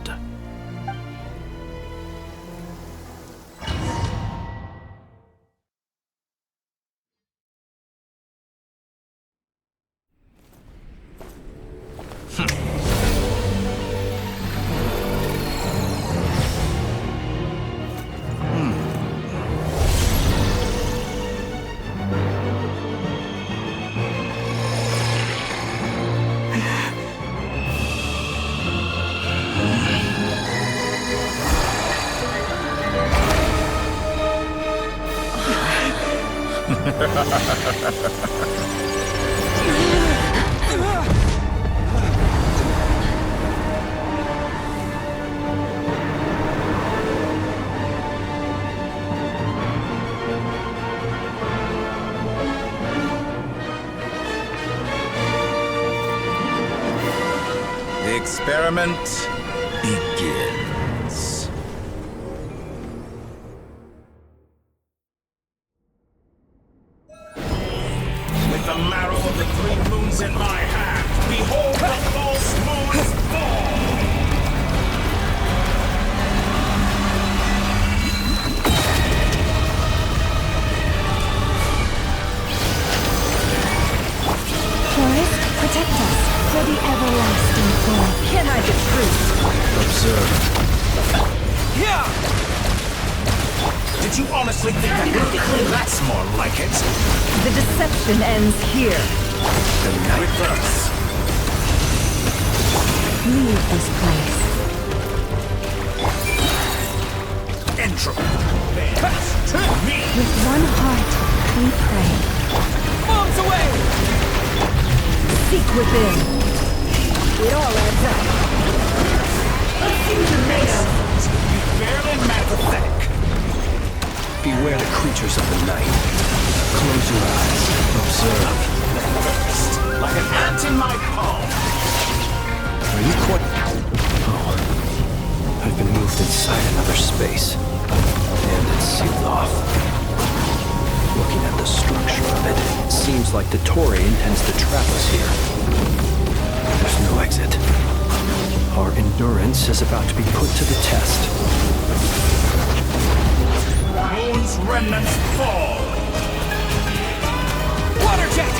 The experiment begins. With the marrow of the 3 moons in my hand, behold the false moon Observe. Did you honestly think that would hit me? That's more like it. The deception ends here. The night. Reverse. Leave this place. Entropy. To me. With one heart, we pray. Bombs away! Seek within. It all adds up. You barely met pathetic. Beware the creatures of the night. Close your eyes. Observe. First, like an ant in my palm. Are you quite... Oh. I've been moved inside another space. And it's sealed off. Looking at the structure of it, it seems like the Tory intends to trap us here. There's no exit. Our endurance is about to be put to the test. Moon's remnants fall. Water jet!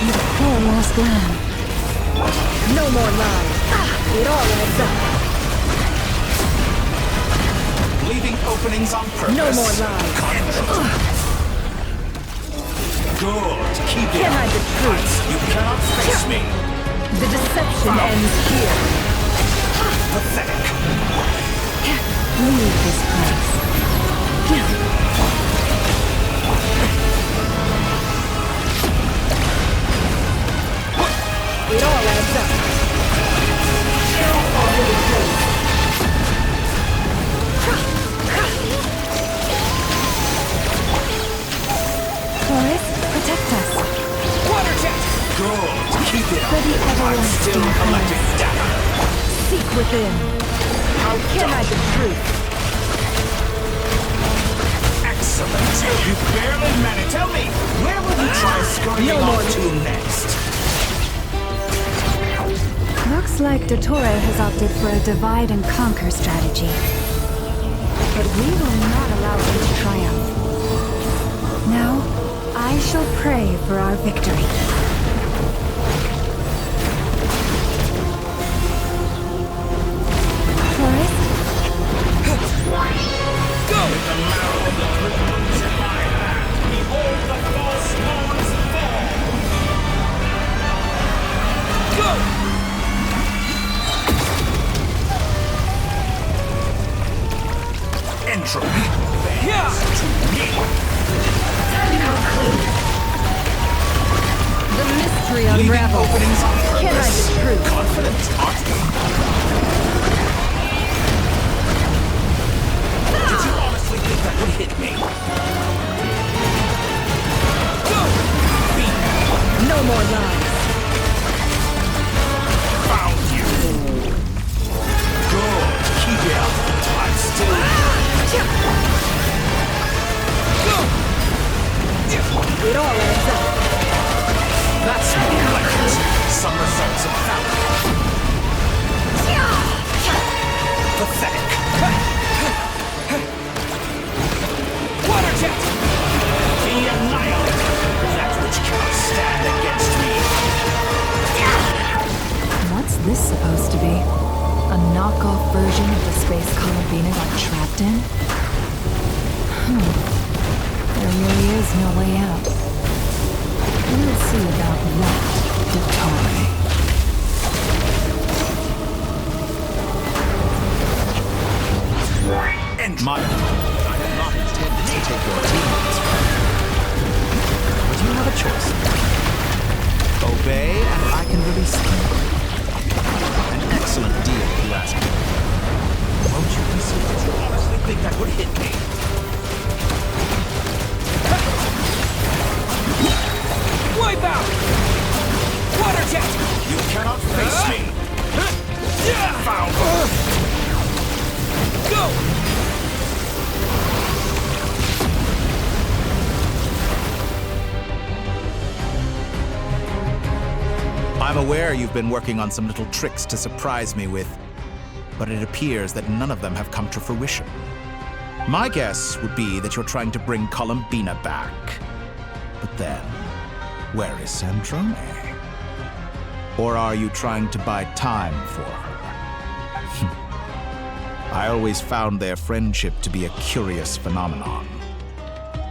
The poor lost lamb. No more lies. It all adds up. Leaving openings on purpose. No more lies. Good. Keep it Can't hide the truth. You cannot face me. The deception ends here. Pathetic. Leave this place. It all adds up. Forest, protect us. Water jet! Good. Keep it For the I'm everlasting still collecting data. Seek within. Can't hide the truth. Excellent. You barely managed. Tell me, where will you try scurrying off to next? Looks like Dottore has opted for a divide and conquer strategy. But we will not allow him to triumph. Now, I shall pray for our victory. Forest? Go! With the marrow of the prisoners in my hand, behold the false lords fall! Go! Entropy bends to me. The mystery Leaving unravels. openings on Can't hide purpose. the truth. Confident, aren't you? Did you honestly think that would hit me? Go! Beat. No more lies. Found you. Good. Keep it up. I'm still. Go! It all adds up. That's more like it. Some results of valor. Pathetic. Water jet! Be annihilated. That which cannot stand against me. What's this supposed to be? A knockoff version of the space Columbina got trapped in? There really is no way out. We'll see about that, Dottore. And my... I have not intended to take your teammates from you. But you have a choice. Obey, and I can release them. An excellent deal, if you ask me. Won't you consider? Did you honestly think that would hit me? Wipe out! Water jet! You cannot face me! Found! Go! I'm aware you've been working on some little tricks to surprise me with, but it appears that none of them have come to fruition. My guess would be that you're trying to bring Columbina back. But then, where is Sandrone? Or are you trying to buy time for her? I always found their friendship to be a curious phenomenon.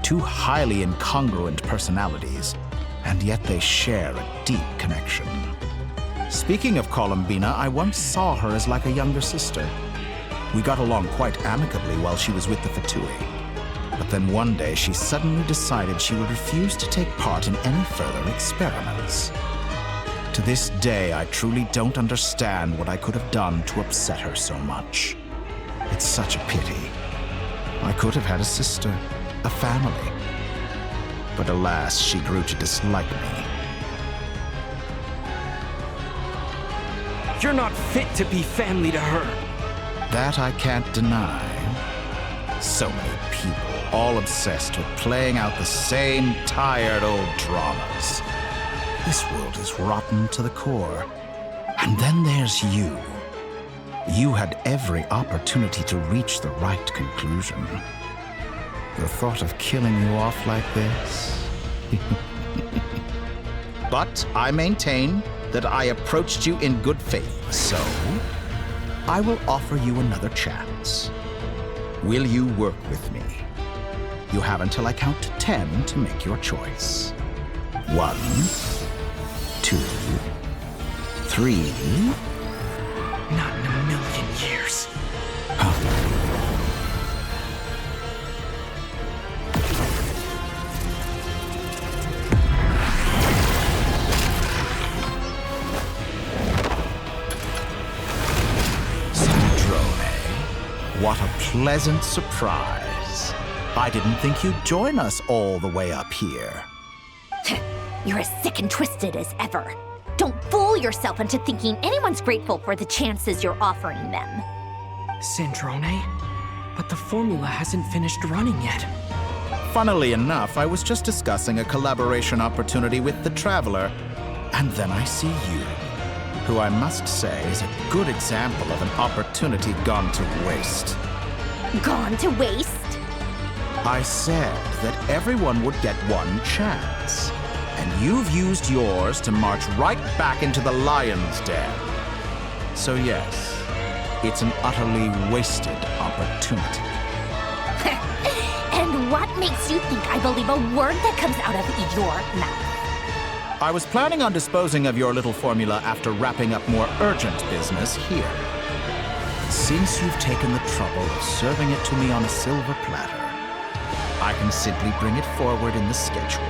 Two highly incongruent personalities, and yet they share a deep connection. Speaking of Columbina, I once saw her as like a younger sister. We got along quite amicably while she was with the Fatui. But then one day she suddenly decided she would refuse to take part in any further experiments. To this day, I truly don't understand what I could have done to upset her so much. It's such a pity. I could have had a sister, a family. But alas, she grew to dislike me. You're not fit to be family to her. That I can't deny. So many people, all obsessed with playing out the same tired old dramas. This world is rotten to the core. And then there's you. You had every opportunity to reach the right conclusion. The thought of killing you off like this? But I maintain that I approached you in good faith, so I will offer you another chance. Will you work with me? You have until I count to 10 to make your choice. 1, 2, 3. Not in a million years. What a pleasant surprise. I didn't think you'd join us all the way up here. You're as sick and twisted as ever. Don't fool yourself into thinking anyone's grateful for the chances you're offering them. Sandrone? But the formula hasn't finished running yet. Funnily enough, I was just discussing a collaboration opportunity with the Traveler, and then I see you, who I must say is a good example of an opportunity gone to waste. Gone to waste? I said that everyone would get one chance, and you've used yours to march right back into the lion's den. So yes, it's an utterly wasted opportunity. And what makes you think I believe a word that comes out of your mouth? I was planning on disposing of your little formula after wrapping up more urgent business here. Since you've taken the trouble of serving it to me on a silver platter, I can simply bring it forward in the schedule.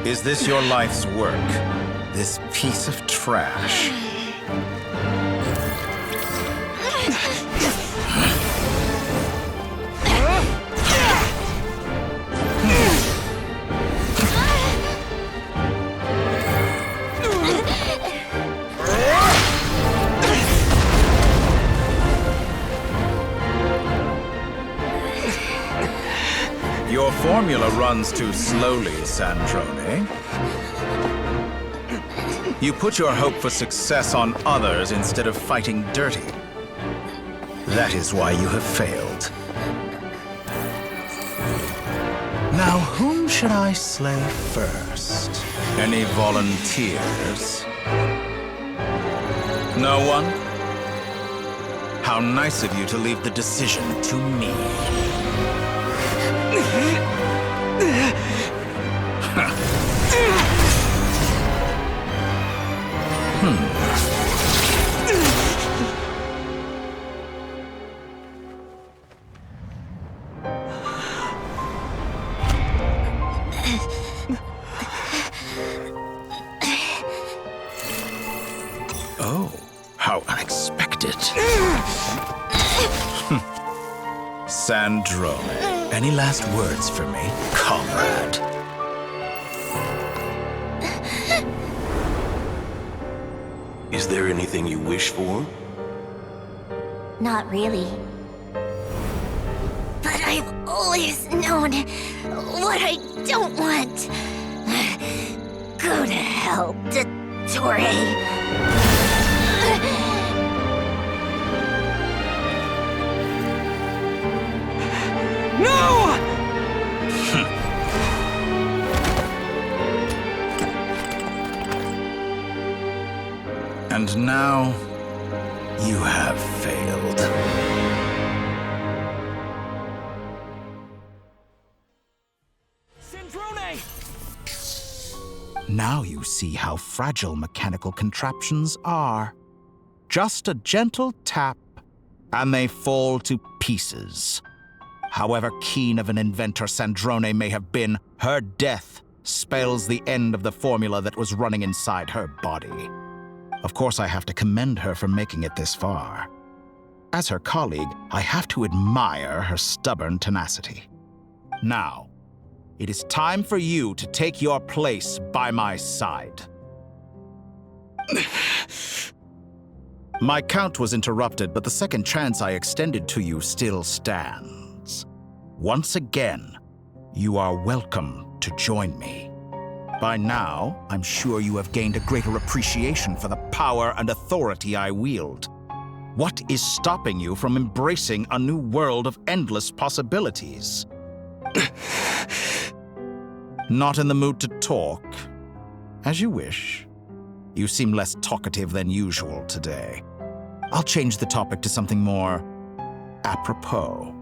Is this your life's work? This piece of trash? Your formula runs too slowly, Sandrone. You put your hope for success on others instead of fighting dirty. That is why you have failed. Now, whom should I slay first? Any volunteers? No one? How nice of you to leave the decision to me. Oh, how unexpected. Sandrone, any last words for me, comrade? Is there anything you wish for? Not really. But I've always known what I don't want. Go to hell, Dottore. No! And now, you have failed. Now you see how fragile mechanical contraptions are. Just a gentle tap, and they fall to pieces. However keen of an inventor Sandrone may have been, her death spells the end of the formula that was running inside her body. Of course, I have to commend her for making it this far. As her colleague, I have to admire her stubborn tenacity. Now, it is time for you to take your place by my side. My count was interrupted, but the second chance I extended to you still stands. Once again, you are welcome to join me. By now, I'm sure you have gained a greater appreciation for the power and authority I wield. What is stopping you from embracing a new world of endless possibilities? Not in the mood to talk? As you wish. You seem less talkative than usual today. I'll change the topic to something more apropos.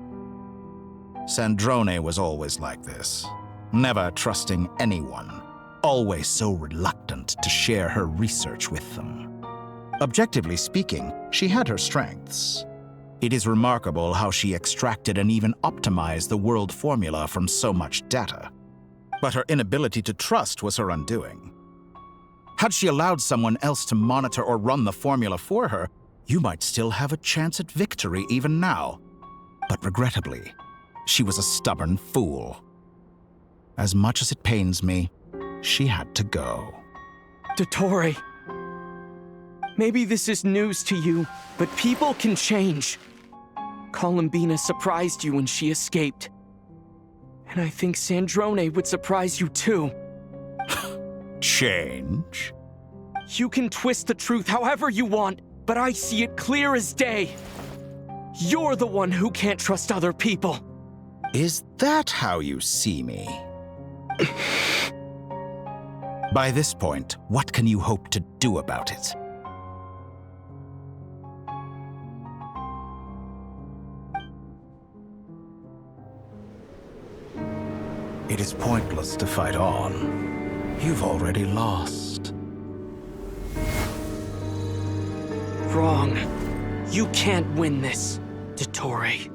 Sandrone was always like this, never trusting anyone, always so reluctant to share her research with them. Objectively speaking, she had her strengths. It is remarkable how she extracted and even optimized the world formula from so much data. But her inability to trust was her undoing. Had she allowed someone else to monitor or run the formula for her, you might still have a chance at victory even now. But regrettably, she was a stubborn fool. As much as it pains me, she had to go. Dottore, maybe this is news to you, but people can change. Columbina surprised you when she escaped. And I think Sandrone would surprise you too. Change? You can twist the truth however you want, but I see it clear as day. You're the one who can't trust other people. Is that how you see me? By this point, what can you hope to do about it? It is pointless to fight on. You've already lost. Wrong. You can't win this, Dottore.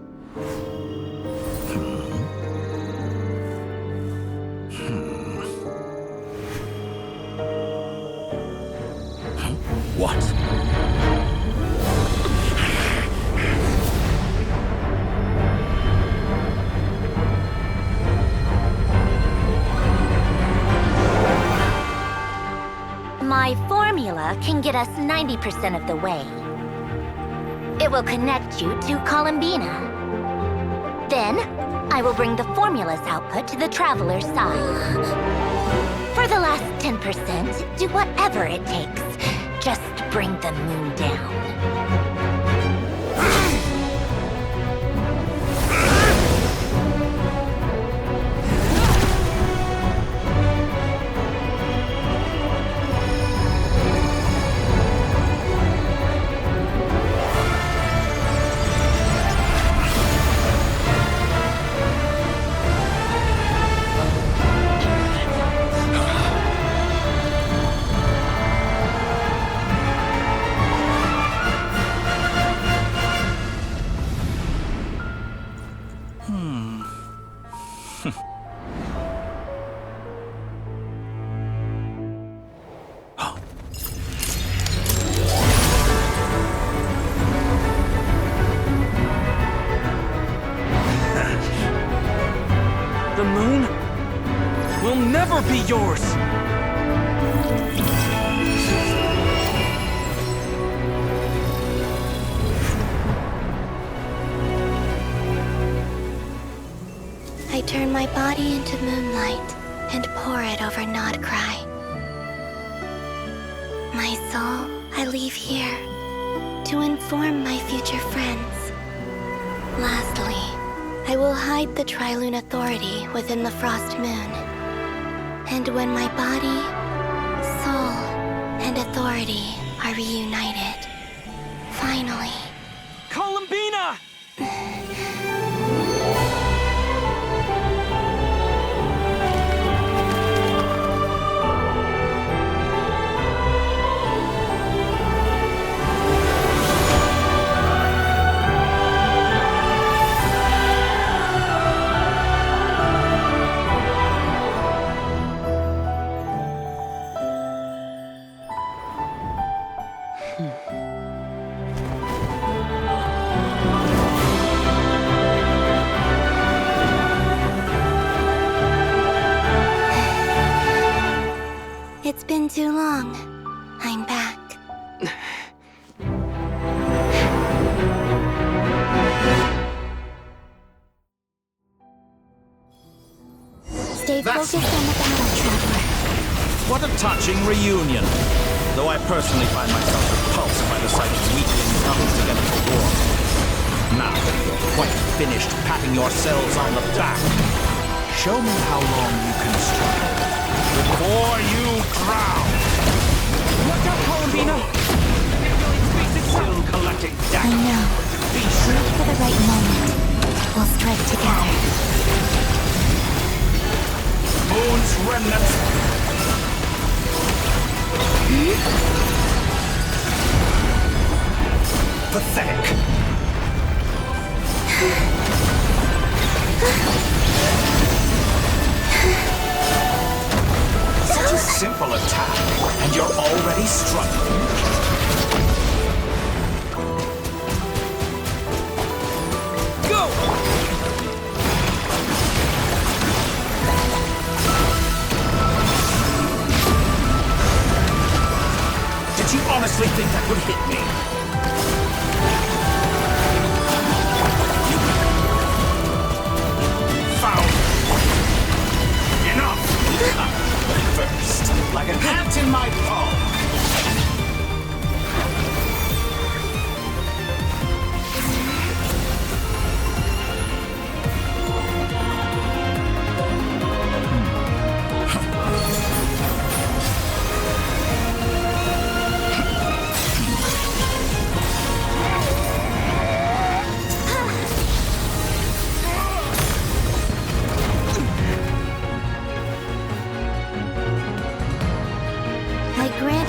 What? My formula can get us 90% of the way. It will connect you to Columbina. Then, I will bring the formula's output to the Traveler's side. For the last 10%, do whatever it takes. Just bring the moon down. The moon will never be yours! I turn my body into moonlight and pour it over Nodcry. My soul, I leave here to inform my future friends. Lastly, I will hide the Trilune Authority within the Frost Moon. And when my body, soul, and authority are reunited, finally... Columbina! It's been too long. I'm back. Stay focused on the battle, Traveler. What a touching reunion. Though I personally find myself repulsed by the sight of weaklings coming together for war. Now, you're quite finished patting yourselves on the back. Show me how long you can struggle before you drown. Watch out, Columbina! Still collecting data. I know. Wait for the right moment. We'll strike together. Moon's remnants. Pathetic. Such a simple attack, and you're already struggling. Go! Did you honestly think that would hit me? First, like an ant in my palm.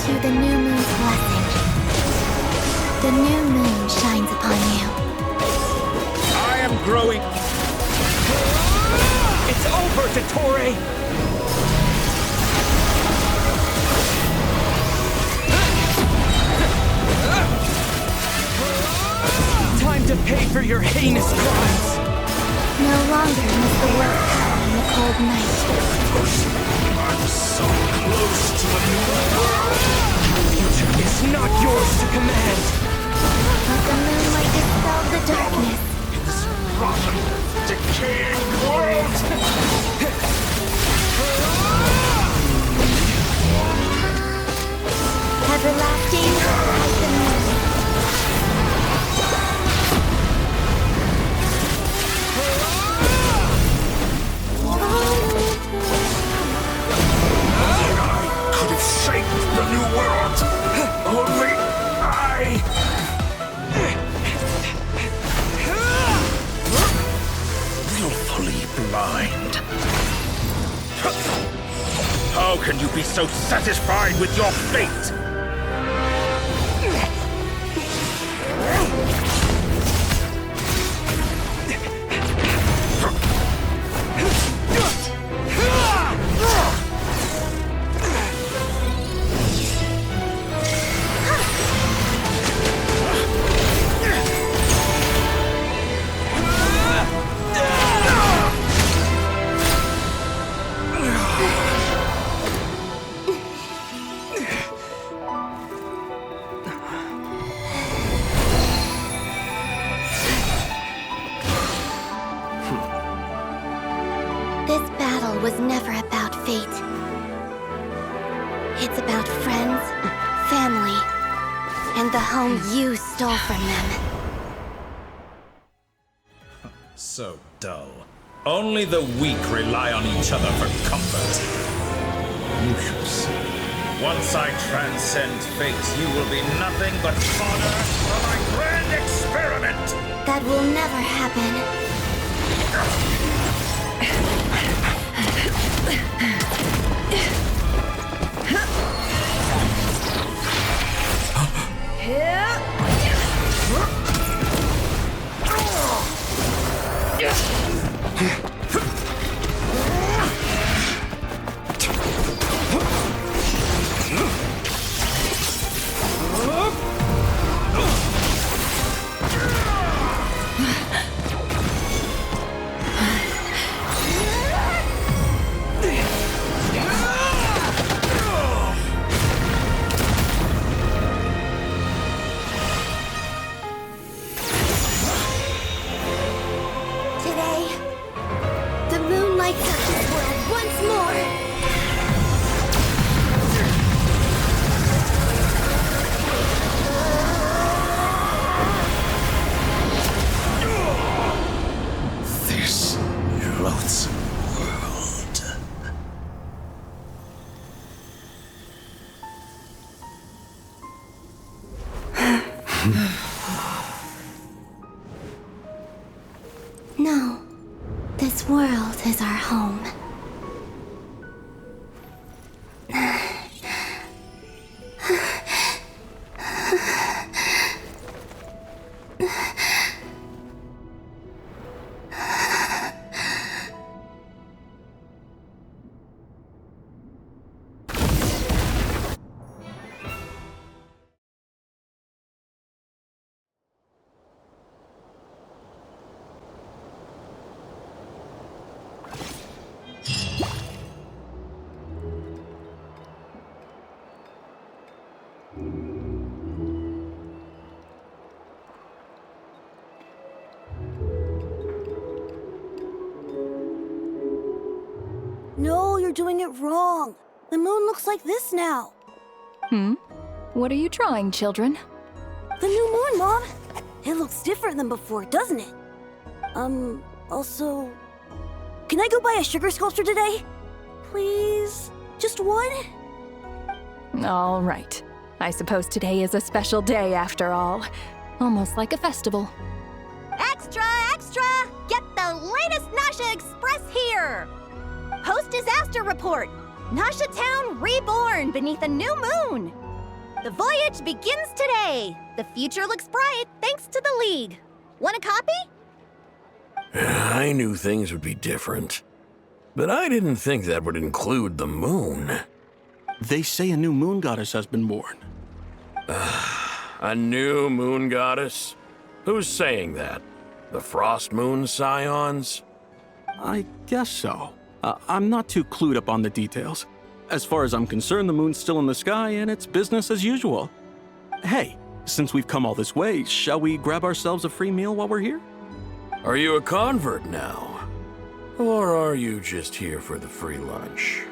You the new moon's blessing. The new moon shines upon you. I am growing. It's over, Dottore! Time to pay for your heinous crimes! No longer must the world howl in the cold night. I'm so close to the new world. The future is not yours to command. Let the moonlight dispel the darkness. In this rotten, decaying world. Everlasting as the moon. Could have shaped the new world. Only I. Willfully blind. How can you be so satisfied with your fate? This battle was never about fate. It's about friends, family, and the home you stole from them. So dull. Only the weak rely on each other for comfort. You shall see. Once I transcend fate, you will be nothing but fodder for my grand experiment! That will never happen. Today, the moon lights up this world once more. This loathsome world. No, this world is our home. No, you're doing it wrong. The moon looks like this now. What are you drawing, children? The new moon, Mom. It looks different than before, doesn't it? Also... Can I go buy a sugar sculpture today? Please? Just one? All right. I suppose today is a special day after all. Almost like a festival. Extra, extra! Get the latest Nasha Express here! Post-disaster report! Nasha Town reborn beneath a new moon! The voyage begins today! The future looks bright thanks to the League. Want a copy? I knew things would be different, but I didn't think that would include the moon. They say a new moon goddess has been born. A new moon goddess? Who's saying that? The Frost Moon Scions? I guess so. I'm not too clued up on the details. As far as I'm concerned, the moon's still in the sky and it's business as usual. Hey, since we've come all this way, shall we grab ourselves a free meal while we're here? Are you a convert now? Or are you just here for the free lunch?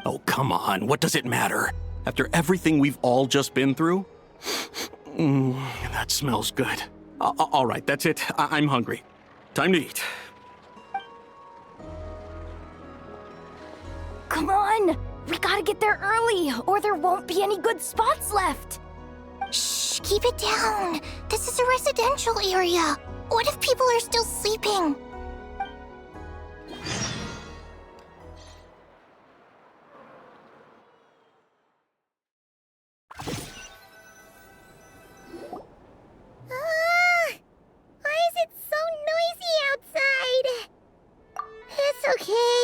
Oh, come on. What does it matter? After everything we've all just been through? That smells good. All right, that's it. I'm hungry. Time to eat. Come on! We gotta get there early, or there won't be any good spots left! Shh, keep it down. This is a residential area. What if people are still sleeping? Why is it so noisy outside? It's okay.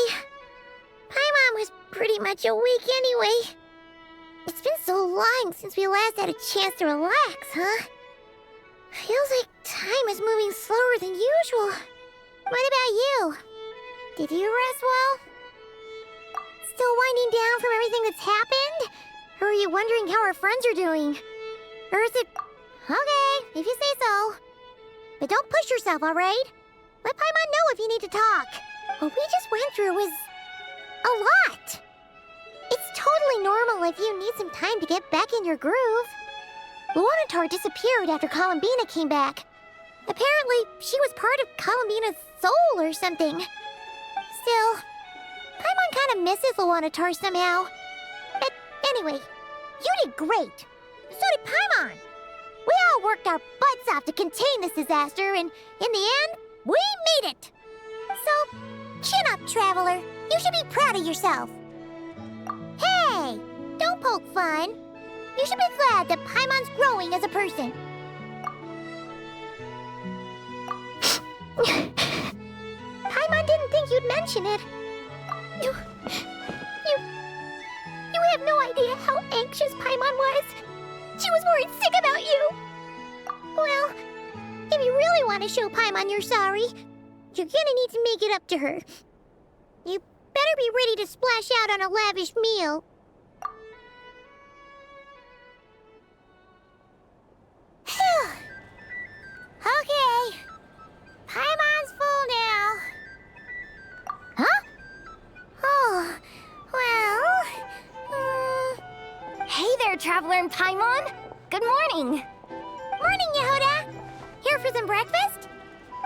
Paimon was pretty much awake anyway. It's been so long since we last had a chance to relax, huh? Feels like time is moving slower than usual. What about you? Did you rest well? Still winding down from everything that's happened? Or are you wondering how our friends are doing? Or is it... Okay, if you say so. But don't push yourself, alright? Let Paimon know if you need to talk. What we just went through was a lot. It's totally normal if you need some time to get back in your groove. Luanatar disappeared after Columbina came back. Apparently, she was part of Columbina's soul or something. Still, Paimon kind of misses Luanatar somehow. But anyway, you did great. So did Paimon. We all worked our butts off to contain this disaster, and in the end, we made it. So, chin up, Traveler. You should be proud of yourself. Hey, don't poke fun. You should be glad that Paimon's growing as a person. Paimon didn't think you'd mention it. You have no idea how anxious Paimon was. She was worried sick about you. Well, if you really want to show Paimon you're sorry, you're gonna need to make it up to her. You better be ready to splash out on a lavish meal. Okay. Paimon's full now. Huh? Oh, well... Hey there, Traveler and Paimon! Good morning! Morning, Yehuda! Here for some breakfast?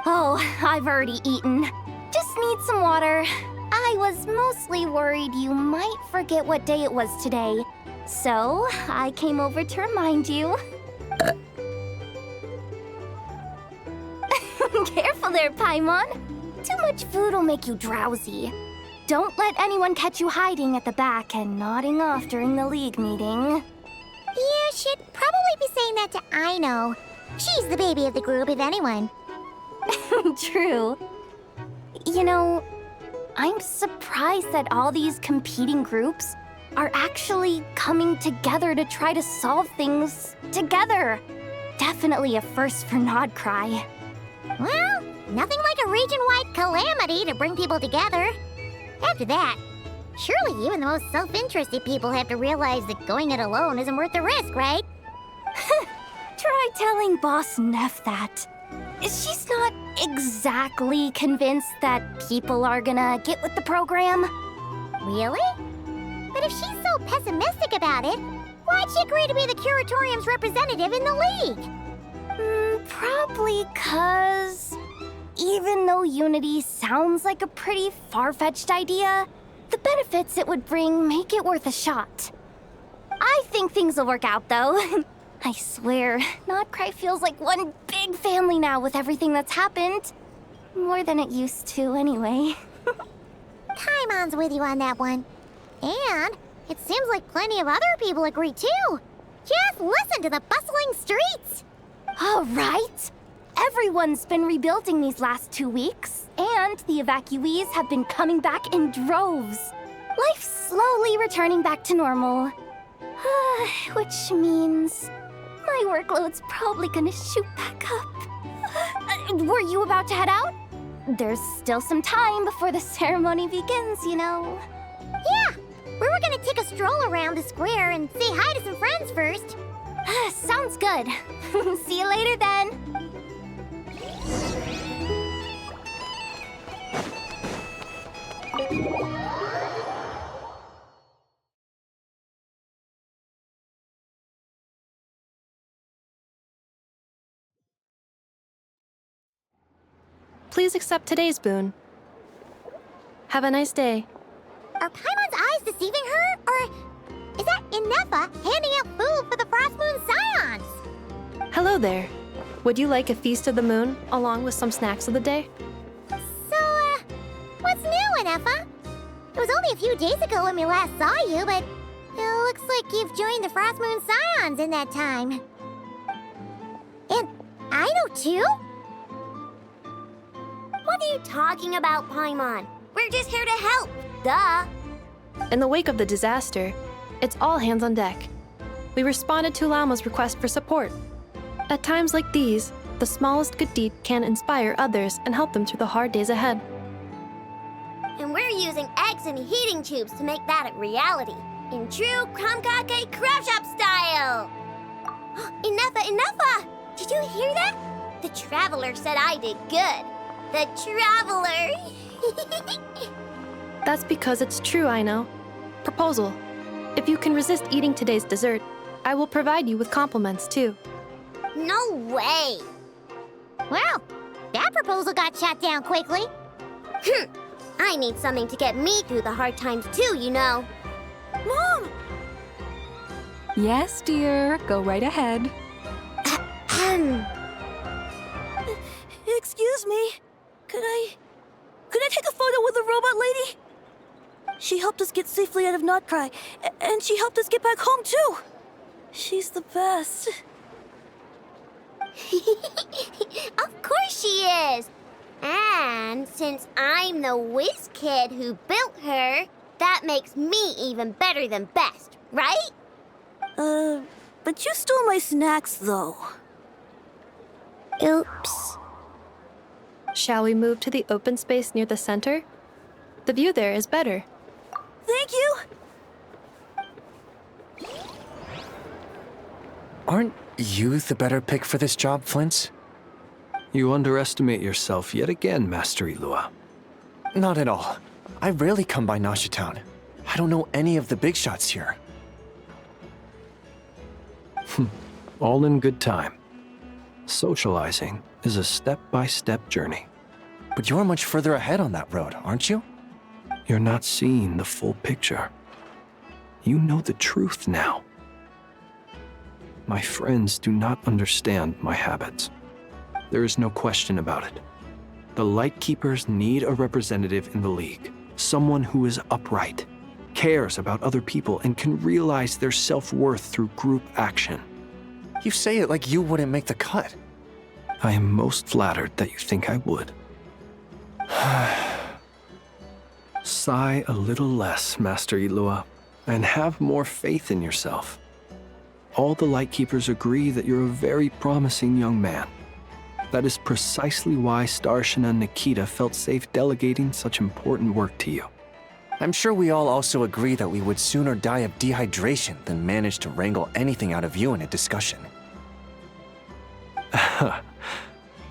Oh, I've already eaten. Just need some water. I was mostly worried you might forget what day it was today. So, I came over to remind you. Careful there, Paimon. Too much food will make you drowsy. Don't let anyone catch you hiding at the back and nodding off during the League meeting. Yeah, she'd probably be saying that to Aino. She's the baby of the group, if anyone. True. You know, I'm surprised that all these competing groups are actually coming together to try to solve things together. Definitely a first for Nodcry. Well, nothing like a region-wide calamity to bring people together. After that, surely even the most self-interested people have to realize that going it alone isn't worth the risk, right? Try telling Boss Neff that. She's not exactly convinced that people are gonna get with the program. Really? But if she's so pessimistic about it, why'd she agree to be the Curatorium's representative in the League? Probably 'cause even though Unity sounds like a pretty far-fetched idea, the benefits it would bring make it worth a shot. I think things will work out, though. I swear, Nodcry feels like one big family now with everything that's happened. More than it used to, anyway. Paimon's with you on that one. And it seems like plenty of other people agree, too. Just listen to the bustling streets. All right. Everyone's been rebuilding these last 2 weeks, and the evacuees have been coming back in droves. Life's slowly returning back to normal. Which means my workload's probably gonna shoot back up. Were you about to head out? There's still some time before the ceremony begins, you know. Yeah, we were gonna take a stroll around the square and say hi to some friends first. Sounds good. See you later then. Please accept today's boon. Have a nice day. Are Paimon's eyes deceiving her? Or is that Inefa handing out food for the Frost Moon Scions? Hello there. Would you like a feast of the moon along with some snacks of the day? So, what's new, Inefa? It was only a few days ago when we last saw you, but it looks like you've joined the Frost Moon Scions in that time. And I know too? What are you talking about, Paimon? We're just here to help, duh. In the wake of the disaster, it's all hands on deck. We responded to Lama's request for support. At times like these, the smallest good deed can inspire others and help them through the hard days ahead. And we're using eggs and heating tubes to make that a reality, in true Kromkake Craft Shop style! Inefa! Did you hear that? The Traveler said I did good. The Traveler! That's because it's true, I know. Proposal. If you can resist eating today's dessert, I will provide you with compliments, too. No way! Well, that proposal got shot down quickly. I need something to get me through the hard times too, you know. Mom! Yes, dear. Go right ahead. Excuse me. Could I take a photo with the robot lady? She helped us get safely out of Notcry, and she helped us get back home too. She's the best. Of course she is. And since I'm the whiz kid who built her, that makes me even better than best, right? But you stole my snacks though. Oops. Shall we move to the open space near the center? The view there is better. Thank you! Aren't you the better pick for this job, Flint? You underestimate yourself yet again, Master Ilua. Not at all. I rarely come by Nasha Town. I don't know any of the big shots here. All in good time. Socializing is a step-by-step journey. But you're much further ahead on that road, aren't you? You're not seeing the full picture. You know the truth now. My friends do not understand my habits. There is no question about it. The Lightkeepers need a representative in the League. Someone who is upright, cares about other people, and can realize their self-worth through group action. You say it like you wouldn't make the cut. I am most flattered that you think I would. Sigh a little less, Master Ilua, and have more faith in yourself. All the Lightkeepers agree that you're a very promising young man. That is precisely why Starshina and Nikita felt safe delegating such important work to you. I'm sure we all also agree that we would sooner die of dehydration than manage to wrangle anything out of you in a discussion.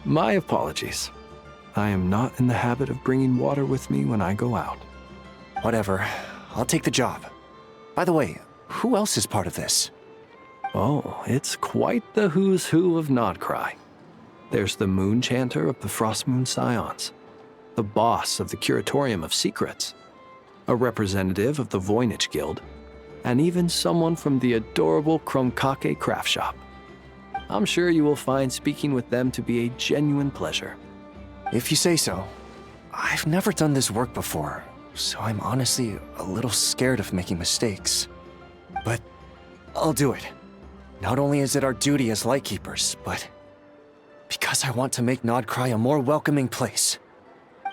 My apologies. I am not in the habit of bringing water with me when I go out. Whatever. I'll take the job. By the way, who else is part of this? Oh, it's quite the who's who of Nodcry. There's the Moon Chanter of the Frostmoon Scions, the boss of the Curatorium of Secrets, a representative of the Voynich Guild, and even someone from the adorable Kromkake craft shop. I'm sure you will find speaking with them to be a genuine pleasure. If you say so. I've never done this work before, so I'm honestly a little scared of making mistakes. But I'll do it. Not only is it our duty as Lightkeepers, but because I want to make Nodcry a more welcoming place.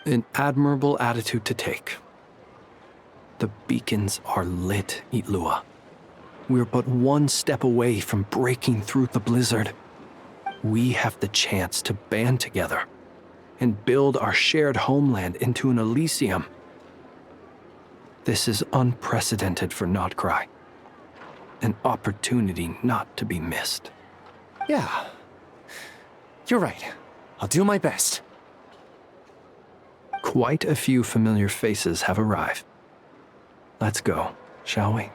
An admirable attitude to take. The beacons are lit, Ilua. We're but one step away from breaking through the blizzard. We have the chance to band together and build our shared homeland into an Elysium. This is unprecedented for Nodcry. An opportunity not to be missed. Yeah. You're right. I'll do my best. Quite a few familiar faces have arrived. Let's go, shall we?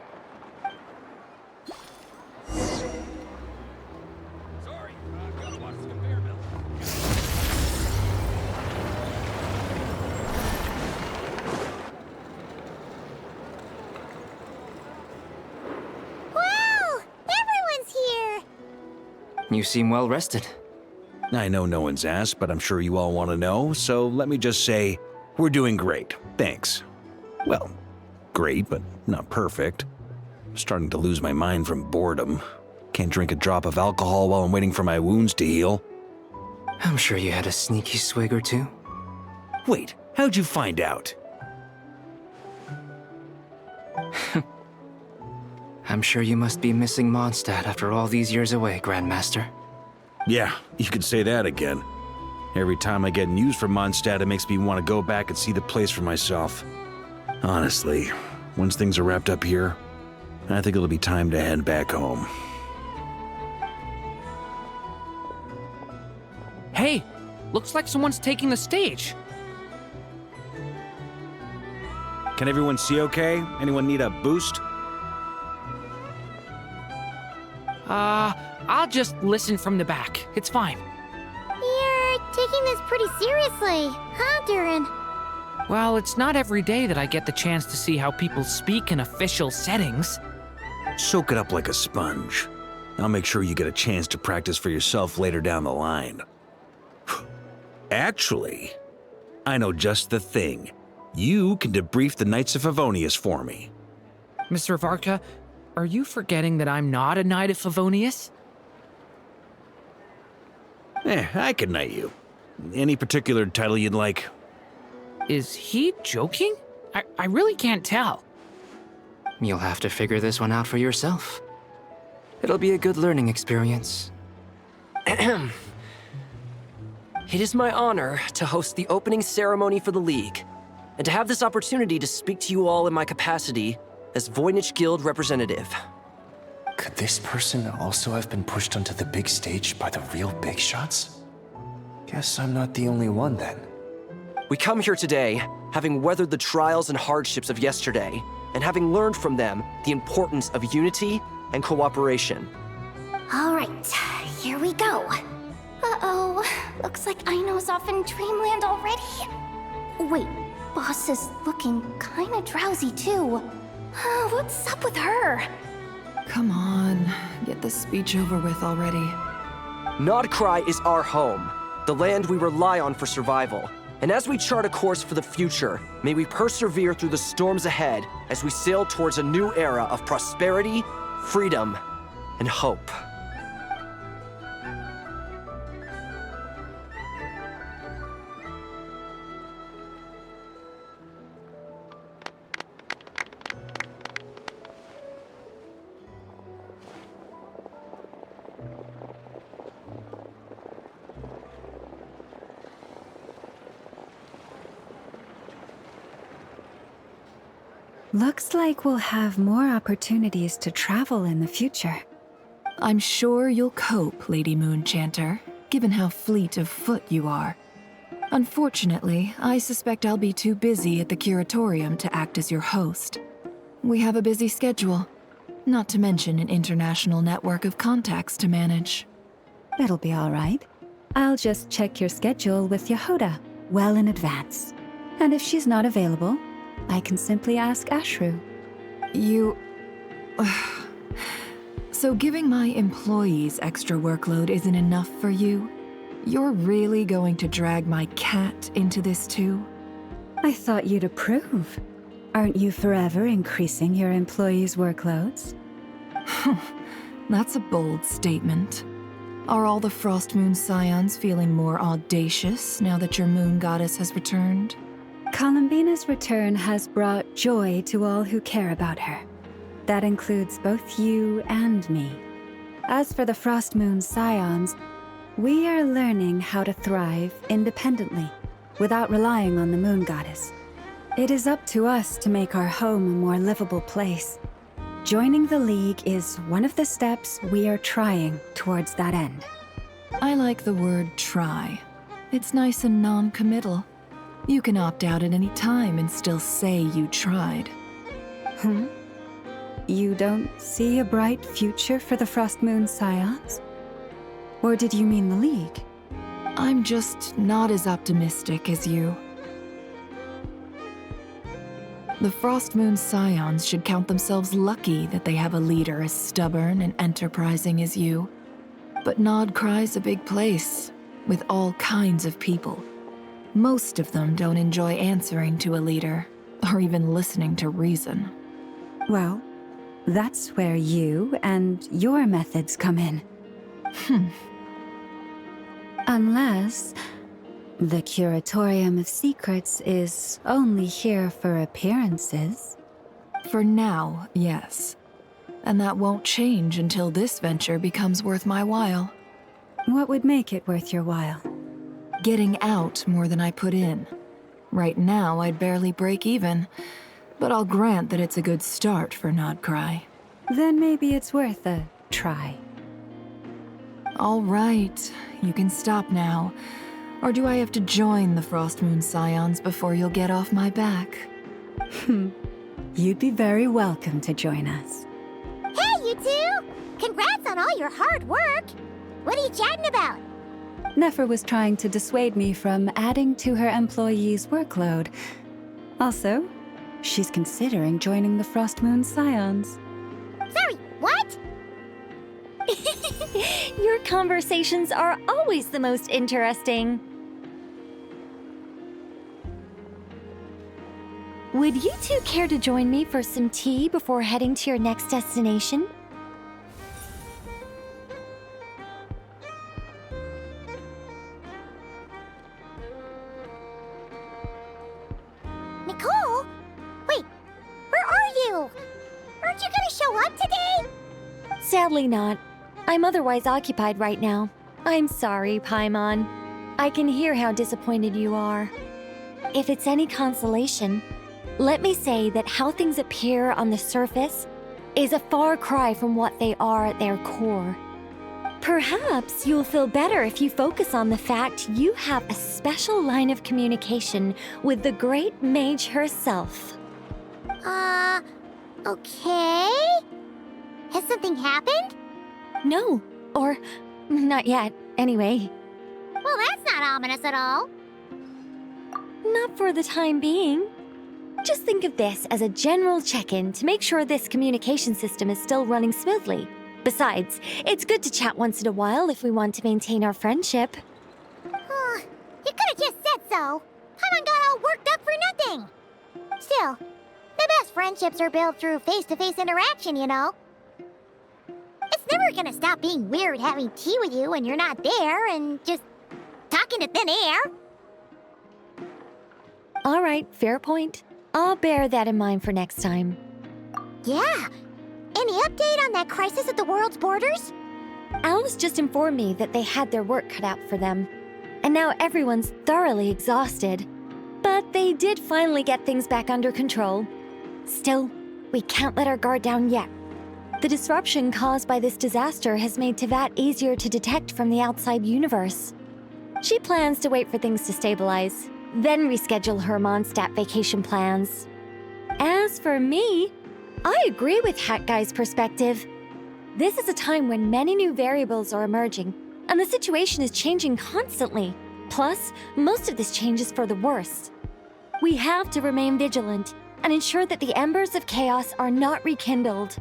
Wow! Everyone's here! You seem well rested. I know no one's asked, but I'm sure you all want to know, so let me just say, we're doing great. Thanks. Well, great, but not perfect. I'm starting to lose my mind from boredom. Can't drink a drop of alcohol while I'm waiting for my wounds to heal. I'm sure you had a sneaky swig or two. Wait, how'd you find out? I'm sure you must be missing Mondstadt after all these years away, Grandmaster. Yeah, you could say that again. Every time I get news from Mondstadt, it makes me want to go back and see the place for myself. Honestly, once things are wrapped up here, I think it'll be time to head back home. Hey, looks like someone's taking the stage. Can everyone see okay? Anyone need a boost? I'll just listen from the back. It's fine. You're taking this pretty seriously, huh, Durin? Well, it's not every day that I get the chance to see how people speak in official settings. Soak it up like a sponge. I'll make sure you get a chance to practice for yourself later down the line. Actually, I know just the thing. You can debrief the Knights of Favonius for me. Mr. Varka, are you forgetting that I'm not a Knight of Favonius? I can knight you. Any particular title you'd like? Is he joking? I really can't tell. You'll have to figure this one out for yourself. It'll be a good learning experience. It is my honor to host the opening ceremony for the League, and to have this opportunity to speak to you all in my capacity as Voynich Guild representative. Could this person also have been pushed onto the big stage by the real big shots? Guess I'm not the only one then. We come here today, having weathered the trials and hardships of yesterday, and having learned from them the importance of unity and cooperation. All right, here we go. Uh-oh, looks like Aino's off in Dreamland already. Wait, Boss is looking kinda drowsy too. What's up with her? Come on, get this speech over with already. Nodcry is our home, the land we rely on for survival. And as we chart a course for the future, may we persevere through the storms ahead as we sail towards a new era of prosperity, freedom, and hope. Looks like we'll have more opportunities to travel in the future. I'm sure you'll cope, Lady Moonchanter, given how fleet of foot you are. Unfortunately, I suspect I'll be too busy at the Curatorium to act as your host. We have a busy schedule, not to mention an international network of contacts to manage. It'll be all right. I'll just check your schedule with Yehoda well in advance. And if she's not available, I can simply ask Ashru. So giving my employees extra workload isn't enough for you? You're really going to drag my cat into this too? I thought you'd approve. Aren't you forever increasing your employees' workloads? That's a bold statement. Are all the Frostmoon Scions feeling more audacious now that your moon goddess has returned? Columbina's return has brought joy to all who care about her. That includes both you and me. As for the Frostmoon Scions, we are learning how to thrive independently, without relying on the moon goddess. It is up to us to make our home a more livable place. Joining the League is one of the steps we are trying towards that end. I like the word try. It's nice and non-committal. You can opt out at any time and still say you tried. You don't see a bright future for the Frostmoon Scions? Or did you mean the League? I'm just not as optimistic as you. The Frostmoon Scions should count themselves lucky that they have a leader as stubborn and enterprising as you. But Nodcry's a big place, with all kinds of people. Most of them don't enjoy answering to a leader, or even listening to reason. Well, that's where you and your methods come in. Unless the Curatorium of Secrets is only here for appearances. For now, yes. And that won't change until this venture becomes worth my while. What would make it worth your while? Getting out more than I put in. Right now, I'd barely break even, but I'll grant that it's a good start for Nodcry. Then maybe it's worth a try. All right, you can stop now. Or do I have to join the Frostmoon Scions before you'll get off my back? You'd be very welcome to join us. Hey, you two! Congrats on all your hard work! What are you chatting about? Nefer was trying to dissuade me from adding to her employees' workload. Also, she's considering joining the Frost Moon Scions. Sorry, what? Your conversations are always the most interesting. Would you two care to join me for some tea before heading to your next destination? Nicole? Wait, where are you? Aren't you gonna show up today? Sadly not. I'm otherwise occupied right now. I'm sorry, Paimon. I can hear how disappointed you are. If it's any consolation, let me say that how things appear on the surface is a far cry from what they are at their core. Perhaps you'll feel better if you focus on the fact you have a special line of communication with the great mage herself. Okay? Has something happened? No, or not yet, anyway. Well, that's not ominous at all. Not for the time being. Just think of this as a general check-in to make sure this communication system is still running smoothly. Besides, it's good to chat once in a while if we want to maintain our friendship. You could have just said so. Paimon got all worked up for nothing. Still, the best friendships are built through face-to-face interaction, you know. It's never gonna stop being weird having tea with you when you're not there and just talking to thin air. All right, fair point. I'll bear that in mind for next time. Yeah. Any update on that crisis at the world's borders? Alice just informed me that they had their work cut out for them. And now everyone's thoroughly exhausted. But they did finally get things back under control. Still, we can't let our guard down yet. The disruption caused by this disaster has made Teyvat easier to detect from the outside universe. She plans to wait for things to stabilize, then reschedule her Mondstadt vacation plans. As for me, I agree with Hat Guy's perspective. This is a time when many new variables are emerging, and the situation is changing constantly. Plus, most of this change is for the worse. We have to remain vigilant and ensure that the embers of chaos are not rekindled.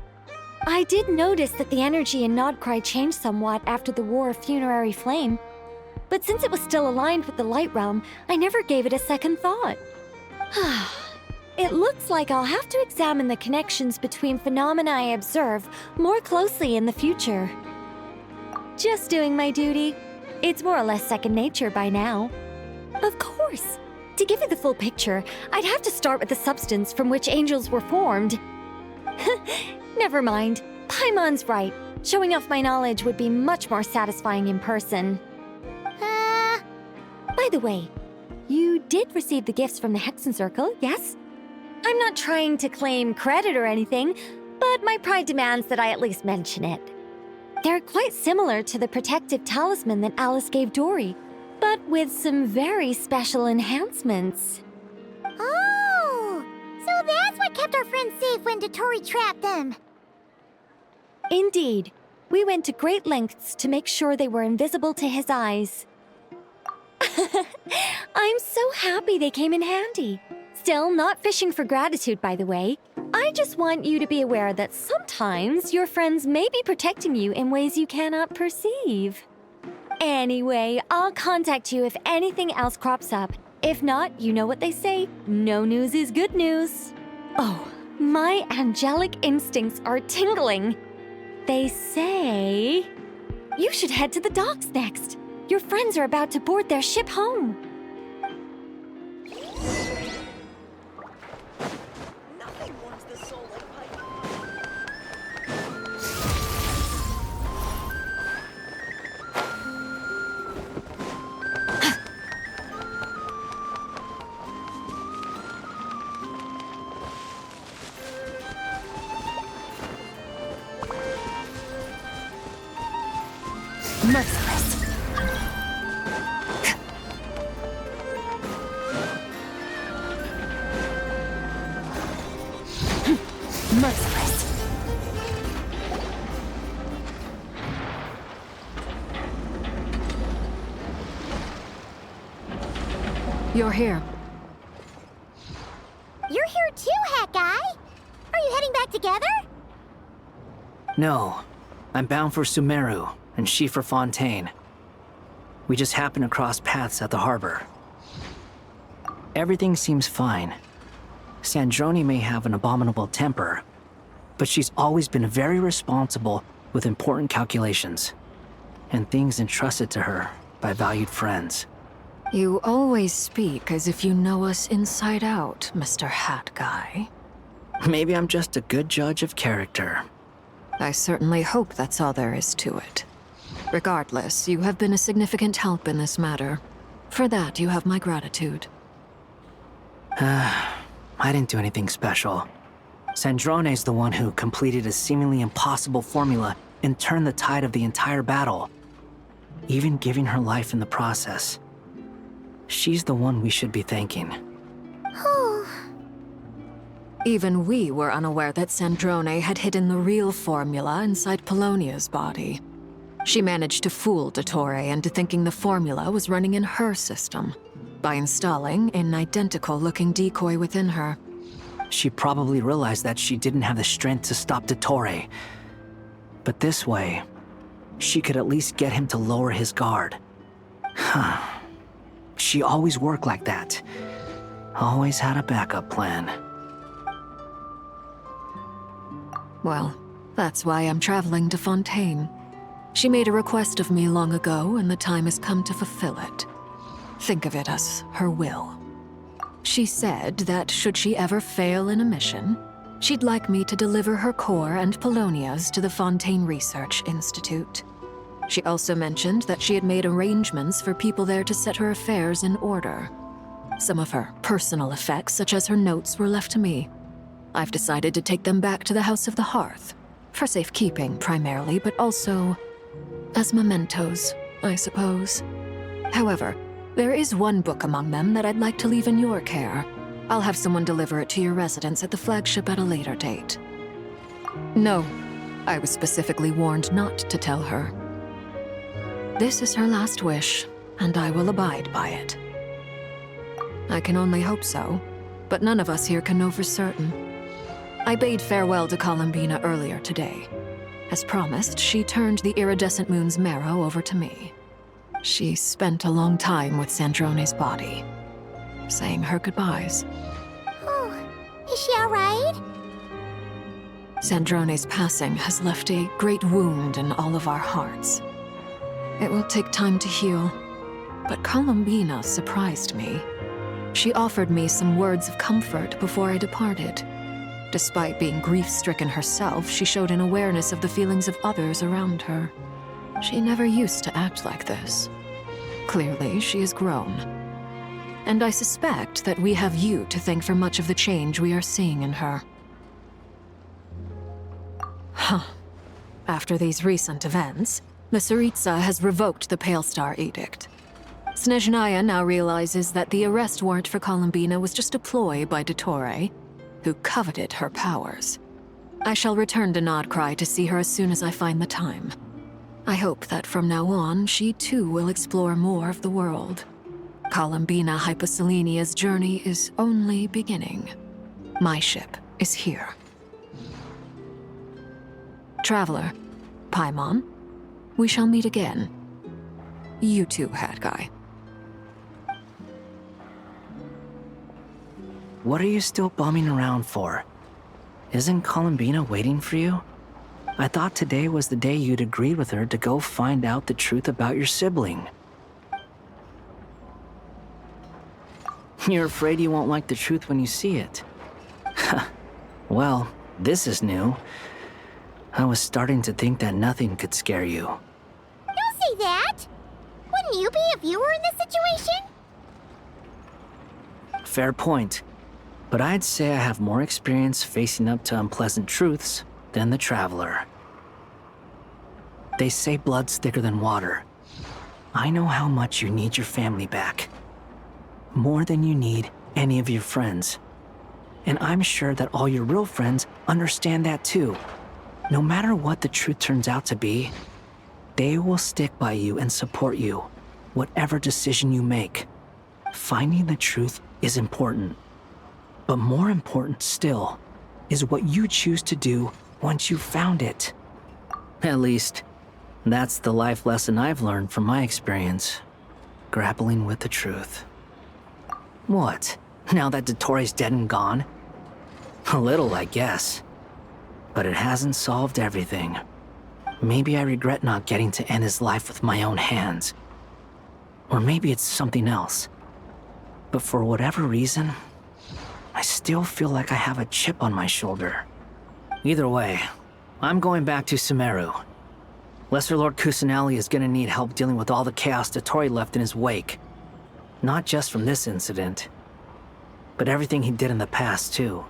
I did notice that the energy in Nodcry changed somewhat after the War of Funerary Flame, but since it was still aligned with the Light Realm, I never gave it a second thought. It looks like I'll have to examine the connections between phenomena I observe more closely in the future. Just doing my duty. It's more or less second nature by now. Of course. To give you the full picture, I'd have to start with the substance from which angels were formed. Never mind. Paimon's right. Showing off my knowledge would be much more satisfying in person. By the way, you did receive the gifts from the Hexen Circle, yes? I'm not trying to claim credit or anything, but my pride demands that I at least mention it. They're quite similar to the protective talisman that Alice gave Dory, but with some very special enhancements. Oh, so that's what kept our friends safe when Dotori trapped them. Indeed. We went to great lengths to make sure they were invisible to his eyes. I'm so happy they came in handy. Still, not fishing for gratitude, by the way. I just want you to be aware that sometimes your friends may be protecting you in ways you cannot perceive. Anyway, I'll contact you if anything else crops up. If not, you know what they say, no news is good news. Oh, my angelic instincts are tingling. They say you should head to the docks next. Your friends are about to board their ship home. Merciless. Merciless. You're here. You're here too, Hat Guy. Are you heading back together? No. I'm bound for Sumeru, and she for Fontaine. We just happened to cross paths at the harbor. Everything seems fine. Sandrone may have an abominable temper, but she's always been very responsible with important calculations and things entrusted to her by valued friends. You always speak as if you know us inside out, Mr. Hat Guy. Maybe I'm just a good judge of character. I certainly hope that's all there is to it. Regardless, you have been a significant help in this matter. For that, you have my gratitude. I didn't do anything special. Sandrone's the one who completed a seemingly impossible formula and turned the tide of the entire battle, even giving her life in the process. She's the one we should be thanking. Even we were unaware that Sandrone had hidden the real formula inside Polonia's body. She managed to fool Dottore into thinking the formula was running in her system by installing an identical-looking decoy within her. She probably realized that she didn't have the strength to stop Dottore. But this way, she could at least get him to lower his guard. She always worked like that. Always had a backup plan. Well, that's why I'm traveling to Fontaine. She made a request of me long ago, and the time has come to fulfill it. Think of it as her will. She said that should she ever fail in a mission, she'd like me to deliver her core and Polonia's to the Fontaine Research Institute. She also mentioned that she had made arrangements for people there to set her affairs in order. Some of her personal effects, such as her notes, were left to me. I've decided to take them back to the House of the Hearth, for safekeeping primarily, but also as mementos, I suppose. However, there is one book among them that I'd like to leave in your care. I'll have someone deliver it to your residence at the flagship at a later date. No, I was specifically warned not to tell her. This is her last wish, and I will abide by it. I can only hope so, but none of us here can know for certain. I bade farewell to Columbina earlier today. As promised, she turned the iridescent moon's marrow over to me. She spent a long time with Sandrone's body, saying her goodbyes. Oh, is she alright? Sandrone's passing has left a great wound in all of our hearts. It will take time to heal, but Columbina surprised me. She offered me some words of comfort before I departed. Despite being grief-stricken herself, she showed an awareness of the feelings of others around her. She never used to act like this. Clearly, she has grown. And I suspect that we have you to thank for much of the change we are seeing in her. After these recent events, the Tsaritsa has revoked the Pale Star Edict. Snezhnaya now realizes that the arrest warrant for Columbina was just a ploy by Dottore, who coveted her powers. I shall return to Nodcry to see her as soon as I find the time. I hope that from now on, she too will explore more of the world. Columbina Hyposelenia's journey is only beginning. My ship is here. Traveler, Paimon, we shall meet again. You too, Hat Guy. What are you still bumming around for? Isn't Columbina waiting for you? I thought today was the day you'd agreed with her to go find out the truth about your sibling. You're afraid you won't like the truth when you see it. Well, this is new. I was starting to think that nothing could scare you. Don't say that! Wouldn't you be if you were in this situation? Fair point. But I'd say I have more experience facing up to unpleasant truths than the Traveler. They say blood's thicker than water. I know how much you need your family back. More than you need any of your friends. And I'm sure that all your real friends understand that too. No matter what the truth turns out to be, they will stick by you and support you, whatever decision you make. Finding the truth is important. But more important still is what you choose to do once you've found it. At least, that's the life lesson I've learned from my experience, grappling with the truth. What? Now that Dottoro's dead and gone? A little, I guess. But it hasn't solved everything. Maybe I regret not getting to end his life with my own hands. Or maybe it's something else. But for whatever reason, I still feel like I have a chip on my shoulder. Either way, I'm going back to Sumeru. Lesser Lord Kusanali is gonna need help dealing with all the chaos Dottori left in his wake. Not just from this incident, but everything he did in the past, too.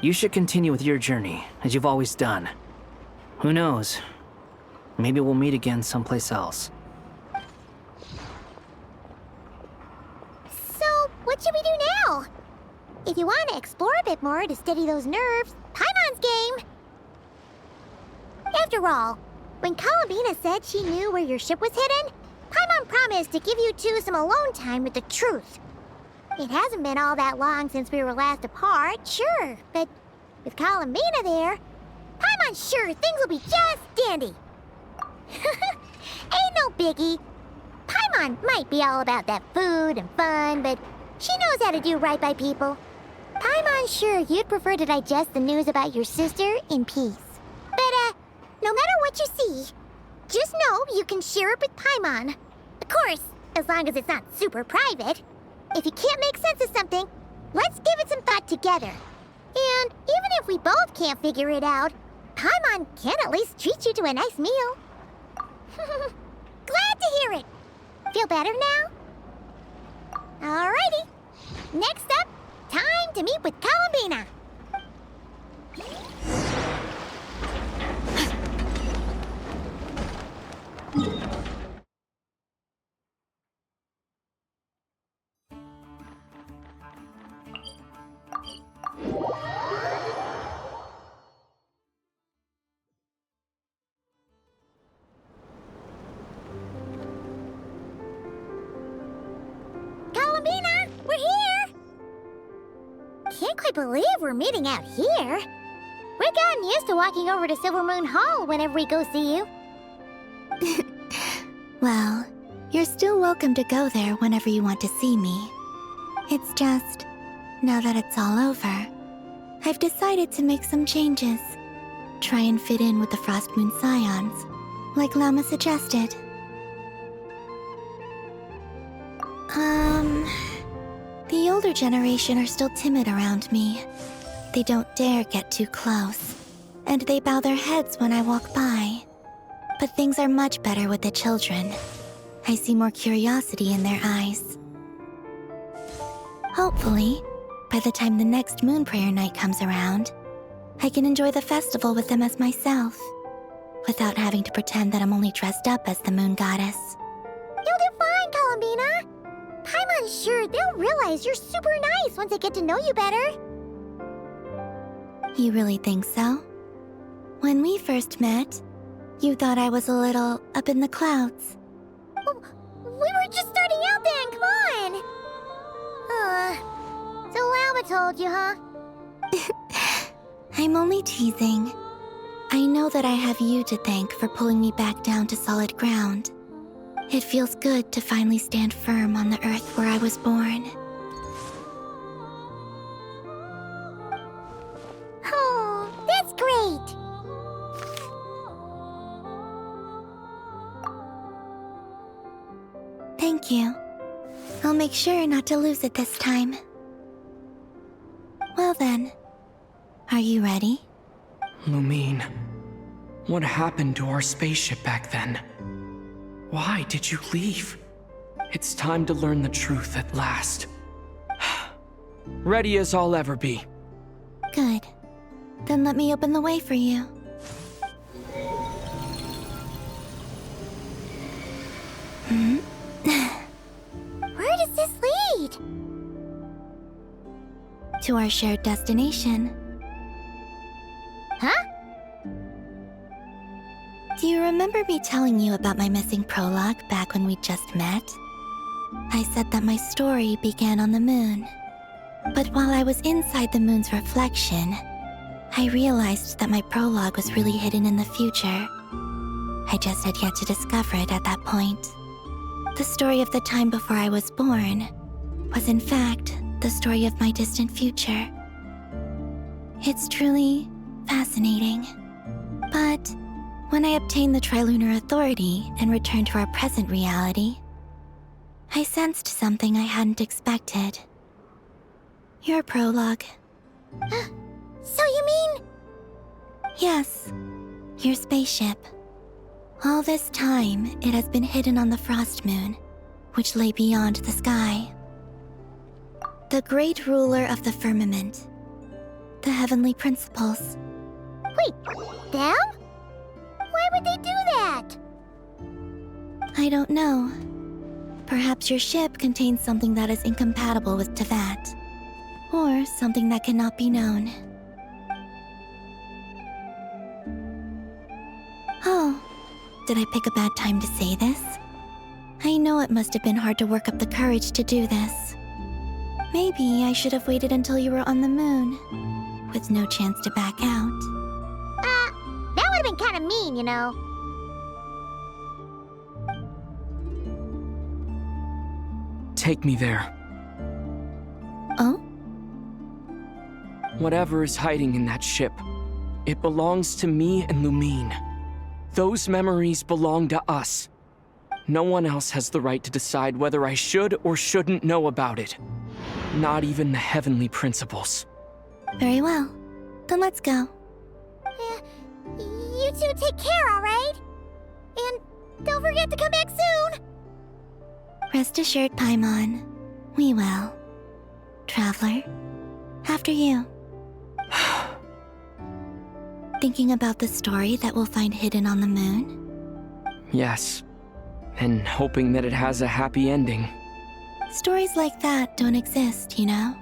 You should continue with your journey, as you've always done. Who knows? Maybe we'll meet again someplace else. So, what should we do now? If you want to explore a bit more to steady those nerves, Paimon's game! After all, when Columbina said she knew where your ship was hidden, Paimon promised to give you two some alone time with the truth. It hasn't been all that long since we were last apart, sure, but with Columbina there, Paimon's sure things will be just dandy. Ain't no biggie. Paimon might be all about that food and fun, but she knows how to do right by people. Paimon's sure you'd prefer to digest the news about your sister in peace. But, no matter what you see, just know you can share it with Paimon. Of course, as long as it's not super private. If you can't make sense of something, let's give it some thought together. And even if we both can't figure it out, Paimon can at least treat you to a nice meal. Glad to hear it. Feel better now? Alrighty. Next up, time to meet with Columbina. Columbina, we're here! Can't quite believe we're meeting out here. We've gotten used to walking over to Silver Moon Hall whenever we go see you. Well, you're still welcome to go there whenever you want to see me. It's just, now that it's all over, I've decided to make some changes. Try and fit in with the Frost Moon Scions, like Lama suggested. The older generation are still timid around me. They don't dare get too close, and they bow their heads when I walk by. But things are much better with the children. I see more curiosity in their eyes. Hopefully, by the time the next Moon Prayer Night comes around, I can enjoy the festival with them as myself, without having to pretend that I'm only dressed up as the Moon Goddess. You'll do fine, Columbina. Paimon's sure they'll realize you're super nice once they get to know you better. You really think so? When we first met, you thought I was a little up in the clouds. Oh, we were just starting out then, come on! So Lama told you, huh? I'm only teasing. I know that I have you to thank for pulling me back down to solid ground. It feels good to finally stand firm on the earth where I was born. Oh, that's great! Thank you. I'll make sure not to lose it this time. Well then, are you ready? Lumine, what happened to our spaceship back then? Why did you leave? It's time to learn the truth at last. Ready as I'll ever be. Good. Then let me open the way for you. Where does this lead? to our shared destination. Huh? Do you remember me telling you about my missing prologue back when we just met? I said that my story began on the moon. But while I was inside the moon's reflection, I realized that my prologue was really hidden in the future. I just had yet to discover it at that point. The story of the time before I was born was in fact the story of my distant future. It's truly fascinating. But when I obtained the Trilunar Authority and returned to our present reality, I sensed something I hadn't expected. Your prologue. So you mean... Yes, your spaceship. All this time, it has been hidden on the Frost Moon, which lay beyond the sky. The great ruler of the firmament. The heavenly principles. Wait, them? Why would they do that? I don't know. Perhaps your ship contains something that is incompatible with Tevat. Or something that cannot be known. Oh, did I pick a bad time to say this? I know it must have been hard to work up the courage to do this. Maybe I should have waited until you were on the moon, with no chance to back out. That would have been kind of mean, you know. Take me there. Oh? Whatever is hiding in that ship, it belongs to me and Lumine. Those memories belong to us. No one else has the right to decide whether I should or shouldn't know about it. Not even the heavenly principles. Very well. Then let's go. You two take care, alright? And don't forget to come back soon! Rest assured, Paimon. We will. Traveler, after you. Thinking about the story that we'll find hidden on the moon? Yes. And hoping that it has a happy ending. Stories like that don't exist, you know?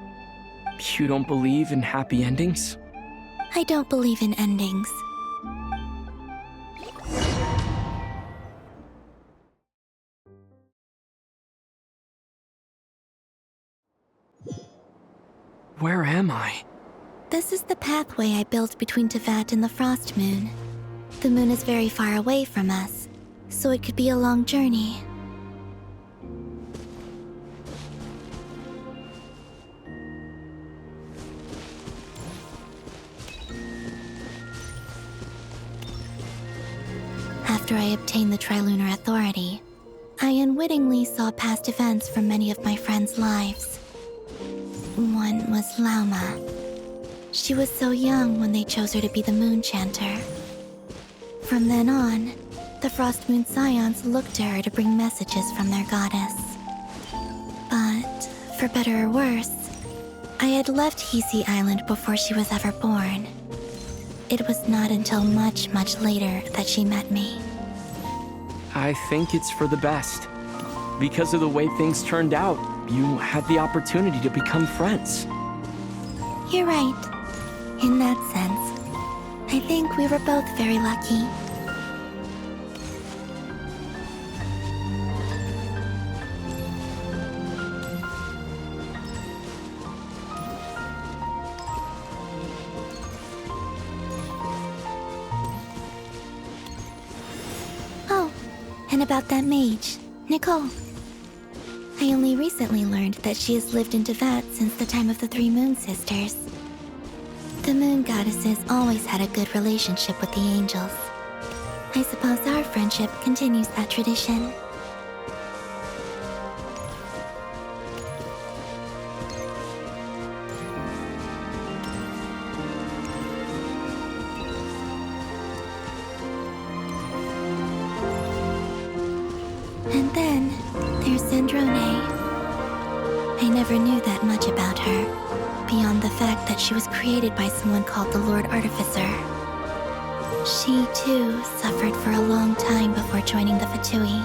You don't believe in happy endings? I don't believe in endings. Where am I? This is the pathway I built between Tevat and the Frost Moon. The moon is very far away from us, so it could be a long journey. After I obtained the Trilunar Authority, I unwittingly saw past events from many of my friends' lives. One was Lauma. She was so young when they chose her to be the Moon Chanter. From then on, the Frost Moon Scions looked to her to bring messages from their goddess. But, for better or worse, I had left Hisi Island before she was ever born. It was not until much, much later that she met me. I think it's for the best. Because of the way things turned out, you had the opportunity to become friends. You're right. In that sense, I think we were both very lucky. Oh, and about that mage, Nicole. I only recently learned that she has lived in Tevat since the time of the Three Moon Sisters. The Moon Goddesses always had a good relationship with the angels. I suppose our friendship continues that tradition. And then, there's Zandrone. I never knew that much about her, beyond the fact that she was created by someone called the Lord Artificer. She, too, suffered for a long time before joining the Fatui.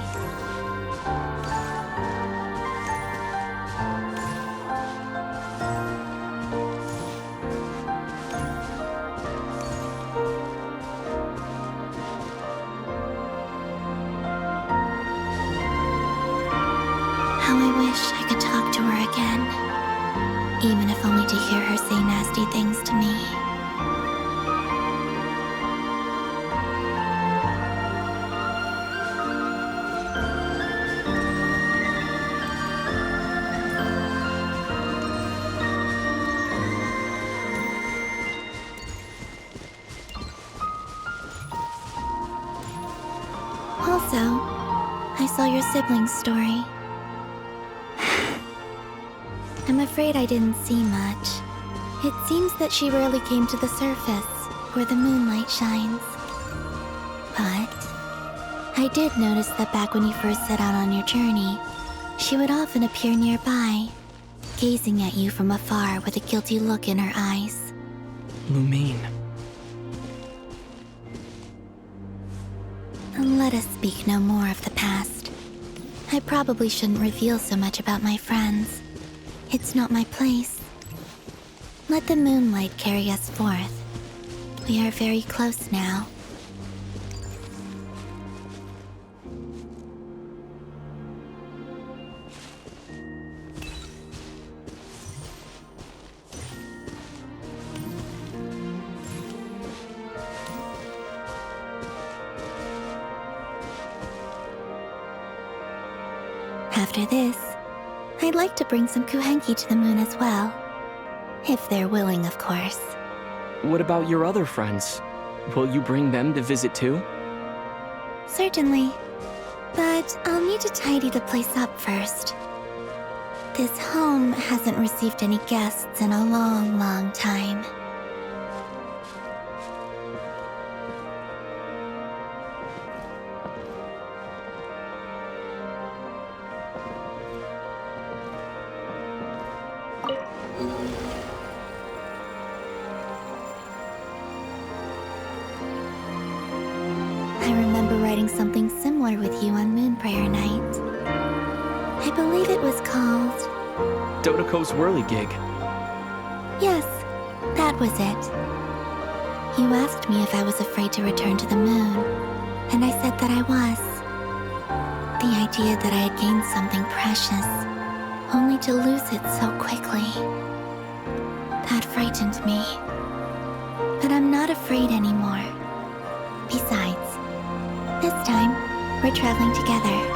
to hear her say nasty things to me. Also, I saw your siblings' story. I'm afraid I didn't see much. It seems that she rarely came to the surface, where the moonlight shines. But I did notice that back when you first set out on your journey, she would often appear nearby, gazing at you from afar with a guilty look in her eyes. Lumine. Let us speak no more of the past. I probably shouldn't reveal so much about my friends. It's not my place. Let the moonlight carry us forth. We are very close now. After this, I'd like to bring some kuhenki to the moon as well. If they're willing, of course. What about your other friends? Will you bring them to visit too? Certainly. But I'll need to tidy the place up first. This home hasn't received any guests in a long, long time. Something similar with you on Moon Prayer Night. I believe it was called... Dodoko's Whirligig. Yes, that was it. You asked me if I was afraid to return to the moon, and I said that I was. The idea that I had gained something precious, only to lose it so quickly. That frightened me. But I'm not afraid anymore. Besides, this time, we're traveling together.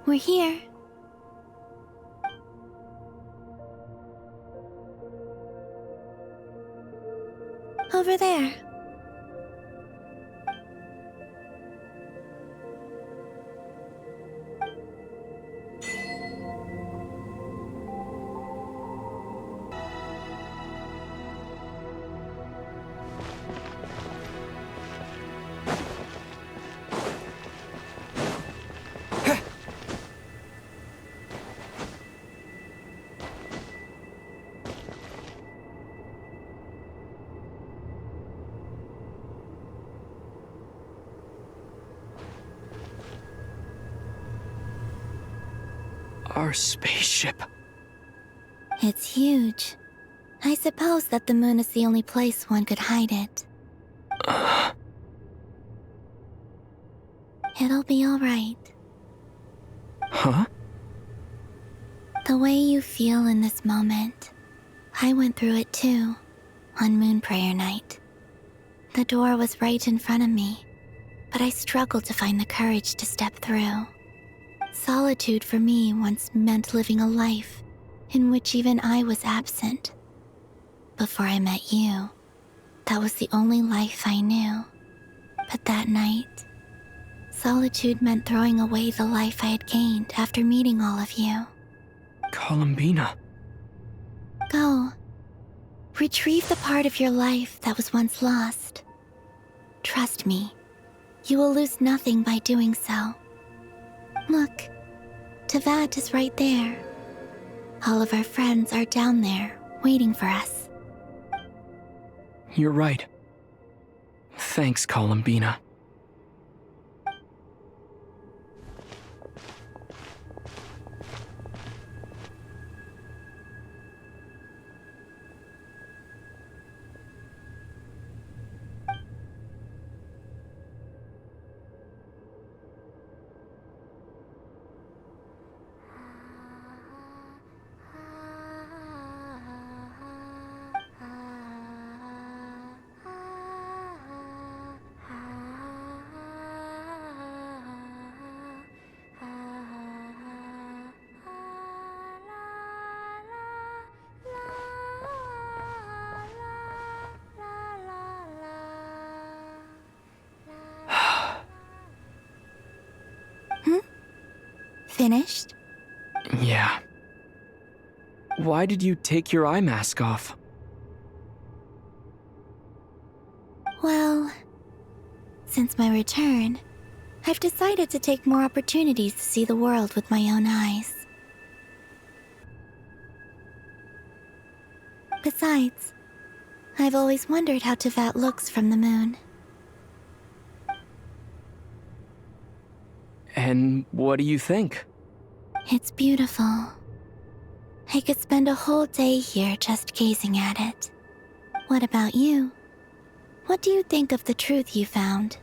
We're here. Over there. Our spaceship. It's huge. I suppose that the moon is the only place one could hide it. It'll be all right. Huh? The way you feel in this moment, I went through it too, on Moon Prayer Night. The door was right in front of me, but I struggled to find the courage to step through. Solitude for me once meant living a life in which even I was absent. Before I met you, that was the only life I knew. But that night, solitude meant throwing away the life I had gained after meeting all of you. Columbina. Go. Retrieve the part of your life that was once lost. Trust me, you will lose nothing by doing so. Look, Teyvat is right there. All of our friends are down there, waiting for us. You're right. Thanks, Columbina. Finished? Yeah. Why did you take your eye mask off? Well, since my return, I've decided to take more opportunities to see the world with my own eyes. Besides, I've always wondered how Teyvat looks from the moon. And what do you think? It's beautiful. I could spend a whole day here just gazing at it. What about you? What do you think of the truth you found?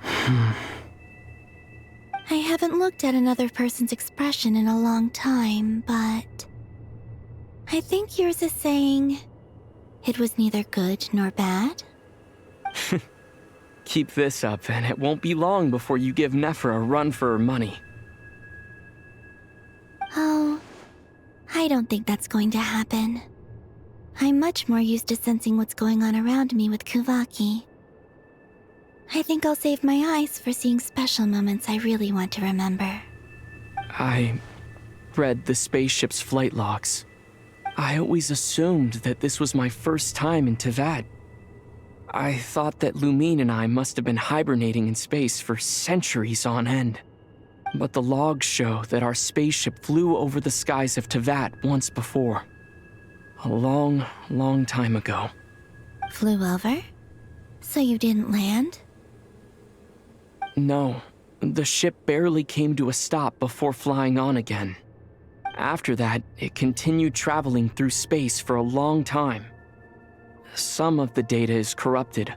I haven't looked at another person's expression in a long time, but I think yours is saying it was neither good nor bad. Keep this up, and it won't be long before you give Nephra a run for her money. Oh, I don't think that's going to happen. I'm much more used to sensing what's going on around me with Kuvaki. I think I'll save my eyes for seeing special moments I really want to remember. I read the spaceship's flight logs. I always assumed that this was my first time in Teyvat. I thought that Lumine and I must have been hibernating in space for centuries on end. But the logs show that our spaceship flew over the skies of Teyvat once before. A long, long time ago. Flew over? So you didn't land? No, the ship barely came to a stop before flying on again. After that, it continued traveling through space for a long time. Some of the data is corrupted,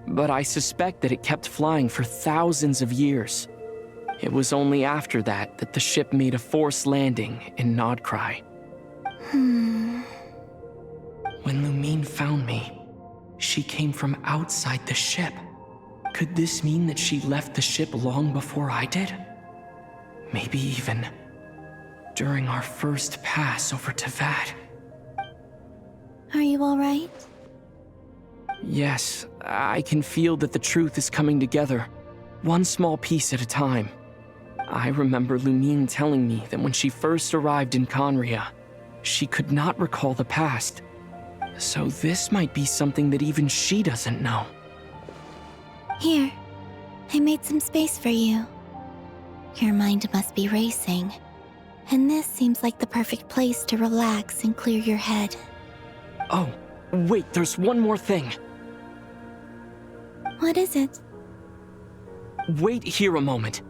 but I suspect that it kept flying for thousands of years. It was only after that that the ship made a forced landing in Nodcry. When Lumine found me, she came from outside the ship. Could this mean that she left the ship long before I did? Maybe even during our first pass over Teyvat. Are you alright? Yes, I can feel that the truth is coming together, one small piece at a time. I remember Lumine telling me that when she first arrived in Conria, she could not recall the past. So this might be something that even she doesn't know. Here, I made some space for you. Your mind must be racing, and this seems like the perfect place to relax and clear your head. Oh, wait, there's one more thing. What is it? Wait here a moment.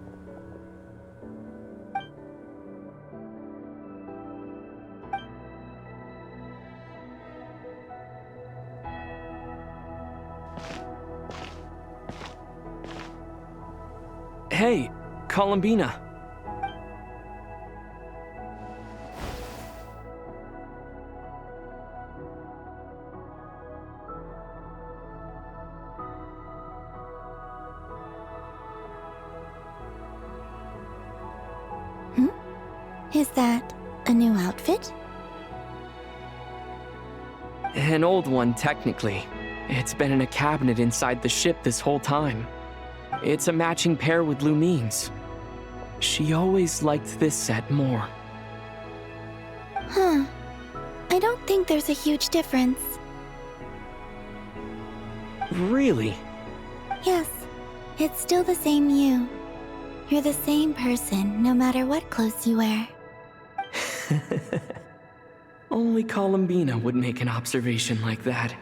Hey, Columbina. Is that a new outfit? An old one, technically. It's been in a cabinet inside the ship this whole time. It's a matching pair with Lumine's. She always liked this set more. Huh. I don't think there's a huge difference. Really? Yes, it's still the same you. You're the same person, no matter what clothes you wear. Only Columbina would make an observation like that.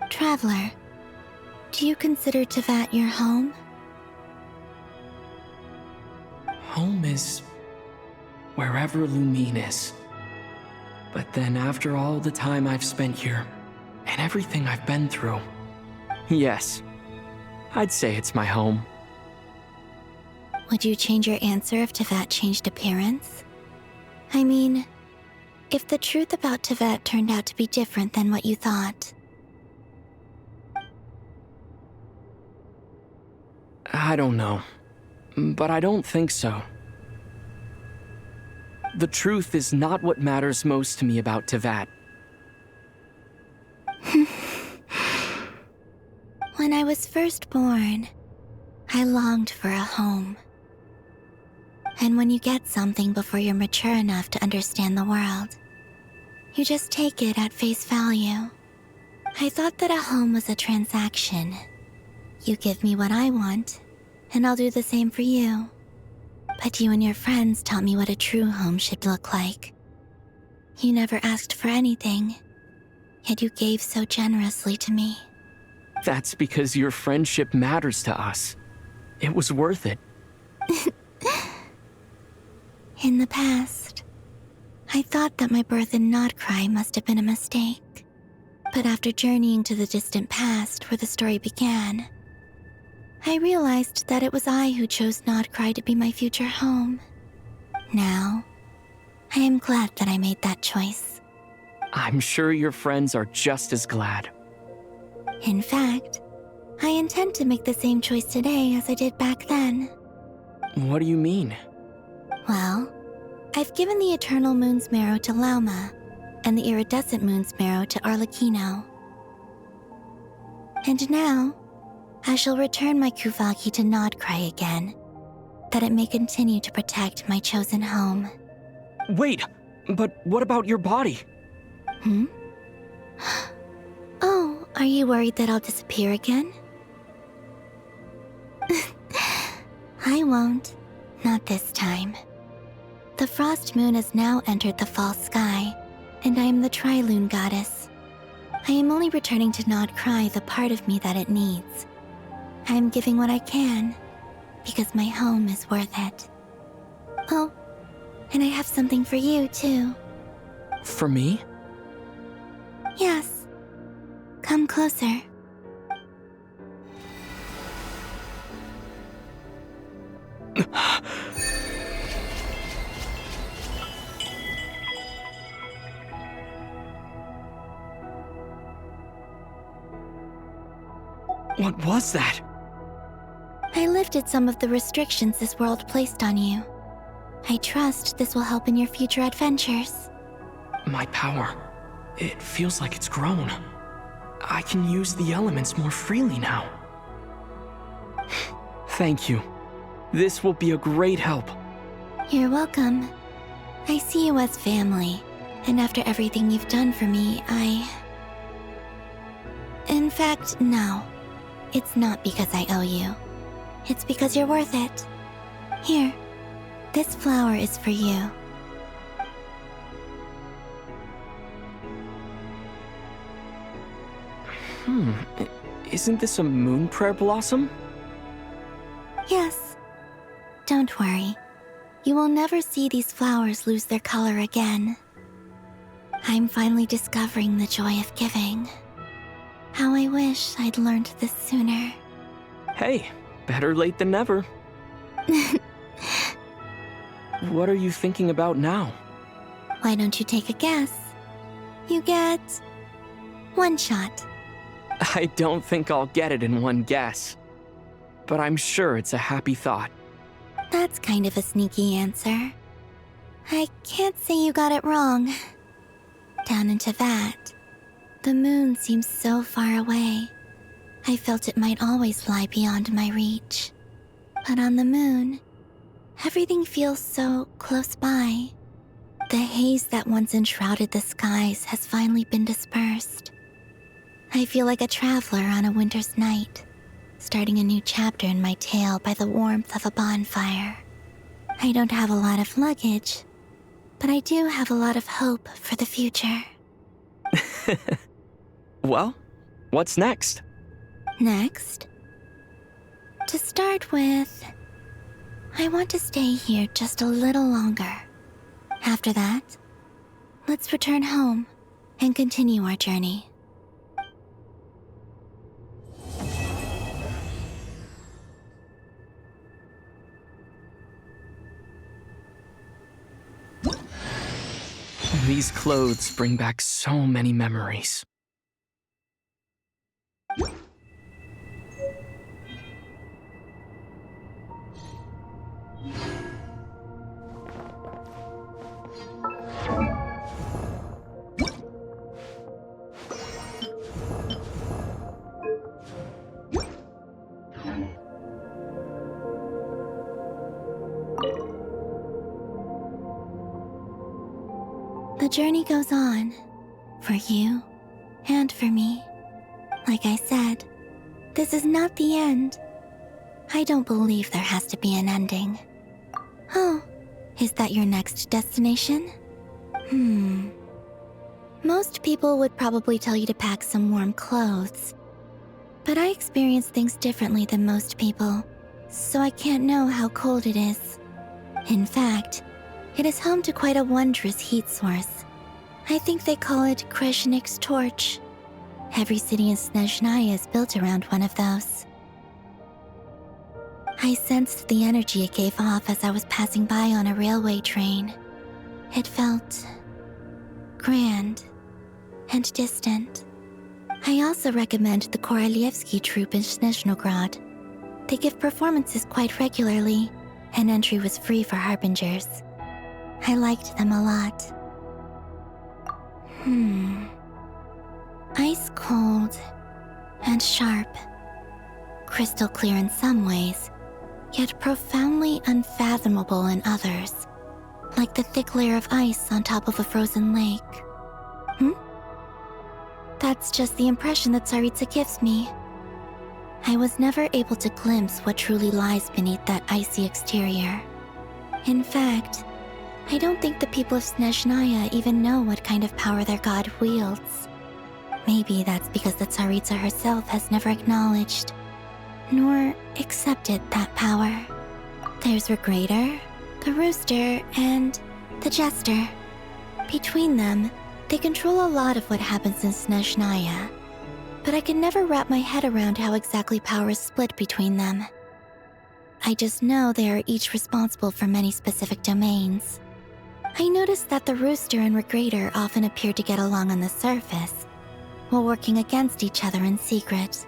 Traveler, do you consider Tevat your home? Home is wherever Lumine is. But then after all the time I've spent here, and everything I've been through, yes, I'd say it's my home. Would you change your answer if Tevat changed appearance? I mean, if the truth about Tevat turned out to be different than what you thought. I don't know, but I don't think so. The truth is not what matters most to me about Tevat. When I was first born, I longed for a home. And when you get something before you're mature enough to understand the world, you just take it at face value. I thought that a home was a transaction. You give me what I want, and I'll do the same for you. But you and your friends taught me what a true home should look like. You never asked for anything, yet you gave so generously to me. That's because your friendship matters to us. It was worth it. In the past, I thought that my birth in Nodcry must have been a mistake. But after journeying to the distant past where the story began, I realized that it was I who chose Nodcry to be my future home. Now, I am glad that I made that choice. I'm sure your friends are just as glad. In fact, I intend to make the same choice today as I did back then. What do you mean? Well, I've given the Eternal Moon's Marrow to Lauma, and the Iridescent Moon's Marrow to Arlecchino. And now, I shall return my Kuvagi to Nodcry again, that it may continue to protect my chosen home. Wait, but what about your body? Oh, are you worried that I'll disappear again? I won't. Not this time. The Frost Moon has now entered the fall sky, and I am the Trilune Goddess. I am only returning to Nodcry the part of me that it needs. I am giving what I can, because my home is worth it. Oh, and I have something for you, too. For me? Yes. Come closer. What was that? I lifted some of the restrictions this world placed on you. I trust this will help in your future adventures. My power. It feels like it's grown. I can use the elements more freely now. Thank you. This will be a great help. You're welcome. I see you as family, and after everything you've done for me, In fact, no. It's not because I owe you. It's because you're worth it. Here, this flower is for you. Isn't this a moon prayer blossom? Yes. Don't worry. You will never see these flowers lose their color again. I'm finally discovering the joy of giving. How I wish I'd learned this sooner. Hey, better late than never. What are you thinking about now? Why don't you take a guess? You get one shot. I don't think I'll get it in one guess. But I'm sure it's a happy thought. That's kind of a sneaky answer. I can't say you got it wrong. Down in Tevat, the moon seems so far away, I felt it might always lie beyond my reach. But on the moon, everything feels so close by. The haze that once enshrouded the skies has finally been dispersed. I feel like a traveler on a winter's night, starting a new chapter in my tale by the warmth of a bonfire. I don't have a lot of luggage, but I do have a lot of hope for the future. Well, what's next? Next? To start with, I want to stay here just a little longer. After that, let's return home and continue our journey. These clothes bring back so many memories. The journey goes on, for you and for me. Like I said, this is not the end. I don't believe there has to be an ending. Oh, is that your next destination? Most people would probably tell you to pack some warm clothes. But I experience things differently than most people, so I can't know how cold it is. In fact, it is home to quite a wondrous heat source. I think they call it Kreshnik's torch. Every city in Snezhnaya is built around one of those. I sensed the energy it gave off as I was passing by on a railway train. It felt grand and distant. I also recommend the Korolievsky troupe in Snezhnograd. They give performances quite regularly, and entry was free for harbingers. I liked them a lot. Ice cold and sharp. Crystal clear in some ways, yet profoundly unfathomable in others. Like the thick layer of ice on top of a frozen lake. That's just the impression that Tsaritsa gives me. I was never able to glimpse what truly lies beneath that icy exterior. In fact, I don't think the people of Snezhnaya even know what kind of power their god wields. Maybe that's because the Tsaritsa herself has never acknowledged, nor accepted that power. There's Regrator, the Rooster, and the Jester. Between them, they control a lot of what happens in Snezhnaya, but I can never wrap my head around how exactly power is split between them. I just know they are each responsible for many specific domains. I noticed that the Rooster and Regrator often appear to get along on the surface, while working against each other in secret.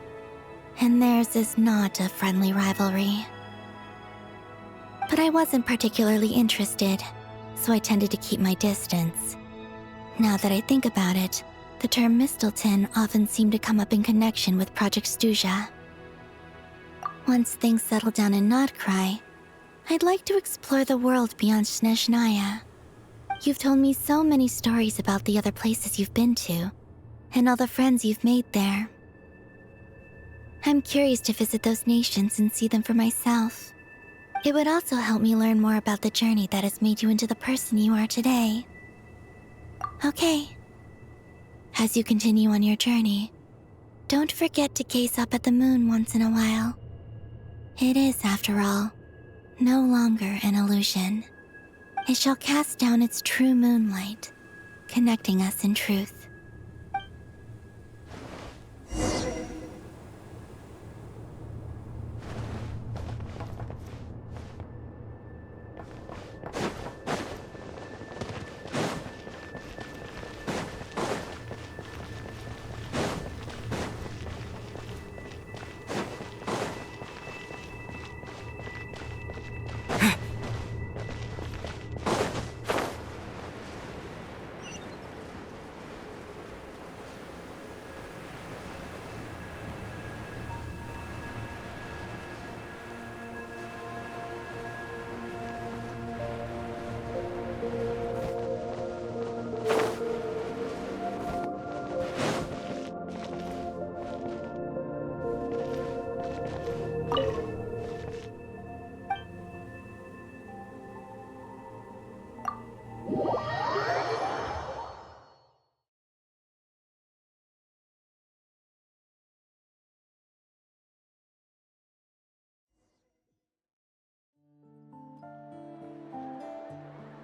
And theirs is not a friendly rivalry. But I wasn't particularly interested, so I tended to keep my distance. Now that I think about it, the term Mistelton often seemed to come up in connection with Project Stuja. Once things settle down in Notcry, I'd like to explore the world beyond Snezhnaya. You've told me so many stories about the other places you've been to, and all the friends you've made there. I'm curious to visit those nations and see them for myself. It would also help me learn more about the journey that has made you into the person you are today. Okay. As you continue on your journey, don't forget to gaze up at the moon once in a while. It is, after all, no longer an illusion. It shall cast down its true moonlight, connecting us in truth.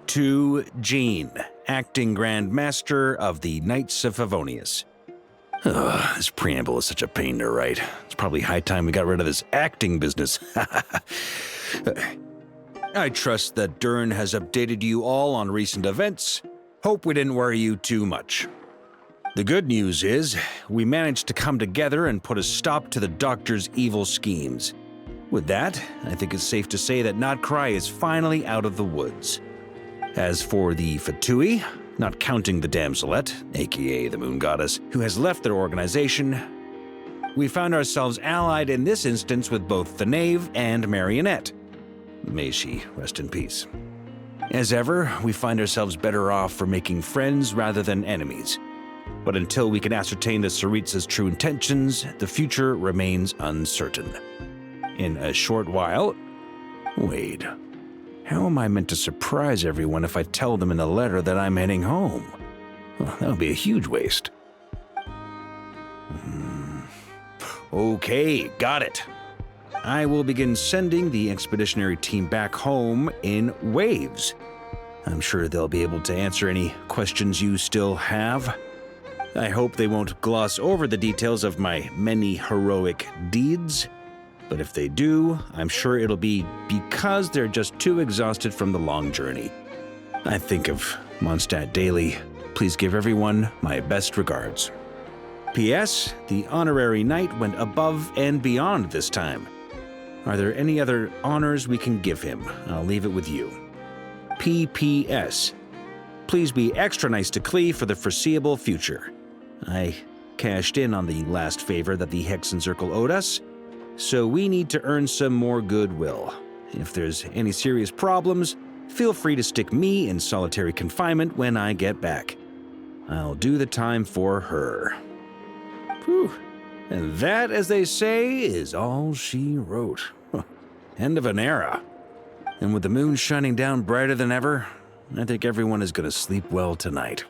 to Jean, acting Grand Master of the Knights of Favonius. Ugh, this preamble is such a pain to write. It's probably high time we got rid of this acting business. I trust that Dern has updated you all on recent events. Hope we didn't worry you too much. The good news is, we managed to come together and put a stop to the Doctor's evil schemes. With that, I think it's safe to say that Notcry is finally out of the woods. As for the Fatui, not counting the Damselette, aka the Moon Goddess, who has left their organization, we found ourselves allied in this instance with both the Knave and Marionette. May she rest in peace. As ever, we find ourselves better off for making friends rather than enemies. But until we can ascertain the Tsaritsa's true intentions, the future remains uncertain. In a short while... Wait. How am I meant to surprise everyone if I tell them in a letter that I'm heading home? Well, that would be a huge waste. Okay, got it. I will begin sending the expeditionary team back home in waves. I'm sure they'll be able to answer any questions you still have. I hope they won't gloss over the details of my many heroic deeds. But if they do, I'm sure it'll be because they're just too exhausted from the long journey. I think of Mondstadt daily. Please give everyone my best regards. P.S. The honorary knight went above and beyond this time. Are there any other honors we can give him? I'll leave it with you. P.P.S. Please be extra nice to Klee for the foreseeable future. I cashed in on the last favor that the Hexen Circle owed us, so we need to earn some more goodwill. If there's any serious problems, feel free to stick me in solitary confinement when I get back. I'll do the time for her. Whew. And that, as they say, is all she wrote. End of an era. And with the moon shining down brighter than ever, I think everyone is going to sleep well tonight.